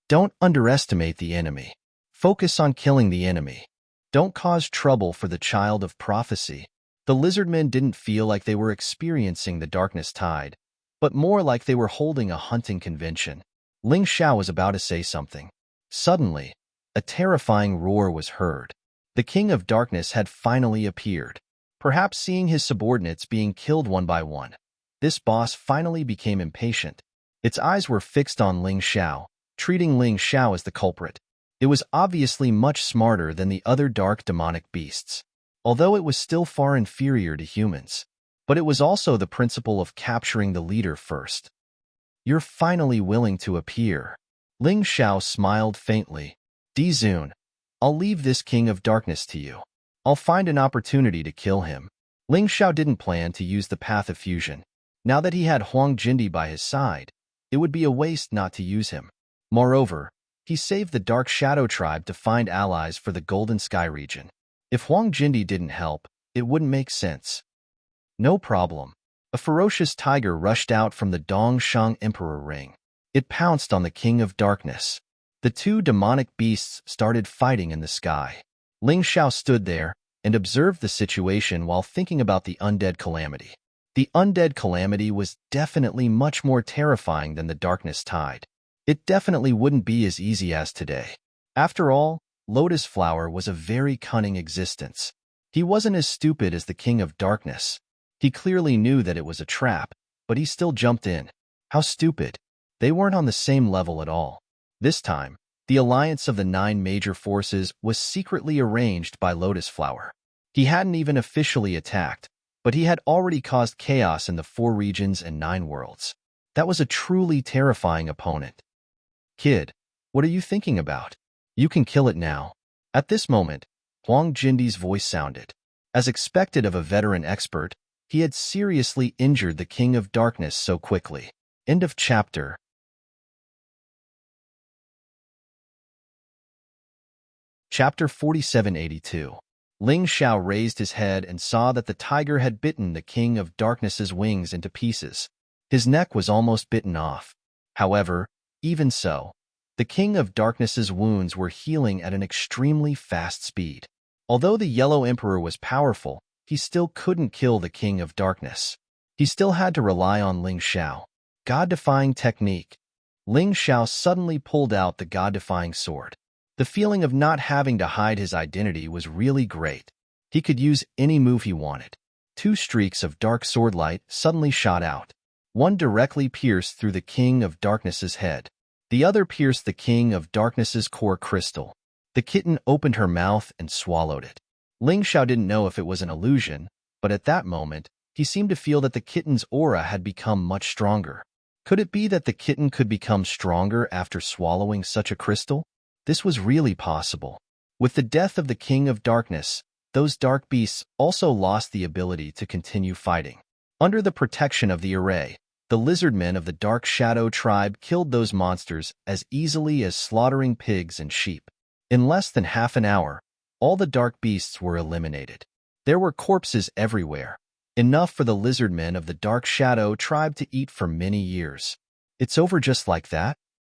Don't underestimate the enemy. Focus on killing the enemy. Don't cause trouble for the child of prophecy. The lizardmen didn't feel like they were experiencing the darkness tide, but more like they were holding a hunting convention. Ling Xiao was about to say something. Suddenly, a terrifying roar was heard. The king of darkness had finally appeared. Perhaps seeing his subordinates being killed one by one, this boss finally became impatient. Its eyes were fixed on Ling Xiao, treating Ling Xiao as the culprit. It was obviously much smarter than the other dark demonic beasts, although it was still far inferior to humans. But it was also the principle of capturing the leader first. You're finally willing to appear. Ling Xiao smiled faintly. Dizun, I'll leave this king of darkness to you. I'll find an opportunity to kill him. Ling Xiao didn't plan to use the path of fusion. Now that he had Huang Jindi by his side, it would be a waste not to use him. Moreover, he saved the Dark Shadow tribe to find allies for the Golden Sky region. If Huang Jindi didn't help, it wouldn't make sense. No problem. A ferocious tiger rushed out from the Dongshang Emperor ring. It pounced on the King of Darkness. The two demonic beasts started fighting in the sky. Ling Xiao stood there and observed the situation while thinking about the undead calamity. The undead calamity was definitely much more terrifying than the darkness tide. It definitely wouldn't be as easy as today. After all, Lotus Flower was a very cunning existence. He wasn't as stupid as the King of Darkness. He clearly knew that it was a trap, but he still jumped in. How stupid. They weren't on the same level at all. This time, the alliance of the 9 major forces was secretly arranged by Lotus Flower. He hadn't even officially attacked, but he had already caused chaos in the 4 regions and 9 worlds. That was a truly terrifying opponent. Kid, what are you thinking about? You can kill it now. At this moment, Huang Jindi's voice sounded. As expected of a veteran expert, he had seriously injured the King of Darkness so quickly. End of chapter. Chapter 4782. Ling Xiao raised his head and saw that the tiger had bitten the King of Darkness's wings into pieces. His neck was almost bitten off. However, even so, the King of Darkness's wounds were healing at an extremely fast speed. Although the Yellow Emperor was powerful, he still couldn't kill the King of Darkness. He still had to rely on Ling Xiao. God-defying technique. Ling Xiao suddenly pulled out the God-defying sword. The feeling of not having to hide his identity was really great. He could use any move he wanted. 2 streaks of dark sword light suddenly shot out. One directly pierced through the King of Darkness's head. The other pierced the King of Darkness's core crystal. The kitten opened her mouth and swallowed it. Ling Xiao didn't know if it was an illusion, but at that moment, he seemed to feel that the kitten's aura had become much stronger. Could it be that the kitten could become stronger after swallowing such a crystal? This was really possible. With the death of the King of Darkness, those dark beasts also lost the ability to continue fighting. Under the protection of the array, the lizardmen of the Dark Shadow tribe killed those monsters as easily as slaughtering pigs and sheep. In less than half an hour, all the dark beasts were eliminated. There were corpses everywhere, enough for the lizardmen of the Dark Shadow tribe to eat for many years. It's over just like that?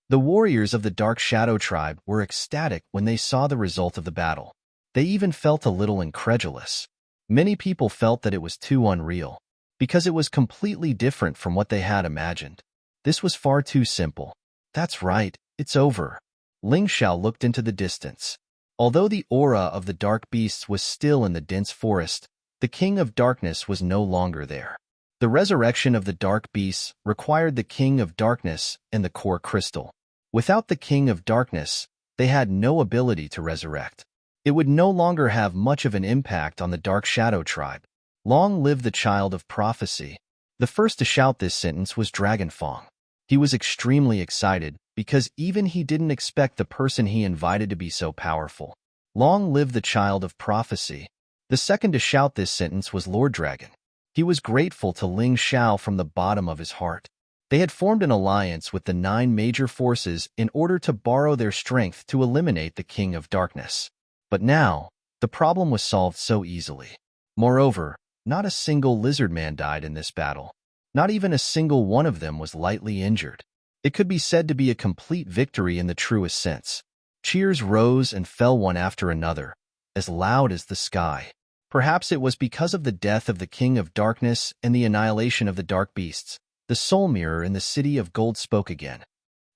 The warriors of the Dark Shadow tribe were ecstatic when they saw the result of the battle. They even felt a little incredulous. Many people felt that it was too unreal, because it was completely different from what they had imagined. This was far too simple. That's right, it's over. Ling Xiao looked into the distance. Although the aura of the dark beasts was still in the dense forest, the King of Darkness was no longer there. The resurrection of the dark beasts required the King of Darkness and the core crystal. Without the King of Darkness, they had no ability to resurrect. It would no longer have much of an impact on the Dark Shadow tribe. Long live the child of prophecy. The first to shout this sentence was Dragonfang. He was extremely excited because even he didn't expect the person he invited to be so powerful. Long live the child of prophecy. The second to shout this sentence was Lord Dragon. He was grateful to Ling Xiao from the bottom of his heart. They had formed an alliance with the 9 major forces in order to borrow their strength to eliminate the King of Darkness. But now, the problem was solved so easily. Moreover, not a single lizard man died in this battle. Not even a single one of them was lightly injured. It could be said to be a complete victory in the truest sense. Cheers rose and fell one after another, as loud as the sky. Perhaps it was because of the death of the King of Darkness and the annihilation of the Dark Beasts. The soul mirror in the City of Gold spoke again.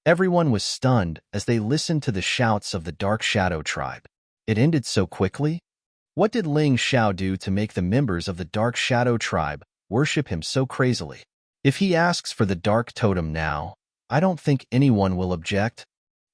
Everyone was stunned as they listened to the shouts of the Dark Shadow tribe. It ended so quickly? What did Ling Xiao do to make the members of the Dark Shadow tribe worship him so crazily? If he asks for the Dark Totem now, I don't think anyone will object.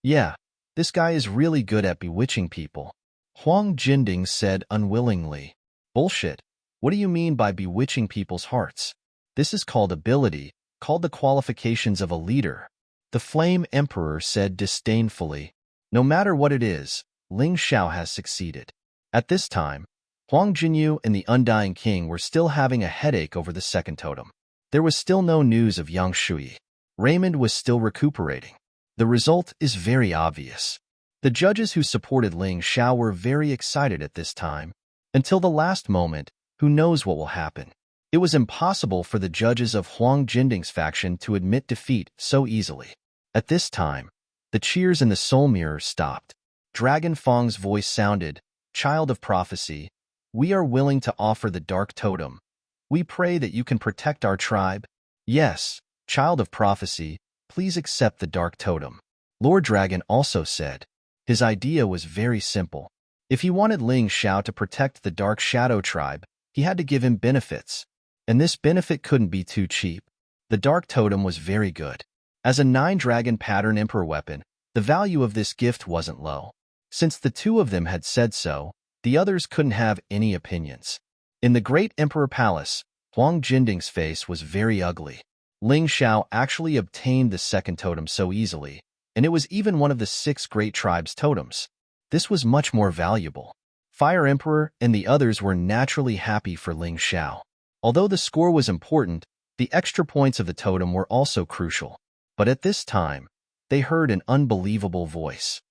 Yeah, this guy is really good at bewitching people, Huang Jinding said unwillingly. Bullshit. What do you mean by bewitching people's hearts? This is called ability, called the qualifications of a leader. The Flame Emperor said disdainfully. No matter what it is, Ling Xiao has succeeded. At this time, Huang Jinyu and the Undying King were still having a headache over the second totem. There was still no news of Yang Shui. Raymond was still recuperating. The result is very obvious. The judges who supported Ling Xiao were very excited at this time. Until the last moment, who knows what will happen? It was impossible for the judges of Huang Jinding's faction to admit defeat so easily. At this time, the cheers in the soul mirror stopped. Dragon Fong's voice sounded, "Child of Prophecy, we are willing to offer the Dark Totem. We pray that you can protect our tribe." "Yes, Child of Prophecy, please accept the Dark Totem," Lord Dragon also said. His idea was very simple. If he wanted Ling Xiao to protect the Dark Shadow tribe, he had to give him benefits. And this benefit couldn't be too cheap. The Dark Totem was very good. As a 9-dragon pattern emperor weapon, the value of this gift wasn't low. Since the two of them had said so, the others couldn't have any opinions. In the Great Emperor Palace, Huang Jinding's face was very ugly. Ling Xiao actually obtained the second totem so easily, and it was even one of the 6 great tribes' totems. This was much more valuable. Fire Emperor and the others were naturally happy for Ling Xiao. Although the score was important, the extra points of the totem were also crucial. But at this time, they heard an unbelievable voice.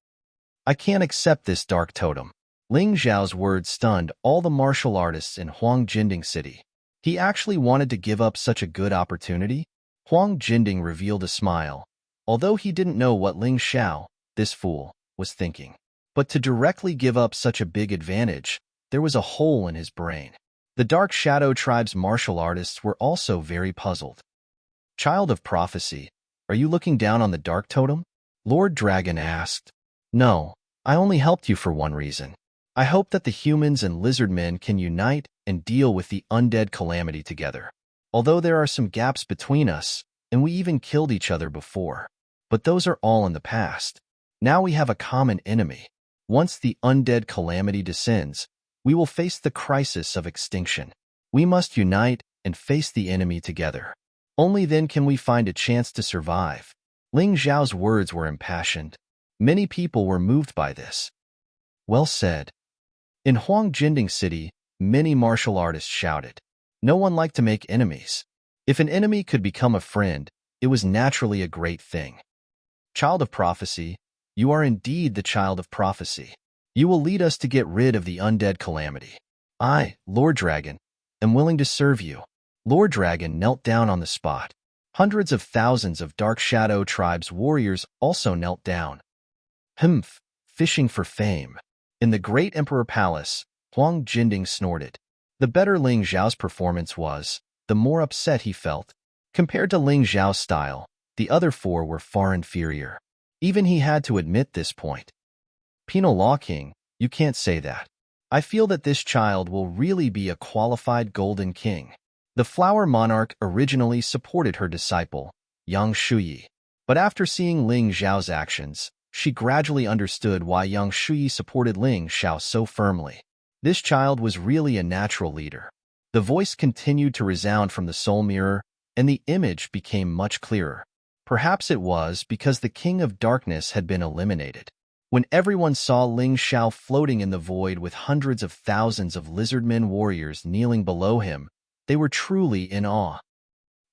"I can't accept this Dark Totem." Ling Xiao's words stunned all the martial artists in Huang Jinding City. He actually wanted to give up such a good opportunity? Huang Jinding revealed a smile, although he didn't know what Ling Xiao, this fool, was thinking. But to directly give up such a big advantage, there was a hole in his brain. The Dark Shadow tribe's martial artists were also very puzzled. "Child of Prophecy, are you looking down on the Dark Totem?" Lord Dragon asked. "No, I only helped you for one reason. I hope that the humans and lizard men can unite and deal with the undead calamity together. Although there are some gaps between us, and we even killed each other before. But those are all in the past. Now we have a common enemy. Once the undead calamity descends, we will face the crisis of extinction. We must unite and face the enemy together. Only then can we find a chance to survive." Ling Xiao's words were impassioned. Many people were moved by this. Well said. In Huang Jinding City, many martial artists shouted. No one liked to make enemies. If an enemy could become a friend, it was naturally a great thing. "Child of Prophecy, you are indeed the Child of Prophecy. You will lead us to get rid of the undead calamity. I, Lord Dragon, am willing to serve you." Lord Dragon knelt down on the spot. Hundreds of thousands of Dark Shadow tribe's warriors also knelt down. Humph, fishing for fame. In the Great Emperor Palace, Huang Jinding snorted. The better Ling Xiao's performance was, the more upset he felt. Compared to Ling Xiao's style, the other 4 were far inferior. Even he had to admit this point. "Penal Law King, you can't say that. I feel that this child will really be a qualified Golden King." The Flower Monarch originally supported her disciple, Yang Shui. But after seeing Ling Xiao's actions, she gradually understood why Yang Shui supported Ling Xiao so firmly. This child was really a natural leader. The voice continued to resound from the soul mirror, and the image became much clearer. Perhaps it was because the King of Darkness had been eliminated. When everyone saw Ling Xiao floating in the void with hundreds of thousands of lizardmen warriors kneeling below him, they were truly in awe.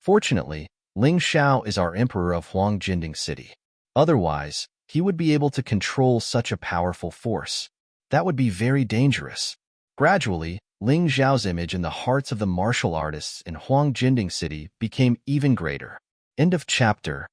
Fortunately, Ling Xiao is our emperor of Huang Jinding City. Otherwise, he would be able to control such a powerful force. That would be very dangerous. Gradually, Ling Xiao's image in the hearts of the martial artists in Huang Jinding City became even greater. End of chapter.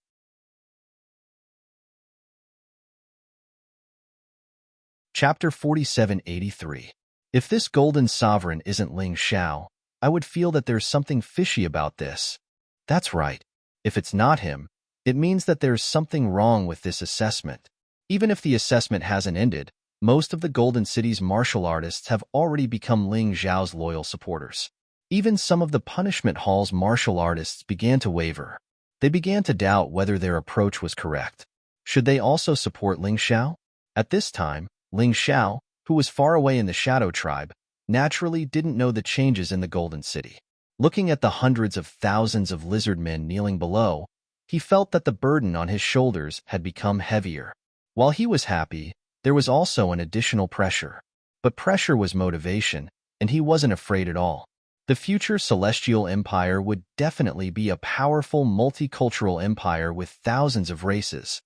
Chapter 4783. If this golden sovereign isn't Ling Xiao, I would feel that there's something fishy about this. That's right. If it's not him, it means that there's something wrong with this assessment. Even if the assessment hasn't ended, most of the Golden City's martial artists have already become Ling Xiao's loyal supporters. Even some of the Punishment Hall's martial artists began to waver. They began to doubt whether their approach was correct. Should they also support Ling Xiao? At this time, Ling Xiao, who was far away in the Shadow Tribe, naturally didn't know the changes in the Golden City. Looking at the hundreds of thousands of lizard men kneeling below, he felt that the burden on his shoulders had become heavier. While he was happy, there was also an additional pressure. But pressure was motivation, and he wasn't afraid at all. The future Celestial Empire would definitely be a powerful multicultural empire with thousands of races.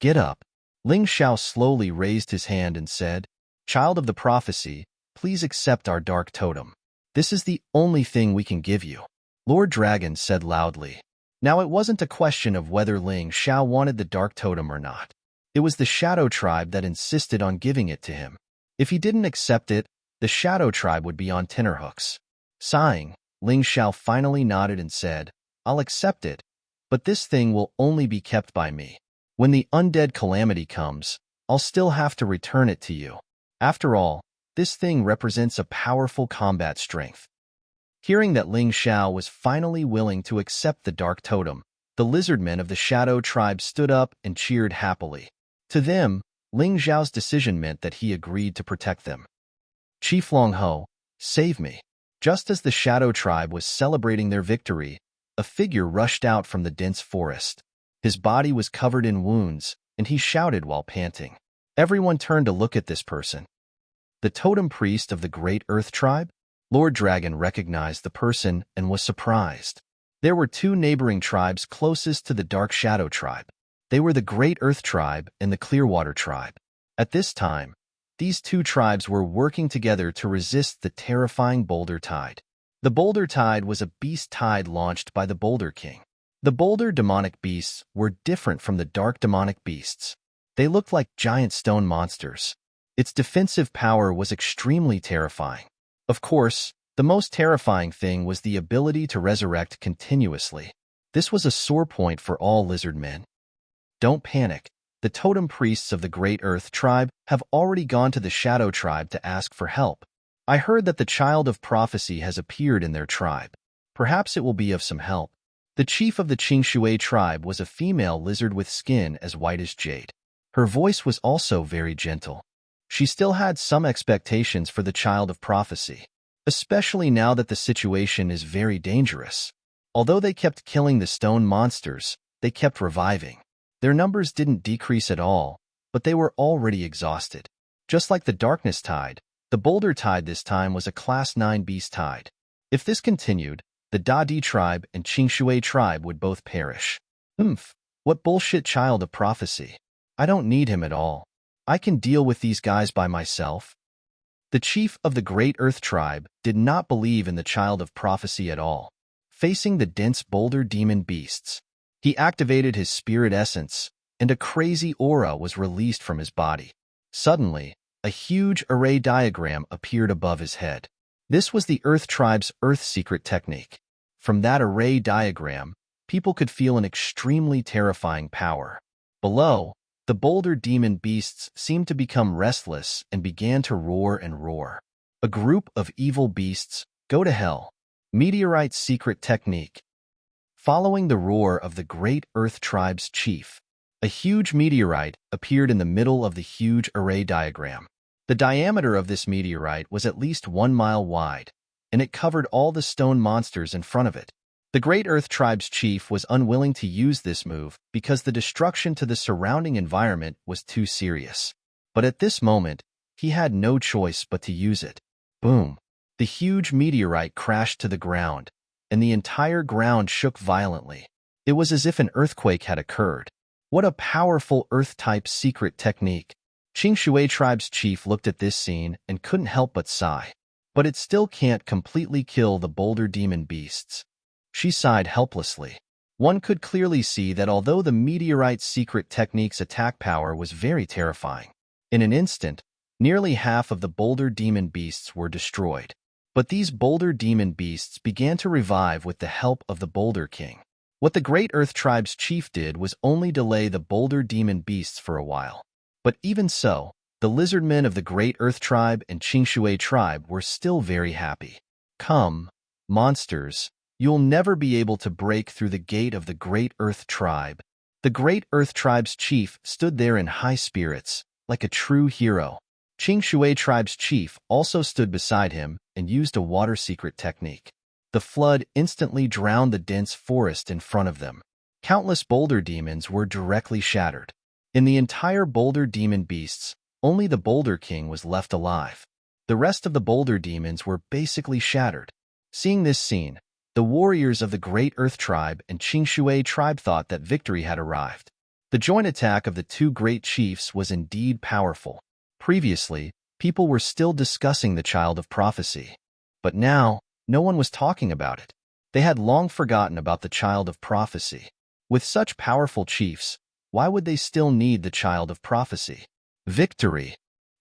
Get up. Ling Xiao slowly raised his hand and said, "Child of the prophecy, please accept our dark totem. This is the only thing we can give you." Lord Dragon said loudly. Now it wasn't a question of whether Ling Xiao wanted the dark totem or not. It was the Shadow Tribe that insisted on giving it to him. If he didn't accept it, the Shadow Tribe would be on tenterhooks. Sighing, Ling Xiao finally nodded and said, "I'll accept it, but this thing will only be kept by me. When the undead calamity comes, I'll still have to return it to you. After all, this thing represents a powerful combat strength." Hearing that Ling Xiao was finally willing to accept the dark totem, the lizardmen of the Shadow Tribe stood up and cheered happily. To them, Ling Xiao's decision meant that he agreed to protect them. "Chief Long Ho, save me." Just as the Shadow Tribe was celebrating their victory, a figure rushed out from the dense forest. His body was covered in wounds, and he shouted while panting. Everyone turned to look at this person. The totem priest of the Great Earth Tribe? Lord Dragon recognized the person and was surprised. There were two neighboring tribes closest to the Dark Shadow Tribe. They were the Great Earth Tribe and the Clearwater Tribe. At this time, these two tribes were working together to resist the terrifying Boulder Tide. The Boulder Tide was a beast tide launched by the Boulder King. The Boulder demonic beasts were different from the dark demonic beasts. They looked like giant stone monsters. Its defensive power was extremely terrifying. Of course, the most terrifying thing was the ability to resurrect continuously. This was a sore point for all lizard men. Don't panic. The totem priests of the Great Earth Tribe have already gone to the Shadow Tribe to ask for help. I heard that the Child of Prophecy has appeared in their tribe. Perhaps it will be of some help. The chief of the Qingshui tribe was a female lizard with skin as white as jade. Her voice was also very gentle. She still had some expectations for the Child of Prophecy, especially now that the situation is very dangerous. Although they kept killing the stone monsters, they kept reviving. Their numbers didn't decrease at all, but they were already exhausted. Just like the Darkness Tide, the Boulder Tide this time was a Class 9 beast tide. If this continued, the Dadi tribe and Qingshui tribe would both perish. What bullshit Child of Prophecy. I don't need him at all. I can deal with these guys by myself. The chief of the Great Earth Tribe did not believe in the Child of Prophecy at all. Facing the dense boulder demon beasts, he activated his spirit essence, and a crazy aura was released from his body. Suddenly, a huge array diagram appeared above his head. This was the Earth Tribe's Earth Secret technique. From that array diagram, people could feel an extremely terrifying power. Below, the boulder demon beasts seemed to become restless and began to roar and roar. A group of evil beasts, go to hell. Meteorite Secret Technique. Following the roar of the Great Earth Tribe's chief, a huge meteorite appeared in the middle of the huge array diagram. The diameter of this meteorite was at least 1 mile wide, and it covered all the stone monsters in front of it. The Great Earth Tribe's chief was unwilling to use this move because the destruction to the surrounding environment was too serious. But at this moment, he had no choice but to use it. Boom! The huge meteorite crashed to the ground, and the entire ground shook violently. It was as if an earthquake had occurred. What a powerful Earth-type secret technique. Qing Shui tribe's chief looked at this scene and couldn't help but sigh. But it still can't completely kill the boulder demon beasts. She sighed helplessly. One could clearly see that although the meteorite's secret technique's attack power was very terrifying, in an instant, nearly half of the boulder demon beasts were destroyed. But these boulder demon beasts began to revive with the help of the Boulder King. What the Great Earth Tribe's chief did was only delay the boulder demon beasts for a while. But even so, the lizardmen of the Great Earth Tribe and Qing Shui Tribe were still very happy. Come, monsters, you'll never be able to break through the gate of the Great Earth Tribe. The Great Earth Tribe's chief stood there in high spirits, like a true hero. Qing Shui Tribe's chief also stood beside him and used a water secret technique. The flood instantly drowned the dense forest in front of them. Countless boulder demons were directly shattered. In the entire boulder demon beasts, only the Boulder King was left alive. The rest of the boulder demons were basically shattered. Seeing this scene, the warriors of the Great Earth Tribe and Qing Shui Tribe thought that victory had arrived. The joint attack of the two great chiefs was indeed powerful. Previously, people were still discussing the Child of Prophecy. But now, no one was talking about it. They had long forgotten about the Child of Prophecy. With such powerful chiefs, why would they still need the Child of Prophecy? Victory!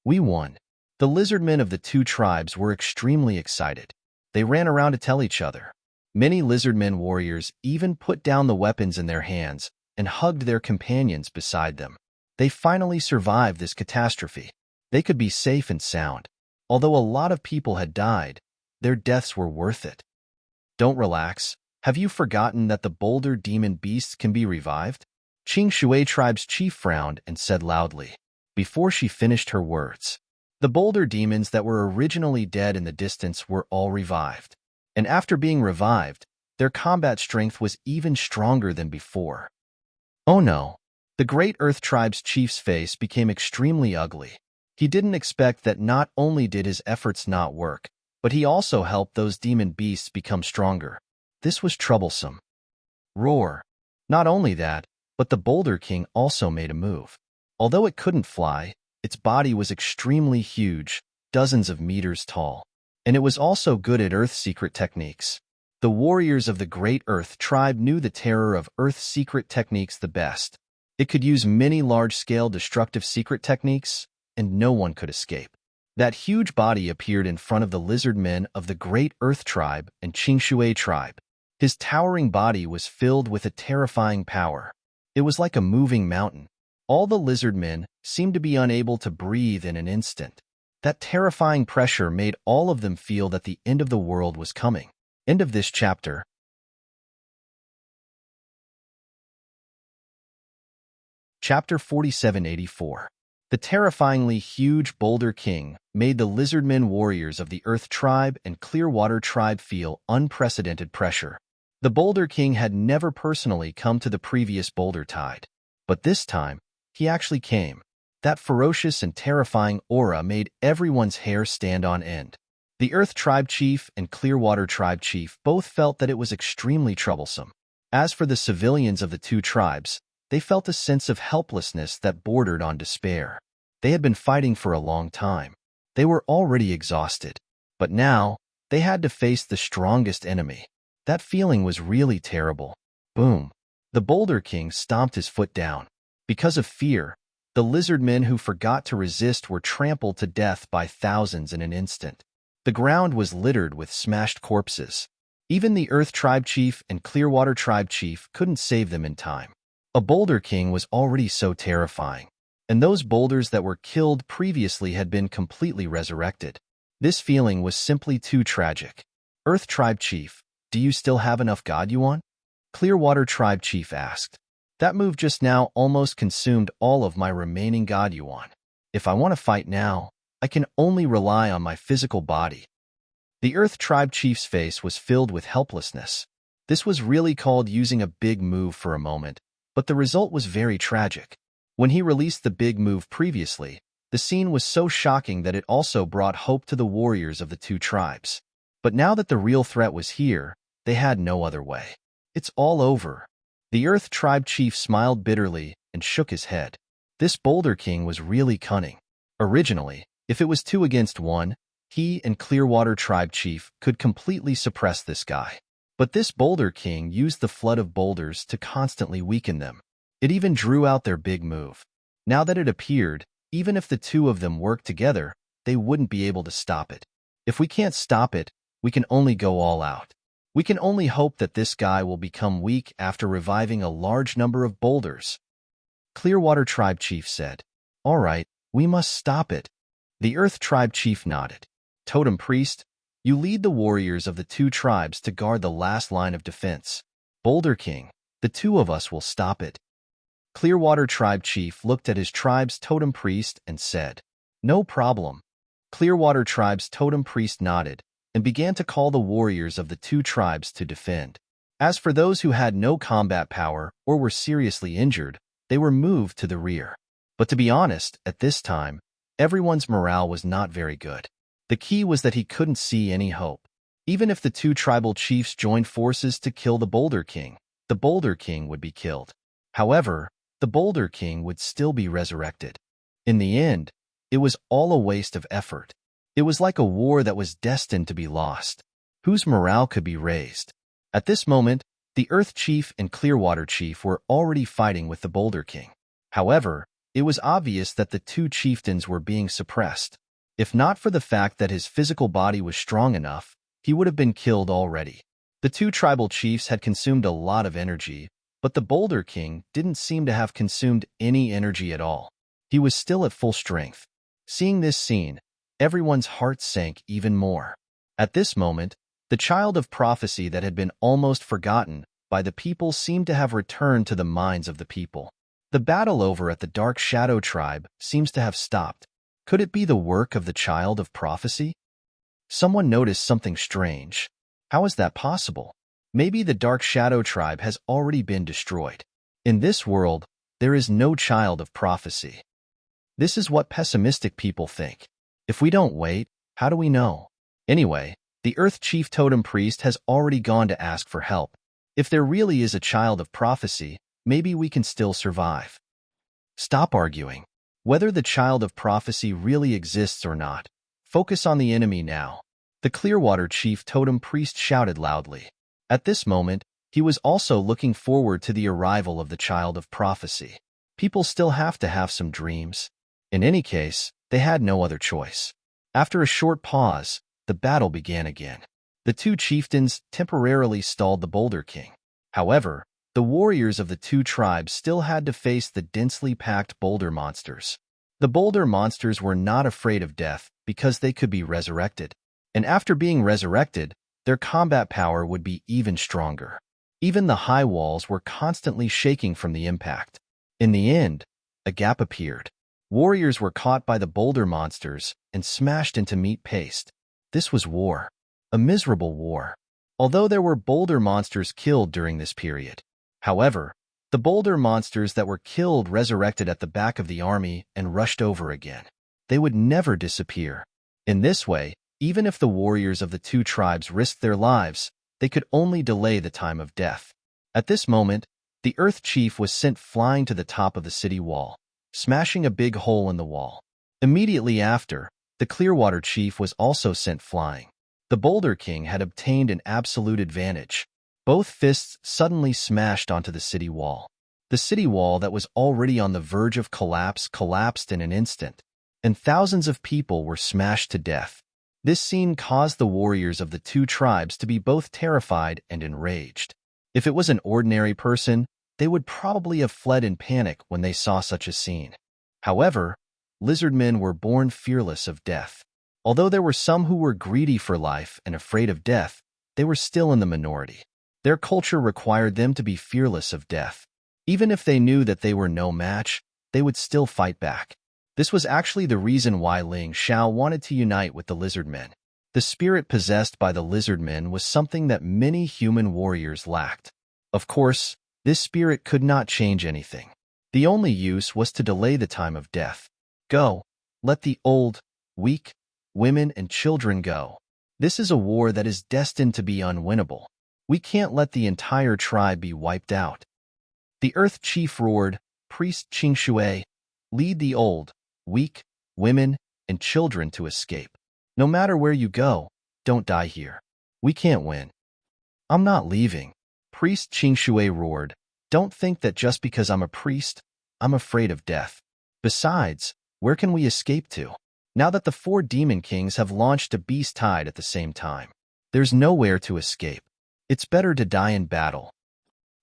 We won. The lizardmen of the two tribes were extremely excited. They ran around to tell each other. Many lizardmen warriors even put down the weapons in their hands and hugged their companions beside them. They finally survived this catastrophe. They could be safe and sound. Although a lot of people had died, their deaths were worth it. Don't relax. Have you forgotten that the boulder demon beasts can be revived? Qing Shui Tribe's chief frowned and said loudly, before she finished her words. The boulder demons that were originally dead in the distance were all revived. And after being revived, their combat strength was even stronger than before. Oh no! The Great Earth Tribe's chief's face became extremely ugly. He didn't expect that not only did his efforts not work, but he also helped those demon beasts become stronger. This was troublesome. Roar! Not only that, but the Boulder King also made a move. Although it couldn't fly, its body was extremely huge, dozens of meters tall. And it was also good at Earth secret techniques. The warriors of the Great Earth Tribe knew the terror of Earth secret techniques the best. It could use many large-scale destructive secret techniques, and no one could escape. That huge body appeared in front of the lizard men of the Great Earth Tribe and Qing Shui Tribe. His towering body was filled with a terrifying power. It was like a moving mountain. All the lizard men seemed to be unable to breathe in an instant. That terrifying pressure made all of them feel that the end of the world was coming. End of this chapter. Chapter 4784. The terrifyingly huge Boulder King made the Lizardmen warriors of the Earth Tribe and Clearwater Tribe feel unprecedented pressure. The Boulder King had never personally come to the previous Boulder Tide, but this time, he actually came. That ferocious and terrifying aura made everyone's hair stand on end. The Earth Tribe Chief and Clearwater Tribe Chief both felt that it was extremely troublesome. As for the civilians of the two tribes, they felt a sense of helplessness that bordered on despair. They had been fighting for a long time. They were already exhausted. But now, they had to face the strongest enemy. That feeling was really terrible. Boom. The Boulder King stomped his foot down. Because of fear, the lizard men who forgot to resist were trampled to death by thousands in an instant. The ground was littered with smashed corpses. Even the Earth Tribe Chief and Clearwater Tribe Chief couldn't save them in time. A Boulder King was already so terrifying, and those boulders that were killed previously had been completely resurrected. This feeling was simply too tragic. Earth Tribe Chief, do you still have enough God you want? Clearwater Tribe Chief asked. That move just now almost consumed all of my remaining God you want. If I want to fight now, I can only rely on my physical body. The Earth Tribe Chief's face was filled with helplessness. This was really called using a big move for a moment, but the result was very tragic. When he released the big move previously, the scene was so shocking that it also brought hope to the warriors of the two tribes. But now that the real threat was here, they had no other way. It's all over. The Earth Tribe chief smiled bitterly and shook his head. This Boulder King was really cunning. Originally, if it was 2 against 1, he and Clearwater Tribe chief could completely suppress this guy. But this Boulder King used the flood of boulders to constantly weaken them. It even drew out their big move. Now that it appeared, even if the 2 of them worked together, they wouldn't be able to stop it. If we can't stop it, we can only go all out. We can only hope that this guy will become weak after reviving a large number of boulders. Clearwater Tribe Chief said, "All right, we must stop it." The Earth Tribe Chief nodded. Totem Priest, you lead the warriors of the 2 tribes to guard the last line of defense. Boulder King, the 2 of us will stop it. Clearwater Tribe Chief looked at his tribe's Totem Priest and said, "No problem." Clearwater Tribe's Totem Priest nodded and began to call the warriors of the 2 tribes to defend. As for those who had no combat power or were seriously injured, they were moved to the rear. But to be honest, at this time, everyone's morale was not very good. The key was that he couldn't see any hope. Even if the 2 tribal chiefs joined forces to kill the Boulder King would be killed. However, the Boulder King would still be resurrected. In the end, it was all a waste of effort. It was like a war that was destined to be lost. Whose morale could be raised? At this moment, the Earth Chief and Clearwater Chief were already fighting with the Boulder King. However, it was obvious that the 2 chieftains were being suppressed. If not for the fact that his physical body was strong enough, he would have been killed already. The 2 tribal chiefs had consumed a lot of energy, but the Boulder King didn't seem to have consumed any energy at all. He was still at full strength. Seeing this scene, everyone's heart sank even more. At this moment, the child of prophecy that had been almost forgotten by the people seemed to have returned to the minds of the people. The battle over at the Dark Shadow Tribe seems to have stopped. Could it be the work of the child of prophecy? Someone noticed something strange. How is that possible? Maybe the Dark Shadow Tribe has already been destroyed. In this world, there is no child of prophecy. This is what pessimistic people think. If we don't wait, how do we know? Anyway, the Earth Chief Totem Priest has already gone to ask for help. If there really is a child of prophecy, maybe we can still survive. Stop arguing. Whether the child of prophecy really exists or not, focus on the enemy now. The Clearwater Chief Totem Priest shouted loudly. At this moment, he was also looking forward to the arrival of the child of prophecy. People still have to have some dreams. In any case, they had no other choice. After a short pause, the battle began again. The 2 chieftains temporarily stalled the Boulder King. However, the warriors of the 2 tribes still had to face the densely packed boulder monsters. The boulder monsters were not afraid of death because they could be resurrected. And after being resurrected, their combat power would be even stronger. Even the high walls were constantly shaking from the impact. In the end, a gap appeared. Warriors were caught by the boulder monsters and smashed into meat paste. This was war. A miserable war. Although there were boulder monsters killed during this period. However, the boulder monsters that were killed resurrected at the back of the army and rushed over again. They would never disappear. In this way, even if the warriors of the 2 tribes risked their lives, they could only delay the time of death. At this moment, the Earth Chief was sent flying to the top of the city wall, smashing a big hole in the wall. Immediately after, the Clearwater Chief was also sent flying. The Boulder King had obtained an absolute advantage. Both fists suddenly smashed onto the city wall. The city wall that was already on the verge of collapse collapsed in an instant, and thousands of people were smashed to death. This scene caused the warriors of the 2 tribes to be both terrified and enraged. If it was an ordinary person, they would probably have fled in panic when they saw such a scene. However, lizardmen were born fearless of death. Although there were some who were greedy for life and afraid of death, they were still in the minority. Their culture required them to be fearless of death. Even if they knew that they were no match, they would still fight back. This was actually the reason why Ling Xiao wanted to unite with the lizardmen. The spirit possessed by the lizardmen was something that many human warriors lacked. Of course, this spirit could not change anything. The only use was to delay the time of death. Go, let the old, weak, women and children go. This is a war that is destined to be unwinnable. We can't let the entire tribe be wiped out. The Earth Chief roared, "Priest Qing Shui, lead the old, weak, women, and children to escape. No matter where you go, don't die here. We can't win." "I'm not leaving," Priest Qing Shui roared. "Don't think that just because I'm a priest, I'm afraid of death. Besides, where can we escape to? Now that the 4 demon kings have launched a beast tide at the same time, there's nowhere to escape. It's better to die in battle."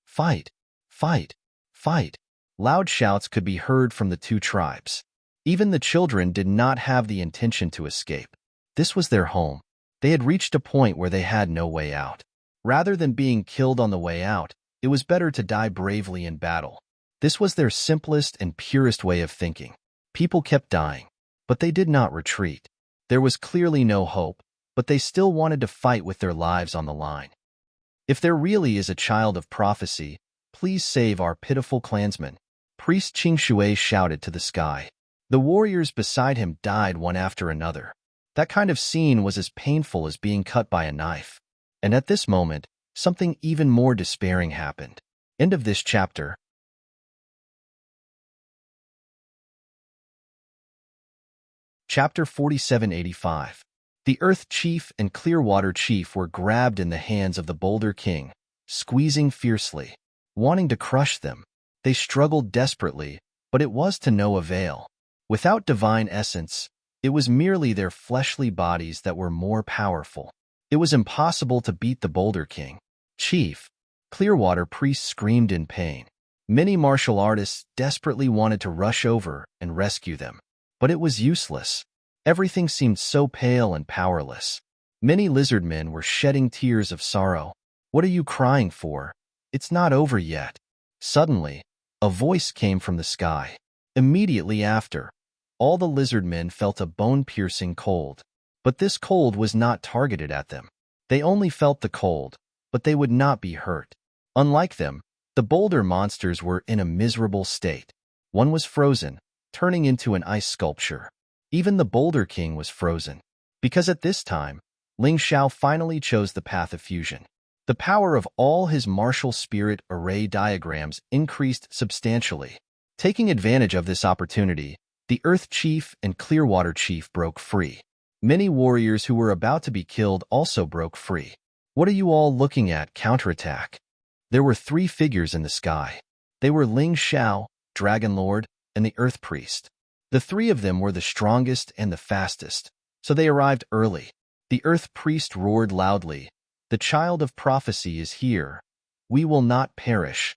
"Fight! Fight! Fight!" Loud shouts could be heard from the 2 tribes. Even the children did not have the intention to escape. This was their home. They had reached a point where they had no way out. Rather than being killed on the way out, it was better to die bravely in battle. This was their simplest and purest way of thinking. People kept dying, but they did not retreat. There was clearly no hope, but they still wanted to fight with their lives on the line. "If there really is a child of prophecy, please save our pitiful clansmen," Priest Qing Shui shouted to the sky. The warriors beside him died one after another. That kind of scene was as painful as being cut by a knife. And at this moment, something even more despairing happened. End of this chapter. Chapter 4785. The Earth Chief and Clearwater Chief were grabbed in the hands of the Boulder King, squeezing fiercely, wanting to crush them. They struggled desperately, but it was to no avail. Without divine essence, it was merely their fleshly bodies that were more powerful. It was impossible to beat the Boulder King. "Chief!" Clearwater Priest screamed in pain. Many martial artists desperately wanted to rush over and rescue them, but it was useless. Everything seemed so pale and powerless. Many lizard men were shedding tears of sorrow. "What are you crying for? It's not over yet." Suddenly, a voice came from the sky. Immediately after, all the lizard men felt a bone-piercing cold. But this cold was not targeted at them. They only felt the cold, but they would not be hurt. Unlike them, the boulder monsters were in a miserable state. One was frozen, turning into an ice sculpture. Even the Boulder King was frozen. Because at this time, Ling Xiao finally chose the path of fusion. The power of all his martial spirit array diagrams increased substantially. Taking advantage of this opportunity, the Earth Chief and Clearwater Chief broke free. Many warriors who were about to be killed also broke free. "What are you all looking at? Counterattack." There were 3 figures in the sky. They were Ling Xiao, Dragon Lord, and the Earth Priest. The 3 of them were the strongest and the fastest, so they arrived early. The Earth Priest roared loudly, "The child of prophecy is here. We will not perish."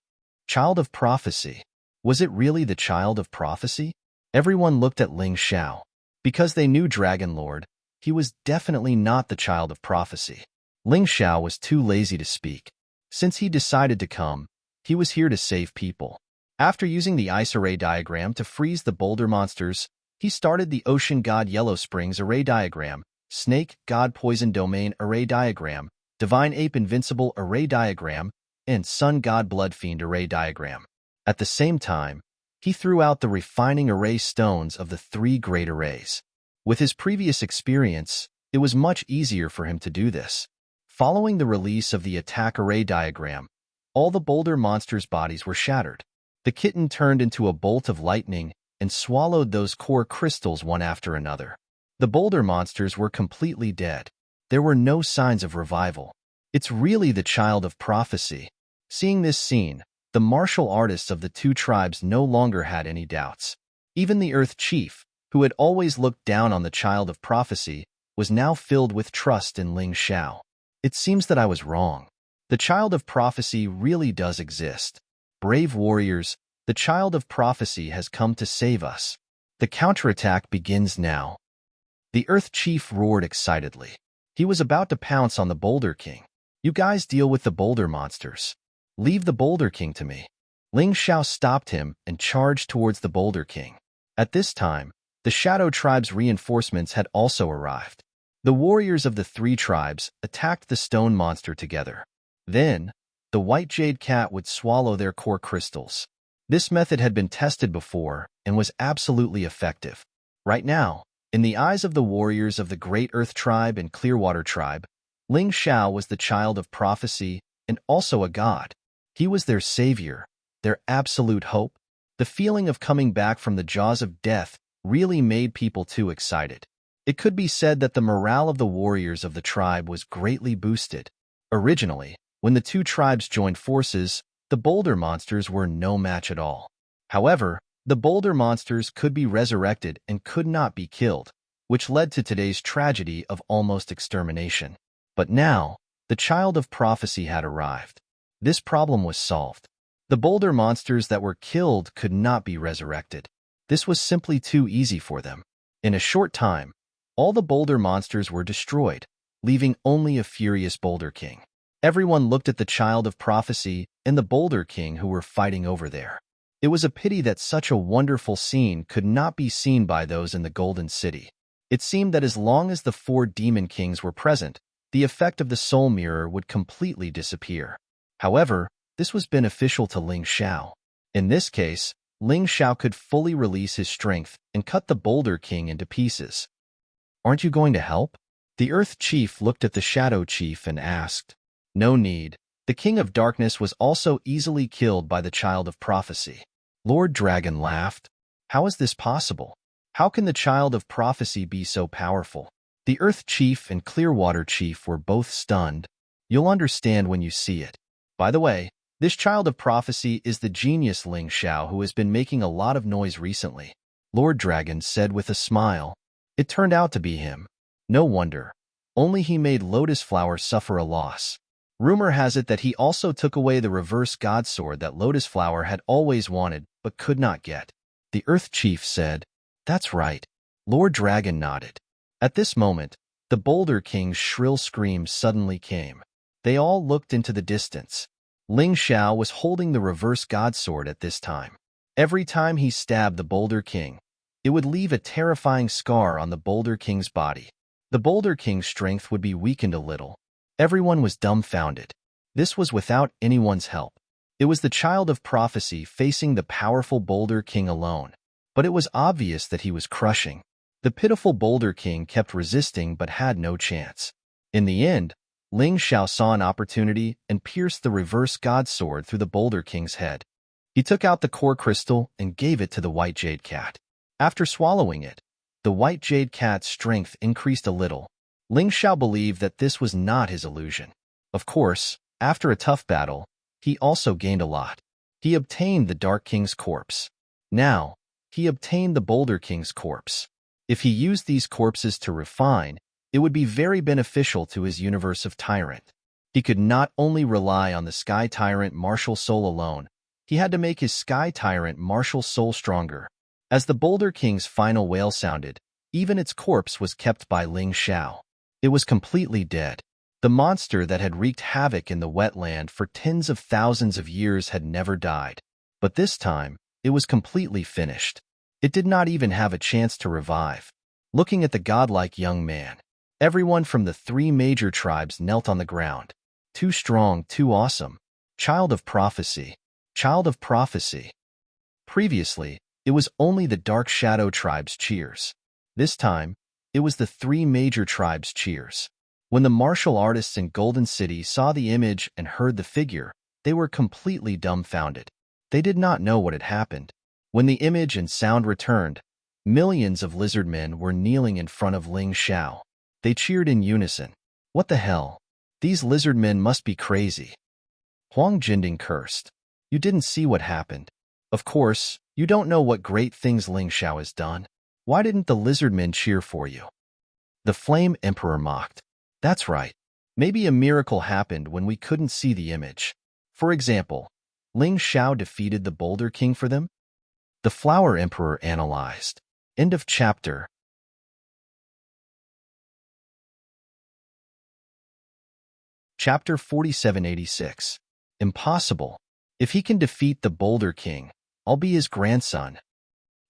Child of prophecy. Was it really the child of prophecy? Everyone looked at Ling Xiao. Because they knew Dragon Lord, he was definitely not the child of prophecy. Ling Xiao was too lazy to speak. Since he decided to come, he was here to save people. After using the ice array diagram to freeze the boulder monsters, he started the Ocean God Yellow Springs array diagram, Snake God Poison Domain array diagram, Divine Ape Invincible array diagram, and Sun God Blood Fiend array diagram. At the same time, he threw out the refining array stones of the 3 great arrays. With his previous experience, it was much easier for him to do this. Following the release of the attack array diagram, all the boulder monsters' bodies were shattered. The kitten turned into a bolt of lightning and swallowed those core crystals one after another. The boulder monsters were completely dead. There were no signs of revival. It's really the child of prophecy. Seeing this scene, the martial artists of the 2 tribes no longer had any doubts. Even the Earth Chief, who had always looked down on the child of prophecy, was now filled with trust in Ling Xiao. "It seems that I was wrong. The child of prophecy really does exist. Brave warriors, the child of prophecy has come to save us. The counterattack begins now." The Earth Chief roared excitedly. He was about to pounce on the Boulder King. "You guys deal with the boulder monsters. Leave the Boulder King to me." Ling Xiao stopped him and charged towards the Boulder King. At this time, the Shadow Tribe's reinforcements had also arrived. The warriors of the 3 tribes attacked the stone monster together. Then, the white jade cat would swallow their core crystals. This method had been tested before and was absolutely effective. Right now, in the eyes of the warriors of the Great Earth Tribe and Clearwater Tribe, Ling Xiao was the child of prophecy and also a god. He was their savior, their absolute hope. The feeling of coming back from the jaws of death really made people too excited. It could be said that the morale of the warriors of the tribe was greatly boosted. Originally, when the two tribes joined forces, the boulder monsters were no match at all. However, the boulder monsters could be resurrected and could not be killed, which led to today's tragedy of almost extermination. But now, the child of prophecy had arrived. This problem was solved. The boulder monsters that were killed could not be resurrected. This was simply too easy for them. In a short time, all the boulder monsters were destroyed, leaving only a furious Boulder King. Everyone looked at the child of prophecy and the Boulder King who were fighting over there. It was a pity that such a wonderful scene could not be seen by those in the Golden City. It seemed that as long as the four demon kings were present, the effect of the soul mirror would completely disappear. However, this was beneficial to Ling Xiao. In this case, Ling Xiao could fully release his strength and cut the Boulder King into pieces. "Aren't you going to help?" The Earth Chief looked at the Shadow Chief and asked. "No need. The King of Darkness was also easily killed by the Child of Prophecy." Lord Dragon laughed. "How is this possible? How can the Child of Prophecy be so powerful?" The Earth Chief and Clearwater Chief were both stunned. "You'll understand when you see it. By the way, this Child of Prophecy is the genius Ling Xiao who has been making a lot of noise recently," Lord Dragon said with a smile. It turned out to be him. No wonder. Only he made Lotus Flower suffer a loss. Rumor has it that he also took away the reverse God Sword that Lotus Flower had always wanted but could not get. The Earth Chief said, "That's right." Lord Dragon nodded. At this moment, the Boulder King's shrill scream suddenly came. They all looked into the distance. Ling Xiao was holding the reverse God Sword at this time. Every time he stabbed the Boulder King, it would leave a terrifying scar on the Boulder King's body. The Boulder King's strength would be weakened a little. Everyone was dumbfounded. This was without anyone's help. It was the Child of Prophecy facing the powerful Boulder King alone. But it was obvious that he was crushing. The pitiful Boulder King kept resisting but had no chance. In the end, Ling Xiao saw an opportunity and pierced the reverse God Sword through the Boulder King's head. He took out the core crystal and gave it to the White Jade Cat. After swallowing it, the White Jade Cat's strength increased a little. Ling Xiao believed that this was not his illusion. Of course, after a tough battle, he also gained a lot. He obtained the Dark King's corpse. Now, he obtained the Boulder King's corpse. If he used these corpses to refine, it would be very beneficial to his universe of Tyrant. He could not only rely on the Sky Tyrant martial soul alone, he had to make his Sky Tyrant martial soul stronger. As the Boulder King's final wail sounded, even its corpse was kept by Ling Xiao. It was completely dead. The monster that had wreaked havoc in the wetland for tens of thousands of years had never died. But this time, it was completely finished. It did not even have a chance to revive. Looking at the godlike young man, everyone from the three major tribes knelt on the ground. Too strong, too awesome. Child of Prophecy. Child of Prophecy. Previously, it was only the Dark Shadow tribe's cheers. This time, it was the three major tribes' cheers. When the martial artists in Golden City saw the image and heard the figure, they were completely dumbfounded. They did not know what had happened. When the image and sound returned, millions of lizard men were kneeling in front of Ling Xiao. They cheered in unison. "What the hell? These lizard men must be crazy." Huang Jinding cursed. "You didn't see what happened. Of course, you don't know what great things Ling Xiao has done. Why didn't the lizard men cheer for you?" The Flame Emperor mocked. "That's right. Maybe a miracle happened when we couldn't see the image. For example, Ling Xiao defeated the Boulder King for them?" The Flower Emperor analyzed. End of chapter. Chapter 4786. Impossible. If he can defeat the Boulder King, I'll be his grandson.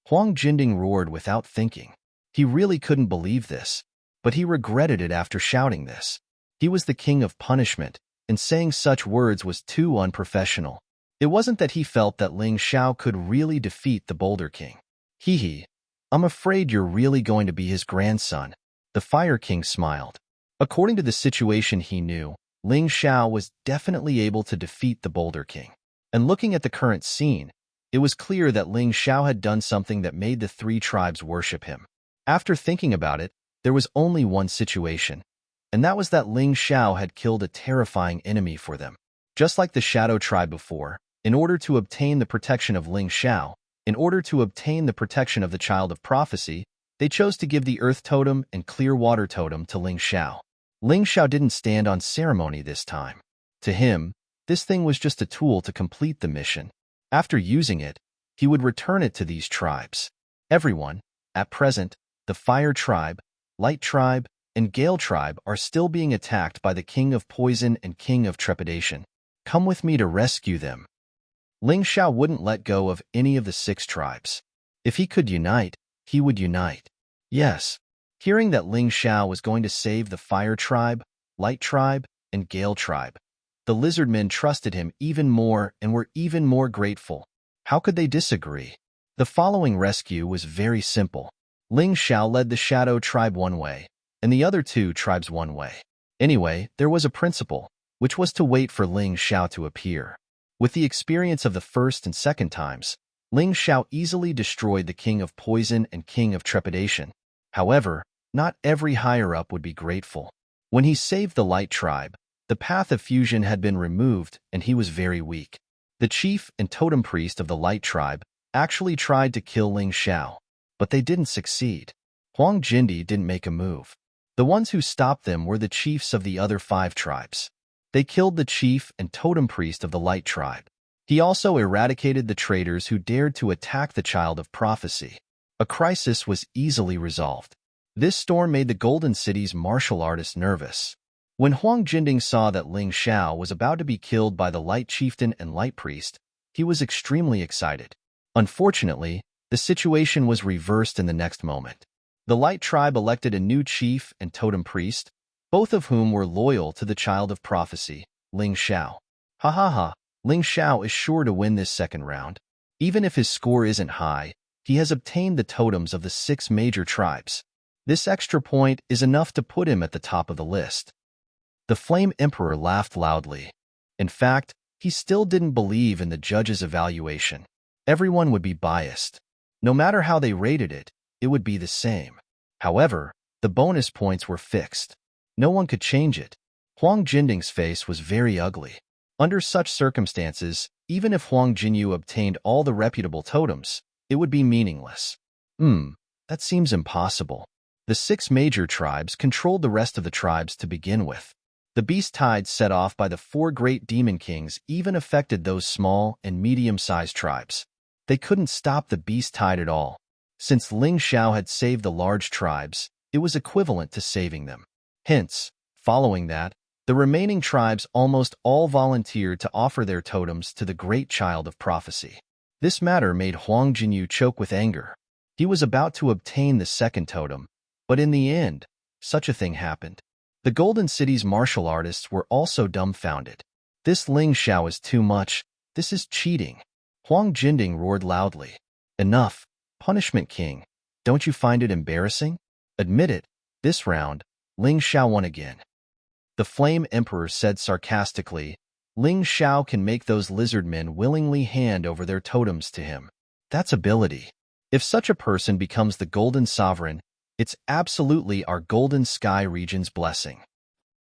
Huang Jinding roared without thinking. He really couldn't believe this, but he regretted it after shouting this. He was the king of punishment, and saying such words was too unprofessional. It wasn't that he felt that Ling Xiao could really defeat the Boulder King. Hee, I'm afraid you're really going to be his grandson. The Fire King smiled. According to the situation he knew, Ling Xiao was definitely able to defeat the Boulder King. And looking at the current scene, it was clear that Ling Xiao had done something that made the three tribes worship him. After thinking about it, there was only one situation, and that was that Ling Xiao had killed a terrifying enemy for them. Just like the Shadow tribe before, in order to obtain the protection of Ling Xiao, in order to obtain the protection of the Child of Prophecy, they chose to give the Earth Totem and Clear Water Totem to Ling Xiao. Ling Xiao didn't stand on ceremony this time. To him, this thing was just a tool to complete the mission. After using it, he would return it to these tribes. Everyone, at present, the Fire Tribe, Light Tribe, and Gale Tribe are still being attacked by the King of Poison and King of Trepidation. Come with me to rescue them. Ling Xiao wouldn't let go of any of the 6 tribes. If he could unite, he would unite. Yes. Hearing that Ling Xiao was going to save the Fire Tribe, Light Tribe, and Gale Tribe, the Lizardmen trusted him even more and were even more grateful. How could they disagree? The following rescue was very simple. Ling Xiao led the Shadow Tribe one way, and the other 2 tribes one way. Anyway, there was a principle, which was to wait for Ling Xiao to appear. With the experience of the first and second times, Ling Xiao easily destroyed the King of Poison and King of Trepidation. However, not every higher-up would be grateful. When he saved the Light Tribe, the path of fusion had been removed and he was very weak. The chief and totem priest of the Light Tribe actually tried to kill Ling Xiao, but they didn't succeed. Huang Jindi didn't make a move. The ones who stopped them were the chiefs of the other 5 tribes. They killed the chief and totem priest of the Light Tribe. He also eradicated the traitors who dared to attack the Child of Prophecy. A crisis was easily resolved. This storm made the Golden City's martial artists nervous. When Huang Jinding saw that Ling Xiao was about to be killed by the Light Chieftain and Light Priest, he was extremely excited. Unfortunately, the situation was reversed in the next moment. The Light Tribe elected a new chief and totem priest, both of whom were loyal to the Child of Prophecy, Ling Xiao. Ha ha ha, Ling Xiao is sure to win this second round. Even if his score isn't high, he has obtained the totems of the 6 major tribes. This extra point is enough to put him at the top of the list. The Flame Emperor laughed loudly. In fact, he still didn't believe in the judge's evaluation. Everyone would be biased. No matter how they rated it, it would be the same. However, the bonus points were fixed. No one could change it. Huang Jinding's face was very ugly. Under such circumstances, even if Huang Jinyu obtained all the reputable totems, it would be meaningless. That seems impossible. The 6 major tribes controlled the rest of the tribes to begin with. The beast tides set off by the 4 great demon kings even affected those small and medium-sized tribes. They couldn't stop the beast tide at all. Since Ling Xiao had saved the large tribes, it was equivalent to saving them. Hence, following that, the remaining tribes almost all volunteered to offer their totems to the great Child of Prophecy. This matter made Huang Jinyu choke with anger. He was about to obtain the second totem, but in the end, such a thing happened. The Golden City's martial artists were also dumbfounded. This Ling Xiao is too much. This is cheating. Huang Jinding roared loudly. Enough, Punishment King. Don't you find it embarrassing? Admit it. This round, Ling Xiao won again. The Flame Emperor said sarcastically, Ling Xiao can make those lizard men willingly hand over their totems to him. That's ability. If such a person becomes the Golden Sovereign, it's absolutely our Golden Sky region's blessing.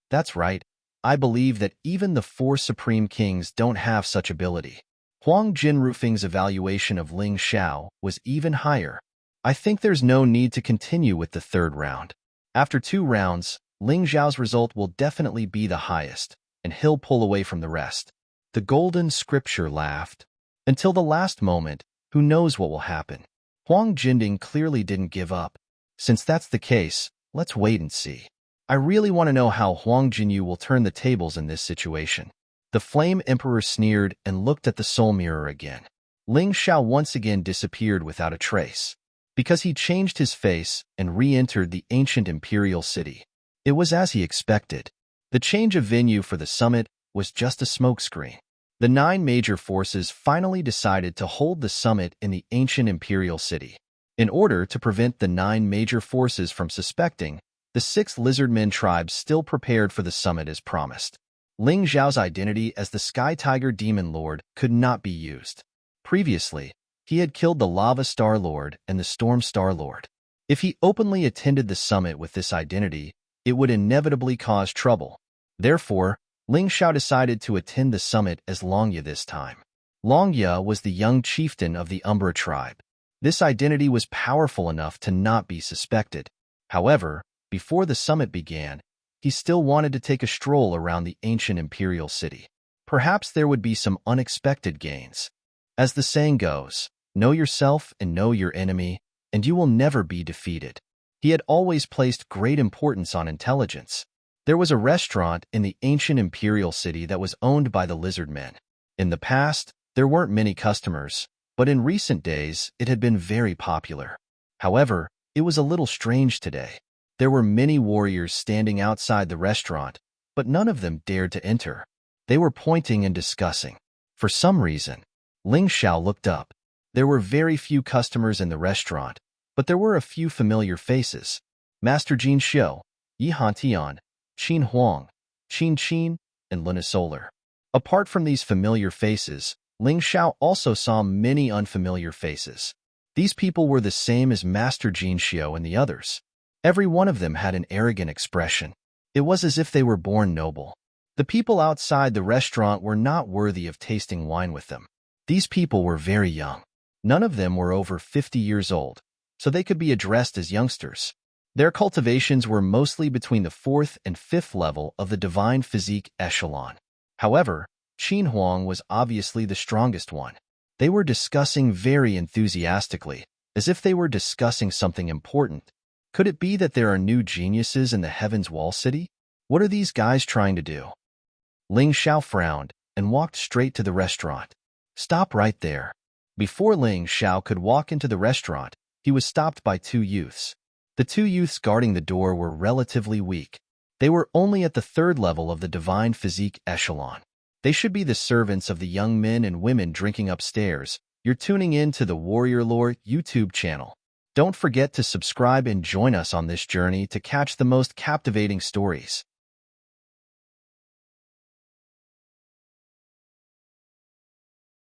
That's right. I believe that even the 4 Supreme Kings don't have such ability. Huang Jinrufeng's evaluation of Ling Xiao was even higher. I think there's no need to continue with the third round. After 2 rounds, Ling Xiao's result will definitely be the highest, and he'll pull away from the rest. The Golden Scripture laughed. Until the last moment, who knows what will happen? Huang Jinding clearly didn't give up. Since that's the case, let's wait and see. I really want to know how Huang Jinyu will turn the tables in this situation. The Flame Emperor sneered and looked at the soul mirror again. Ling Xiao once again disappeared without a trace, because he changed his face and re-entered the ancient imperial city. It was as he expected. The change of venue for the summit was just a smokescreen. The 9 major forces finally decided to hold the summit in the ancient imperial city. In order to prevent the 9 major forces from suspecting, the 6 lizardmen tribes still prepared for the summit as promised. Ling Xiao's identity as the Sky Tiger Demon Lord could not be used. Previously, he had killed the Lava Star Lord and the Storm Star Lord. If he openly attended the summit with this identity, it would inevitably cause trouble. Therefore, Ling Xiao decided to attend the summit as Longya this time. Longya was the young chieftain of the Umbra tribe. This identity was powerful enough to not be suspected. However, before the summit began, he still wanted to take a stroll around the ancient imperial city. Perhaps there would be some unexpected gains. As the saying goes, know yourself and know your enemy, and you will never be defeated. He had always placed great importance on intelligence. There was a restaurant in the ancient imperial city that was owned by the lizard men. In the past, there weren't many customers, but in recent days, it had been very popular. However, it was a little strange today. There were many warriors standing outside the restaurant, but none of them dared to enter. They were pointing and discussing. For some reason, Ling Xiao looked up. There were very few customers in the restaurant, but there were a few familiar faces. Master Jin Xiu, Yi Hantian, Qin Huang, Qin Qin, and Luna Solar. Apart from these familiar faces, Ling Xiao also saw many unfamiliar faces. These people were the same as Master Jin Xiu and the others. Every one of them had an arrogant expression. It was as if they were born noble. The people outside the restaurant were not worthy of tasting wine with them. These people were very young. None of them were over 50 years old, so they could be addressed as youngsters. Their cultivations were mostly between the 4th and 5th level of the divine physique echelon. However, Qin Huang was obviously the strongest one. They were discussing very enthusiastically, as if they were discussing something important. Could it be that there are new geniuses in the Heaven's Wall City? What are these guys trying to do? Ling Xiao frowned and walked straight to the restaurant. Stop right there. Before Ling Xiao could walk into the restaurant, he was stopped by two youths. The two youths guarding the door were relatively weak. They were only at the 3rd level of the divine physique echelon. They should be the servants of the young men and women drinking upstairs. You're tuning in to the Warrior Lore YouTube channel. Don't forget to subscribe and join us on this journey to catch the most captivating stories.